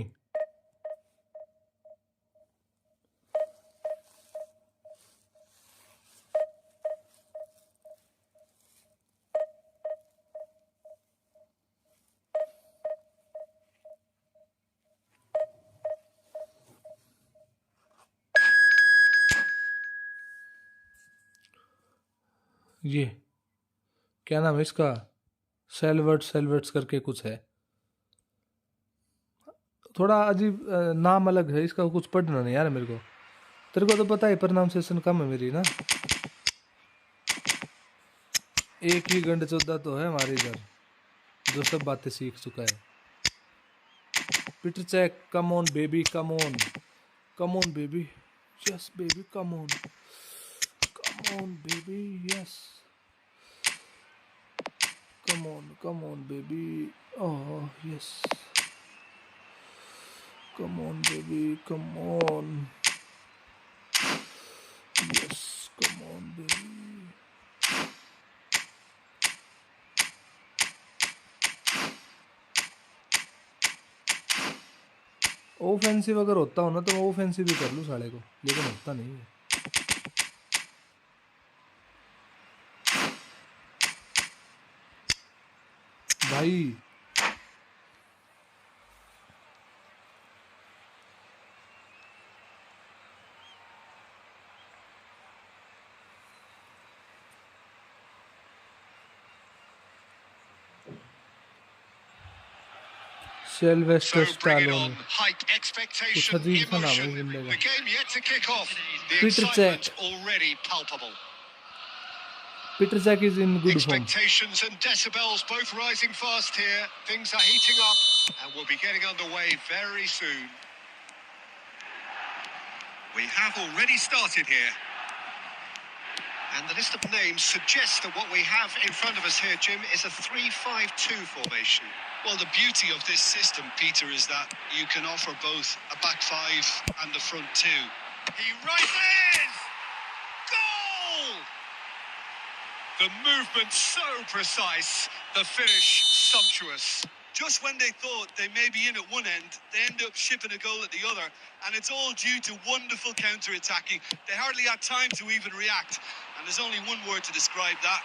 ये क्या नाम है इसका, सेल्वर्ट्स करके कुछ है, थोड़ा अजीब नाम अलग है इसका, कुछ पढ़ना नहीं यार मेरे को, तेरे को तो पता है प्रोनाउंसिएशन कम है मेरी ना, एक ही गंड चौदह तो है हमारे इधर जो सब बातें सीख चुका है। Peter Cech, come on baby, come on baby, yes baby, come on baby, yes, come on baby, oh yes, come on baby, come on, yes, come on baby. Offensive अगर होता हो ना तो मैं ऑफेंसिव भी कर लूँ साले को, लेकिन होता नहीं है भाई। So Sylvester bring it स्टालोन, on. Hype, कुछ expectation, अजीब सा नाम है emotion. इस बंदे The का। game yet to kick off. The Peter excitement Cech. already palpable. Peter Cech is in good form. Expectations and decibels both rising fast here. Things are heating up and we'll be getting underway very soon. We have already started here. And the list of names suggests that what we have in front of us here, Jim, is a 3-5-2 formation. Well, the beauty of this system, Peter, is that you can offer both a back five and a front two. He rises! Goal! The movement so precise, the finish sumptuous. Just when they thought they may be in at one end, they end up shipping a goal at the other, and it's all due to wonderful counter-attacking. They hardly had time to even react, and there's only one word to describe that: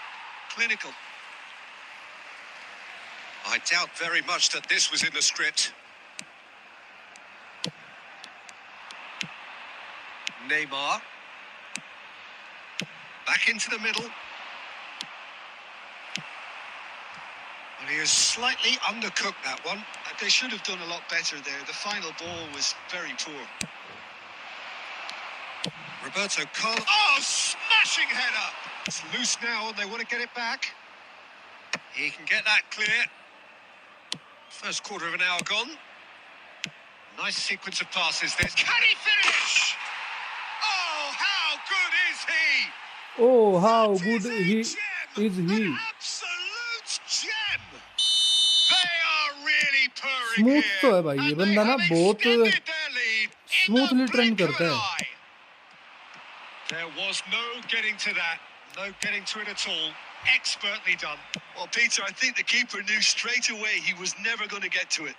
clinical. I doubt very much that this was in the script. Neymar. Back into the middle. Well, he has slightly undercooked that one. They should have done a lot better there. The final ball was very poor. Roberto Koller. Oh, smashing header! It's loose now and they want to get it back. He can get that clear. First quarter of an hour gone. Nice sequence of passes this. Can he finish? Oh, how good is he? Oh, how That good is a he gem. is he. An absolute gem. They are really purring smooth here. तो है भाई ये And they बंदा ना, have बहुत extended their lead in smoothly the trend blink of करता an है। eye. There was no getting to that. No getting to it at all. Expertly done. Well, Peter, I think the keeper knew straight away he was never going to get to it.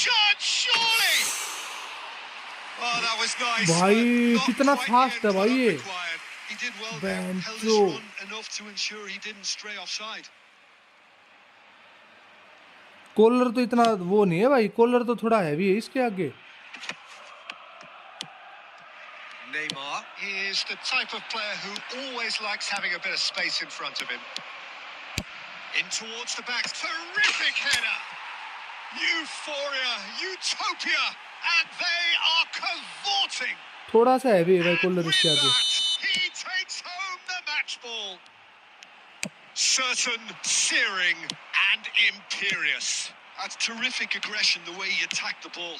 Shot, surely! Oh, that was nice. भाई but not कितना quite the fast है end भाई product ये, required. He did well there. Held his बैंचो। run enough to ensure he didn't stray offside. Koller तो इतना वो नहीं है भाई, कोलर तो थोड़ा हैवी है इसके आगे। Neymar is the type of player who always likes having a bit of space in front of him. In towards the back. Terrific header. Euphoria, utopia, and they are cavorting. थोड़ा सा heavy है भाई And collar with इसके आगे। that, he takes home the match ball. Certain, searing, and imperious. That's terrific aggression, the way he attacked the ball.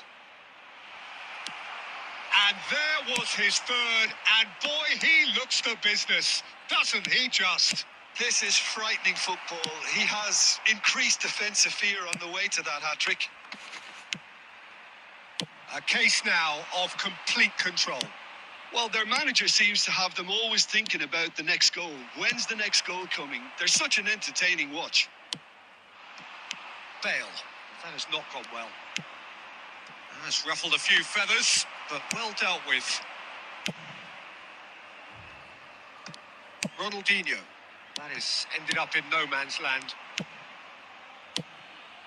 And there was his third, and boy, he looks the business, doesn't he just? This is frightening football. He has increased defensive fear on the way to that hat-trick. A case now of complete control. Well, their manager seems to have them always thinking about the next goal. When's the next goal coming? They're such an entertaining watch. Bale. That has not gone well. That's ruffled a few feathers, but well dealt with. Ronaldinho. That has ended up in no man's land.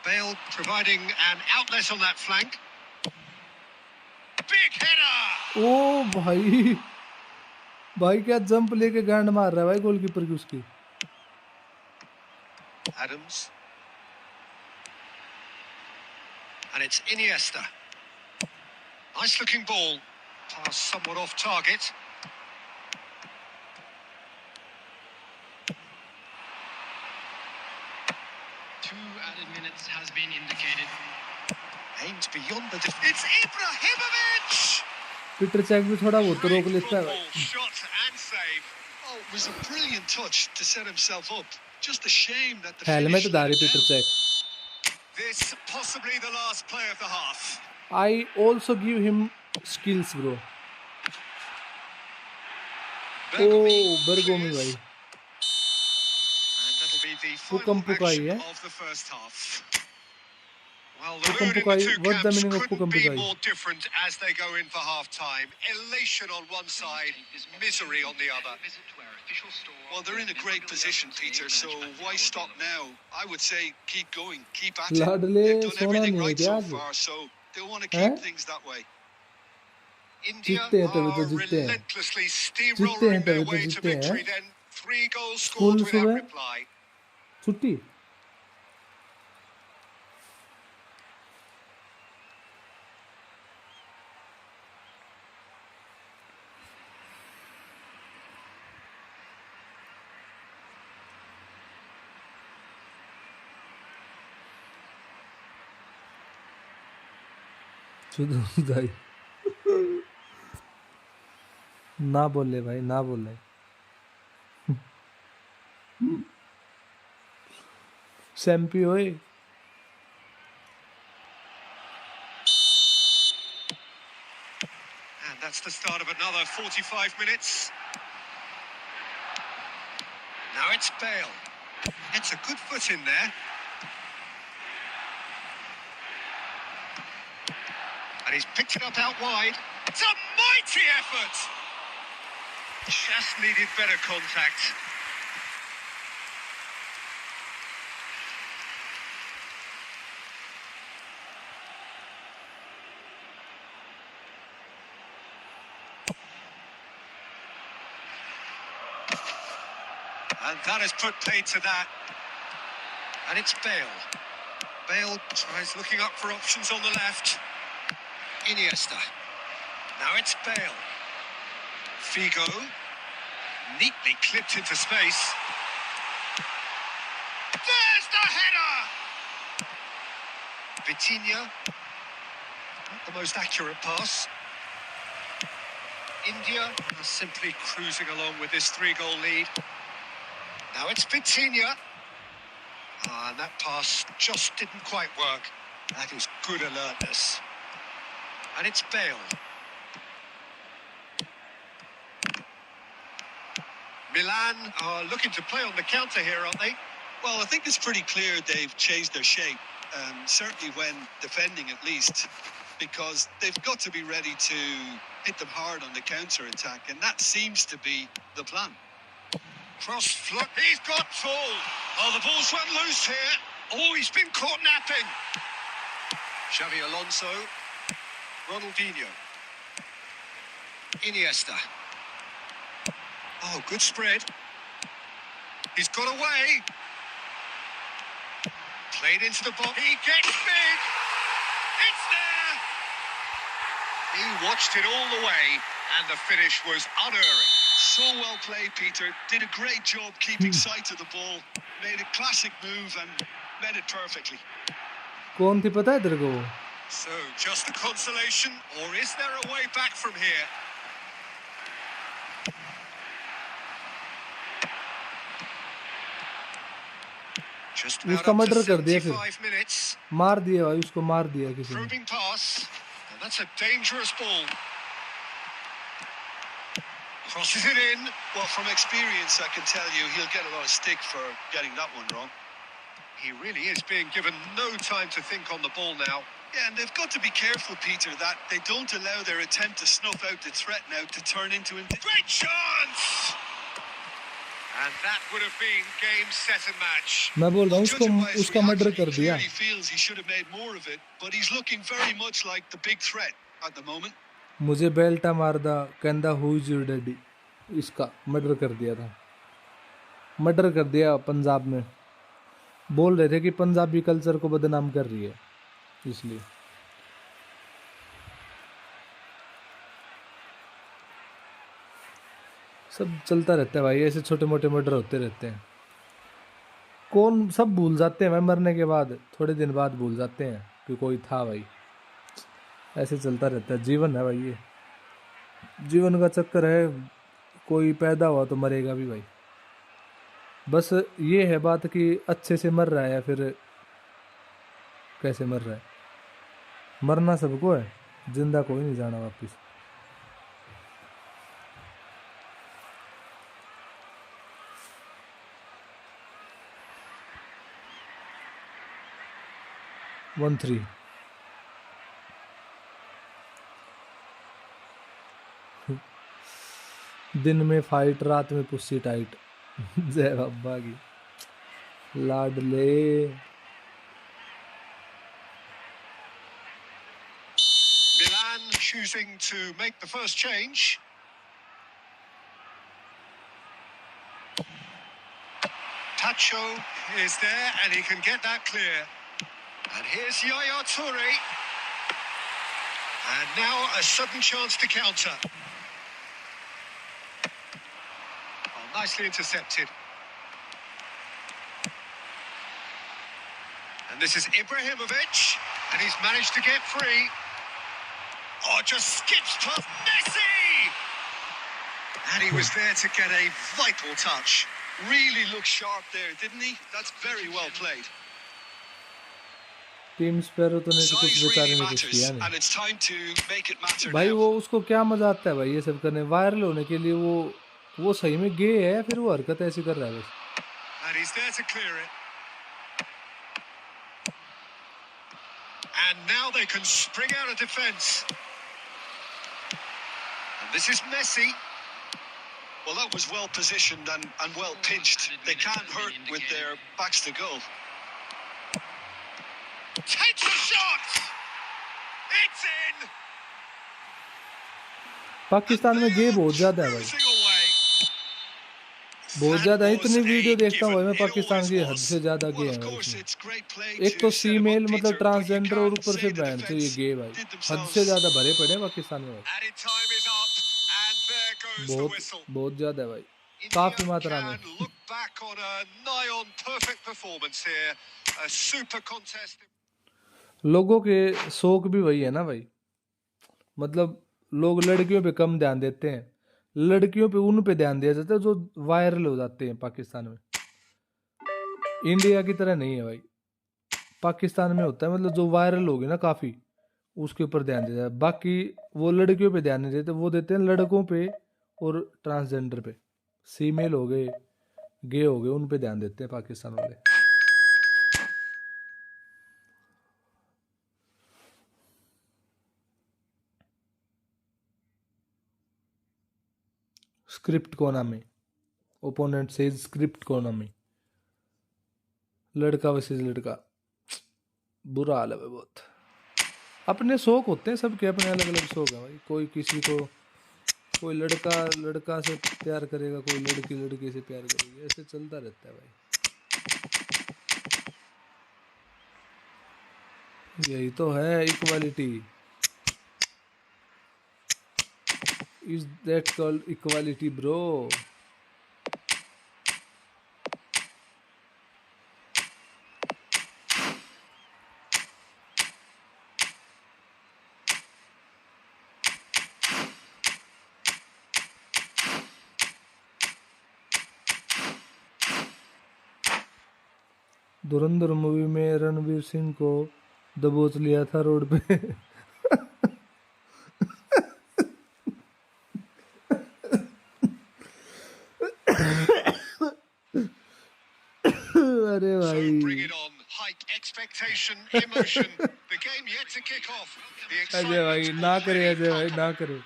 Bale providing an outlet on that flank. Big header! ओ भाई भाई क्या jump लेके गांड मार रहा है भाई goalkeeper की उसकी। Adams. And it's Iniesta. Nice looking ball. Pass somewhat off target. 2 added minutes has been indicated. Aimed beyond the It's Ibrahimovic! Peter Cech भी थोड़ा बहुत तो रोक Great लेता है football भाई। shot and save. Oh, it was a brilliant touch to set himself up. Just a shame that the helmet finish let धारी him Peter down. Cech. This possibly the last play of the half. I also give him skills bro। Bergomi O बरगोमी clears. भाई And that'll be the पुकम final पुकाई action है। of the first half. Well, the पुकम mood in the पुकाई two what the camps meaning of couldn't पुकम be पुकाई। more different as they go in for half-time. Elation on one side, misery on the other. Visit to our official store. Well, they're in a great position, Peter, so why stop now? I would say keep going, keep at it. लाडले They've done सोना everything नहीं है right क्या so आज? far, so they want to हैं? keep things that way. India जीतते हैं तभी तो are जीतते हैं। relentlessly जीतते हैं steamrolling their तभी तो way to जीतते हैं। victory. Then 3 goals school scored without सुबह reply. छुट्टी। शुद्ध भाई ना बोले भाई ना बोले। सैम्पी होए। And that's the start of another 45 minutes. Now it's Bale. It's a good foot in there. And he's picked it up out wide. It's a mighty effort! Just needed better contact. And that has put paid to that. And it's Bale. Bale tries looking up for options on the left. Iniesta. Now it's Bale. Figo. Neatly clipped into space. There's the header! Vitinha. Not the most accurate pass. India are simply cruising along with this 3-goal lead. Now it's Vitinha. And that pass just didn't quite work. That is good alertness. And it's Bale. Milan are looking to play on the counter here, aren't they? Well, I think it's pretty clear they've changed their shape, certainly when defending at least, because they've got to be ready to hit them hard on the counter-attack, and that seems to be the plan. Cross flutt. He's got full. Oh, the ball's run loose here. Oh, he's been caught napping. Xavi Alonso. Ronaldinho. Iniesta. Oh, good spread. He's got away. Played into the box. He gets big. It's there. He watched it all the way, and the finish was unerring. So well played, Peter. Did a great job keeping sight of the ball. Made a classic move and met it perfectly. कौन थी पता है तेरे को? So, just a consolation, or is there a way back from here? Just about उसका up to murder कर दिया 75 फिर। minutes. मार दिया भाई उसको मार दिया किसी ने। Probing pass, and that's a dangerous ball. Crosses it in. Well, from experience, I can tell you he'll get a lot of stick for getting that one wrong. He really is being given no time to think on the ball now. Yeah, and they've got to be careful, Peter, that they don't allow their attempt to snuff out the threat now to turn into... Great chance! And that would have been game, set and match. मैं बोल रहा हूँ उसको Judging by his उसका murder reaction, कर he दिया। clearly feels he should have made more of it, but he's looking very much like the big threat at the moment. मुझे बेल्टा मार दा कहंदा हु इज योर डैडी। इसका murder कर दिया था, मर्डर कर दिया पंजाब में। बोल रहे थे कि पंजाबी कल्चर को बदनाम कर रही है, इसलिए। सब चलता रहता है भाई, ऐसे छोटे मोटे मर्डर होते रहते हैं। कौन, सब भूल जाते हैं भाई मरने के बाद, थोड़े दिन बाद भूल जाते हैं कि कोई था भाई। ऐसे चलता रहता है, जीवन है भाई ये, जीवन का चक्कर है। कोई पैदा हुआ तो मरेगा भी भाई। बस ये है बात कि अच्छे से मर रहा है या फिर कैसे मर रहा है। मरना सबको है, जिंदा कोई नहीं जाना वापिस। वन थ्री दिन में फाइट, रात में पुस्सी टाइट। जय बाबा की लाडले। Milan choosing to make the first change. Tacho is there and he can get that clear. And here's Yaya Toure. And now a sudden chance to counter. Oh, nicely intercepted. And this is Ibrahimovic. And he's managed to get free. Oh, just skips past Messi! And he was there to get a vital touch. Really looked sharp there, didn't he? That's very well played. Team sparrow तो ने कुछ Size बेचारे really ने कुछ किया matters, नहीं and it's time to make it matter भाई। now. वो उसको क्या मजा आता है भाई ये सब करने, वायरल होने के लिए। वो सही में गे है, फिर वो हरकत ऐसी कर रहा है बस। And he's there to clear it. And now they can spring out of defence. And this is Messi. Well, that was well positioned and well pitched. They can't hurt with their backs to goal. Takes a shot! It's in! Pakistan में गे बहुत ज्यादा है भाई, Cruising away. बहुत ज्यादा। That इतनी was video a देखता हूँ भाई मैं given. It पाकिस्तान की, always हद was. से ज्यादा गे Well, है of भाई course, इसमें। it's great play एक तो to set 'em up, female मतलब Peter, but you ट्रांसजेंडर और can't ऊपर say से the बहन से ये defence गे भाई, did हद themselves. से ज्यादा भरे पड़े हैं पाकिस्तान में भाई। Added time is up, and there goes the बहुत whistle. बहुत ज्यादा है भाई, काफी India मात्रा में। can look back on a nigh-on perfect performance here. A super contest. लोगों के शौक भी वही है ना भाई, मतलब लोग लड़कियों पे कम ध्यान देते हैं, लड़कियों पे उन पे ध्यान दिया जाता है जो वायरल हो जाते हैं पाकिस्तान में। इंडिया की तरह नहीं है भाई, पाकिस्तान में होता है मतलब जो वायरल होगी ना काफी, उसके ऊपर ध्यान दिया जाता है। बाकी वो लड़कियों पे ध्यान नहीं देते, वो देते हैं लड़कों पे और ट्रांसजेंडर पे, फीमेल हो गए, गे हो गए, उन पे ध्यान देते हैं पाकिस्तान वाले। स्क्रिप्ट कोना में, ओपोनेंट सेज स्क्रिप्ट कोना में, लड़का वर्सेस लड़का, बुरा हाल है भाई बहुत। अपने शौक होते हैं सबके, अपने अलग अलग शौक है भाई। कोई किसी को, कोई लड़का लड़का से प्यार करेगा, कोई लड़की लड़के से प्यार करेगी, ऐसे चलता रहता है भाई। यही तो है equality. Is that called equality bro? Dhurandhar movie में रणवीर सिंह को दबोच लिया था रोड पे। अरे So भाई, bring it on. Hype, expectation, emotion. The game yet to kick off. The Ajay भाई excitement ना will करे, be अजय भाई palpable. ना करे।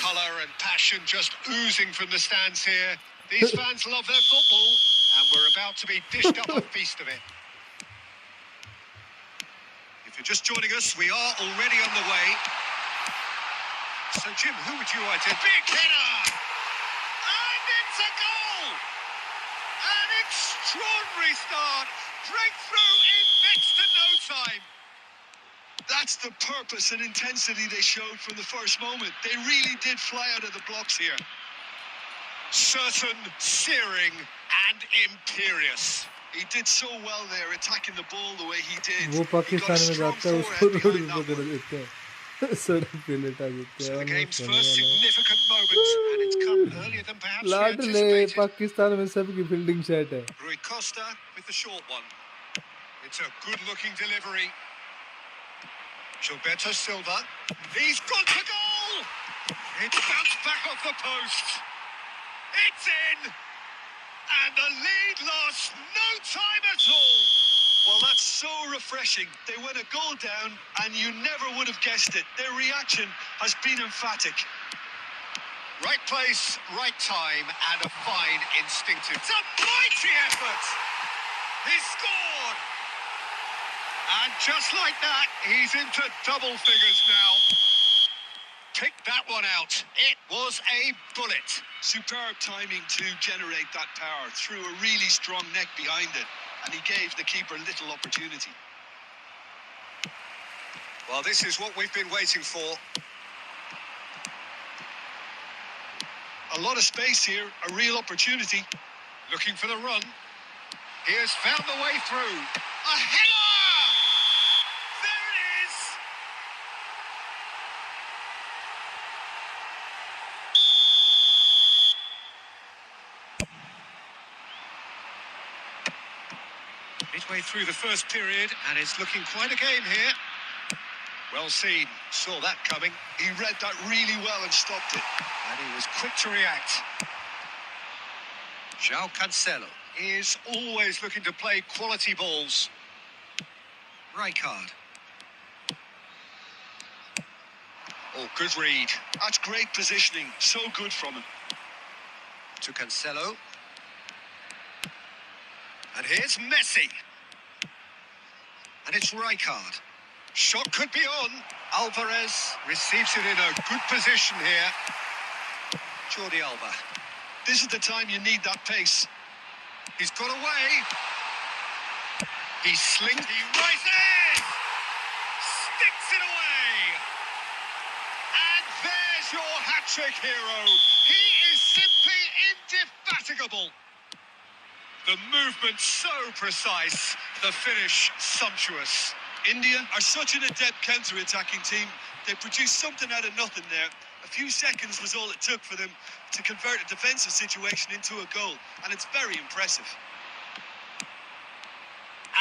Colour and passion just oozing from the stands here. These fans love their football, and we're about to be dished up a feast of it. If you're just joining us, we are already on the way. So, Jim, who would you identify? Big header! And it's a goal! An extraordinary start. Breakthrough in next to no time. That's the purpose and intensity they showed from the first moment. They really did fly out of the blocks here. Certain, searing, and imperious. He did so well there, attacking the ball the way he did. वो He got a Pakistan में strong जाता है उसको forehead road behind पे that पकड़ one. देते हैं सड़क पे लेटा देते हैं So the almost game's होने first वाला है। significant moment, and it's come earlier than perhaps we लाडले anticipated. पाकिस्तान में सबकी फील्डिंग सेट है। Rui Costa with the short one. It's a good-looking delivery. Gilberto Silva. He's got the goal! It's bounced back off the post. It's in! And the lead lost no time at all. Well, that's so refreshing. They went a goal down, and you never would have guessed it. Their reaction has been emphatic. Right place, right time, and a fine instinctive. It's a mighty effort! He scored! And just like that, he's into double figures now. Pick that one out. It was a bullet. Superb timing to generate that power. Threw a really strong neck behind it, and he gave the keeper little opportunity. Well, this is what we've been waiting for. A lot of space here, a real opportunity. Looking for the run. He has found the way through. A header! There it is! Midway through the first period, and it's looking quite a game here. Well seen. Saw that coming. He read that really well and stopped it. And he was quick to react. João Cancelo is always looking to play quality balls. Rijkaard. Oh, good read. That's great positioning. So good from him. To Cancelo. And here's Messi. And it's Rijkaard. Shot could be on. Alvarez receives it in a good position here. Jordi Alba. This is the time you need that pace. He's got away. He slings. He rises. Sticks it away. And there's your hat-trick hero. He is simply indefatigable. The movement so precise. The finish sumptuous. India are such an adept counter-attacking team. They produced something out of nothing there. A few seconds was all it took for them to convert a defensive situation into a goal, and it's very impressive.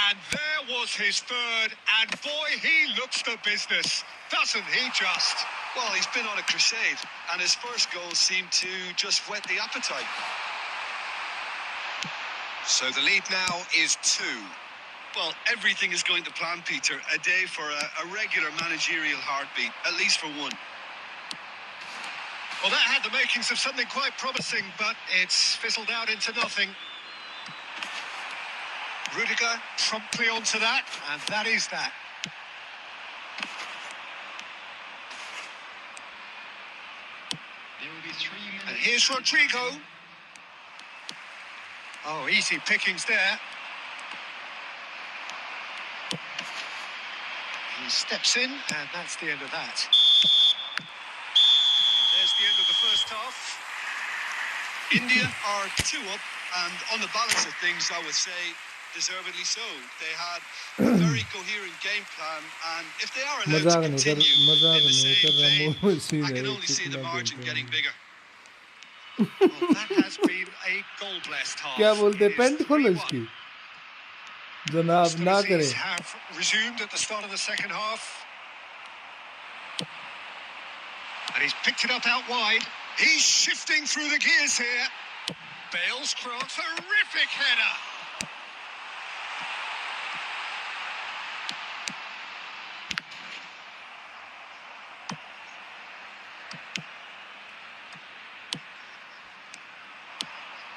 And there was his third, and boy, he looks the business, doesn't he just? Well, he's been on a crusade, and his first goal seemed to just whet the appetite. So the lead now is 2. Well, everything is going to plan, Peter. A day for a regular managerial heartbeat, at least for one. Well, that had the makings of something quite promising, but it's fizzled out into nothing. Rudiger promptly onto that, and that is that. There will be 3 minutes. And here's Rodrigo. Oh, easy pickings there. He steps in, and that's the end of that. And there's the end of the first half. India are 2 up, and on the balance of things, I would say deservedly so. They had a very coherent game plan, and if they are allowed to continue in the same vein, I can only see the margin getting bigger. Well, that has been a goal-blessed half. क्या बोलते हैं It is paint खोलो 3-1. इसकी जनाब ना करे Hostilities have resumed at the start of the second half. And he's picked it up out wide. He's shifting through the gears here. Bale's cross, terrific header.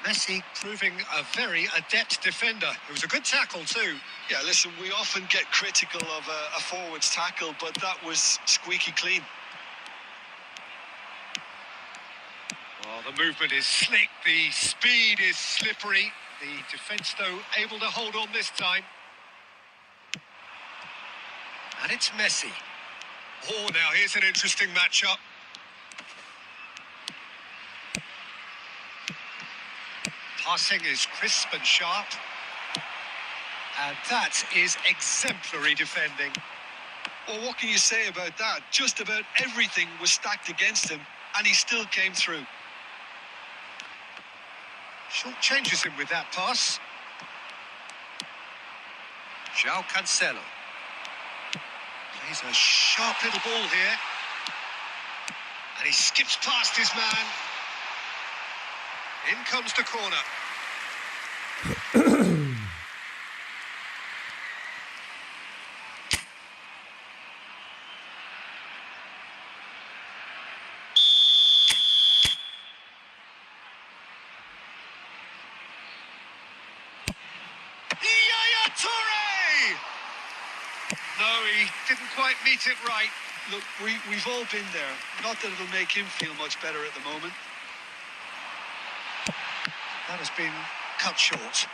Messi proving a very adept defender. It was a good tackle too. Yeah, listen, we often get critical of a forward's tackle, but that was squeaky clean. Oh, the movement is slick, the speed is slippery. The defence, though, able to hold on this time. And it's Messi. Oh, now here's an interesting matchup. Passing is crisp and sharp. And that is exemplary defending. Well, what can you say about that? Just about everything was stacked against him, and he still came through. Short changes him with that pass. João Cancelo. Plays a sharp little ball here. And he skips past his man. In comes the corner. No, he didn't quite meet it right. Look, we've all been there. Not that it'll make him feel much better at the moment. That has been cut short.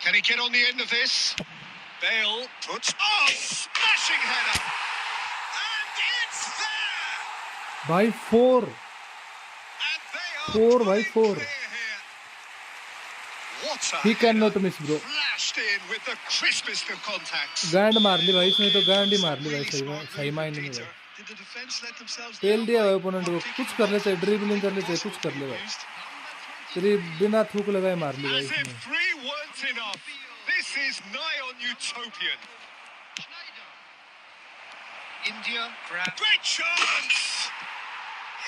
Can he get on the end of this? Bale puts... Oh, smashing header! And it's there! By 4. And they are 4 by pulling 4. clear here. What a He cannot header. miss, bro. Flashed in with the crispest of contacts. गांड मार ली भाई इसने, तो गांड ही मार ली भाई. Really सही smart सही move, मायने में Peter. भाई. Did the defense let themselves पेल down दिया by भाई ओपोनेंट को. not कुछ kicking कर ले, the चाहे ball? ड्रिबलिंग कर ले, चाहे Possible कुछ कर to ले be भाई. used. तेरी बिना थूक लगाए मार ली भाई As if इसने. 3 weren't enough. This is nigh on utopian. India grab. Great chance!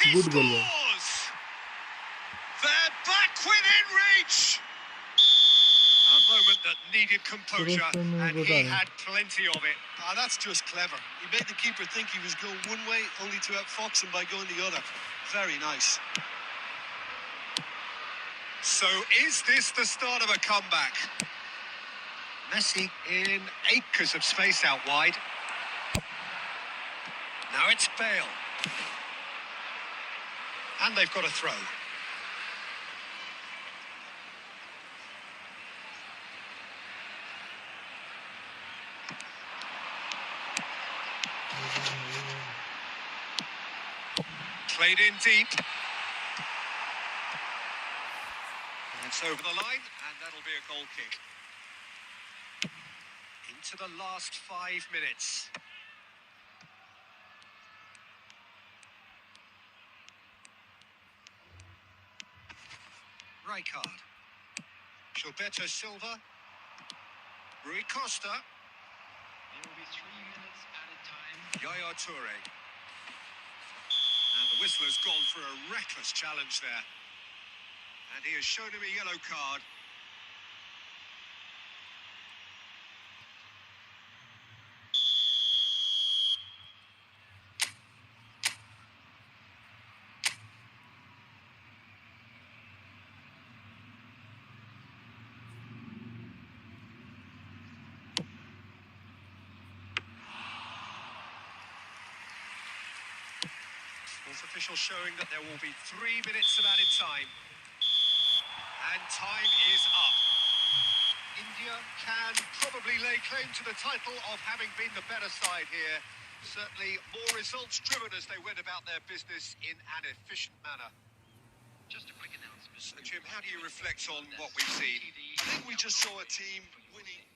He Good goal, man. scores! They're back within reach! A moment that needed composure, and he had plenty of it. Ah, that's just clever. He made the keeper think he was going one way, only to outfox him by going the other. Very nice. So is this the start of a comeback? Messi in acres of space out wide. Now it's Bale. And they've got a throw. Played in deep. And it's over the line, and that'll be a goal kick. Into the last 5 minutes. Rijkaard. Gilberto Silva. Rui Costa. There will be 3 minutes added time. Yaya Toure. And the whistler's gone for a reckless challenge there. And he has shown him a yellow card. Fourth official showing that there will be 3 minutes of added time. And time is up. India can probably lay claim to the title of having been the better side here. Certainly more results driven as they went about their business in an efficient manner. Just a quick announcement. So, Jim, how do you reflect on what we've seen? I think we just saw a team winning.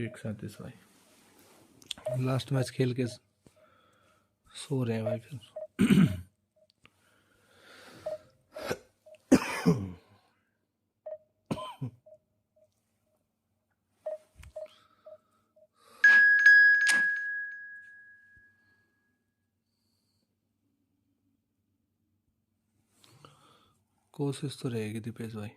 एक साथ इस भाई last match खेल के सो रहे हैं भाई. फिर कोशिश तो रहेगी दीपेश भाई.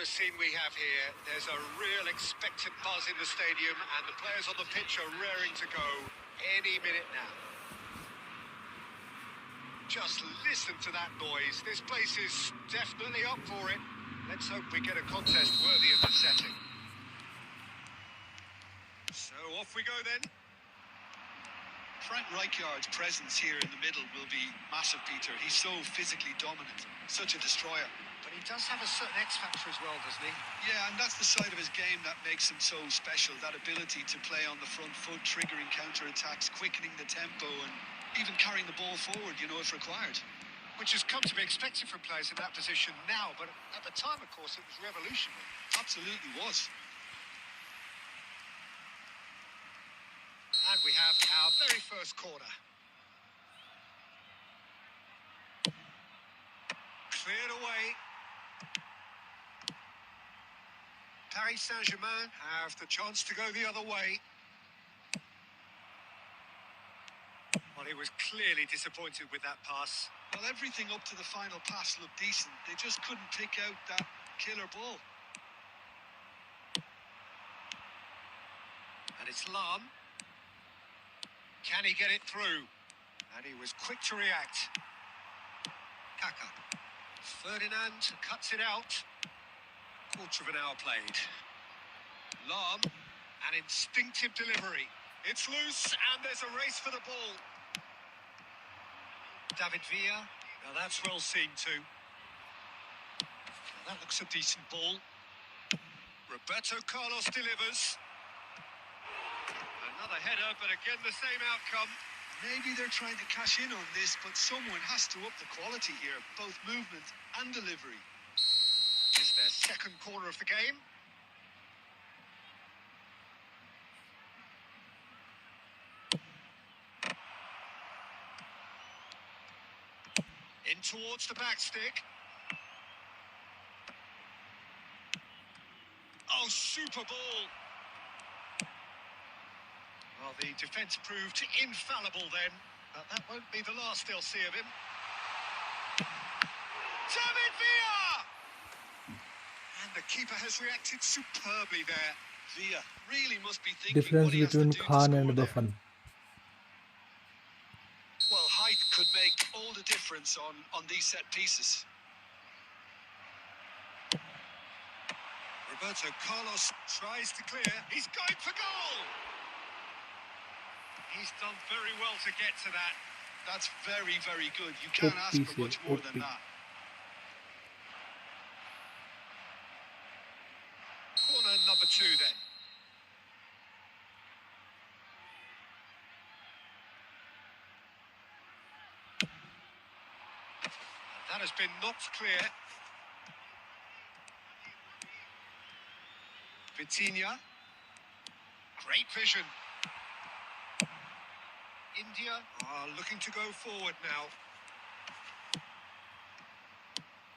a scene we have here. There's a real expectant buzz in the stadium, and the players on the pitch are raring to go any minute now. Just listen to that noise. This place is definitely up for it. Let's hope we get a contest worthy of the setting. So off we go then. Frank Rijkaard's presence here in the middle will be massive, Peter. He's so physically dominant, such a destroyer. But he does have a certain X factor as well, doesn't he? Yeah, and that's the side of his game that makes him so special. That ability to play on the front foot, triggering counter-attacks, quickening the tempo, and even carrying the ball forward, you know, if required. Which has come to be expected from players in that position now, but at the time, of course, it was revolutionary. Absolutely was. And we have our very first corner. Cleared away. Paris Saint-Germain have the chance to go the other way. Well, he was clearly disappointed with that pass. Well, everything up to the final pass looked decent. They just couldn't pick out that killer ball. And it's Lahm. Can he get it through? And he was quick to react. Kaka. Ferdinand cuts it out. Quarter of an hour played. Lahm. An instinctive delivery. It's loose and there's a race for the ball. David Villa. Now that's well seen too. Now that looks a decent ball. Roberto Carlos delivers. Another header, but again the same outcome. Maybe they're trying to cash in on this, but someone has to up the quality here, both movement and delivery. It's their second corner of the game. In towards the back stick. Oh, super ball. Well, the defence proved infallible then, but that won't be the last they'll see of him. David Villa! And the keeper has reacted superbly there. Villa really must be thinking Difference what he has to between do to Khan score and there. Buffon. Well, height could make all the difference on these set pieces. Roberto Carlos tries to clear. He's going for goal! He's done very well to get to that. That's very, very good. You can't ask for much more than that. Corner number 2 then. That has been knocked clear. Vitinha. Great vision. India are looking to go forward now.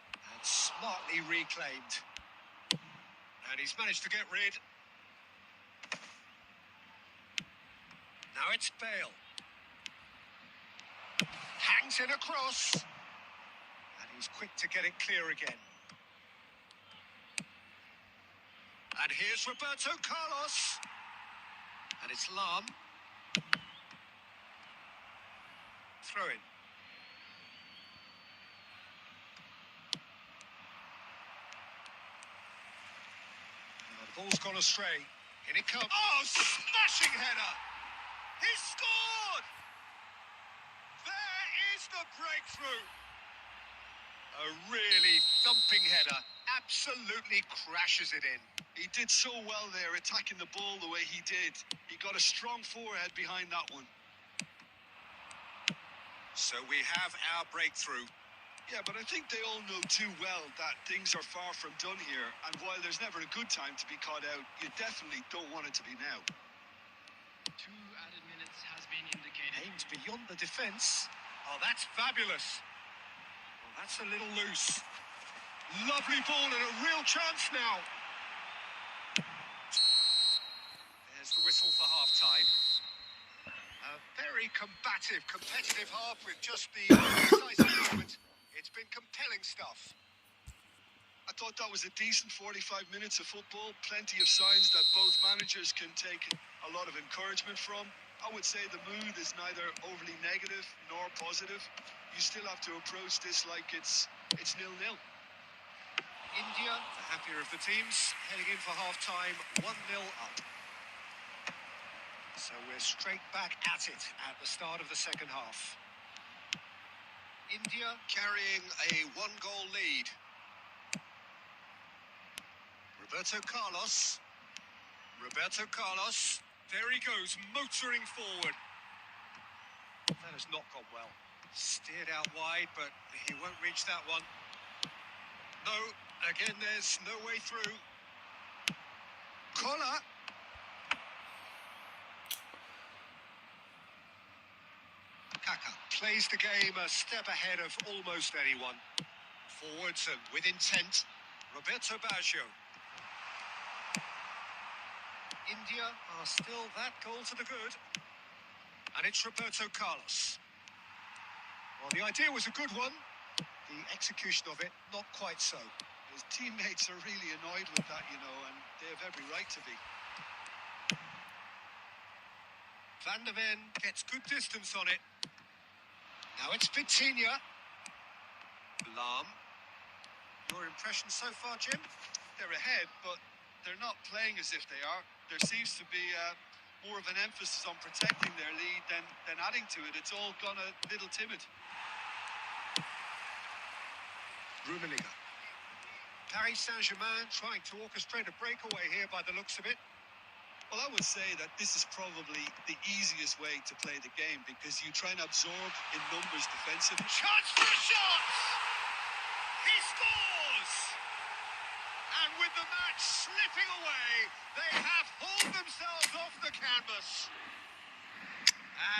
And smartly reclaimed. And he's managed to get rid. Now it's Bale. Hangs in across. And he's quick to get it clear again. And here's Roberto Carlos. And it's Lahm. Throw in. The ball's gone astray. In it comes. Oh, smashing header! He scored! There is the breakthrough. A really thumping header. Absolutely crashes it in. He did so well there, attacking the ball the way he did. He got a strong forehead behind that one. So we have our breakthrough. Yeah, but I think they all know too well that things are far from done here. And while there's never a good time to be caught out, you definitely don't want it to be now. 2 added minutes has been indicated. Aimed beyond the defence. Oh, that's fabulous. Well, that's a little loose. Lovely ball and a real chance now. There's the whistle for half-time. A very combative, competitive half with just the decisive moment. It's been compelling stuff. A thought that was a decent 45 minutes of football. Plenty of signs that both managers can take a lot of encouragement from. I would say the mood is neither overly negative nor positive. You still have to approach this like it's 0-0. India, the happier of the teams, heading in for half-time, 1-0 up. So we're straight back at it at the start of the second half. India Carrying a one-goal lead. Roberto Carlos. There he goes, motoring forward. That has not gone well. Steered out wide, but he won't reach that one. No, again, there's no way through. Koller. Kaka plays the game a step ahead of almost anyone. Forwards and with intent. Roberto Baggio. India are still that goal to the good. And it's Roberto Carlos. Well, the idea was a good one. The execution of it, not quite so. His teammates are really annoyed with that, you know, and they have every right to be. Van der Ven gets good distance on it. Now it's Vitinha. Lahm. Your impression so far, Jim? They're ahead, but they're not playing as if they are. There seems to be more of an emphasis on protecting their lead than adding to it. It's all gone a little timid. Rummenigge. Paris Saint-Germain trying to orchestrate a breakaway here by the looks of it. Well, I would say that this is probably the easiest way to play the game because you try and absorb in numbers defensively. Chance for a shot! He scores! And with the match slipping away, they have hauled themselves off the canvas.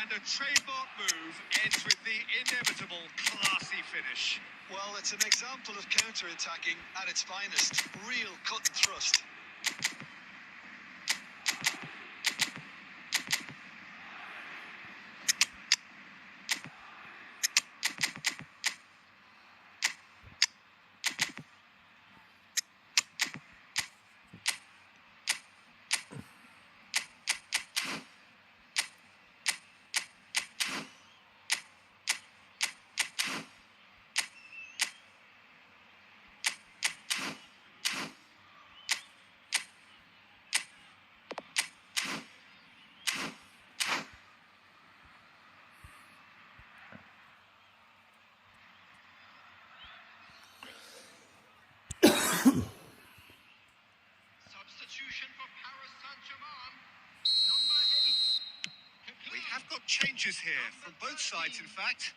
And a trademark move ends with the inevitable classy finish. Well, it's an example of counter-attacking at its finest. Real cut and thrust. Substitution for Paris Saint-Germain. Number 8. We have got changes here from both sides, in fact.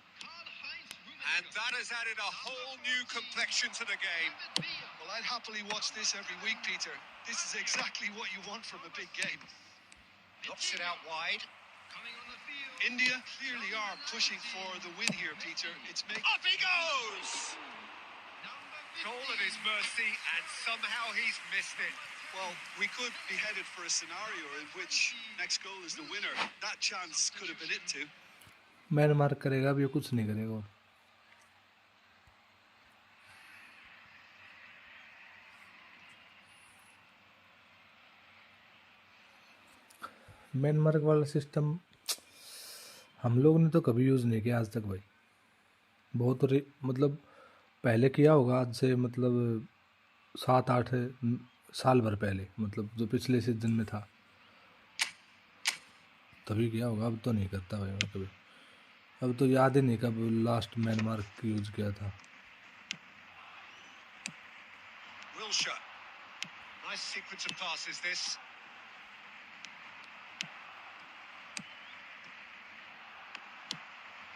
And that has added a whole new complexion to the game. Well, I'd happily watch this every week, Peter. This is exactly what you want from a big game. Knocks it out wide. Coming on the field. India clearly are pushing for the win here, Peter. It's making... Up he goes! Number Goal at his mercy, and somehow he's missed it. Well, we could be headed for a scenario in which next goal is the winner. That chance could have been it too. Man mark करेगा, अब ये कुछ नहीं करेगा और man mark वाला system हम लोग ने तो कभी यूज़ नहीं किया आज तक भाई। बहुत मतलब पहले किया होगा, आज से मतलब 7-8 साल भर पहले, मतलब जो पिछले सीजन में था तभी किया होगा। अब तो नहीं करता भाई मैं कभी। अब तो याद ही नहीं कब लास्ट मैन मार्क यूज किया था। Wilshire. Nice sequence of passes this.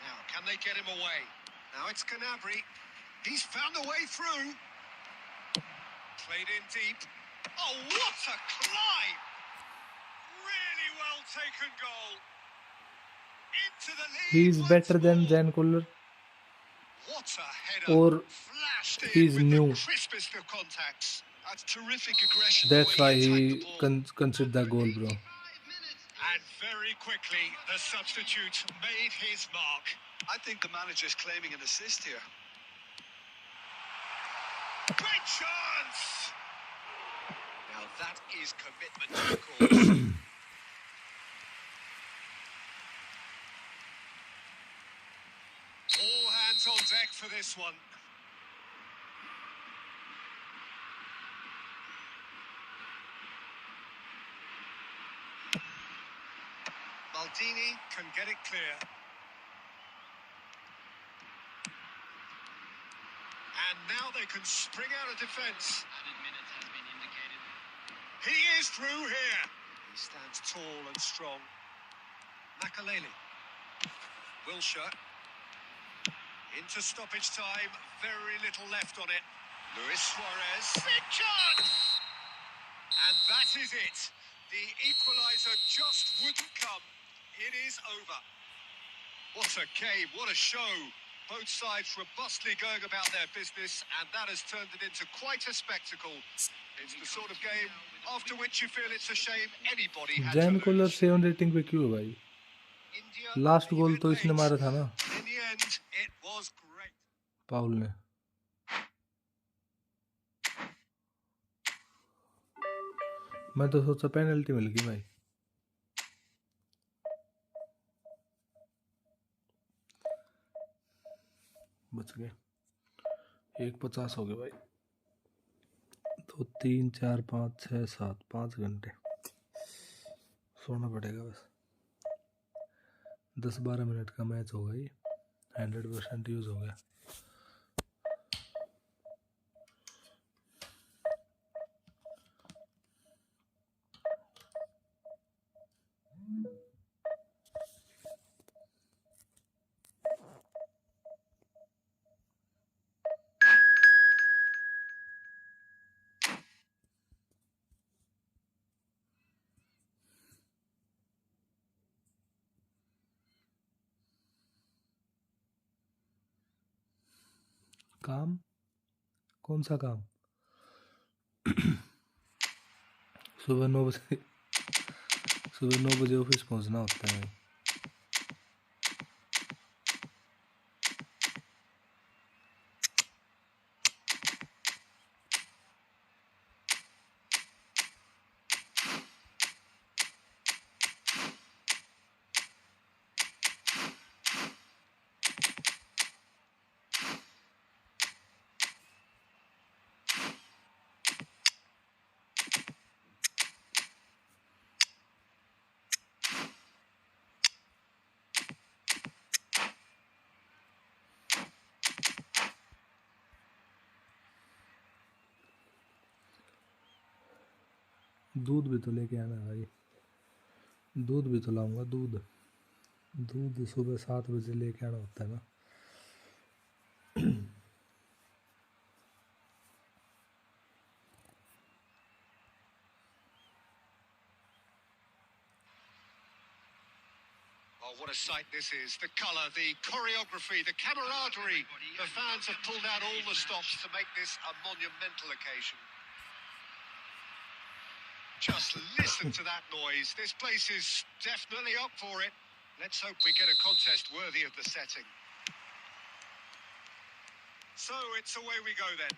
Now, can they get him away? Now it's Gnabry. He's found a way through. Played in deep. Oh, what a climb! Really well taken goal. Into the lead. He is better than Jan Koller, What a header. or Flashed in he's with new. the crispest of contacts. That's terrific aggression. That's the why way he attacked the ball. considered that goal, bro. 5 minutes. And very quickly, the substitute made his mark. I think the manager's claiming an assist here. Great chance! Now that is commitment to the cause. All hands on deck for this one. Maldini can get it clear. And now they can spring out of defence. Added minutes has been indicated. He is through here. He stands tall and strong. Makaleli. Wilshere. Into stoppage time. Very little left on it. Luis Suarez. Big chance! And that is it. The equaliser just wouldn't come. It is over. What a game, what a show. Both sides robustly going about their business, and that has turned it into quite a spectacle. It's the sort of game after which you feel it's a shame anybody had Jan to Koller lose. 7 rating पे क्यों है भाई? India last are goal even तो इसने late. मारा था ना, In the end, it was great. पाउल ने. मैं तो सोचा पेनल्टी मिल गई भाई. बच गए. 1:50 हो गए भाई. तो 3, 4, 5, 6, 7 5 घंटे सोना पड़ेगा बस. 10-12 मिनट का मैच होगा ये. 100% यूज हो गया. काम? कौन सा काम? सुबह 9 बजे ऑफिस पहुंचना होता है. दूध भी तो लेके आना भाई. दूध भी तो लाऊंगा. दूध सुबह 7 बजे लेके आना होता है ना. Oh, what a sight this is. The colour, the choreography, the camaraderie. The fans have pulled out all the stops to make this a monumental occasion. Just listen to that noise. This place is definitely up for it. Let's hope we get a contest worthy of the setting. So it's away we go then.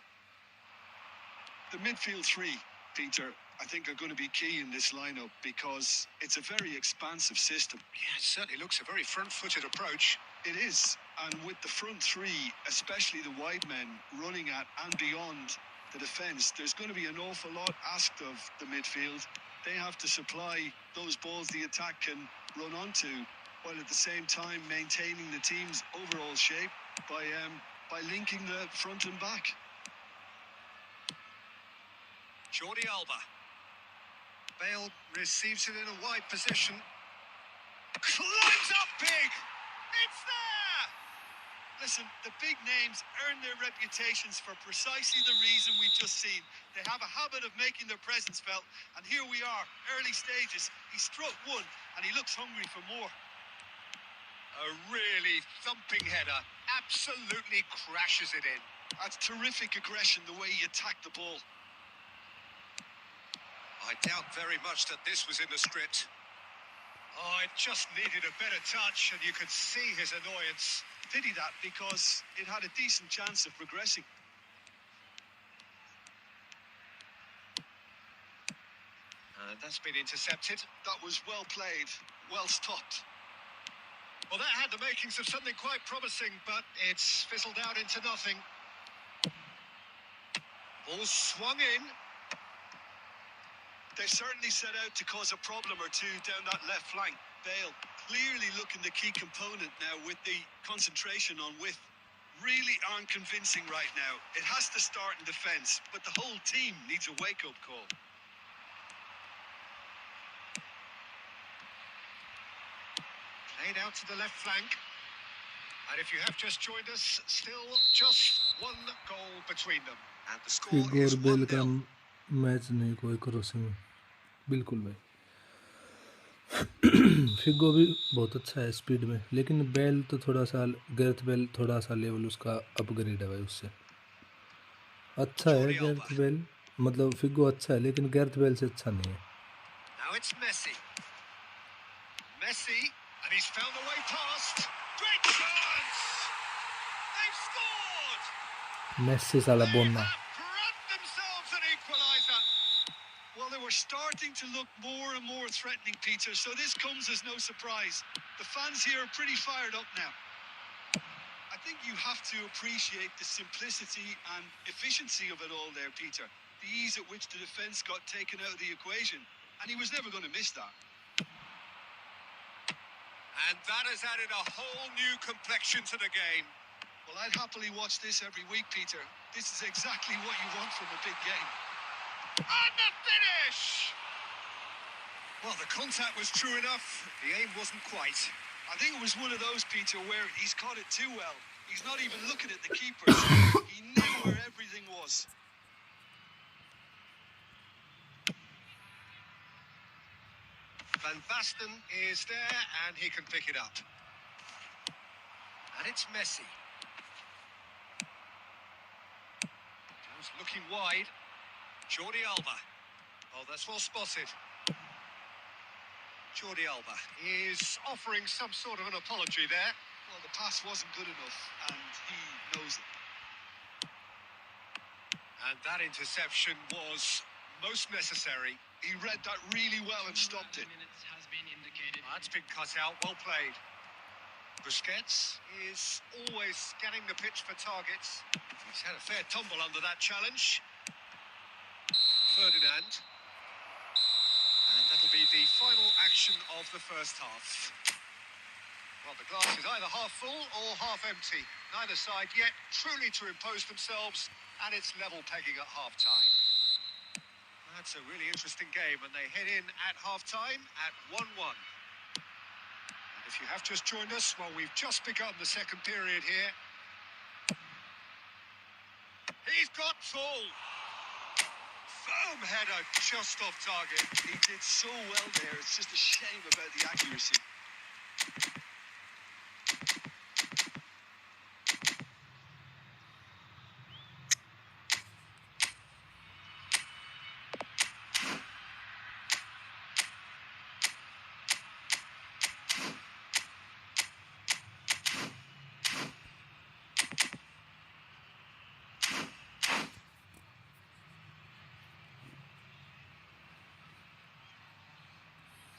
The midfield three, Peter, I think are going to be key in this lineup because it's a very expansive system. Yeah, it certainly looks a very front-footed approach. It is, and with the front three, especially the wide men running at and beyond the defence, there's going to be an awful lot asked of the midfield. They have to supply those balls the attack can run onto, while at the same time maintaining the team's overall shape by linking the front and back. Jordi Alba. Bale receives it in a wide position. Climbs up big! It's there! Listen, the big names earn their reputations for precisely the reason we've just seen. They have a habit of making their presence felt, and here we are, early stages. He struck one, and he looks hungry for more. A really thumping header. Absolutely crashes it in. That's terrific aggression, the way he attacked the ball. I doubt very much that this was in the script. Oh, it just needed a better touch, and you could see his annoyance. Pity that, because it had a decent chance of progressing. And that's been intercepted. That was well played, well stopped. Well, that had the makings of something quite promising, but it's fizzled out into nothing. Ball swung in. They certainly set out to cause a problem or two down that left flank. Bale clearly looking the key component now with the concentration on width. Really aren't convincing right now. It has to start in defence, but the whole team needs a wake-up call. Played out to the left flank. And if you have just joined us, still just one goal between them. And the score Figo is और bell का 1-0. Match नहीं कोई crossing में, बिल्कुल भाई। Figo भी बहुत अच्छा है स्पीड में, लेकिन बेल तो थोड़ा सा, गैरेथ बेल थोड़ा सा लेवल उसका अपग्रेड है भाई उससे। अच्छा है गैरेथ बेल, मतलब फिगो अच्छा है लेकिन गैरेथ बेल से अच्छा नहीं है। Now it's Messi. Messi, and he's found the way past. Great chance! They've scored! Messi साला They बोलना। have grabbed themselves an equaliser. Well, they were starting to look more and more threatening, Peter, so this comes as no surprise. The fans here are pretty fired up now. I think you have to appreciate the simplicity and efficiency of it all there, Peter. The ease at which the defence got taken out of the equation, and he was never going to miss that. And that has added a whole new complexion to the game. Well, I'd happily watch this every week, Peter. This is exactly what you want from a big game. And the finish! Well, the contact was true enough. The aim wasn't quite. I think it was one of those, Peter, where he's caught it too well. He's not even looking at the keeper. So he knew where everything was. Van Basten is there, and he can pick it up. And it's Messi. Jones looking wide. Jordi Alba. Oh, that's well spotted. Jordi Alba is offering some sort of an apology there. Well, the pass wasn't good enough, and he knows it. And that interception was most necessary. He read that really well and stopped it. That's been cut out, well played. Busquets is always scanning the pitch for targets. He's had a fair tumble under that challenge. Ferdinand. And that'll be the final action of the first half. Well, the glass is either half full or half empty. Neither side yet truly to impose themselves, and it's level pegging at half-time. That's a really interesting game, and they head in at half-time at 1-1. And if you have just joined us, well, we've just begun the second period here. He's got full. Firm header, just off target. He did so well there. It's just a shame about the accuracy.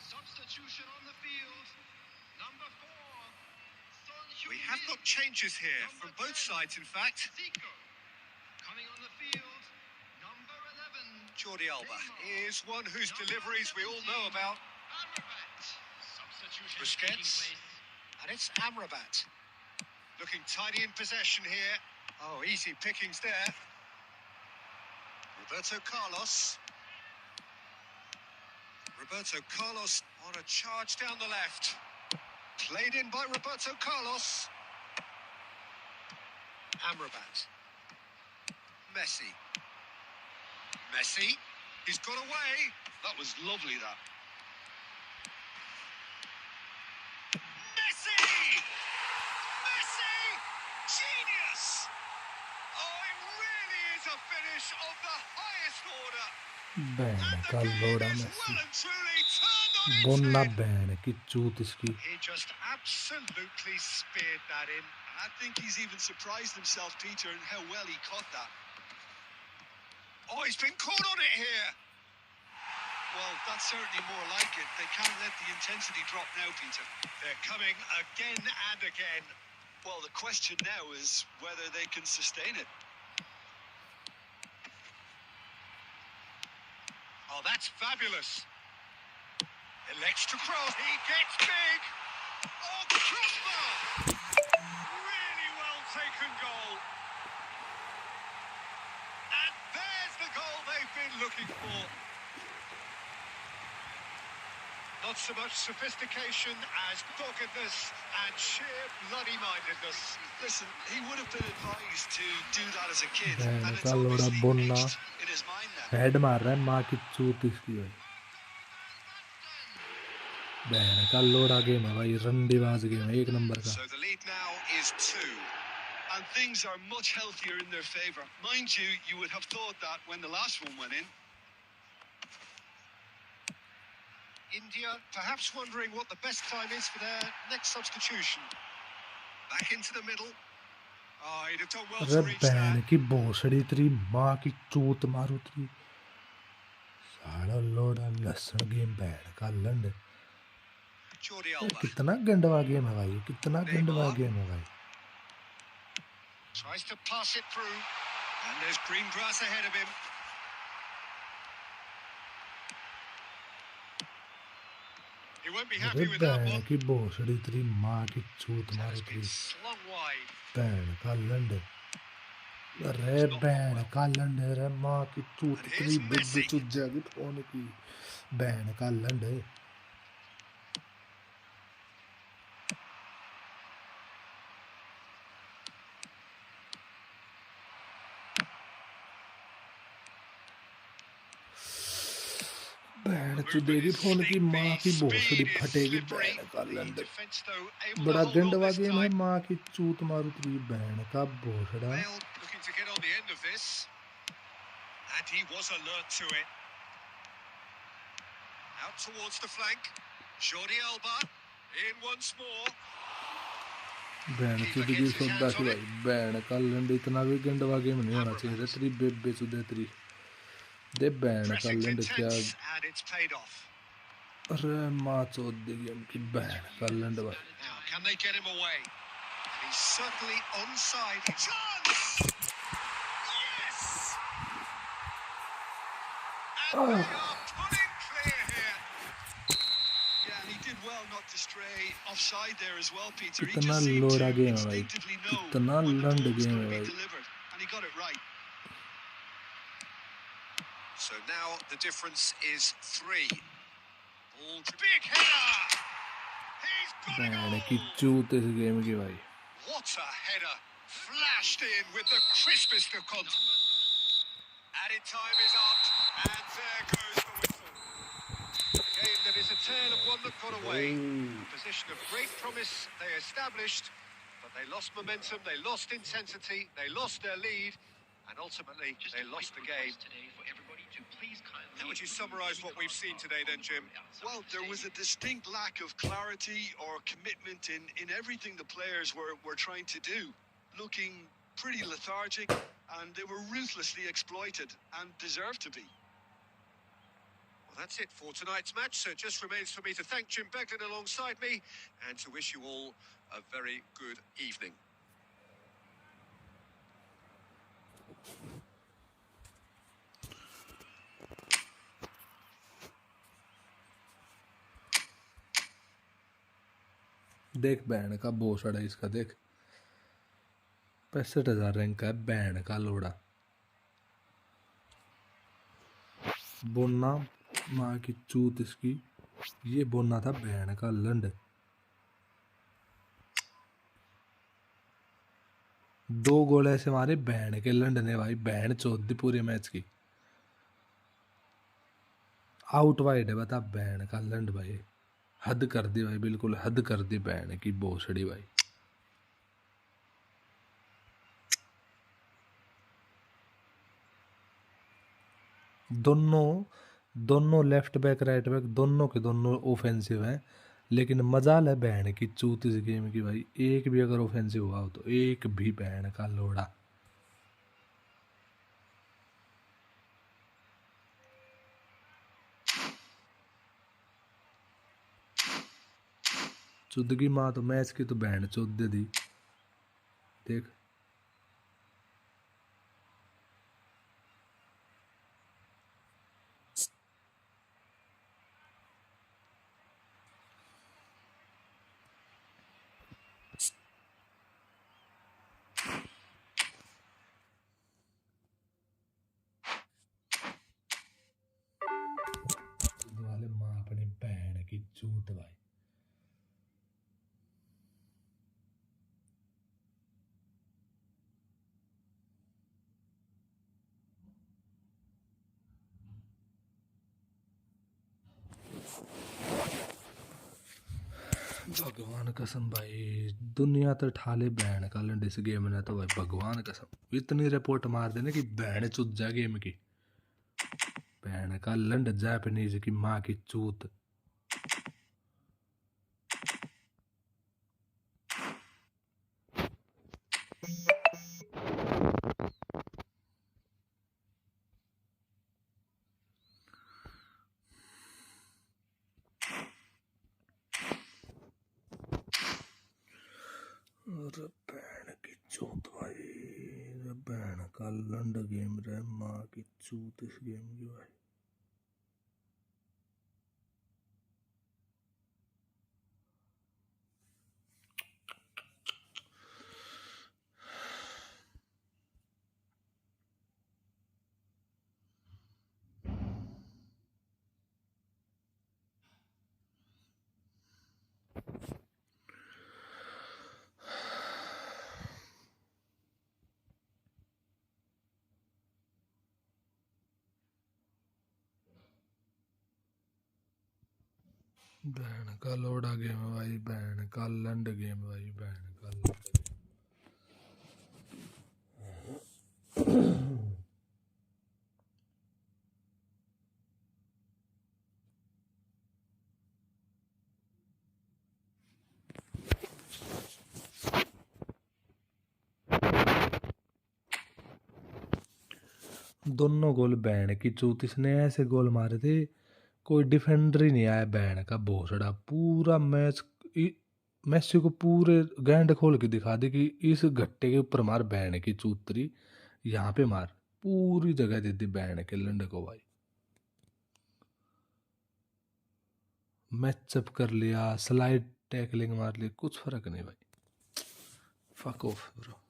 Substitution on the field. Number 4. We have got changes here from both sides, in fact. Zico. Coming on the field. Number 11. Jordi Alba is one whose deliveries we all know about. Amrabat. Substitution Busquets. taking place. And it's Amrabat. Looking tidy in possession here. Oh, easy pickings there. Roberto Carlos. Roberto Carlos on a charge down the left. Played in by Roberto Carlos. Amrabat. Messi. Messi. He's got away. That was lovely, that. Messi! Messi! Genius! Oh, it really is a finish of the highest order. बहन का लोड़ा Messi, Well and truly turned on its बोलना head. बहन की चूत इसकी। He just absolutely speared that in. I think he's even surprised himself, Peter, in how well he caught that. Oh, he's been caught on it here. Well, that's certainly more like it. They can't let the intensity drop now, Peter. They're coming again and again. Well, the question now is whether they can sustain it. Oh, that's fabulous. Elects to cross. He gets big. Oh, crossbar! Really well taken goal. And there's the goal they've been looking for. Not so much sophistication as doggedness and sheer bloody-mindedness. Listen, he would have been advised to do that as a kid, बहन and it's का लोड़ा obviously बोन्ना etched in his mind now. Head मार रहा है माँ की चूत इसकी भाई। बहन का लोड़ा गेम है भाई, रंडीबाज गेम है एक नंबर का। So the lead now is 2, and things are much healthier in their favour. Mind you, you would have thought that when the last one went in. India perhaps wondering what the best time is for their next substitution. Back into the middle. Oh, he'd have done well अरे to reach बहन that. की भोसड़ी तेरी माँ की चूत मारू तेरी साड़ा लोड़ा लसन गेम बहन का लंड। Jordi ये Alba कितना गंडवा गेम है भाई, कितना गंडवा गेम है भाई। tries to pass it through, and there's green grass ahead of him. He won't be अरे happy with that बहन one. की भोसड़ी तेरी माँ की चूत That मारू has been तेरी slung wide. बहन का लंड। अरे बहन का लंड, अरे माँ की चूत And तेरी here's बिब्बी Messi. चुत जाएगी फोन की बहन का लंड। बहन चुदेगी फोन की माँ की भोसड़ी फटेगी बहन का लंड। Defense though able to बड़ा hold on गंडवा this गेम है, time. माँ की चूत मारू तेरी बहन का भोसड़ा। Bale looking to get on the end of this, and he was alert to it. Out towards the flank, Jordi Alba in once more. बहन चुदेगी सौदा की भाई बहन का लंड। इतना भी गंडवा गेम नहीं होना चाहिए तेरी बेबे चुदे तेरी दे बहन का Pressing's लंड क्या। intense, and it's paid off. अरे माँ चौथ दी गेम की बहन का लंड भाई। Now, can they get him away? And he's certainly onside. Chance! Yes! And they are pulling clear here. Yeah, and he did well not to stray offside there as well, Peter. He कितना just seemed लोड़ा to game है भाई, instinctively know कितना when the लंड ball was game going है to be भाई। delivered, and he got it right. So now the difference is 3. Ball to big header! He's got a बहन की goal! चूत इस game की भाई। What a header! Flashed in with the crispest of contact. Added time is up, and there goes the whistle. A game that is a tale of one that got away. A position of great promise they established, but they lost momentum, they lost intensity, they lost their lead, and ultimately they lost the game. How would you summarise what we've seen today then, Jim? Well, there was a distinct lack of clarity or commitment in everything the players were trying to do. Looking pretty lethargic, and they were ruthlessly exploited and deserved to be. Well, that's it for tonight's match, so it just remains for me to thank Jim Beglin alongside me and to wish you all a very good evening. देख बहन का भोसड़ा इसका देख 65,000 rank का है बहन का लोड़ा। बोना माँ की चूत इसकी, ये बोना था बहन का लंड। 2 गोल ऐसे मारे बहन के लंड ने भाई, बहन चौथ दी पूरे मैच की। आउट वाइड है बता बहन का लंड भाई, हद कर दी भाई, बिल्कुल हद कर दी बहन की भोसड़ी भाई। दोनों लेफ्ट बैक राइट बैक दोनों के दोनों ऑफेंसिव हैं, लेकिन मजाल है बहन की चूत इस गेम की भाई, एक भी अगर ऑफेंसिव हुआ हो तो एक भी बहन का लोड़ा। चुदगी माँ तो मैच की तो बहन चोद दे दी। देख वाले माँ अपनी बहन की चूत भाई। भगवान कसम भाई दुनिया तो ठाले बहन का लंड इस गेम ने तो भाई भगवान कसम इतनी रिपोर्ट मार देने कि बहन चुत जा गेम की। बहन का लंड जापानीज की माँ की चूत। अरे बहन की चूत भाई बहन का लंड गेम रे माँ की चूत इस गेम की भाई। बहन का लोड़ा गेम है भाई बहन का लंड गेम है भाई बहन का लंड गेम। दोनों गोल बहन की चूत इसने ऐसे गोल मारे थे कोई डिफेंडर ही नहीं आया बहन का भोसड़ा। पूरा मैच मेसी को पूरे गैंड खोल के दिखा दे कि इस गट्टे के ऊपर मार बहन की चूतरी यहाँ पे मार। पूरी जगह दे दी बहन के लंड को भाई। मैचअप कर लिया स्लाइड टैकलिंग मार ली कुछ फर्क नहीं भाई। Fuck off bro.